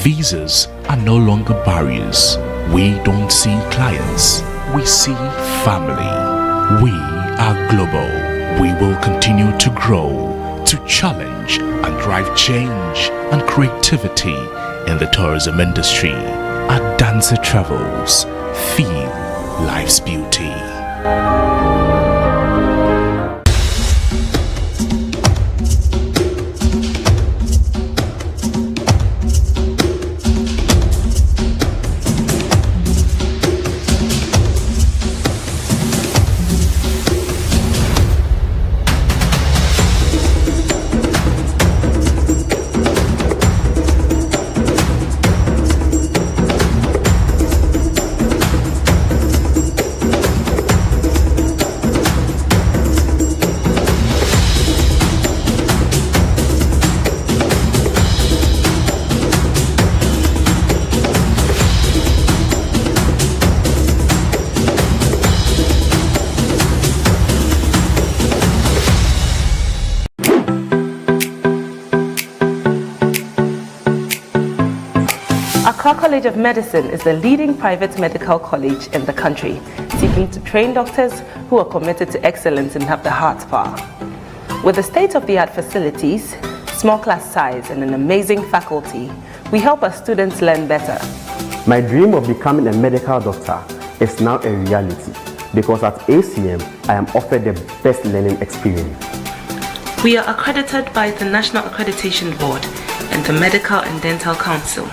Visas are no longer barriers. We don't see clients, we see family. We are global. We will continue to grow, to challenge and drive change and creativity in the tourism industry. At Dancer Travels, feel life's beauty. Accra College of Medicine is the leading private medical college in the country, seeking to train doctors who are committed to excellence and have the heart power. With the state-of-the-art facilities, small class size, and an amazing faculty, we help our students learn better. My dream of becoming a medical doctor is now a reality because at ACM, I am offered the best learning experience. We are accredited by the National Accreditation Board and the Medical and Dental Council.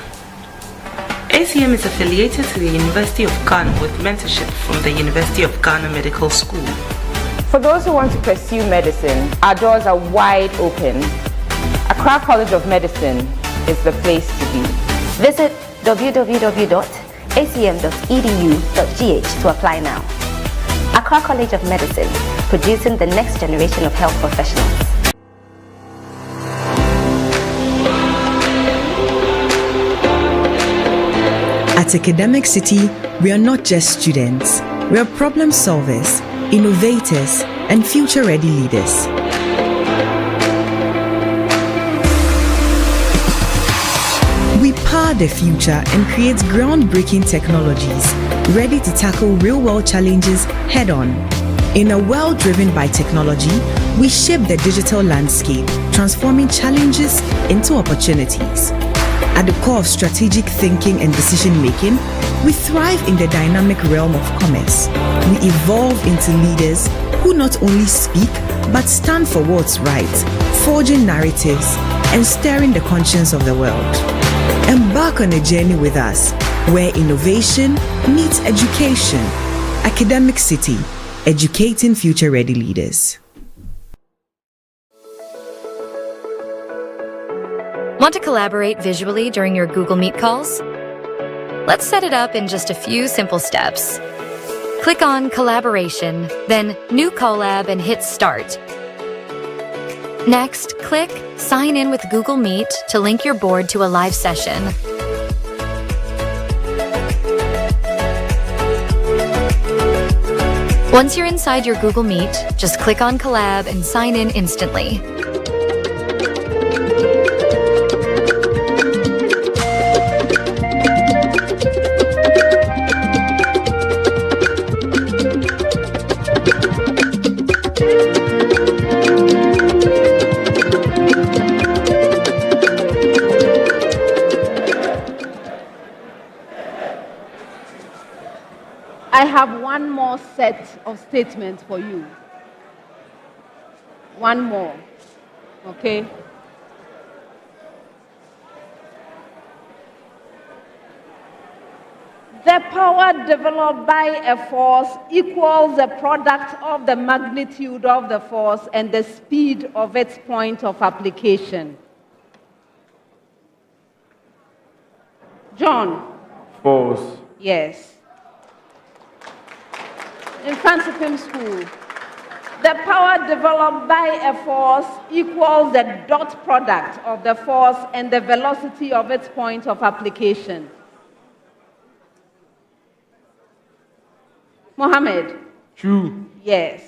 ACM is affiliated to the University of Ghana with mentorship from the University of Ghana Medical School. For those who want to pursue medicine, our doors are wide open. Accra College of Medicine is the place to be. Visit www.acm.edu.gh to apply now. Accra College of Medicine, producing the next generation of health professionals. At Academic City, we are not just students. We are problem solvers, innovators, and future-ready leaders. We power the future and create groundbreaking technologies, ready to tackle real-world challenges head-on. In a world driven by technology, we shape the digital landscape, transforming challenges into opportunities. At the core of strategic thinking and decision-making, we thrive in the dynamic realm of commerce. We evolve into leaders who not only speak, but stand for what's right, forging narratives and stirring the conscience of the world. Embark on a journey with us, where innovation meets education. Academic City, educating future-ready leaders. Want to collaborate visually during your Google Meet calls? Let's set it up in just a few simple steps. Click on Collaboration, then New Collab and hit Start. Next, click Sign in with Google Meet to link your board to a live session. Once you're inside your Google Meet, just click on Collab and sign in instantly. I have one more set of statements for you. One more, okay? The power developed by a force equals the product of the magnitude of the force and the speed of its point of application. John? False. Yes. In Mfantsipim School, the power developed by a force equals the dot product of the force and the velocity of its point of application. Mohammed? True. Yes.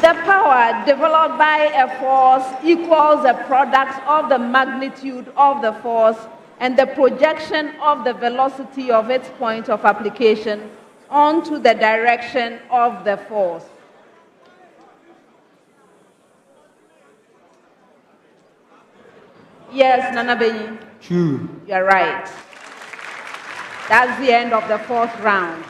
The power developed by a force equals the product of the magnitude of the force and the projection of the velocity of its point of application onto the direction of the force. Yes, Nana Benyi? True. You're right. That's the end of the fourth round.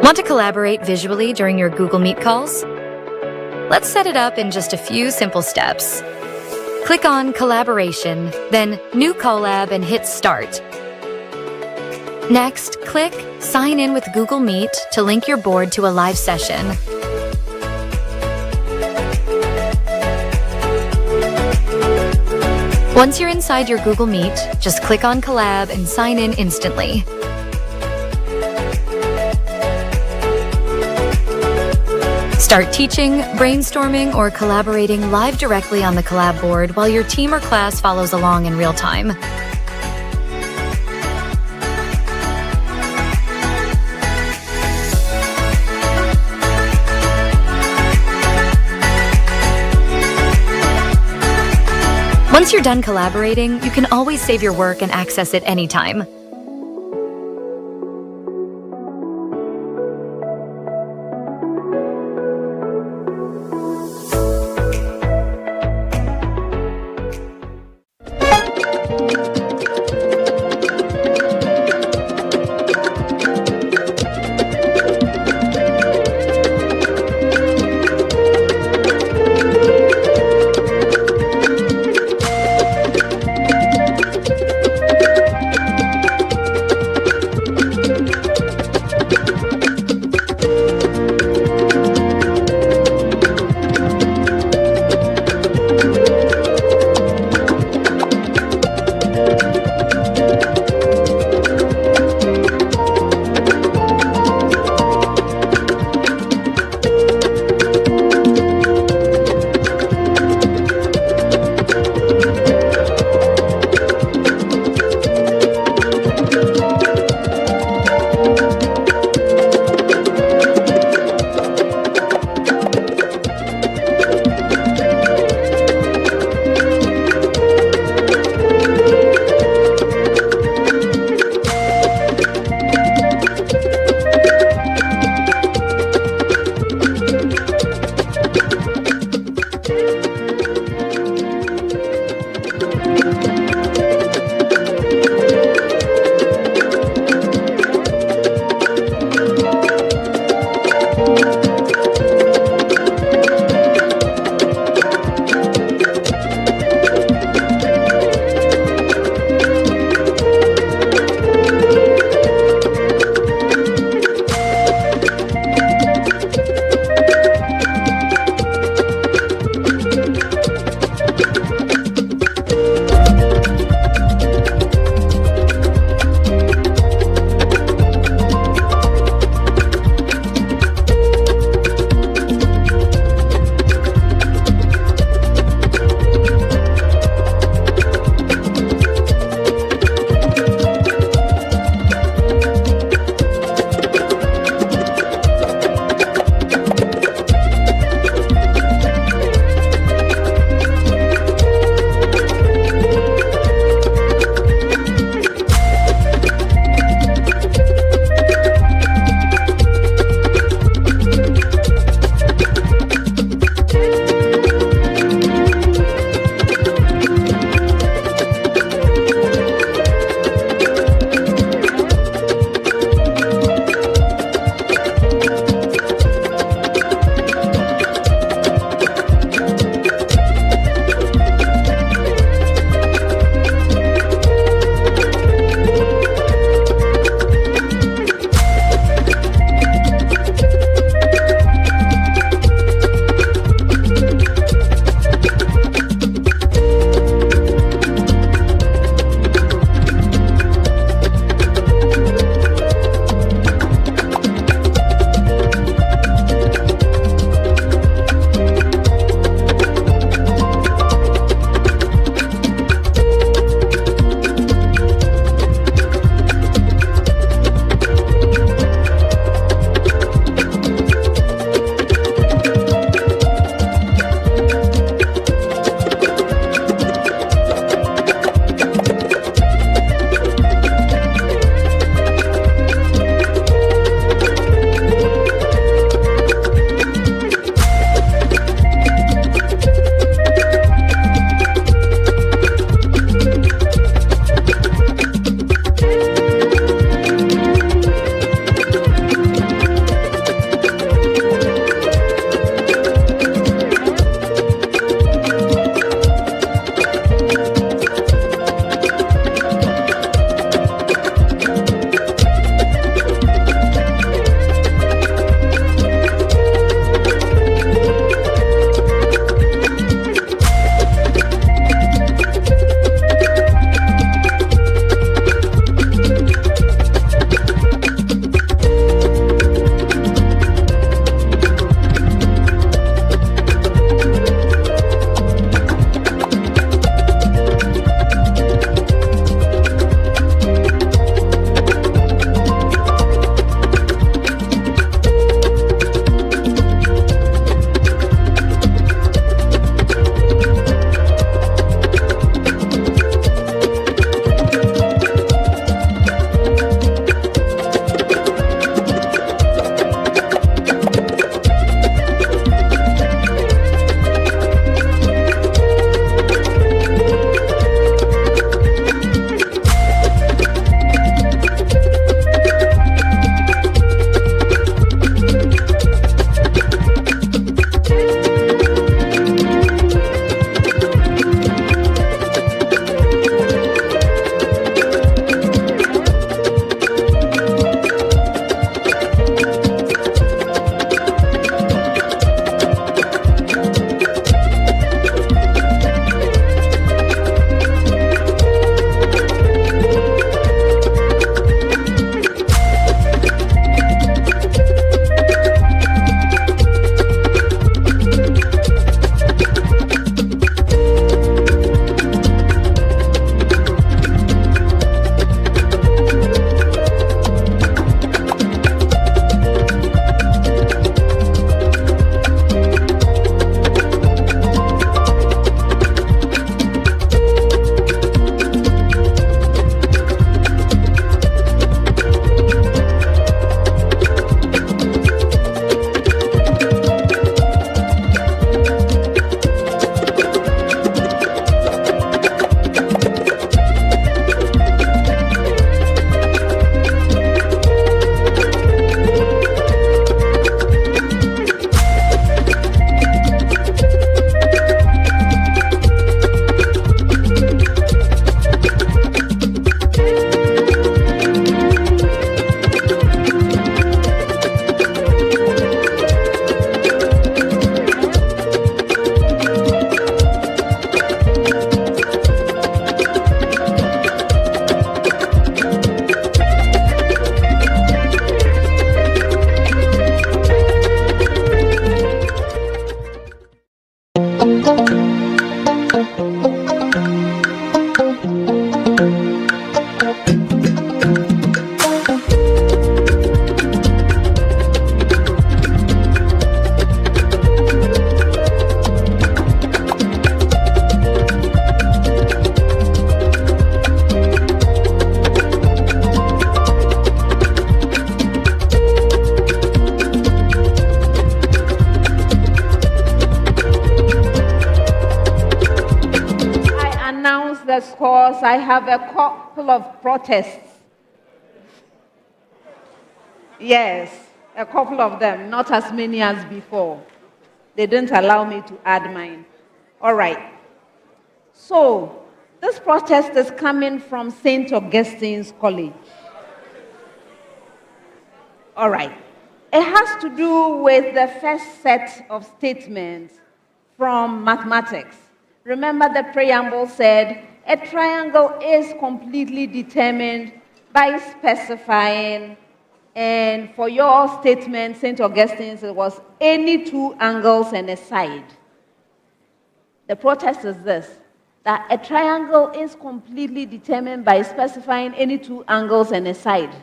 Want to collaborate visually during your Google Meet calls? Let's set it up in just a few simple steps. Click on Collaboration, then New Collab and hit Start. Next, click Sign in with Google Meet to link your board to a live session. Once you're inside your Google Meet, just click on Collab and sign in instantly. Start teaching, brainstorming, or collaborating live directly on the collab board while your team or class follows along in real time. Once you're done collaborating, you can always save your work and access it anytime. because I have a couple of protests. Yes, a couple of them, not as many as before. They didn't allow me to add mine. All right. So, this protest is coming from St. Augustine's College. All right. It has to do with the first set of statements from mathematics. Remember the preamble said, a triangle is completely determined by specifying, and for your statement, St. Augustine's, it was any two angles and a side. The protest is this, that a triangle is completely determined by specifying any two angles and a side.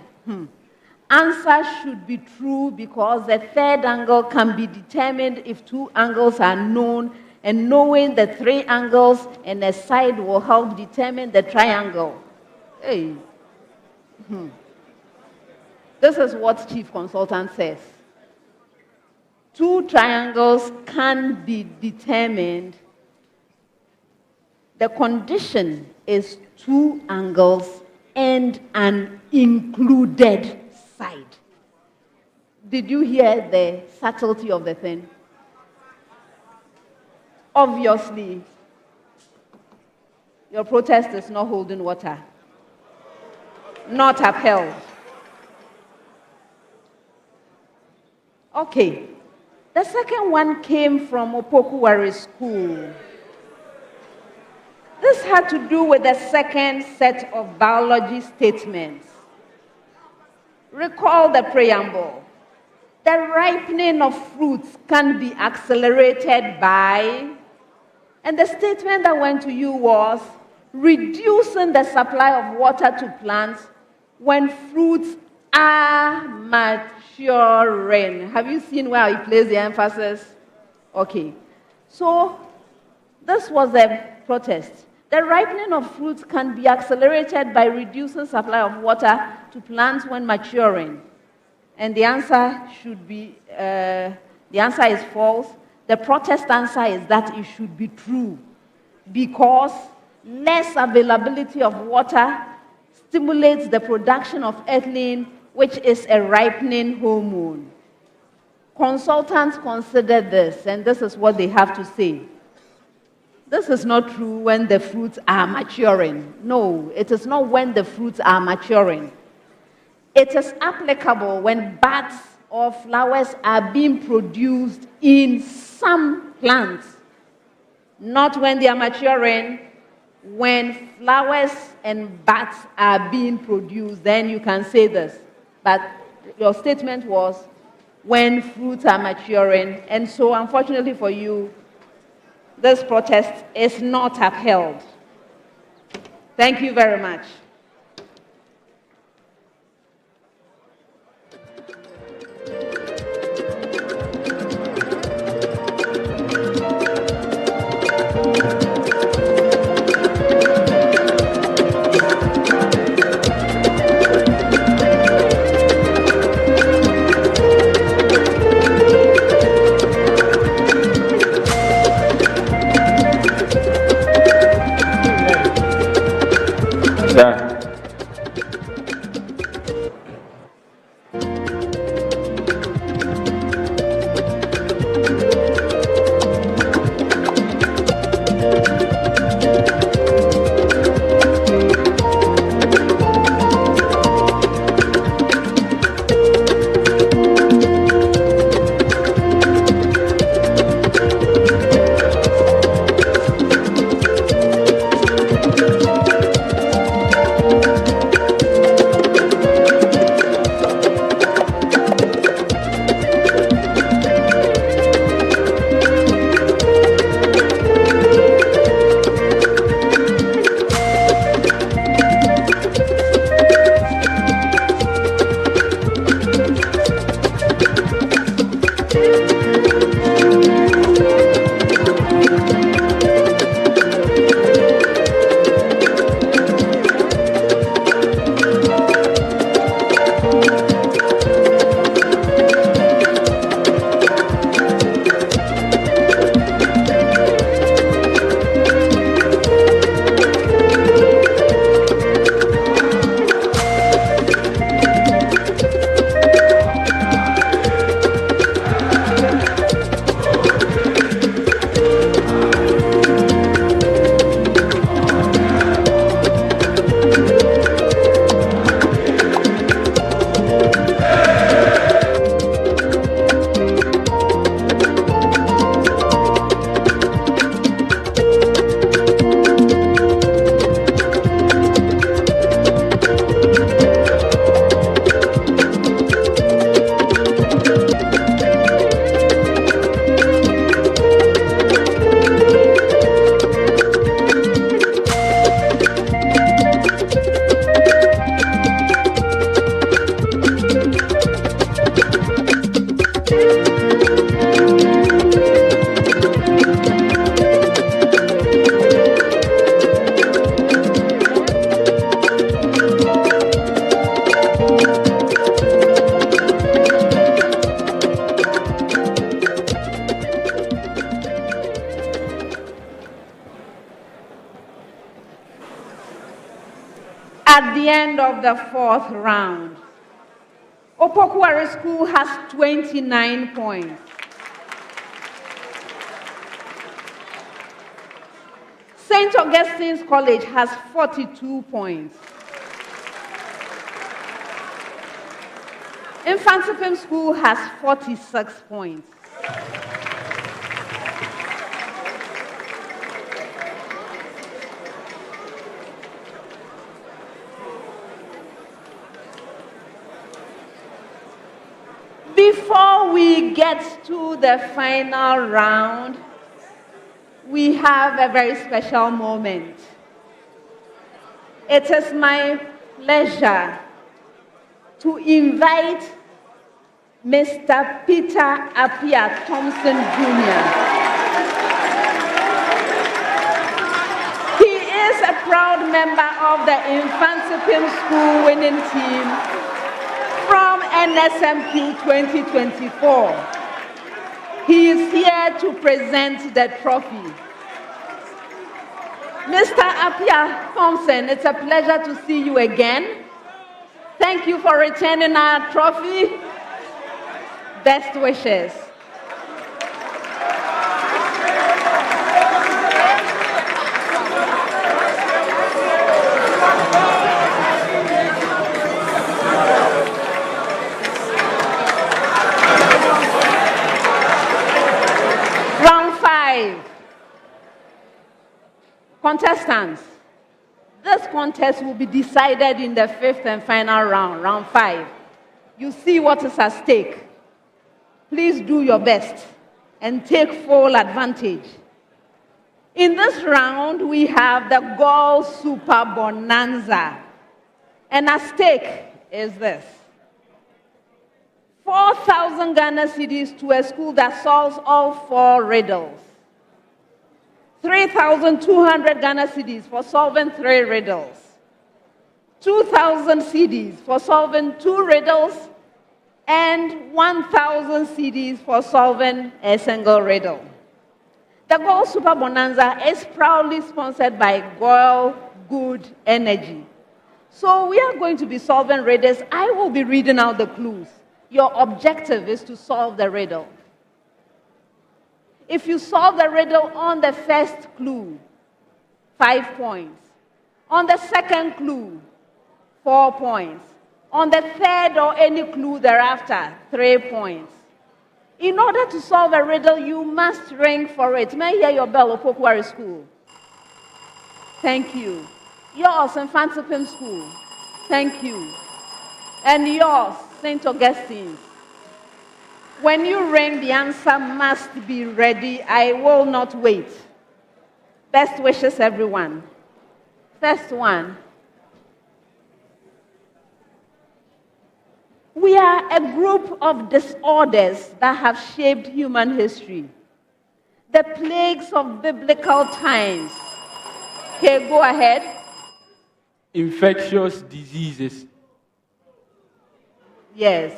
Answer should be true because the third angle can be determined if two angles are known, and knowing the three angles and a side will help determine the triangle. Hey. This is what Chief Consultant says. Two triangles can be determined. The condition is two angles and an included side. Did you hear the subtlety of the thing? Obviously, your protest is not holding water. Not upheld. Okay. The second one came from Opoku Ware School. This had to do with the second set of biology statements. Recall the preamble. The ripening of fruits can be accelerated by, and the statement that went to you was, reducing the supply of water to plants when fruits are maturing. Have you seen where he placed the emphasis? Okay. So, this was a protest. The ripening of fruits can be accelerated by reducing supply of water to plants when maturing. And the answer should be, the answer is false. The protest answer is that it should be true because less availability of water stimulates the production of ethylene, which is a ripening hormone. Consultants consider this, and this is what they have to say. This is not true when the fruits are maturing. No, it is not when the fruits are maturing. It is applicable when buds or flowers are being produced in some plants. Not when they are maturing. When flowers and buds are being produced, then you can say this. But your statement was when fruits are maturing. And so, unfortunately for you, this protest is not upheld. Thank you very much. Yeah. the end of the fourth round. Opoku Ware School has 29 points. St. Augustine's College has 42 points. Mfantsipim School has 46 points. Before we get to the final round, we have a very special moment. It is my pleasure to invite Mr. Peter Appiah Thompson Jr. He is a proud member of the Mfantsipim School winning team from NSMQ 2024. He is here to present the trophy. Mr. Appiah Thompson, it's a pleasure to see you again. Thank you for returning our trophy. Best wishes. Round 5. Contestants, this contest will be decided in the 5th and final round, round 5. You see what is at stake. Please do your best and take full advantage. In this round, we have the Goal Super Bonanza. And at stake is this: 4,000 Ghana cedis to a school that solves all 4 riddles. 3,200 Ghana cedis for solving 3 riddles. 2,000 cedis for solving 2 riddles. And 1,000 cedis for solving a single riddle. The Goal Super Bonanza is proudly sponsored by Goil Good Energy. So we are going to be solving riddles. I will be reading out the clues. Your objective is to solve the riddle. If you solve the riddle on the first clue, 5 points. On the second clue, 4 points. On the third or any clue thereafter, 3 points. In order to solve a riddle, you must ring for it. May I hear your bell, Opoku Ware School? Thank you. Yours, Mfantsipim School. Thank you. And yours, St. Augustine's. When you ring, the answer must be ready. I will not wait. Best wishes, everyone. First one. We are a group of disorders that have shaped human history. The plagues of biblical times. Okay, go ahead. Infectious diseases. Yes.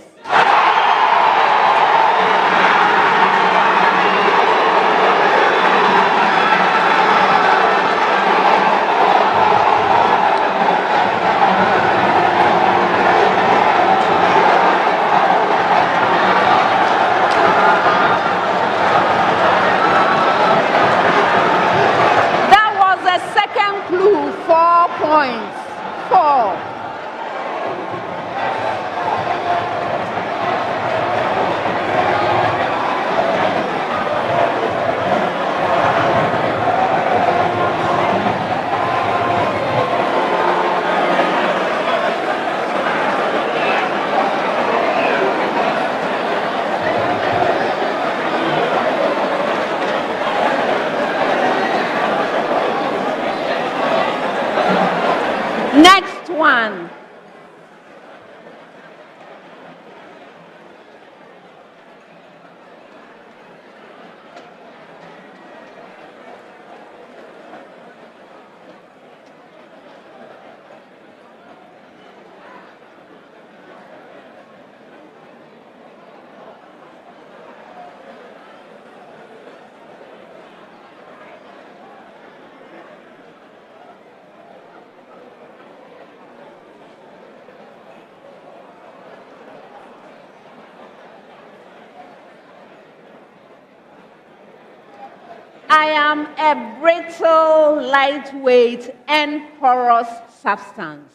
Points. 4. Next one. I am a brittle, lightweight, and porous substance.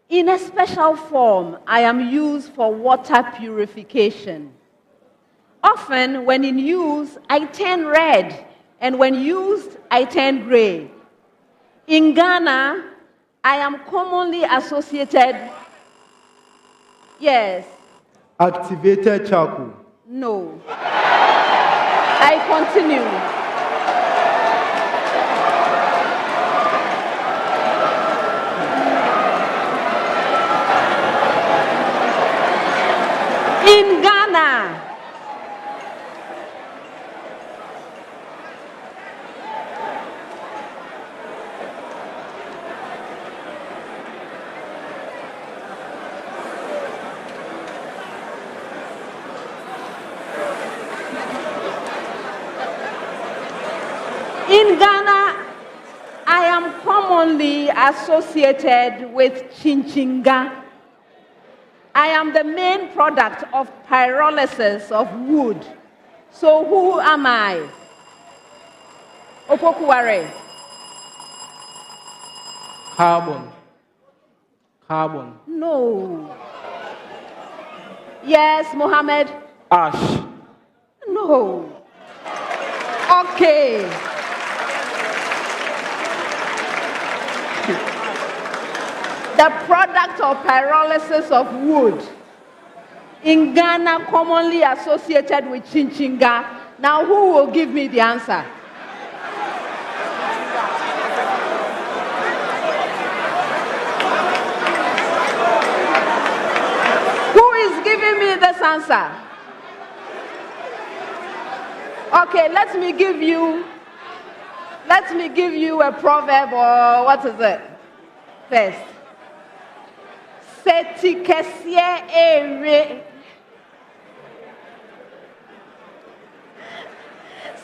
In a special form, I am used for water purification. Often, when in use, I turn red, and when used, I turn gray. In Ghana, I am commonly associated. Yes. Activated charcoal. No. I continue. In Ghana, I am commonly associated with chinchinga. I am the main product of pyrolysis of wood. So who am I? Opoku Ware. Carbon. No. Yes, Mohammed? Ash. No. Okay. The product of pyrolysis of wood. In Ghana, commonly associated with chinchinga. Now, who will give me the answer? Who is giving me this answer? Okay, let me give you a proverb, or what is it? First. Setikesie ere.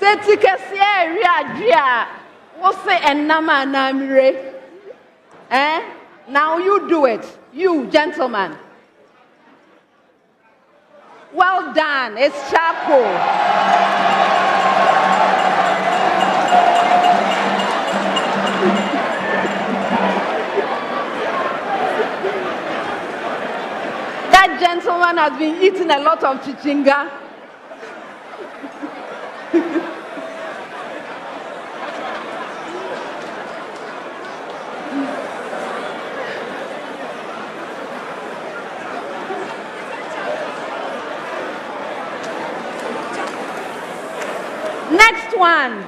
Setikesie ere adria. Wose enama namire. Now you do it. You, gentlemen. Well done. It's charcoal. That gentleman has been eating a lot of chichinga. Next one.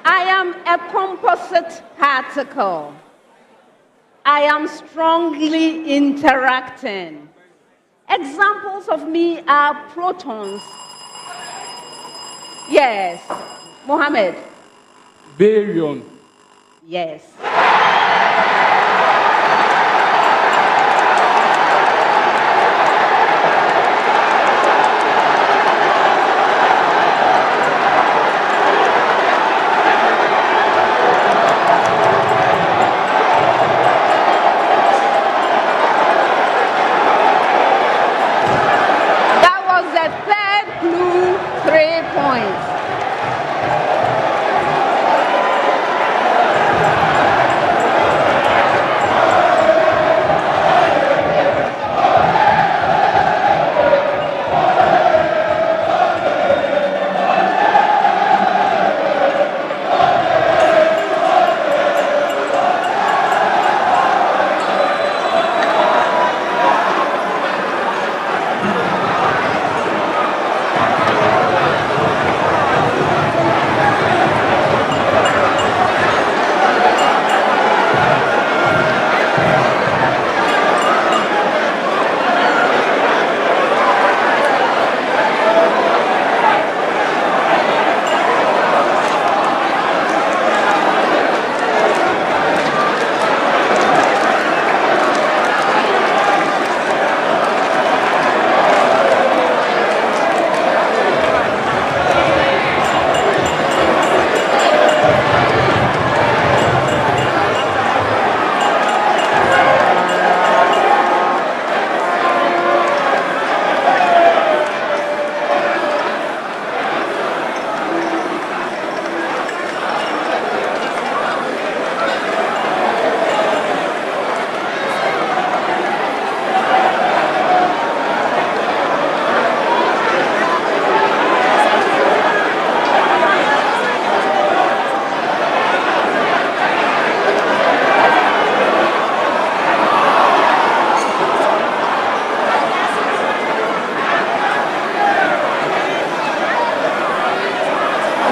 I am a composite particle. I am strongly interacting. Examples of me are protons. Yes. Mohammed. Baryon. Yes.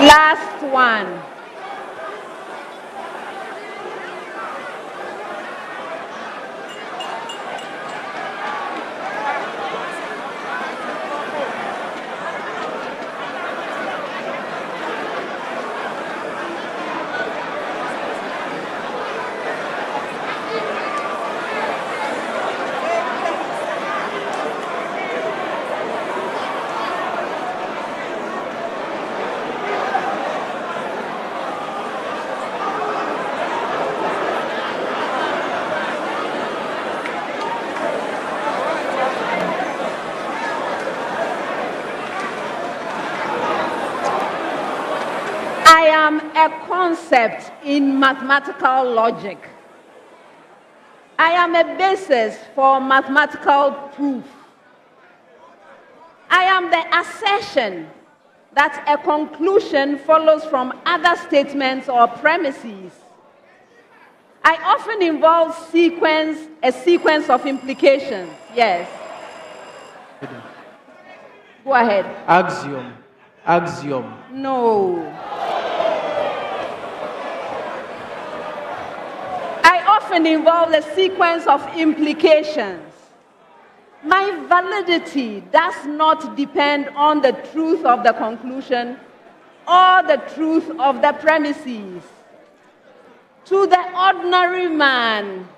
Last one. I am a concept in mathematical logic. I am a basis for mathematical proof. I am the assertion that a conclusion follows from other statements or premises. I often involve a sequence of implications. Yes. Go ahead. Axiom. No. I often involve a sequence of implications. My validity does not depend on the truth of the conclusion or the truth of the premises. To the ordinary man,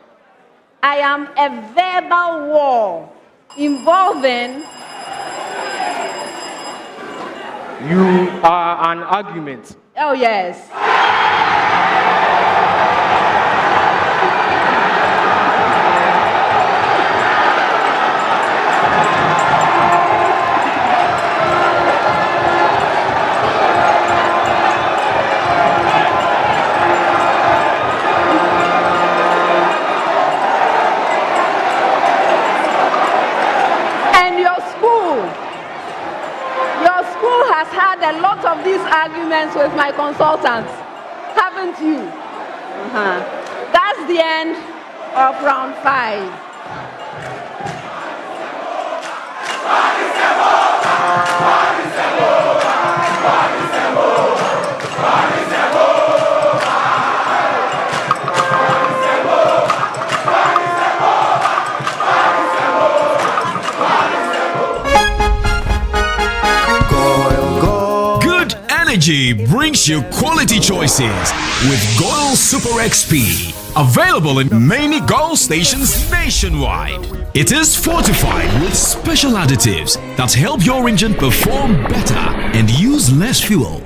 I am a verbal war involving... You are an argument. Oh, yes. Had a lot of these arguments with my consultants, haven't you? That's the end of round 5. Brings you quality choices with Goil Super XP. Available in many Goil stations nationwide. It is fortified with special additives that help your engine perform better and use less fuel.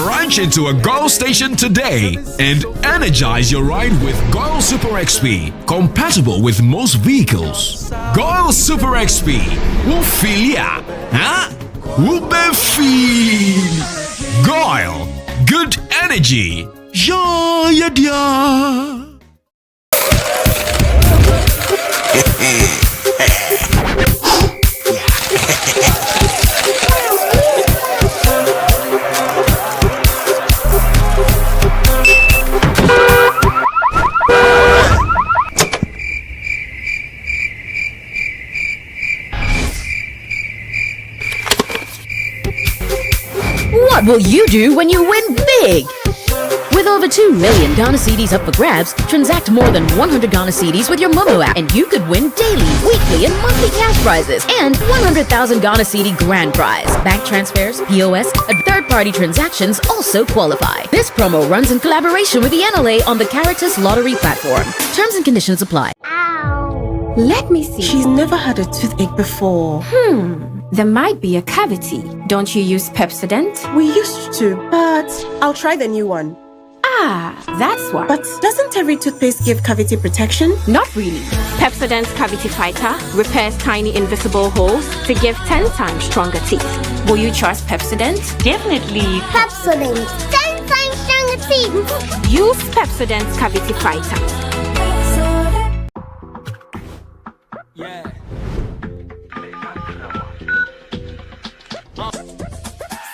Branch into a Goil station today and energize your ride with Goil Super XP, compatible with most vehicles. Goil Super XP will feel ya, huh? Will be feel. Goil, good energy. Ja, ja, ja. What will you do when you win big? With over 2 million Ghana cedis up for grabs, transact more than 100 Ghana cedis with your Momo app and you could win daily, weekly and monthly cash prizes and 100,000 Ghana cedi grand prize. Bank transfers, POS, and third-party transactions also qualify. This promo runs in collaboration with the NLA on the Caritas Lottery platform. Terms and conditions apply. Let me see. She's never had a toothache before. There might be a cavity. Don't you use Pepsodent? We used to, but I'll try the new one. Ah, that's why. But doesn't every toothpaste give cavity protection? Not really. Pepsodent's Cavity Fighter repairs tiny invisible holes to give 10 times stronger teeth. Will you trust Pepsodent? Definitely. Pepsodent, 10 times stronger teeth. Use Pepsodent's Cavity Fighter. Yeah.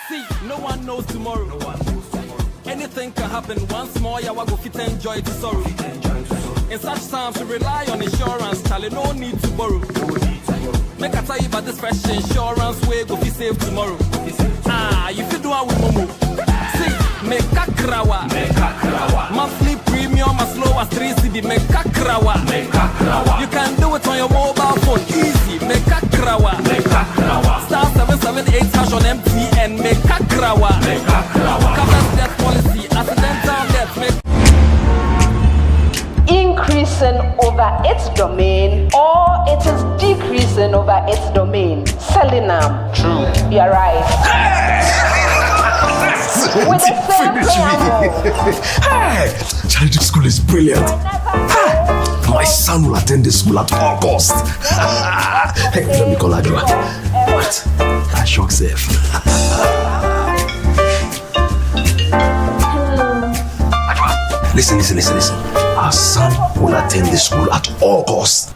See, no one knows tomorrow. Anything can happen. Once more, yeah, we go fit enjoy the sorrow. In such times, we rely on insurance. Charlie, no need to borrow. Make I tell you about this fresh insurance way. Go fit save tomorrow. You fit do it with Momo. Meka krawa. Monthly premium as low as 3 cedi. Meka krawa. You can do it on your mobile phone, easy. Meka krawa. Star 778 hash on MTN. Meka krawa. Covers death policy, accidental death. Increasing over its domain, or it is decreasing over its domain. Selling them. True. You're right. With the same preamble. Hey, Charity School is brilliant. My son will attend the school at all costs. Hey, let me call Adwa. What? I shock safe. Listen. Our son will attend the school at all costs.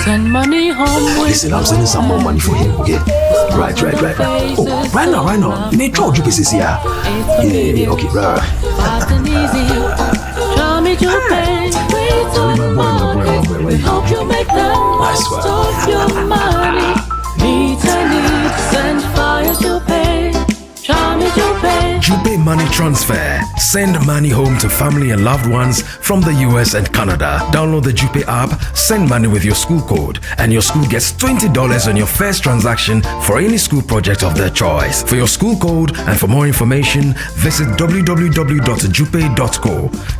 Send money home. Listen, I'm sending some more money for him, okay? Right. Oh, right now. Nature Jupe is here. Yeah, okay, right. Fast and easy. Draw me to pay. Wait on the market. Help you make the most of your money. Meet a need. Send fire to pay. Draw me to pay. Jupe Money Transfer. Send money home to family and loved ones from the US and Canada. Download the Jupe app, send money with your school code, and your school gets $20 on your first transaction for any school project of their choice. For your school code and for more information, visit www.jupe.co.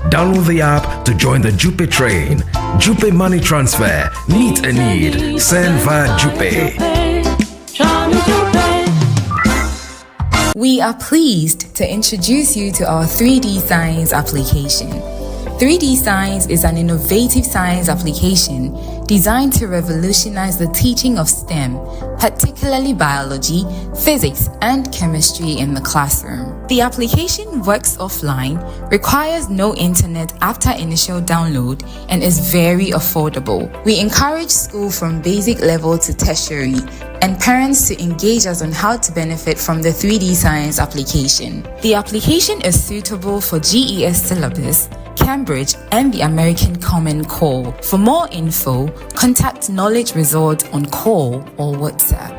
Download the app to join the Jupe train. Jupe Money Transfer. Meet a need. Send via Jupe. We are pleased to introduce you to our 3D Science application. 3D Science is an innovative science application designed to revolutionize the teaching of STEM, particularly biology, physics, and chemistry in the classroom. The application works offline, requires no internet after initial download, and is very affordable. We encourage school from basic level to tertiary and parents to engage us on how to benefit from the 3D Science application. The application is suitable for GES syllabus, Cambridge, and the American Common Core. For more info, contact Knowledge Resort on call or WhatsApp.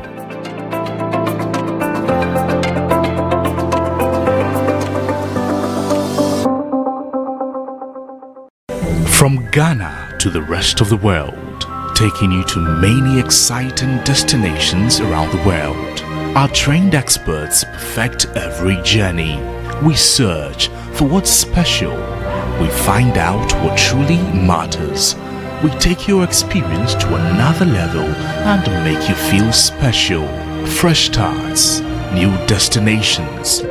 From Ghana to the rest of the world, taking you to many exciting destinations around the world. Our trained experts perfect every journey. We search for what's special. We find out what truly matters. We take your experience to another level and make you feel special. Fresh starts, new destinations.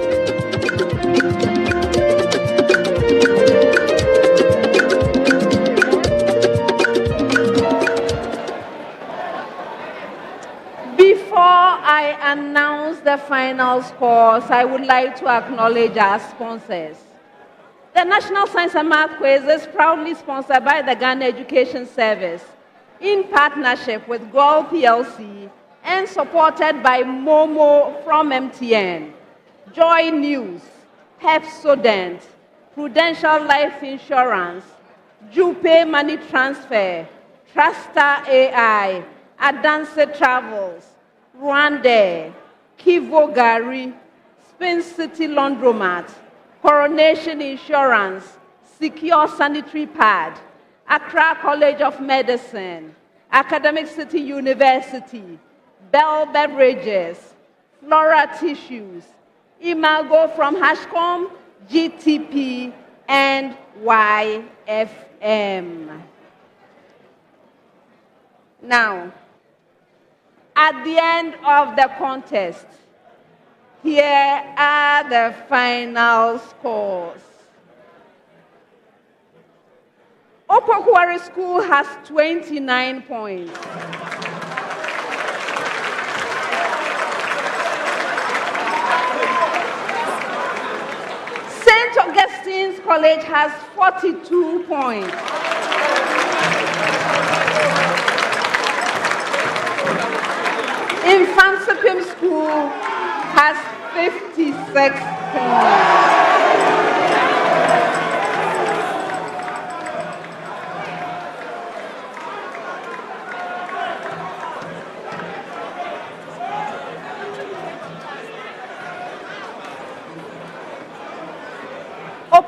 I announce the final scores, I would like to acknowledge our sponsors. The National Science and Math Quiz is proudly sponsored by the Ghana Education Service in partnership with GOL PLC and supported by Momo from MTN, Joy News, Pepsodent, Prudential Life Insurance, Jupe Money Transfer, Truster AI, Adanse Travels, Rwanda, Kivo Gari, Spin City Laundromat, Coronation Insurance, Secure Sanitary Pad, Accra College of Medicine, Academic City University, Bell Beverages, Flora Tissues, Imago from Hashcom, GTP, and YFM. Now, at the end of the contest, here are the final scores. Opoku Ware School has 29 points. St. Augustine's College has 42 points. Mfantsipim School has 56 points.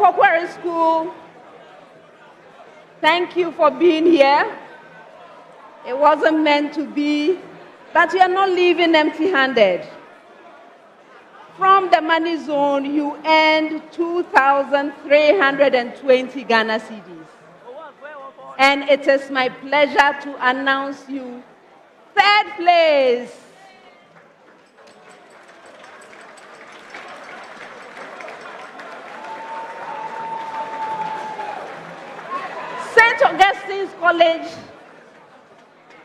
Opoku Ware School, thank you for being here. It wasn't meant to be, but you are not leaving empty-handed. From the money zone, you earned 2,320 Ghana cedis. And it is my pleasure to announce you third place. St. Augustine'S College,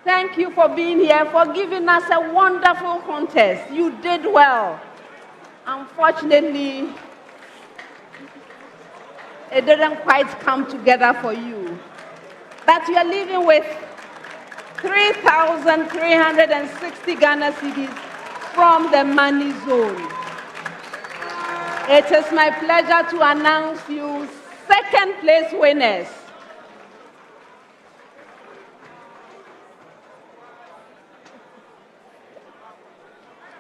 thank you for being here, for giving us a wonderful contest. You did well. Unfortunately, it didn't quite come together for you. But you are leaving with 3,360 Ghana cedis from the money zone. It is my pleasure to announce you second place winners.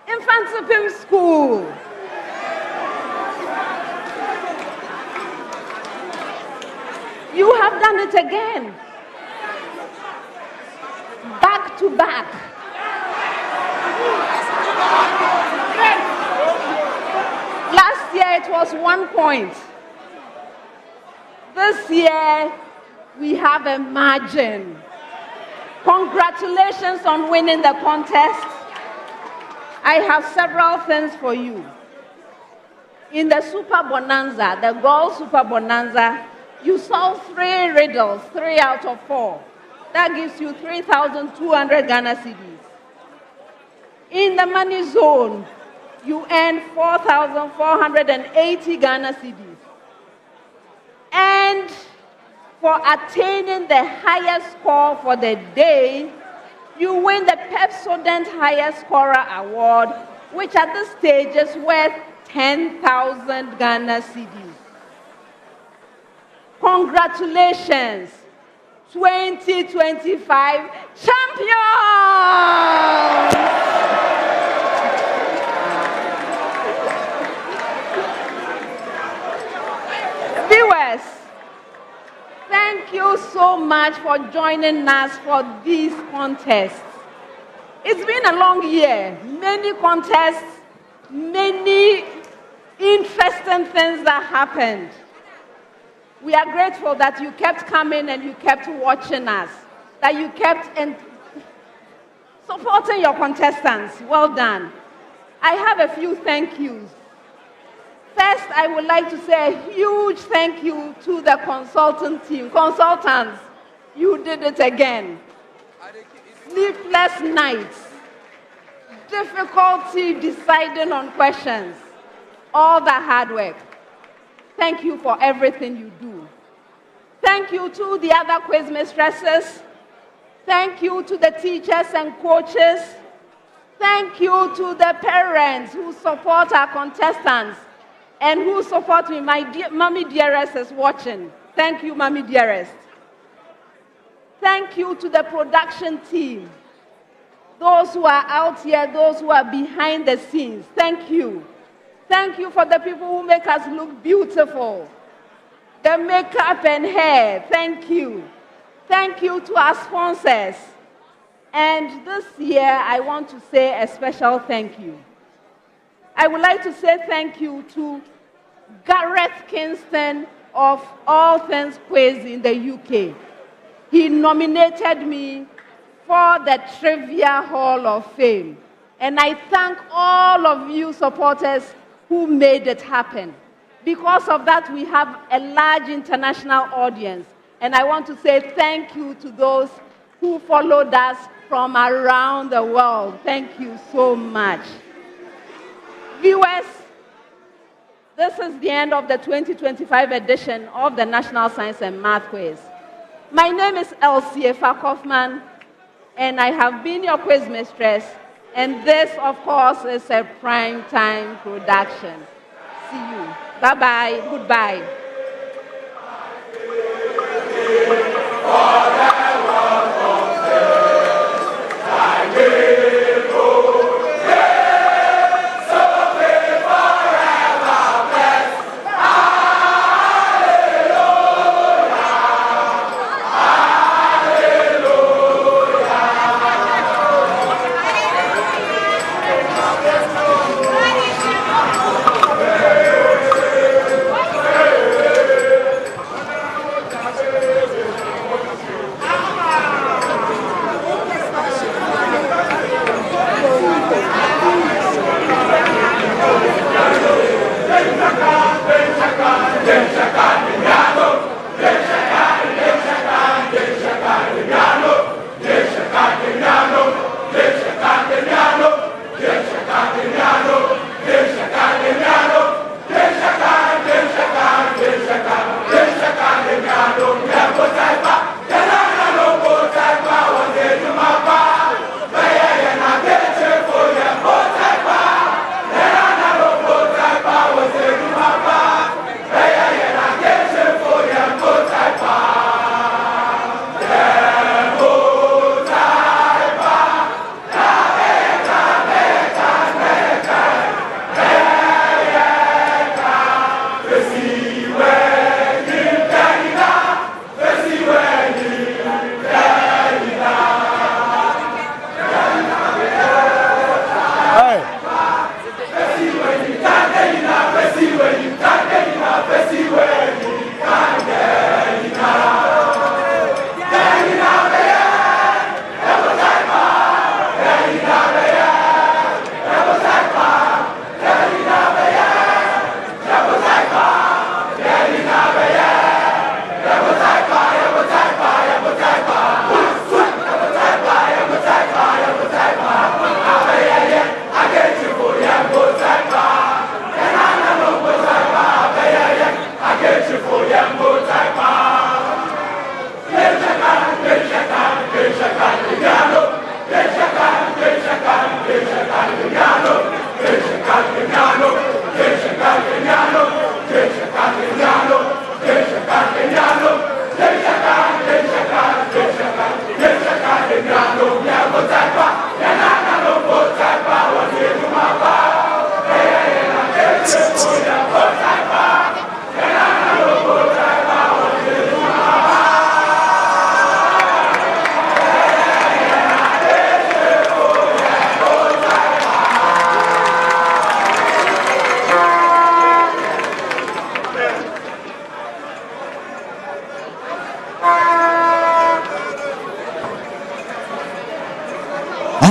Mfantsipim School. You have done it again. Back to back. Last year it was 1 point. This year we have a margin. Congratulations on winning the contest. I have several things for you. In the Super Bonanza, the Gold Super Bonanza, you solved 3 riddles, 3 out of 4. That gives you 3,200 Ghana cedis. In the money zone, you earned 4,480 Ghana cedis. And for attaining the highest score for the day, you win the Pepsodent Highest Scorer Award, which at this stage is worth 10,000 Ghana cedis. Congratulations, 2025 champions! Viewers, thank you so much for joining us for these contests. It's been a long year, many contests, many interesting things that happened. We are grateful that you kept coming and you kept watching us, that you kept supporting your contestants. Well done. I have a few thank yous. First, I would like to say a huge thank you to the consultant team. Consultants, you did it again. Sleepless nights, difficulty deciding on questions, all the hard work. Thank you for everything you do. Thank you to the other quiz mistresses. Thank you to the teachers and coaches. Thank you to the parents who support our contestants and who support me. My dear Mommy Dearest is watching. Thank you, Mommy Dearest. Thank you to the production team. Those who are out here, those who are behind the scenes. Thank you. Thank you for the people who make us look beautiful. The makeup and hair, thank you. Thank you to our sponsors. And this year, I want to say a special thank you. I would like to say thank you to Gareth Kingston of All Things Quiz in the UK. He nominated me for the Trivia Hall of Fame. And I thank all of you supporters who made it happen. Because of that, we have a large international audience. And I want to say thank you to those who followed us from around the world. Thank you so much. Viewers, this is the end of the 2025 edition of the National Science and Math Quiz. My name is Elsie Efa Kaufman, and I have been your quiz mistress. And this, of course, is a prime time production. See you. Bye-bye. Goodbye.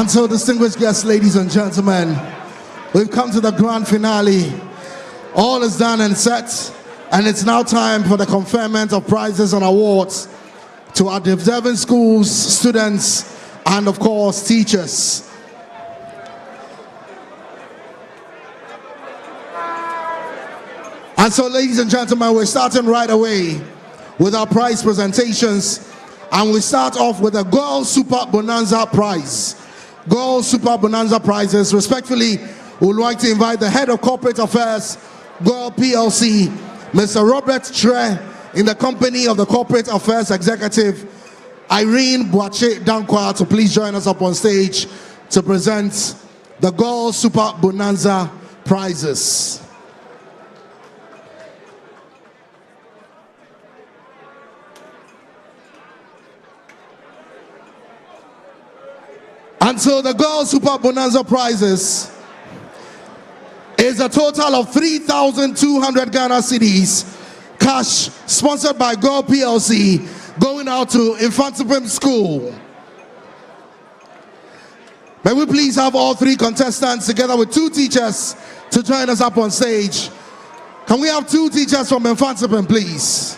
And so, distinguished guests, ladies and gentlemen, we've come to the grand finale. All is done and set, and it's now time for the conferment of prizes and awards to our deserving schools, students, and of course, teachers. And so, ladies and gentlemen, we're starting right away with our prize presentations, and we start off with the Girls Super Bonanza Prize. Girls Super Bonanza Prizes. Respectfully, we would like to invite the Head of Corporate Affairs, Girl PLC, Mr. Robert Tre, in the company of the Corporate Affairs Executive, Irene Boache Dankwa, to please join us up on stage to present the Girls Super Bonanza Prizes. And so the Girls Super Bonanza Prizes is a total of 3,200 Ghana cedis, cash sponsored by Girl PLC, going out to Mfantsipim School. May we please have all three contestants together with two teachers to join us up on stage. Can we have two teachers from Mfantsipim, please?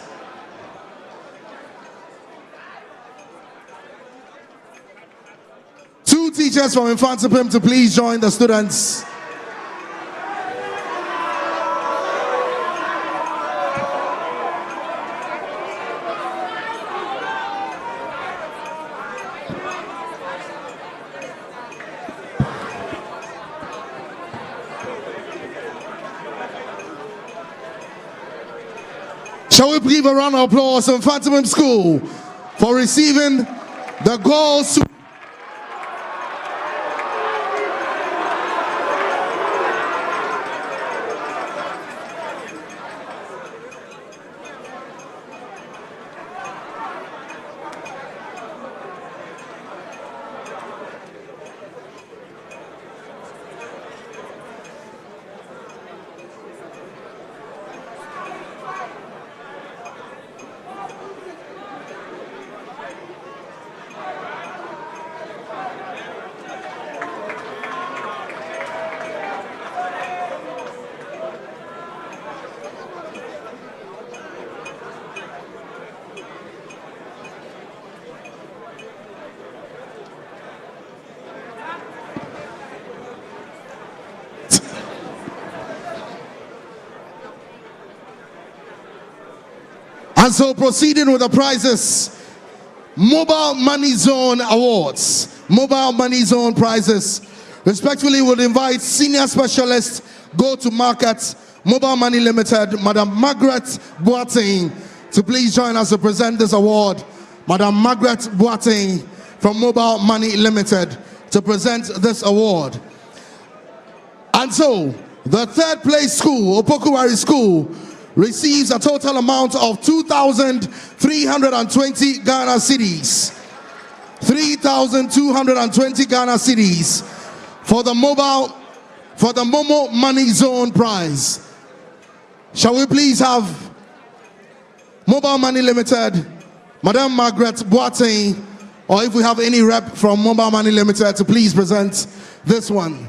Two teachers from Mfantsipim to please join the students. Shall we give a round of applause to Mfantsipim School for receiving the Girls. And so, proceeding with the prizes, Mobile Money Zone Awards, Mobile Money Zone prizes. Respectfully, would invite Senior Specialist Go-to-Market Mobile Money Limited, Madam Margaret Boateng, to please join us to present this award. Madam Margaret Boateng from Mobile Money Limited to present this award. And so, the third place school, Opoku Ware School, receives a total amount of 2,320 Ghana cedis. 3,220 Ghana cedis for the Momo Money Zone prize. Shall we please have Mobile Money Limited, Madam Margaret Boateng, or if we have any rep from Mobile Money Limited, to please present this one.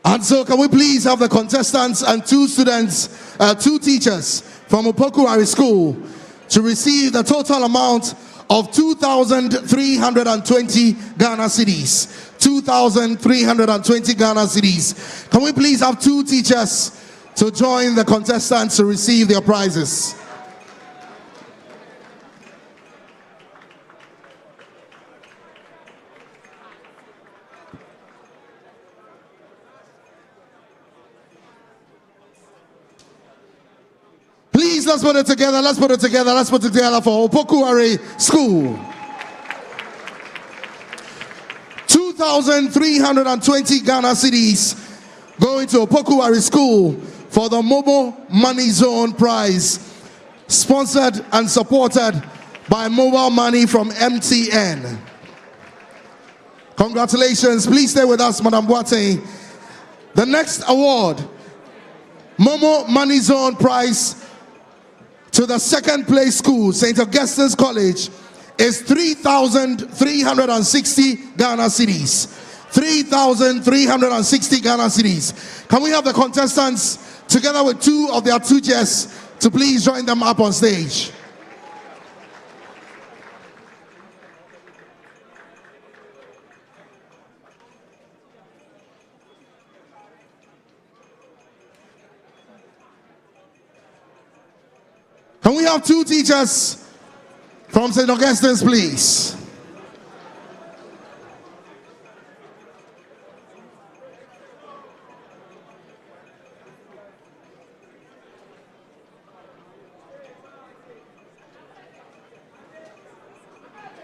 And so, can we please have the contestants and two students, two teachers from Opoku Ware School to receive the total amount of 2,320 Ghana cedis. 2,320 Ghana cedis. Can we please have two teachers to join the contestants to receive their prizes? Please, let's put it together. Let's put it together. Let's put it together for Opoku Ware School. 2,320 Ghana cedis going to Opoku Ware School for the Mobile Money Zone prize, sponsored and supported by Mobile Money from MTN. Congratulations. Please stay with us, Madam Boateng. The next award, Momo Money Zone prize to the second place school, St. Augustine'S College, is 3,360 Ghana cedis. 3,360 Ghana cedis. Can we have the contestants together with two of their teachers to please join them up on stage? Can we have two teachers from St. Augustine's, please?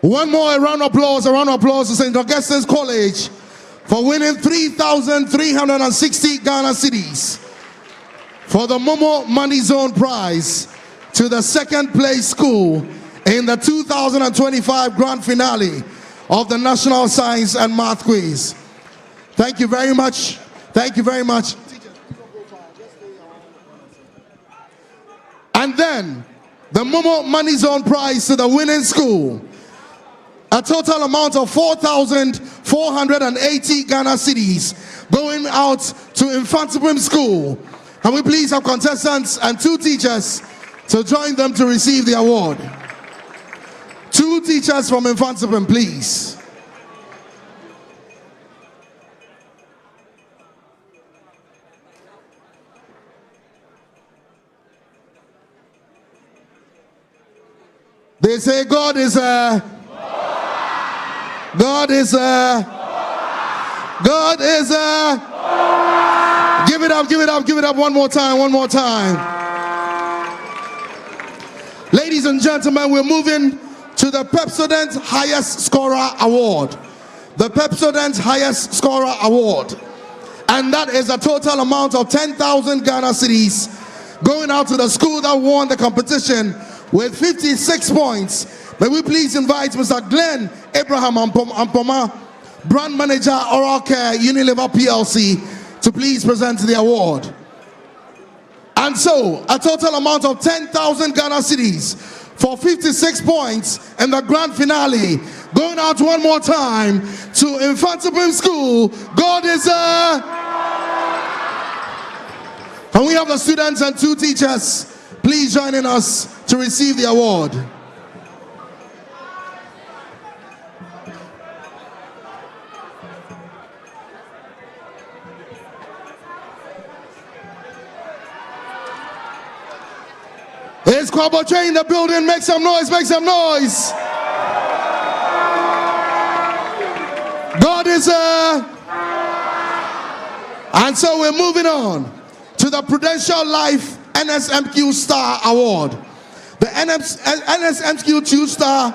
One more, a round of applause to St. Augustine's College for winning 3,360 Ghana cedis for the Momo Money Zone prize to the second place school in the 2025 grand finale of the National Science and Math Quiz. Thank you very much. Thank you very much. And then the Momo Money Zone prize to the winning school, a total amount of 4,480 Ghana cedis going out to Mfantsipim School. Can we please have contestants and two teachers to join them to receive the award? Two teachers from Mfantsipim, please. They say God is a... God is a... God is a... Give it up, give it up, give it up one more time, one more time. Ladies and gentlemen, we're moving to the Pepsodent Highest Scorer Award. The Pepsodent Highest Scorer Award. And that is a total amount of 10,000 Ghana cedis going out to the school that won the competition with 56 points. May we please invite Mr. Glenn Abraham Ampoma, Brand Manager, Oral Care, Unilever PLC, to please present the award. And so, a total amount of 10,000 Ghana cedis for 56 points in the grand finale. Going out one more time to Mfantsipim School. God is a... And we have the students and two teachers, please joining us to receive the award. It's Kwaboche in the building. Make some noise, make some noise. God is a... And so we're moving on to the Prudential Life NSMQ Star Award. The NSMQ 2-Star.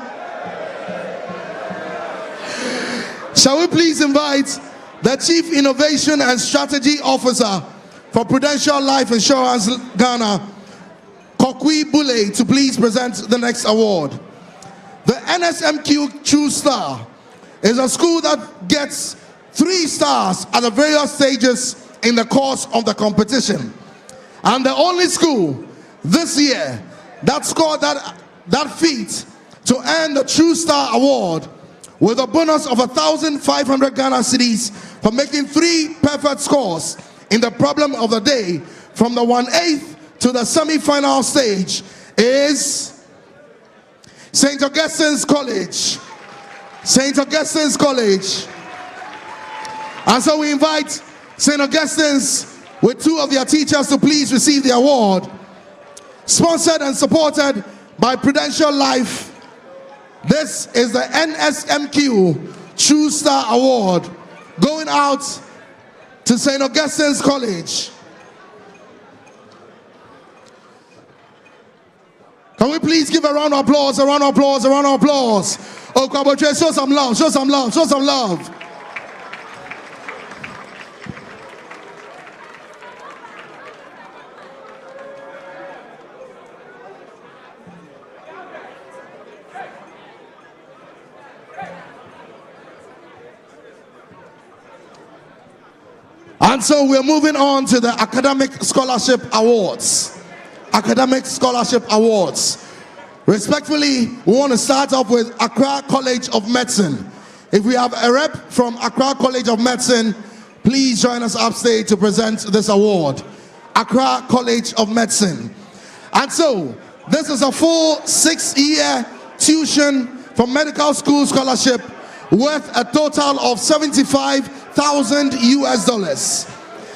Shall we please invite the Chief Innovation and Strategy Officer for Prudential Life Insurance Ghana, Kokwi Bule, to please present the next award. The NSMQ 2-Star is a school that gets 3 stars at the various stages in the course of the competition. And the only school this year that scored that feat to earn the True Star Award with a bonus of 1,500 Ghana cedis for making 3 perfect scores in the problem of the day from the 1/8 to the semi-final stage is St. Augustine'S College. St. Augustine'S College. And so we invite St. Augustine's with 2 of their teachers to please receive the award. Sponsored and supported by Prudential Life. This is the NSMQ True Star Award going out to St. Augustine'S College. Can we please give a round of applause, a round of applause, a round of applause? Oh, Kwaboche, show some love, show some love, show some love. And so we're moving on to the Academic Scholarship Awards. Academic Scholarship Awards. Respectfully, we want to start off with Accra College of Medicine. If we have a rep from Accra College of Medicine, please join us upstage to present this award. Accra College of Medicine. And so, this is a full 6-year tuition for medical school scholarship worth a total of $75,000 US.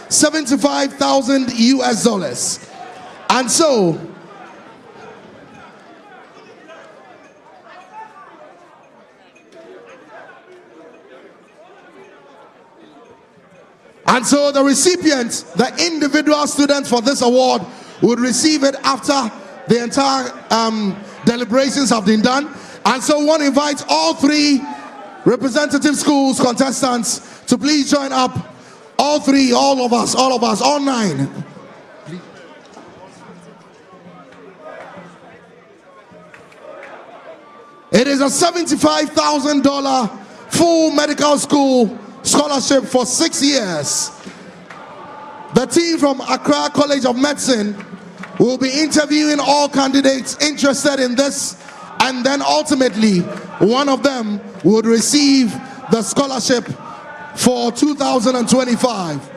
$75,000 US. And so, the recipient, the individual student for this award, would receive it after the entire deliberations have been done. And so one invites all 3 representative schools contestants to please join up. All 3, all of us, all 9. It is a $75,000 full medical school scholarship for 6 years. The team from Accra College of Medicine will be interviewing all candidates interested in this, and then ultimately one of them would receive the scholarship for 2025.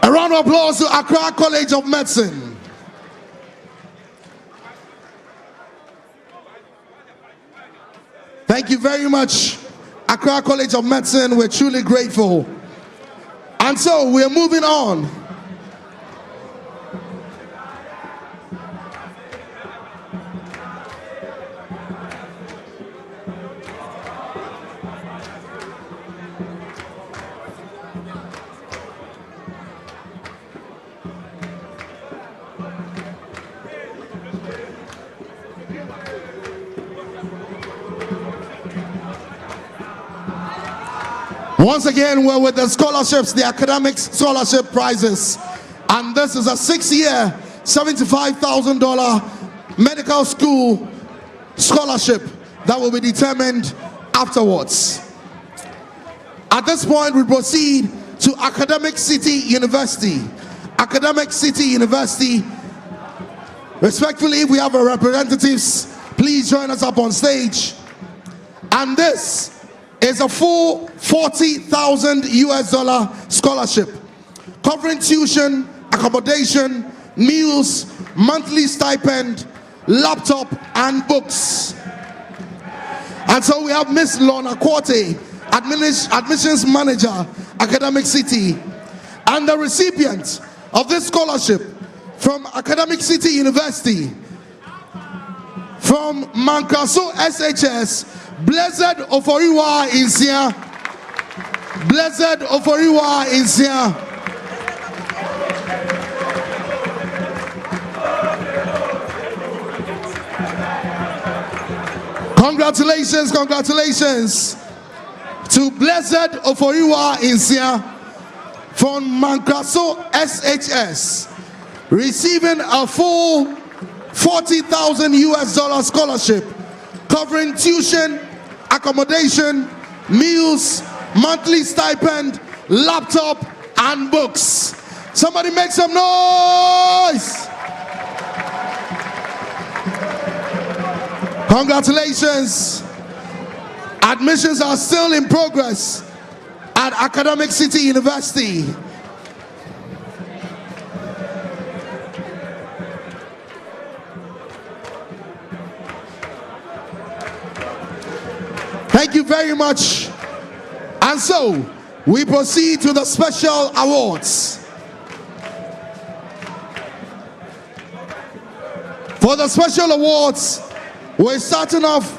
A round of applause to Accra College of Medicine. Thank you very much, Accra College of Medicine. We're truly grateful. And so we're moving on. Once again, we're with the scholarships, the academic scholarship prizes. And this is a 6-year, $75,000 medical school scholarship that will be determined afterwards. At this point, we proceed to Academic City University. Academic City University. Respectfully, if we have our representatives, please join us up on stage. And this is a full $40,000 US scholarship covering tuition, accommodation, meals, monthly stipend, laptop, and books. And so we have Miss Lorna Quarte, admissions manager, Academic City, and the recipient of this scholarship from Academic City University, from Mankaso SHS, Blessed Oforiwa is here. Blessed Oforiwa is here. Congratulations, congratulations to Blessed Oforiwa is here from Mankaso SHS, receiving a full $40,000 US scholarship covering tuition, accommodation, meals, monthly stipend, laptop, and books. Somebody make some noise! Congratulations. Admissions are still in progress at Academic City University. Thank you very much. And so, we proceed to the special awards. For the special awards, we're starting off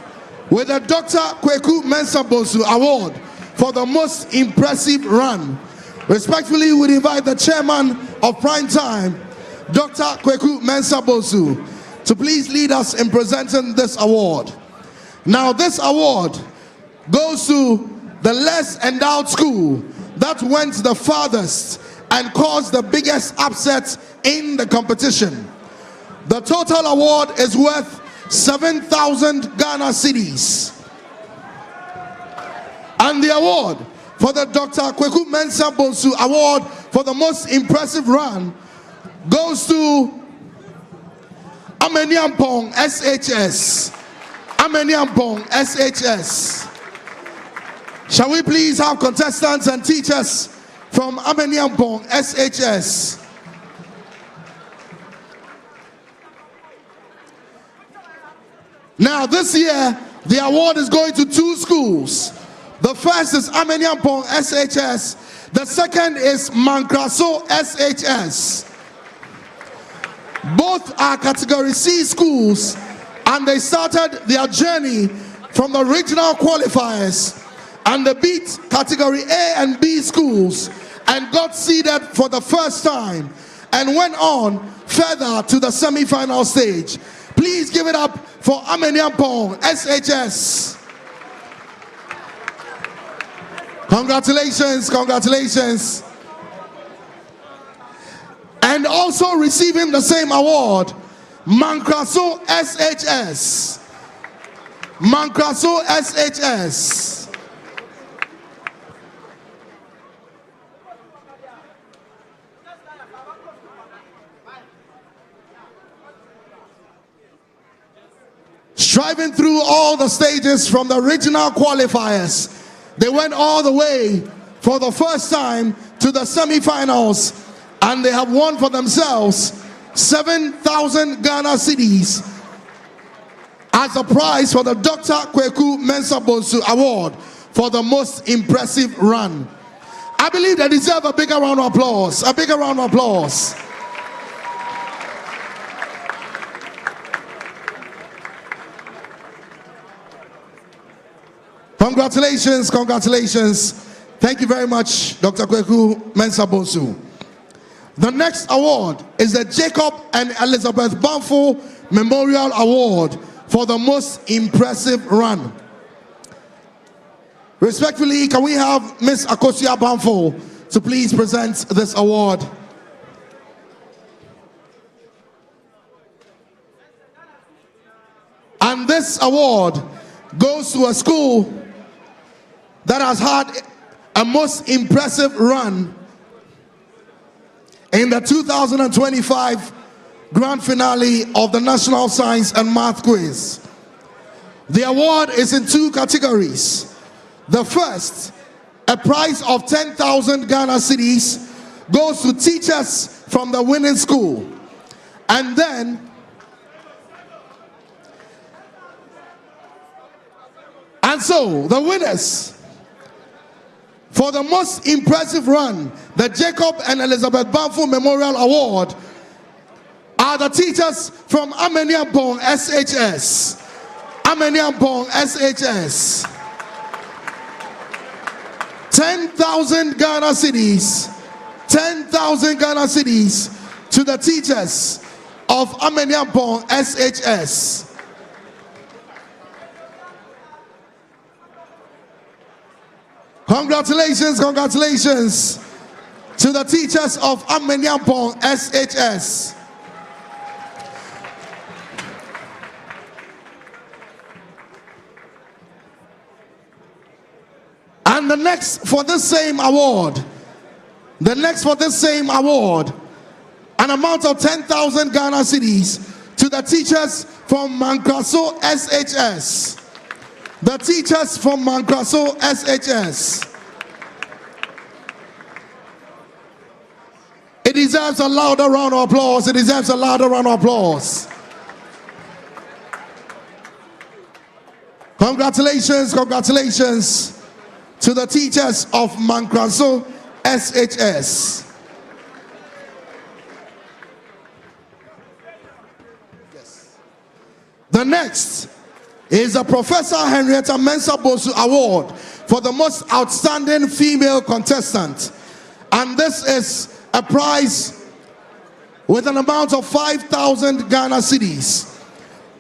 with the Dr. Kweku Mensah-Bonsu Award for the most impressive run. Respectfully, we invite the chairman of Prime Time, Dr. Kweku Mensah-Bonsu, to please lead us in presenting this award. Now, this award goes to the less endowed school that went the farthest and caused the biggest upset in the competition. The total award is worth 7,000 Ghana cedis. And the award for the Dr. Kweku Mensah Bonsu Award for the most impressive run goes to Ameniampong SHS. Ameniampong SHS. Shall we please have contestants and teachers from Ameniampong SHS? Now this year, the award is going to 2 schools. The first is Ameniampong SHS. The second is Mankraso SHS. Both are Category C schools, and they started their journey from the regional qualifiers and they beat Category A and B schools and got seeded for the first time and went on further to the semi-final stage. Please give it up for Ameniampong SHS. Congratulations, congratulations. And also receiving the same award, Mankraso SHS. Mankraso SHS. Striving through all the stages from the regional qualifiers, they went all the way for the first time to the semi-finals, and they have won for themselves 7,000 Ghana cedis as a prize for the Dr. Kweku Mensah Bonsu Award for the most impressive run. I believe they deserve a bigger round of applause. A bigger round of applause. Congratulations, congratulations. Thank you very much, Dr. Kweku Mensah Bonsu. The next award is the Jacob and Elizabeth Banfo Memorial Award for the most impressive run. Respectfully, can we have Miss Akosia Banfo to please present this award? And this award goes to a school that has had a most impressive run in the 2025 grand finale of the National Science and Math Quiz. The award is in 2 categories. The first, a prize of 10,000 Ghana cedis, goes to teachers from the winning school. And then so the winners for the most impressive run, the Jacob and Elizabeth Banfo Memorial Award, are the teachers from Ameniampong SHS. Ameniampong SHS. 10,000 Ghana cedis. 10,000 Ghana cedis to the teachers of Ameniampong SHS. Congratulations, congratulations to the teachers of Ameniampong SHS. And the next for this same award, an amount of 10,000 Ghana cedis to the teachers from Mankraso SHS. The teachers from Mankraso SHS. It deserves a louder round of applause. It deserves a louder round of applause. Congratulations, congratulations to the teachers of Mankraso SHS. Yes. The next is the Professor Henrietta Mensah Bonsu Award for the most outstanding female contestant. And this is a prize with an amount of 5,000 Ghana cedis.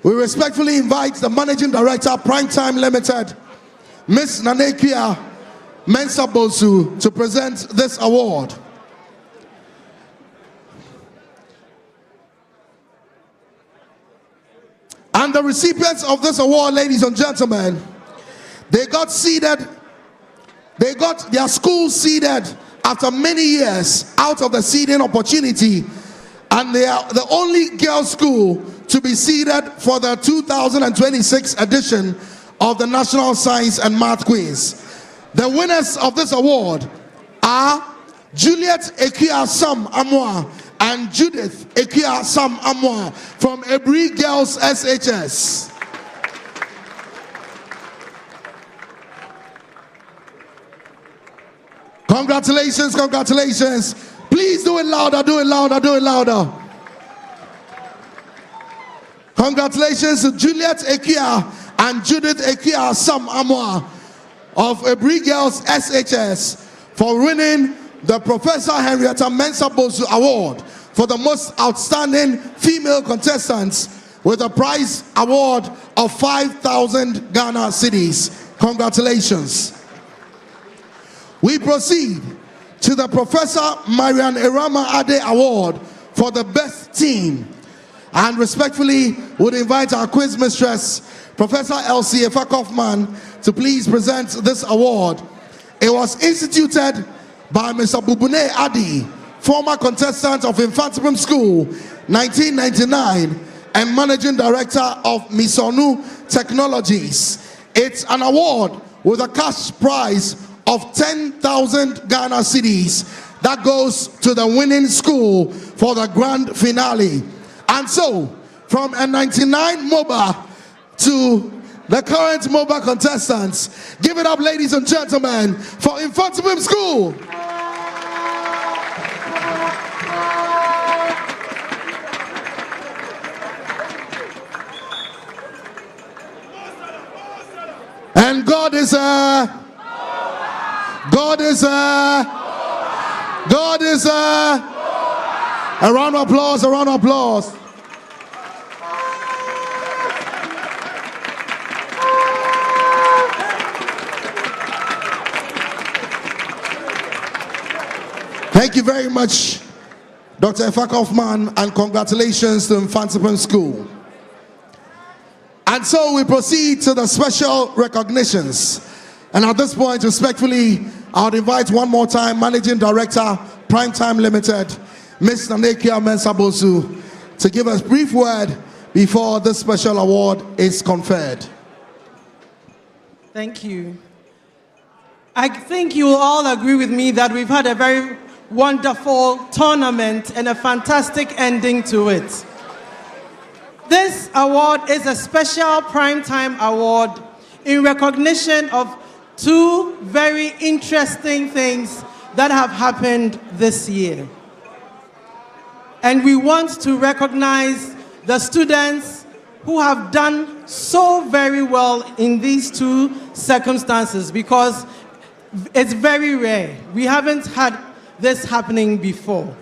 We respectfully invite the Managing Director, Primetime Limited, Miss Nanekia Mensah Bonsu, to present this award. And And the recipients of this award, ladies and gentlemen, they got their school seeded after many years out of the seeding opportunity, and they are the only girls' school to be seeded for the 2026 edition of the National Science and Math Quiz. The winners of this award are Juliet Ekia Sam Amwa and Judith Ekia Sam Amwa from Ebri Girls SHS. Congratulations, congratulations. Please do it louder, do it louder, do it louder. Congratulations to Juliet Ekia and Judith Ekia Sam Amwa of Ebri Girls SHS for winning the Professor Henrietta Mensah Bosu Award for the most outstanding female contestants with a prize award of 5,000 Ghana cedis. Congratulations. We proceed to the Professor Marian Erama Ade Award for the best team, and respectfully would invite our quiz mistress, Professor Elsie Efakofman, to please present this award. It was instituted by Mr. Bubune Adi, former contestant of Mfantsipim School, 1999, and Managing Director of Misonu Technologies. It's an award with a cash prize of 10,000 Ghana cedis that goes to the winning school for the grand finale. And so, from a 99 MOBA to the current MOBA contestants, give it up, ladies and gentlemen, for Mfantsipim School. And God is a round of applause, a round of applause. Thank you very much, Dr. Efakofman, and congratulations to Mfantsipim School. And so we proceed to the special recognitions. And at this point, respectfully, I would invite one more time Managing Director, Primetime Limited, Ms. Nanekia Mensah Bosu, to give us a brief word before this special award is conferred. Thank you. I think you will all agree with me that we've had a very wonderful tournament and a fantastic ending to it. This award is a special Primetime Award in recognition of two very interesting things that have happened this year. And we want to recognize the students who have done so very well in these two circumstances, because it's very rare. We haven't had this happening before.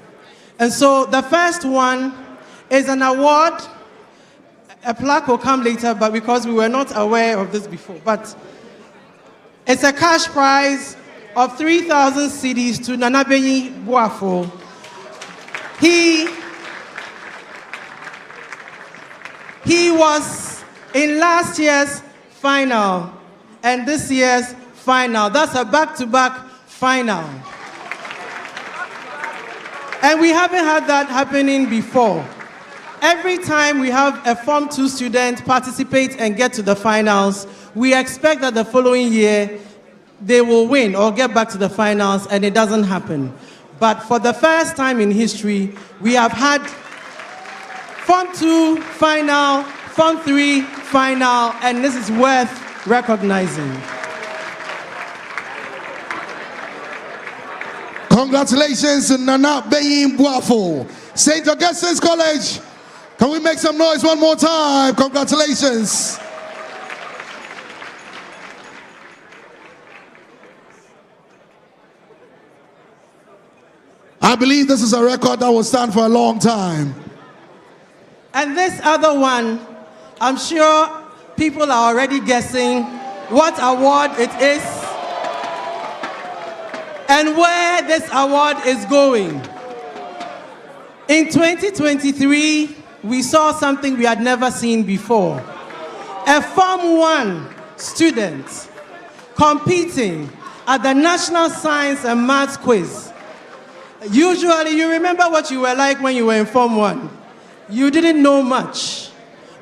And so the first one is an award. A plaque will come later, but because we were not aware of this before. But it's a cash prize of 3,000 cedis to Nanabenyi Boafo. He was in last year's final and this year's final. That's a back-to-back final. And we haven't had that happening before. Every time we have a Form 2 student participate and get to the finals, we expect that the following year they will win or get back to the finals, and it doesn't happen. But for the first time in history, we have had Form 2 final, Form 3 final, and this is worth recognizing. Congratulations to Nana Beyin Boafo, St. Augustine's College. Can we make some noise one more time? Congratulations. I believe this is a record that will stand for a long time. And this other one, I'm sure people are already guessing what award it is and where this award is going. In 2023, we saw something we had never seen before. a Form 1 student competing at the National Science and Maths Quiz. Usually, you remember what you were like when you were in Form 1. You didn't know much.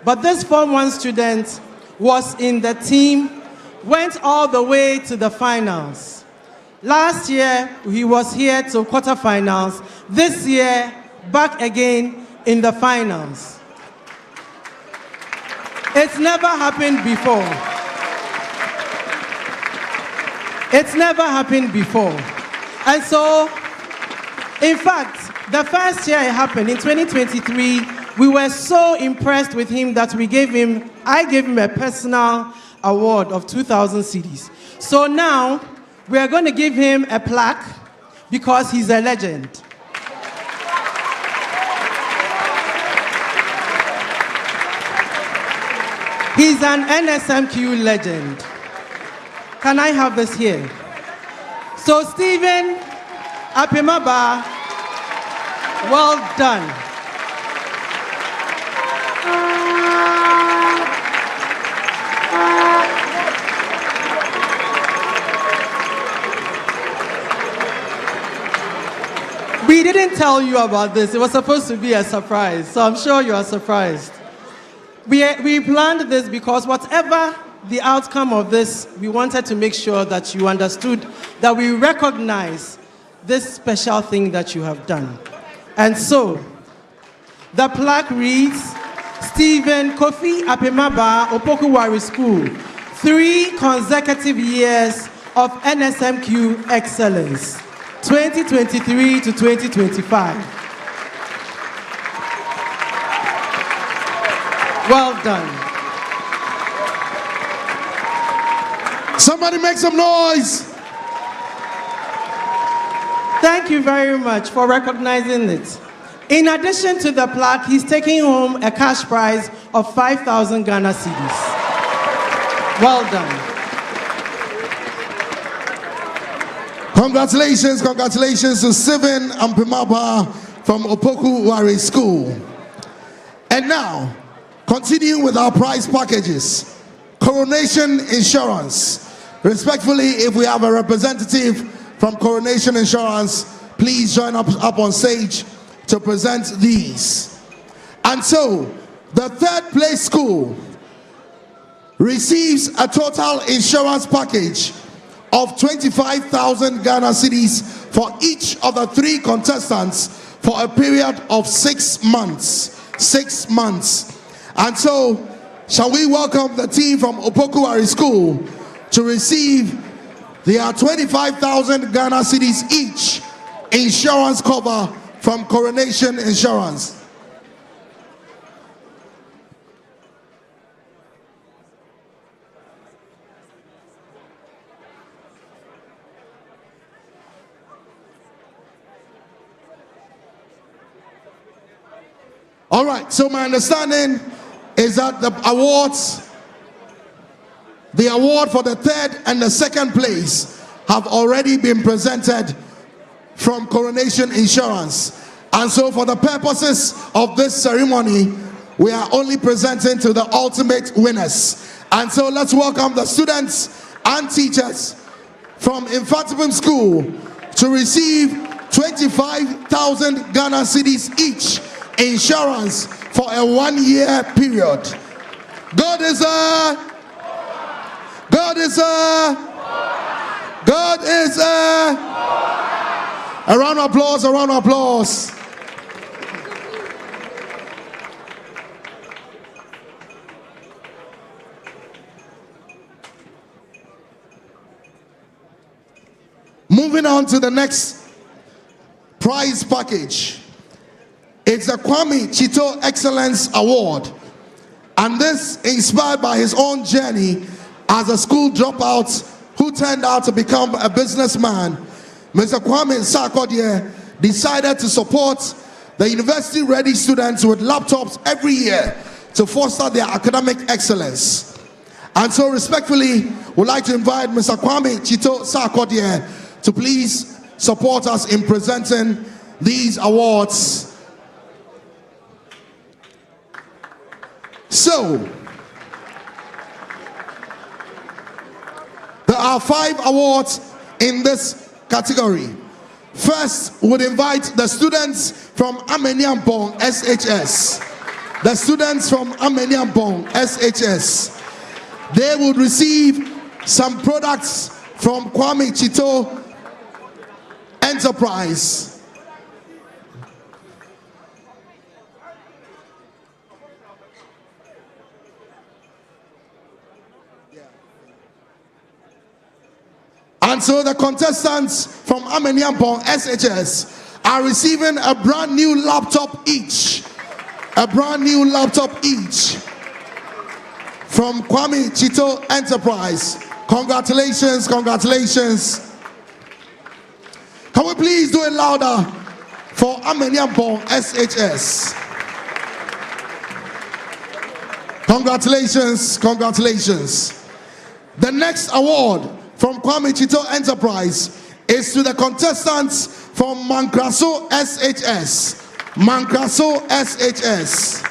But this Form 1 student was in the team, went all the way to the finals. Last year, he was here to quarterfinals. This year, back again in the finals. It's never happened before. It's never happened before. And so, in fact, the first year it happened, in 2023, we were so impressed with him that I gave him a personal award of 2,000 cedis. So now, we are going to give him a plaque because he's a legend. He's an NSMQ legend. Can I have this here? So Stephen Apimaba, well done. We didn't tell you about this. It was supposed to be a surprise, so I'm sure you are surprised. We planned this because whatever the outcome of this, we wanted to make sure that you understood that we recognize this special thing that you have done. And so, the plaque reads, Stephen Kofi Apimaba, Opoku Ware School, 3 consecutive years of NSMQ excellence, 2023 to 2025. Well done. Somebody make some noise. Thank you very much for recognizing it. In addition to the plaque, he's taking home a cash prize of 5,000 Ghana cedis. Well done. Congratulations to Stephen Apimaba from Opoku Ware School. And now, continuing with our prize packages. Coronation Insurance. Respectfully, if we have a representative from Coronation Insurance, please join up on stage to present these. And so, the 3rd place school receives a total insurance package of 25,000 Ghana cedis for each of the 3 contestants for a period of 6 months. 6 months. And so, shall we welcome the team from Opoku Ware School to receive their 25,000 Ghana cedis each insurance cover from Coronation Insurance. All right, so my understanding is that the award for the 3rd and the 2nd place have already been presented from Coronation Insurance. And so for the purposes of this ceremony, we are only presenting to the ultimate winners. And so let's welcome the students and teachers from Mfantsipim School to receive 25,000 Ghana cedis each insurance for a 1-year period. God is a round of applause. Moving on to the next prize package. It's the Kwame Chito Excellence Award. And this inspired by his own journey as a school dropout who turned out to become a businessman. Mr. Kwame Sakodie decided to support the university-ready students with laptops every year to foster their academic excellence. And so respectfully, we'd like to invite Mr. Kwame Chito Sakodie to please support us in presenting these awards. So, are 5 awards in this category. First, would invite the students from Ameniampong SHS. The students from Ameniampong SHS. They would receive some products from Kwame Chito Enterprise. And so the contestants from Ameniampong SHS are receiving a brand new laptop each. A brand new laptop each from Kwame Chito Enterprise. Congratulations, congratulations. Can we please do it louder for Ameniampong SHS? Congratulations, congratulations. The next award from Kwame Chito Enterprise is to the contestants from Mankraso SHS. Mankraso SHS.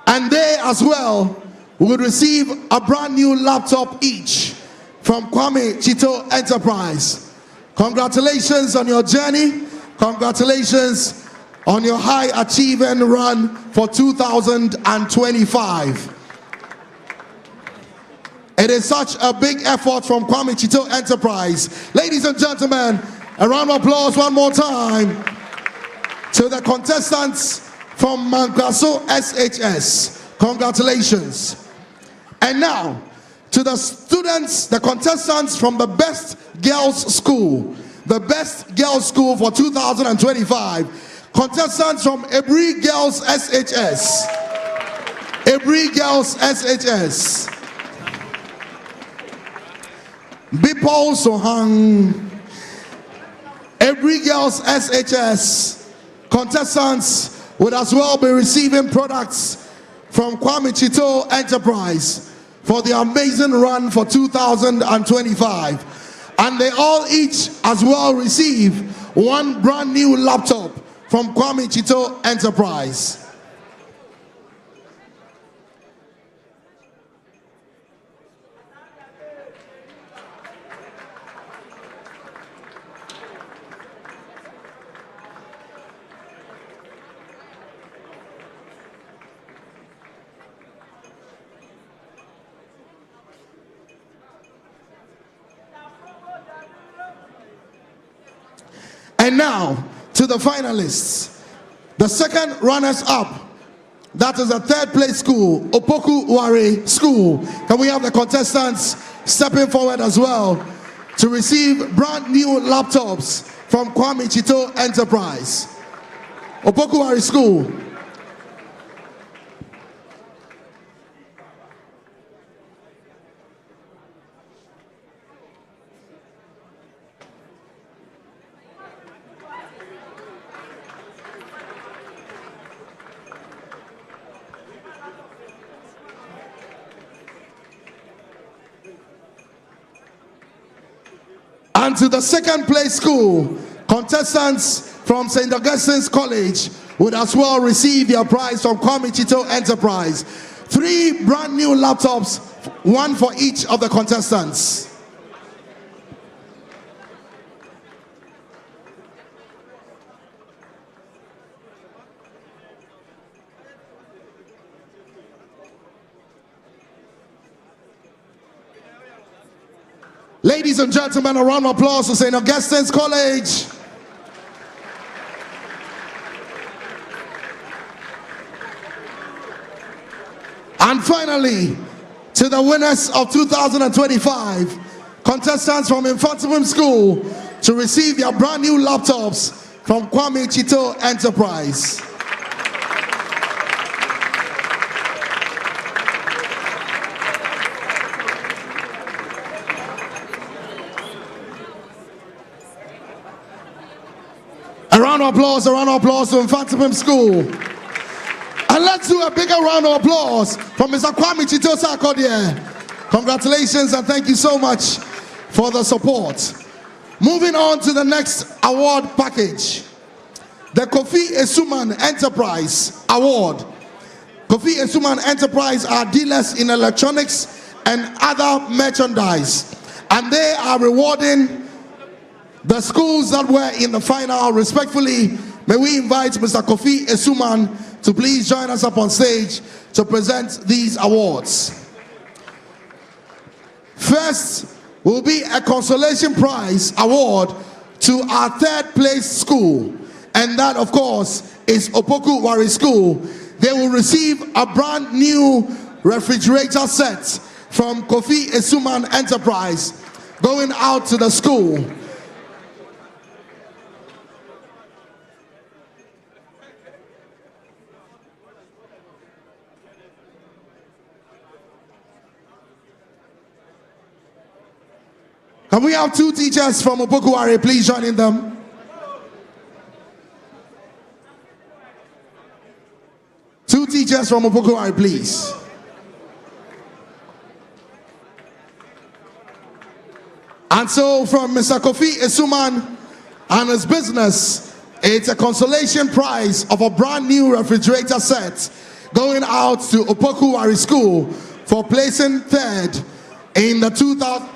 And they as well will receive a brand new laptop each from Kwame Chito Enterprise. Congratulations on your journey. Congratulations on your high achieving run for 2025. It is such a big effort from Kwame Chito Enterprise. Ladies and gentlemen, a round of applause one more time to the contestants from Mankraso SHS. Congratulations. And now, to the students, the contestants from the Best Girls School. The Best Girls School for 2025. Contestants from Ebri Girls SHS. Ebri Girls SHS. Bipo Sohang. Ebri Girls SHS. Contestants would as well be receiving products from Kwame Chito Enterprise for the amazing run for 2025. And they all each as well receive one brand new laptop from Kwame Chito Enterprise. And now, to the finalists. The second runners-up, that is the third place school, Opoku Ware School. Can we have the contestants stepping forward as well to receive brand new laptops from Kwame Chito Enterprise. Opoku Ware School. And to the second place school, contestants from St. Augustine'S College would as well receive their prize from Kwame Chito Enterprise. 3 brand new laptops, one for each of the contestants. Ladies and gentlemen, a round of applause to St. Augustine'S College. And finally, to the winners of 2025, contestants from Mfantsipim School to receive their brand new laptops from Kwame Chito Enterprise. A round of applause to Mfantsipim School. And let's do a bigger round of applause for Mr. Kwame Chito Sarkodie. Congratulations and thank you so much for the support. Moving on to the next award package. The Kofi Esuman Enterprise Award. Kofi Esuman Enterprise are dealers in electronics and other merchandise, and they are rewarding the schools that were in the final. Respectfully, may we invite Mr. Kofi Esuman to please join us up on stage to present these awards. First will be a consolation prize award to our third place school, and that of course is Opoku Ware School. They will receive a brand new refrigerator set from Kofi Esuman Enterprise going out to the school. Can we have two teachers from Opoku Ware please join them? Two teachers from Opoku Ware, please. And so from Mr. Kofi Esuman and his business, it's a consolation prize of a brand new refrigerator set going out to Opoku Ware School for placing third in the 2000.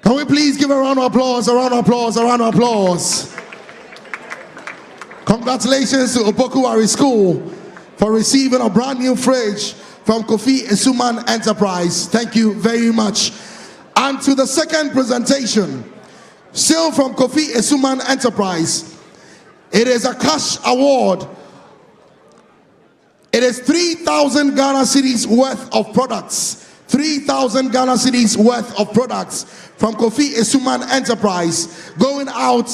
Can we please give a round of applause, a round of applause, a round of applause. Congratulations to Opoku Ware School for receiving a brand new fridge from Kofi Esuman Enterprise. Thank you very much. And to the second presentation, still from Kofi Esuman Enterprise, it is a cash award. It is 3,000 Ghana cedis worth of products. 3,000 Ghana cedis worth of products from Kofi Esuman Enterprise going out,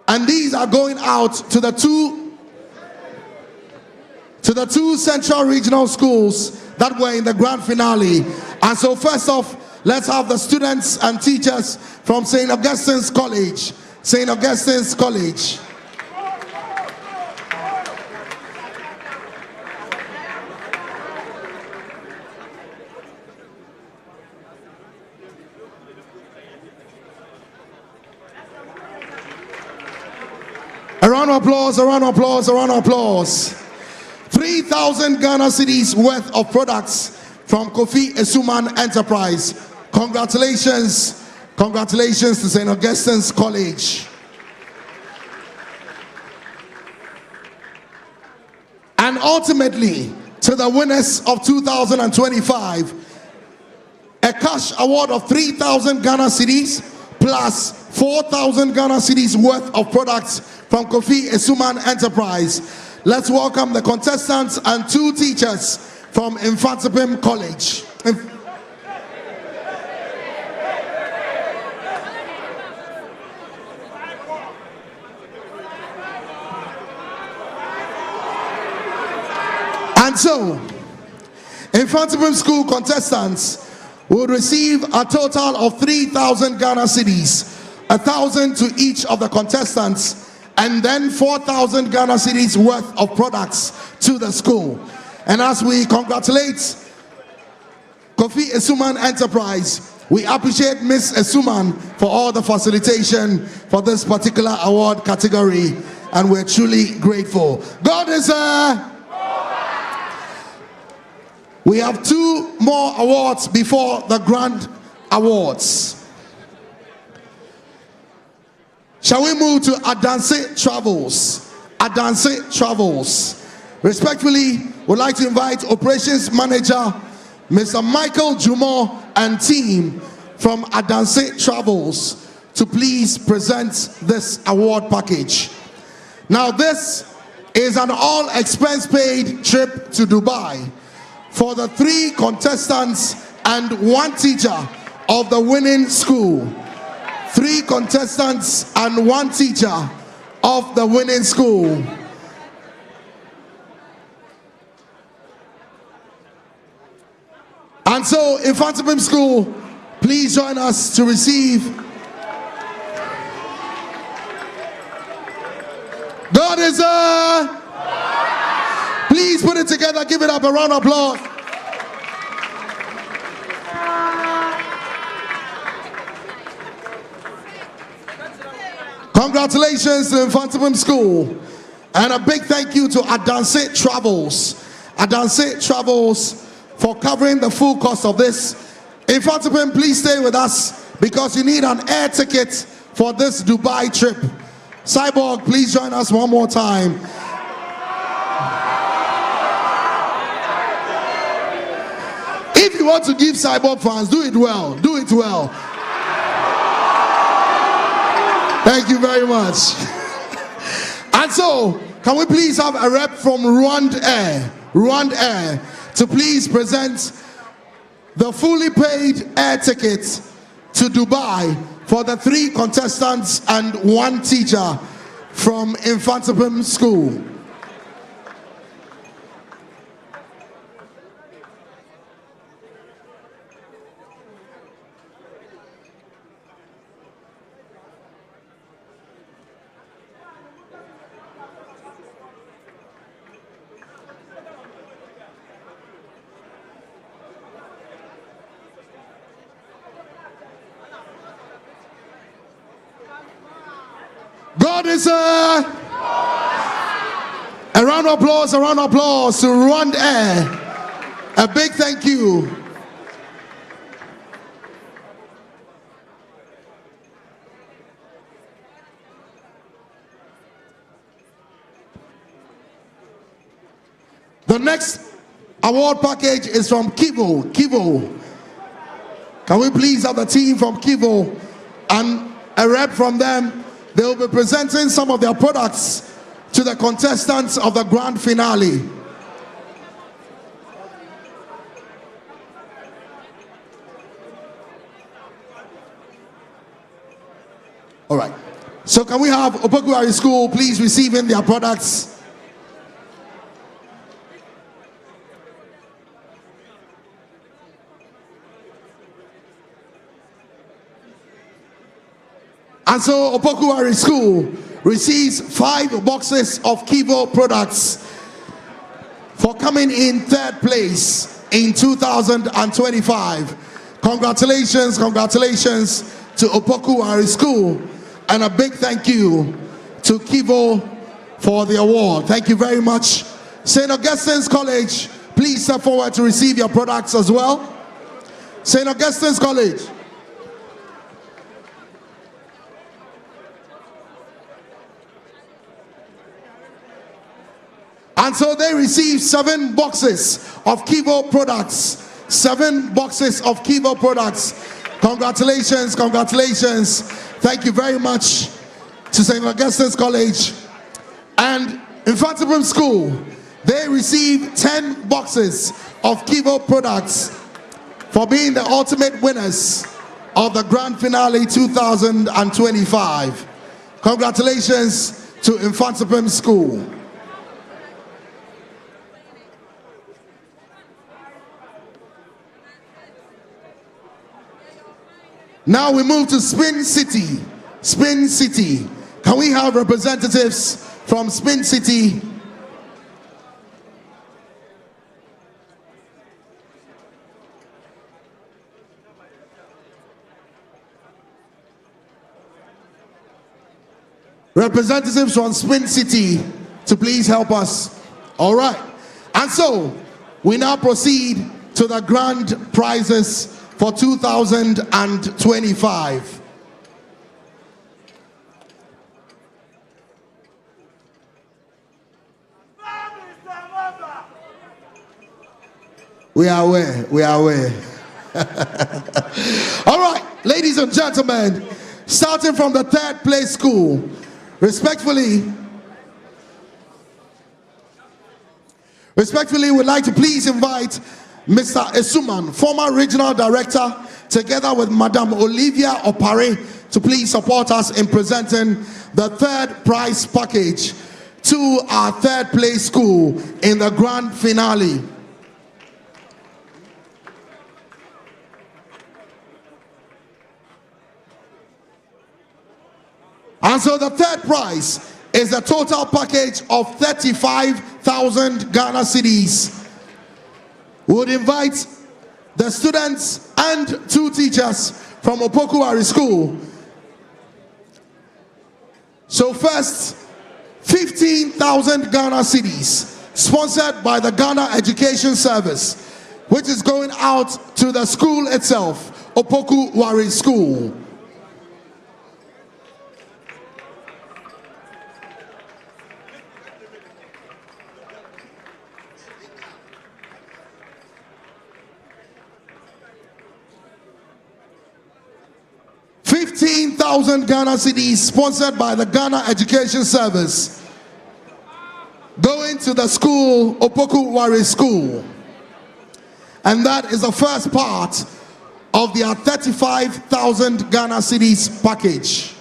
and these are going out to the two central regional schools that were in the grand finale. And so first off, let's have the students and teachers from St. Augustine'S College. St. Augustine'S College. A round of applause, a round of applause, a round of applause. 3,000 Ghana cedis worth of products from Kofi Esuman Enterprise. Congratulations, congratulations to St. Augustine'S College. And ultimately, to the winners of 2025, a cash award of 3,000 Ghana cedis plus 4,000 Ghana cedis worth of products from Kofi Esuman Enterprise. Let's welcome the contestants and two teachers from Mfantsipim College. And so, Mfantsipim School contestants will receive a total of 3,000 Ghana cedis, 1,000 to each of the contestants, and then 4,000 Ghana cedis worth of products to the school. And as we congratulate Kofi Esuman Enterprise, we appreciate Miss Esuman for all the facilitation for this particular award category, and we're truly grateful. God is we have two more awards before the grand awards. Shall we move to Adanse Travels? Adanse Travels. Respectfully, would like to invite Operations Manager Mr. Michael Jumo and team from Adanse Travels to please present this award package. Now, this is an all-expense paid trip to Dubai for the 3 contestants and 1 teacher of the winning school. 3 contestants and 1 teacher of the winning school. And so, Mfantsipim School, please join us to receive God is Please put it together, give it up a round of applause. Congratulations to Mfantsipim School. And a big thank you to Adanse Travels. Adanse Travels for covering the full cost of this. Mfantsipim, please stay with us because you need an air ticket for this Dubai trip. Cyborg, please join us one more time. If you want to give Cyborg fans, do it well. Do it well. Thank you very much. And so, can we please have a rep from Rwanda to please present the fully paid air ticket to Dubai for the 3 contestants and 1 teacher from Mfantsipim School. God is a round of applause to Rwanda. A big thank you. The next award package is from Kivo. Can we please have the team from Kivo and a rep from them? They will be presenting some of their products to the contestants of the grand finale. All right. So can we have Opoku Ware School please receiving their products? And so Opoku Ware School receives 5 boxes of Kivo products for coming in 3rd place in 2025. Congratulations to Opoku Ware School, and a big thank you to Kivo for the award. Thank you very much. St. Augustine'S College, please step forward to receive your products as well. St. Augustine'S College. And so they received 7 boxes of Kivo products. 7 boxes of Kivo products. Congratulations. Thank you very much to St. Augustine'S College. And Mfantsipim School, they received 10 boxes of Kivo products for being the ultimate winners of the Grand Finale 2025. Congratulations to Mfantsipim School. Now we move to Spin City. Spin City. Can we have representatives from Spin City? Representatives from Spin City to please help us. All right. And so we now proceed to the grand prizes for 2025. We are aware. All right, ladies and gentlemen, starting from the 3rd place school, respectfully, we'd like to please invite Mr. Esuman, former regional director, together with Madam Olivia Opare, to please support us in presenting the 3rd prize package to our 3rd place school in the grand finale. And so the third prize is a total package of 35,000 Ghana cedis. We would invite the students and 2 teachers from Opoku Ware School. So first, 15,000 Ghana cedis, sponsored by the Ghana Education Service, which is going out to the school itself, Opoku Ware School. $15,000 Ghana cedis, sponsored by the Ghana Education Service, going to the school, Opoku Ware School. And that is the first part of their 35,000 Ghana cedis package.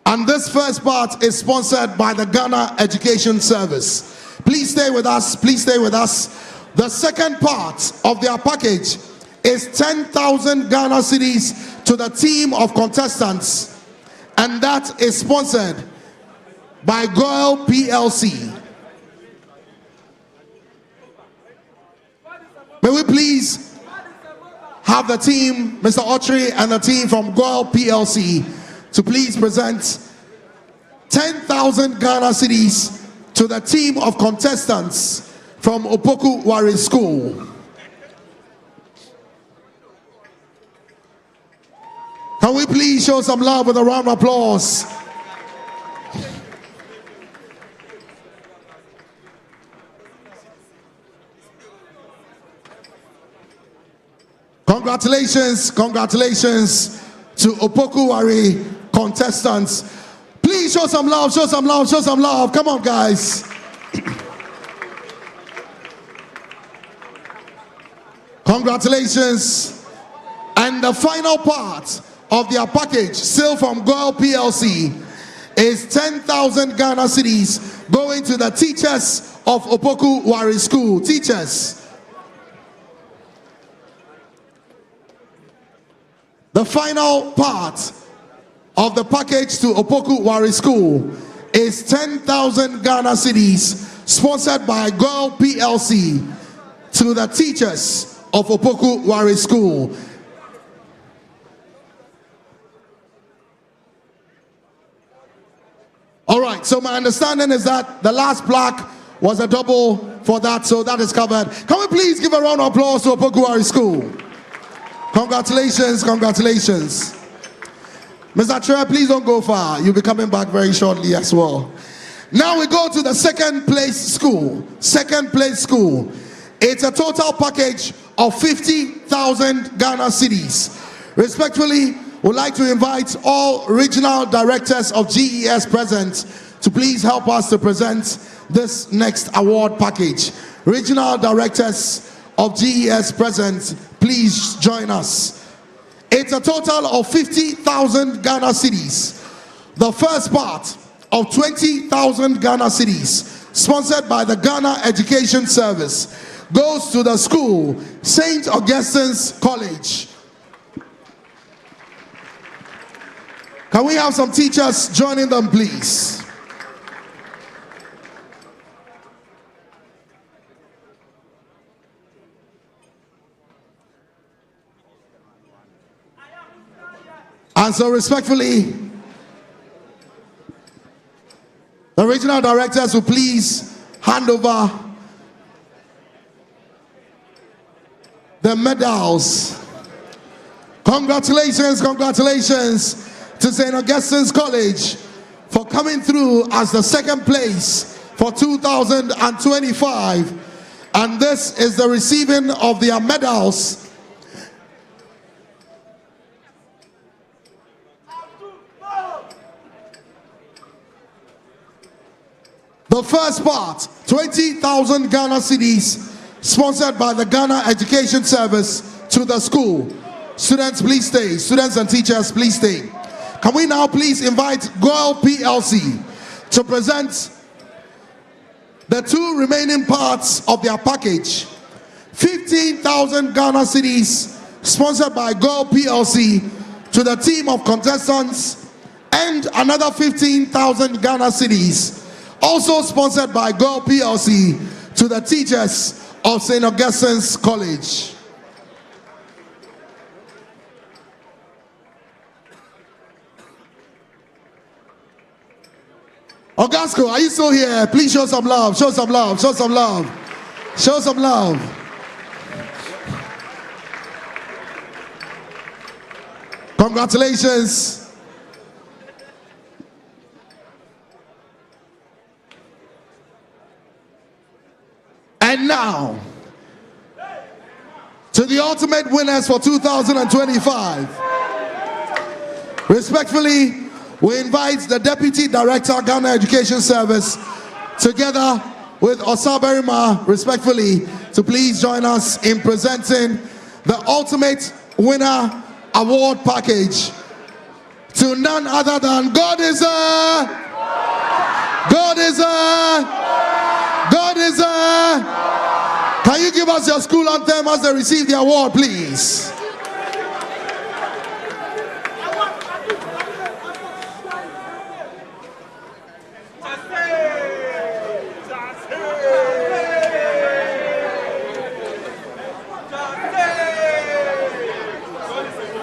And this first part is sponsored by the Ghana Education Service. Please stay with us, please stay with us. The second part of their package is 10,000 Ghana cedis to the team of contestants, and that is sponsored by Goyle PLC. May we please have the team, Mr. Autry and the team from Goyle PLC, to please present 10,000 Ghana cedis to the team of contestants from Opoku Ware School. Can we please show some love with a round of applause? Congratulations, congratulations to Opoku Ware contestants. Please show some love, show some love, show some love. Come on, guys. Congratulations. And the final part of their package, still from Goyle PLC, is 10,000 Ghana cedis going to the teachers of Opoku Ware School. Teachers. The final part of the package to Opoku Ware School is 10,000 Ghana cedis sponsored by Goyle PLC to the teachers of Opoku Ware School. All right, so my understanding is that the last plaque was a double for that, so that is covered. Can we please give a round of applause to Opoku Ware School? Congratulations, congratulations. Mr. Chair, please don't go far. You'll be coming back very shortly as well. Now we go to the second place school. Second place school. It's a total package of 50,000 Ghana cedis. Respectfully, we'd like to invite all regional directors of GES present to please help us to present this next award package. Regional directors of GES present, please join us. It's a total of 50,000 Ghana cedis. The first part of 20,000 Ghana cedis, sponsored by the Ghana Education Service, goes to the school, St. Augustine's College. Can we have some teachers joining them, please? And so respectfully, the regional directors will please hand over the medals. Congratulations, congratulations to St. Augustine's College for coming through as the second place for 2025. And this is the receiving of their medals. The first part, 20,000 Ghana cedis, sponsored by the Ghana Education Service to the school. Students, please stay. Students and teachers, please stay. Can we now please invite Goyle PLC to present the two remaining parts of their package. 15,000 Ghana cedis sponsored by Girl PLC, to the team of contestants, and another 15,000 Ghana cedis, also sponsored by Girl PLC, to the teachers of St. Augustine's College. Augusto, are you still here? Please show some love, show some love, show some love, show some love. Congratulations. And now, to the ultimate winners for 2025. Respectfully, we invite the Deputy Director, Ghana Education Service, together with Osaberima, respectfully, to please join us in presenting the Ultimate Winner Award Package to none other than God is a... Can you give us your school anthem as they receive the award, please?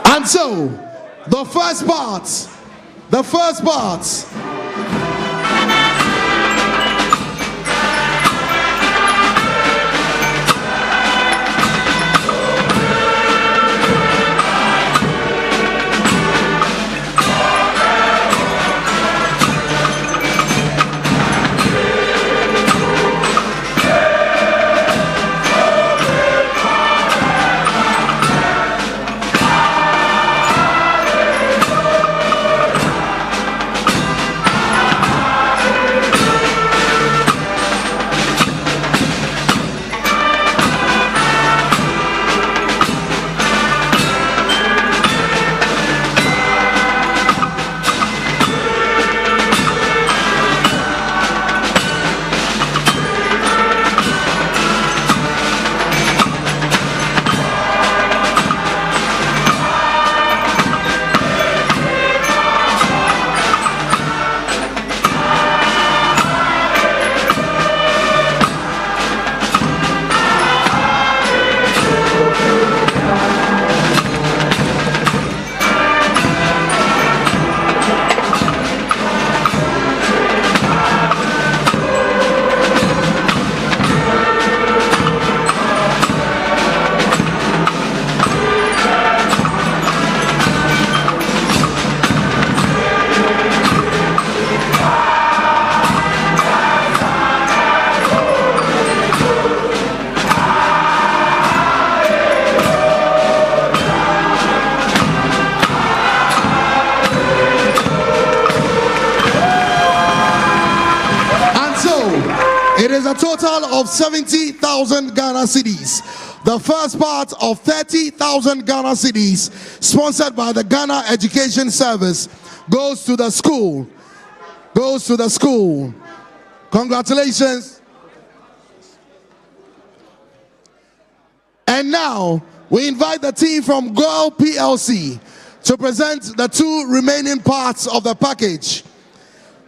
And so, the first part. It is a total of 70,000 Ghana cedis. The first part of 30,000 Ghana cedis, sponsored by the Ghana Education Service, goes to the school. Congratulations. And now, we invite the team from Girl PLC to present the two remaining parts of the package.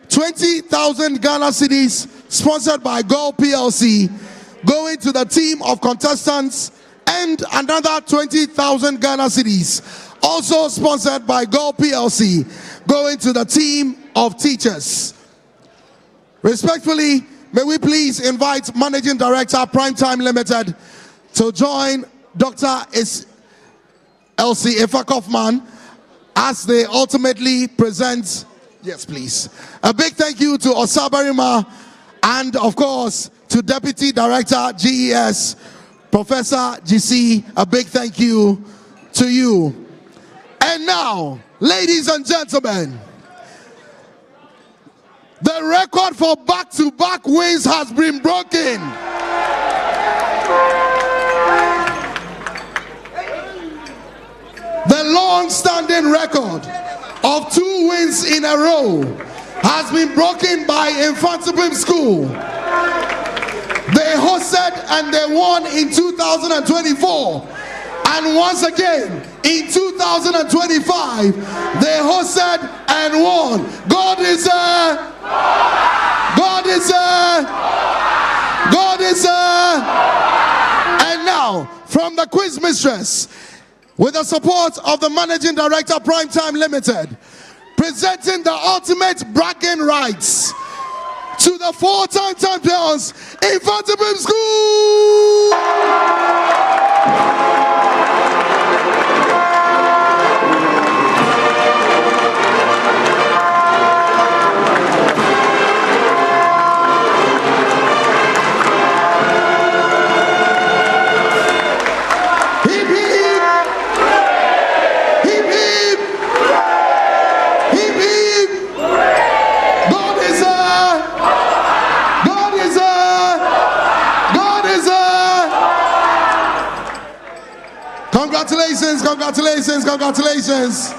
20,000 Ghana cedis, sponsored by Girl PLC, going to the team of contestants, and another 20,000 Ghana cedis, also sponsored by Girl PLC, going to the team of teachers. Respectfully, may we please invite Managing Director, Primetime Limited, to join Dr. Elsie Efakofman as they ultimately present. Yes, please. A big thank you to Osaberima, and of course to Deputy Director GES, Professor GC. A big thank you to you. And now, ladies and gentlemen, the record for back-to-back wins has been broken. The long-standing record of 2 wins in a row has been broken by Mfantsipim School. They hosted and they won in 2024, And once again, in 2025, they hosted and won. God is a... God is a... God is a... And now, from the quiz mistress, with the support of the Managing Director, Primetime Limited, presenting the ultimate bragging rights to the 4-time champions, Mfantsipim School! Congratulations, congratulations, congratulations.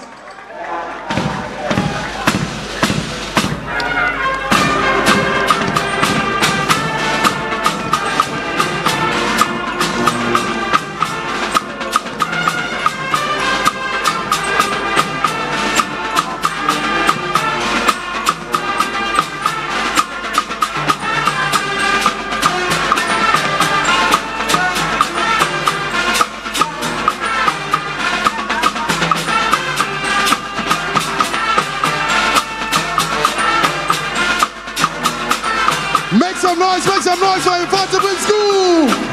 Make some noise for Mfantsipim School!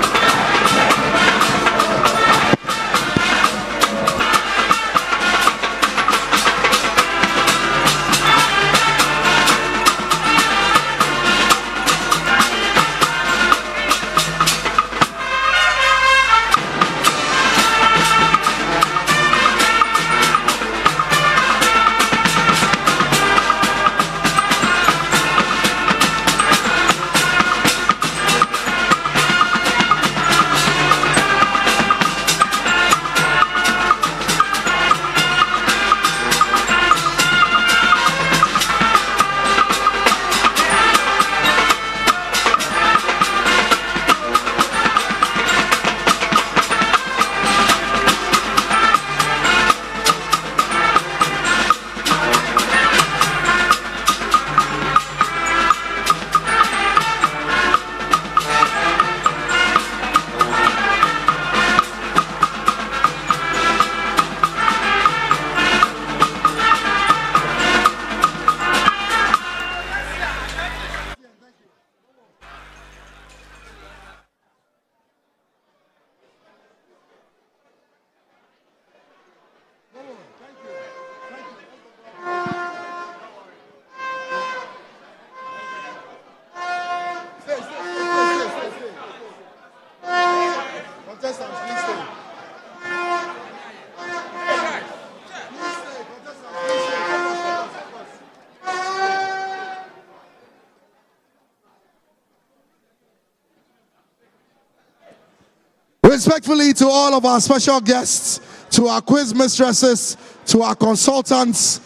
Respectfully to all of our special guests, to our quiz mistresses, to our consultants,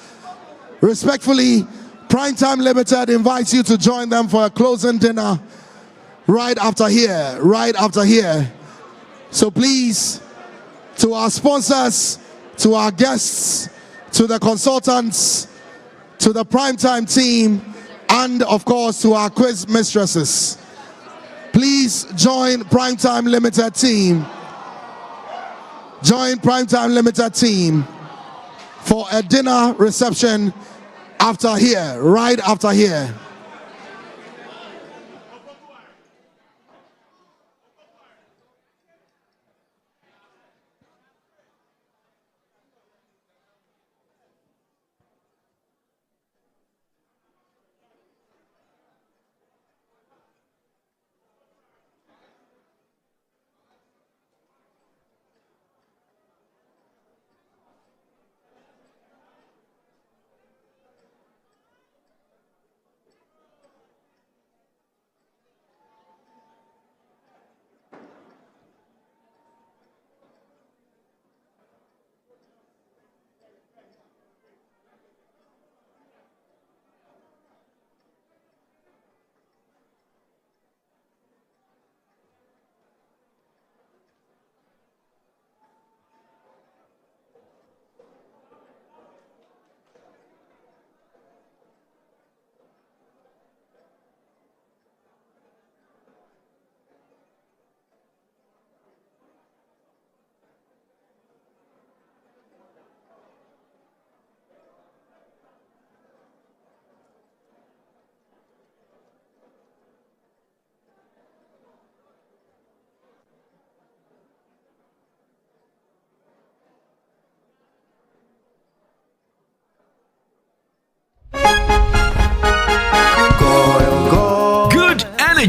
respectfully, Primetime Limited invites you to join them for a closing dinner right after here. So please, to our sponsors, to our guests, to the consultants, to the Primetime team, and of course to our quiz mistresses, please join Primetime Limited team. Join Primetime Limited team for a dinner reception after here, right after here.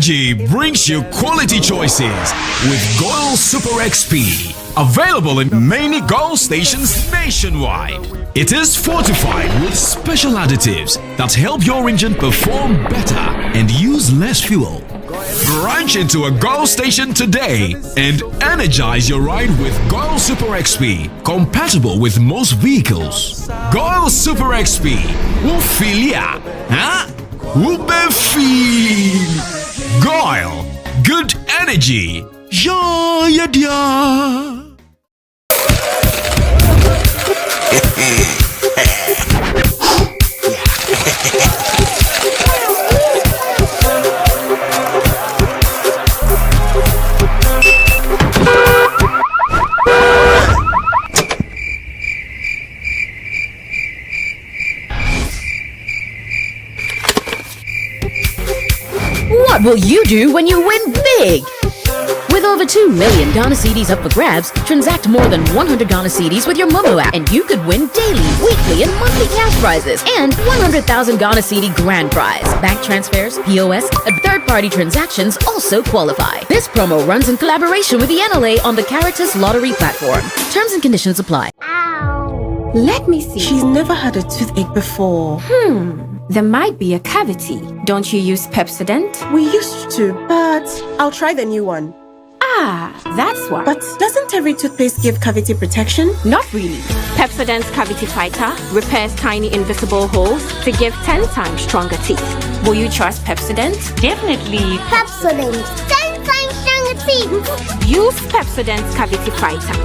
energy brings you quality choices with Goil Super XP. Available in many Goil stations nationwide. It is fortified with special additives that help your engine perform better and use less fuel. Branch into a Goil station today and energize your ride with Goil Super XP, compatible with most vehicles. Goil Super XP will feel ya, huh? Will be feel. Goil, good energy. Yeah, yeah. What will you do when you win big? With over 2 million Ghana cedis up for grabs, transact more than 100 Ghana cedis with your Momo app and you could win daily, weekly and monthly cash prizes and 100,000 Ghana cedi grand prize. Bank transfers, POS, and third-party transactions also qualify. This promo runs in collaboration with the NLA on the Caritas Lottery platform. Terms and conditions apply. Let me see. She's never had a toothache before. There might be a cavity. Don't you use Pepsodent? We used to, but I'll try the new one. Ah, that's why. But doesn't every toothpaste give cavity protection? Not really. Pepsodent's Cavity Fighter repairs tiny invisible holes to give 10 times stronger teeth. Will you trust Pepsodent? Definitely. Pepsodent, 10 times stronger teeth. Use Pepsodent's Cavity Fighter.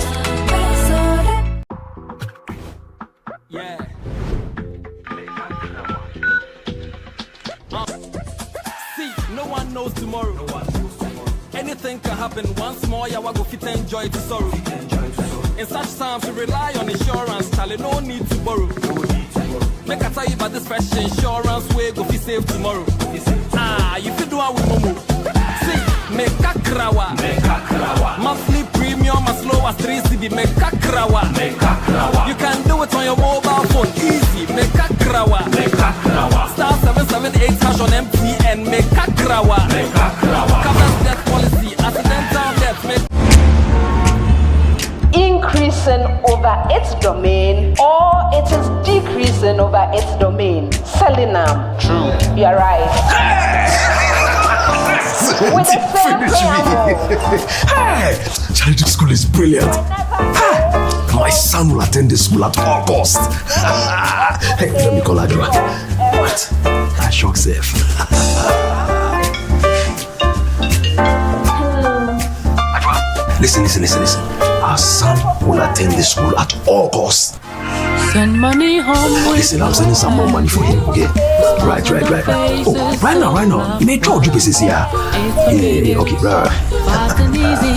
Yeah. See, no one knows tomorrow. Anything can happen. Once more, yeah, we go fit and enjoy to sorrow. In such times, we rely on insurance. Charlie, no need to borrow. Make I tell you about this fresh insurance way go fit save tomorrow. You fit do what with Momo. See, make a krawa. Monthly premium as low as 3 cedi. Make a krawa. You can do it on your mobile phone. Easy. Make a krawa. Star 778 hash on MTN. Make a krawa. Covers death policy. Accidental death. Increasing over its domain, or it is decreasing over its domain. Selling them. True. You're right. With the same Hey, Charity School is brilliant. My son will attend the school at all costs. Hey, let me call Adra. What? I shock safe. Listen. Our son will attend the school at all costs. Send money home. Listen, I'm sending some more money for him, okay? Right. Oh, right now. Make sure you pieces here. Yeah, okay, right. Fast and easy.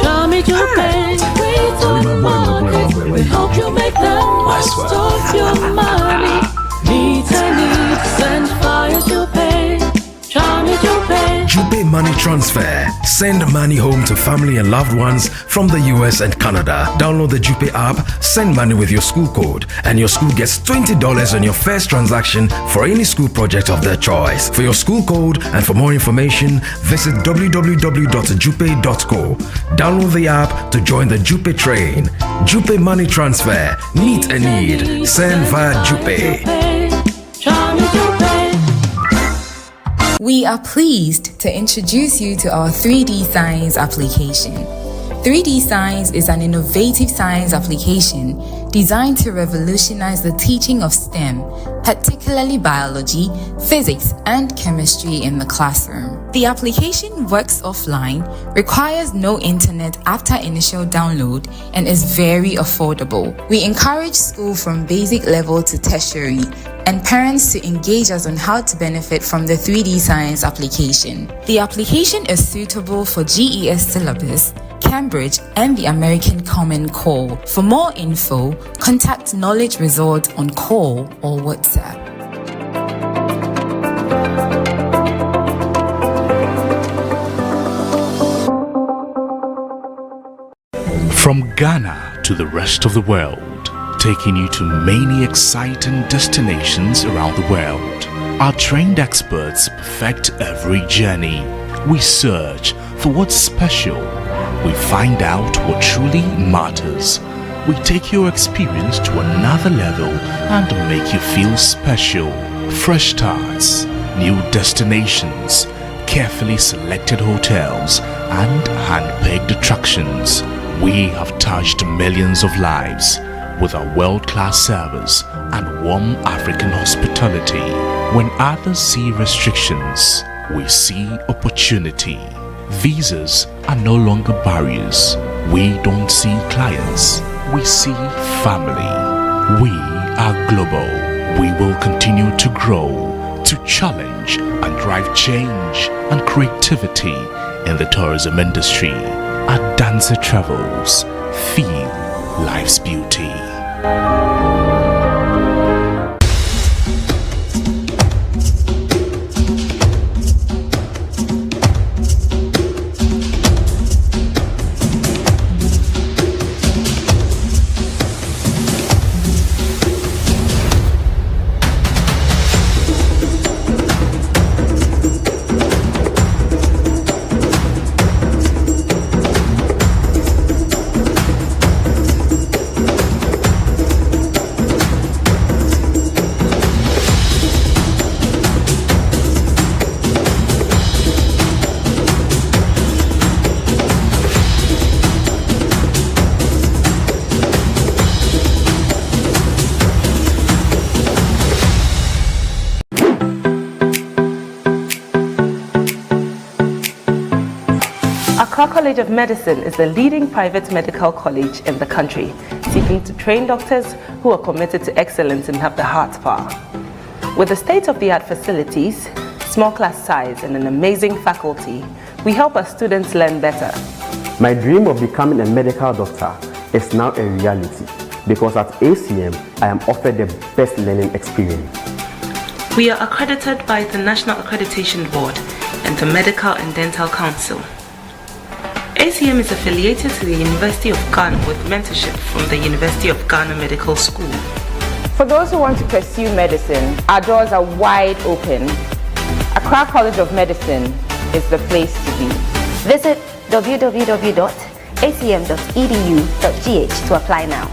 Draw me to pay. Wait on the market. Help you make the most of your money. Needs send fire to pay. Draw me to pay. Jupe Money Transfer. Send money home to family and loved ones from the US and Canada. Download the Jupe app, send money with your school code, and your school gets $20 on your first transaction for any school project of their choice. For your school code and for more information, visit www.jupe.co. Download the app to join the Jupe train. Jupe Money Transfer. Meet a need. Send via Jupe. We are pleased to introduce you to our 3D Science application. 3D Science is an innovative science application designed to revolutionize the teaching of STEM, particularly biology, physics, and chemistry in the classroom. The application works offline, requires no internet after initial download, and is very affordable. We encourage school from basic level to tertiary and parents to engage us on how to benefit from the 3D Science application. The application is suitable for GES syllabus, Cambridge, and the American Common Core. For more info, contact Knowledge Resort on call or WhatsApp. From Ghana to the rest of the world, taking you to many exciting destinations around the world. Our trained experts perfect every journey. We search for what's special. We find out what truly matters. We take your experience to another level and make you feel special. Fresh starts, new destinations, carefully selected hotels, and hand-picked attractions. We have touched millions of lives with our world-class service and warm African hospitality. When others see restrictions, we see opportunity. Visas are no longer barriers. We don't see clients, we see family. We are global. We will continue to grow, to challenge and drive change and creativity in the tourism industry. At Dancer Travels, feel life's beauty. Accra College of Medicine is the leading private medical college in the country, seeking to train doctors who are committed to excellence and have the heart power. With the state-of-the-art facilities, small class size, and an amazing faculty, we help our students learn better. My dream of becoming a medical doctor is now a reality because at ACM, I am offered the best learning experience. We are accredited by the National Accreditation Board and the Medical and Dental Council. ACM is affiliated to the University of Ghana with mentorship from the University of Ghana Medical School. For those who want to pursue medicine, our doors are wide open. Accra College of Medicine is the place to be. Visit www.acm.edu.gh to apply now.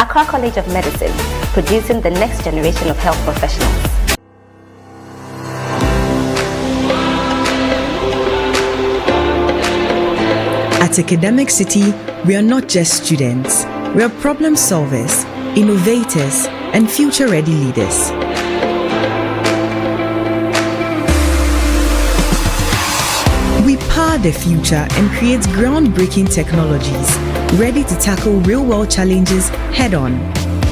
Accra College of Medicine, producing the next generation of health professionals. At Academic City, we are not just students. We are problem solvers, innovators, and future-ready leaders. We power the future and create groundbreaking technologies, ready to tackle real-world challenges head-on.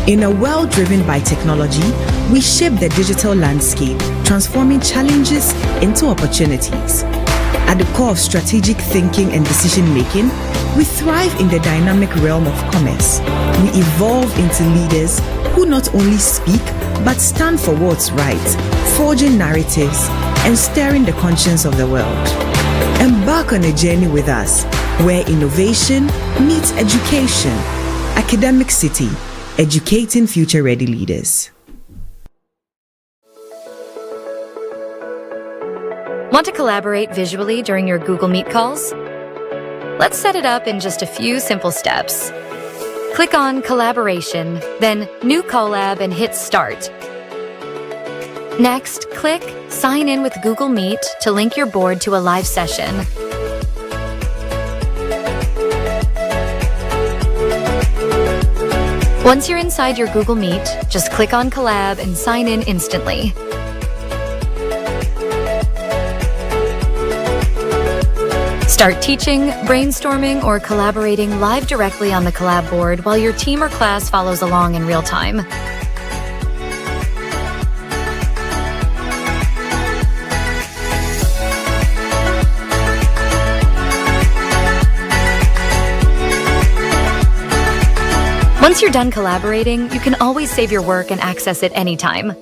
In a world driven by technology, we shape the digital landscape, transforming challenges into opportunities. At the core of strategic thinking and decision-making, we thrive in the dynamic realm of commerce. We evolve into leaders who not only speak, but stand for what's right, forging narratives and stirring the conscience of the world. Embark on a journey with us, where innovation meets education. Academic City, educating future-ready leaders. Want to collaborate visually during your Google Meet calls? Let's set it up in just a few simple steps. Click on Collaboration, then New Collab and hit Start. Next, click Sign in with Google Meet to link your board to a live session. Once you're inside your Google Meet, just click on Collab and sign in instantly. Start teaching, brainstorming, or collaborating live directly on the Collab board while your team or class follows along in real time. Once you're done collaborating, you can always save your work and access it anytime.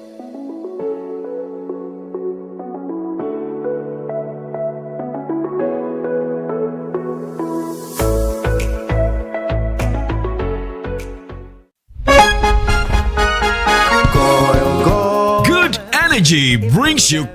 Energy brings you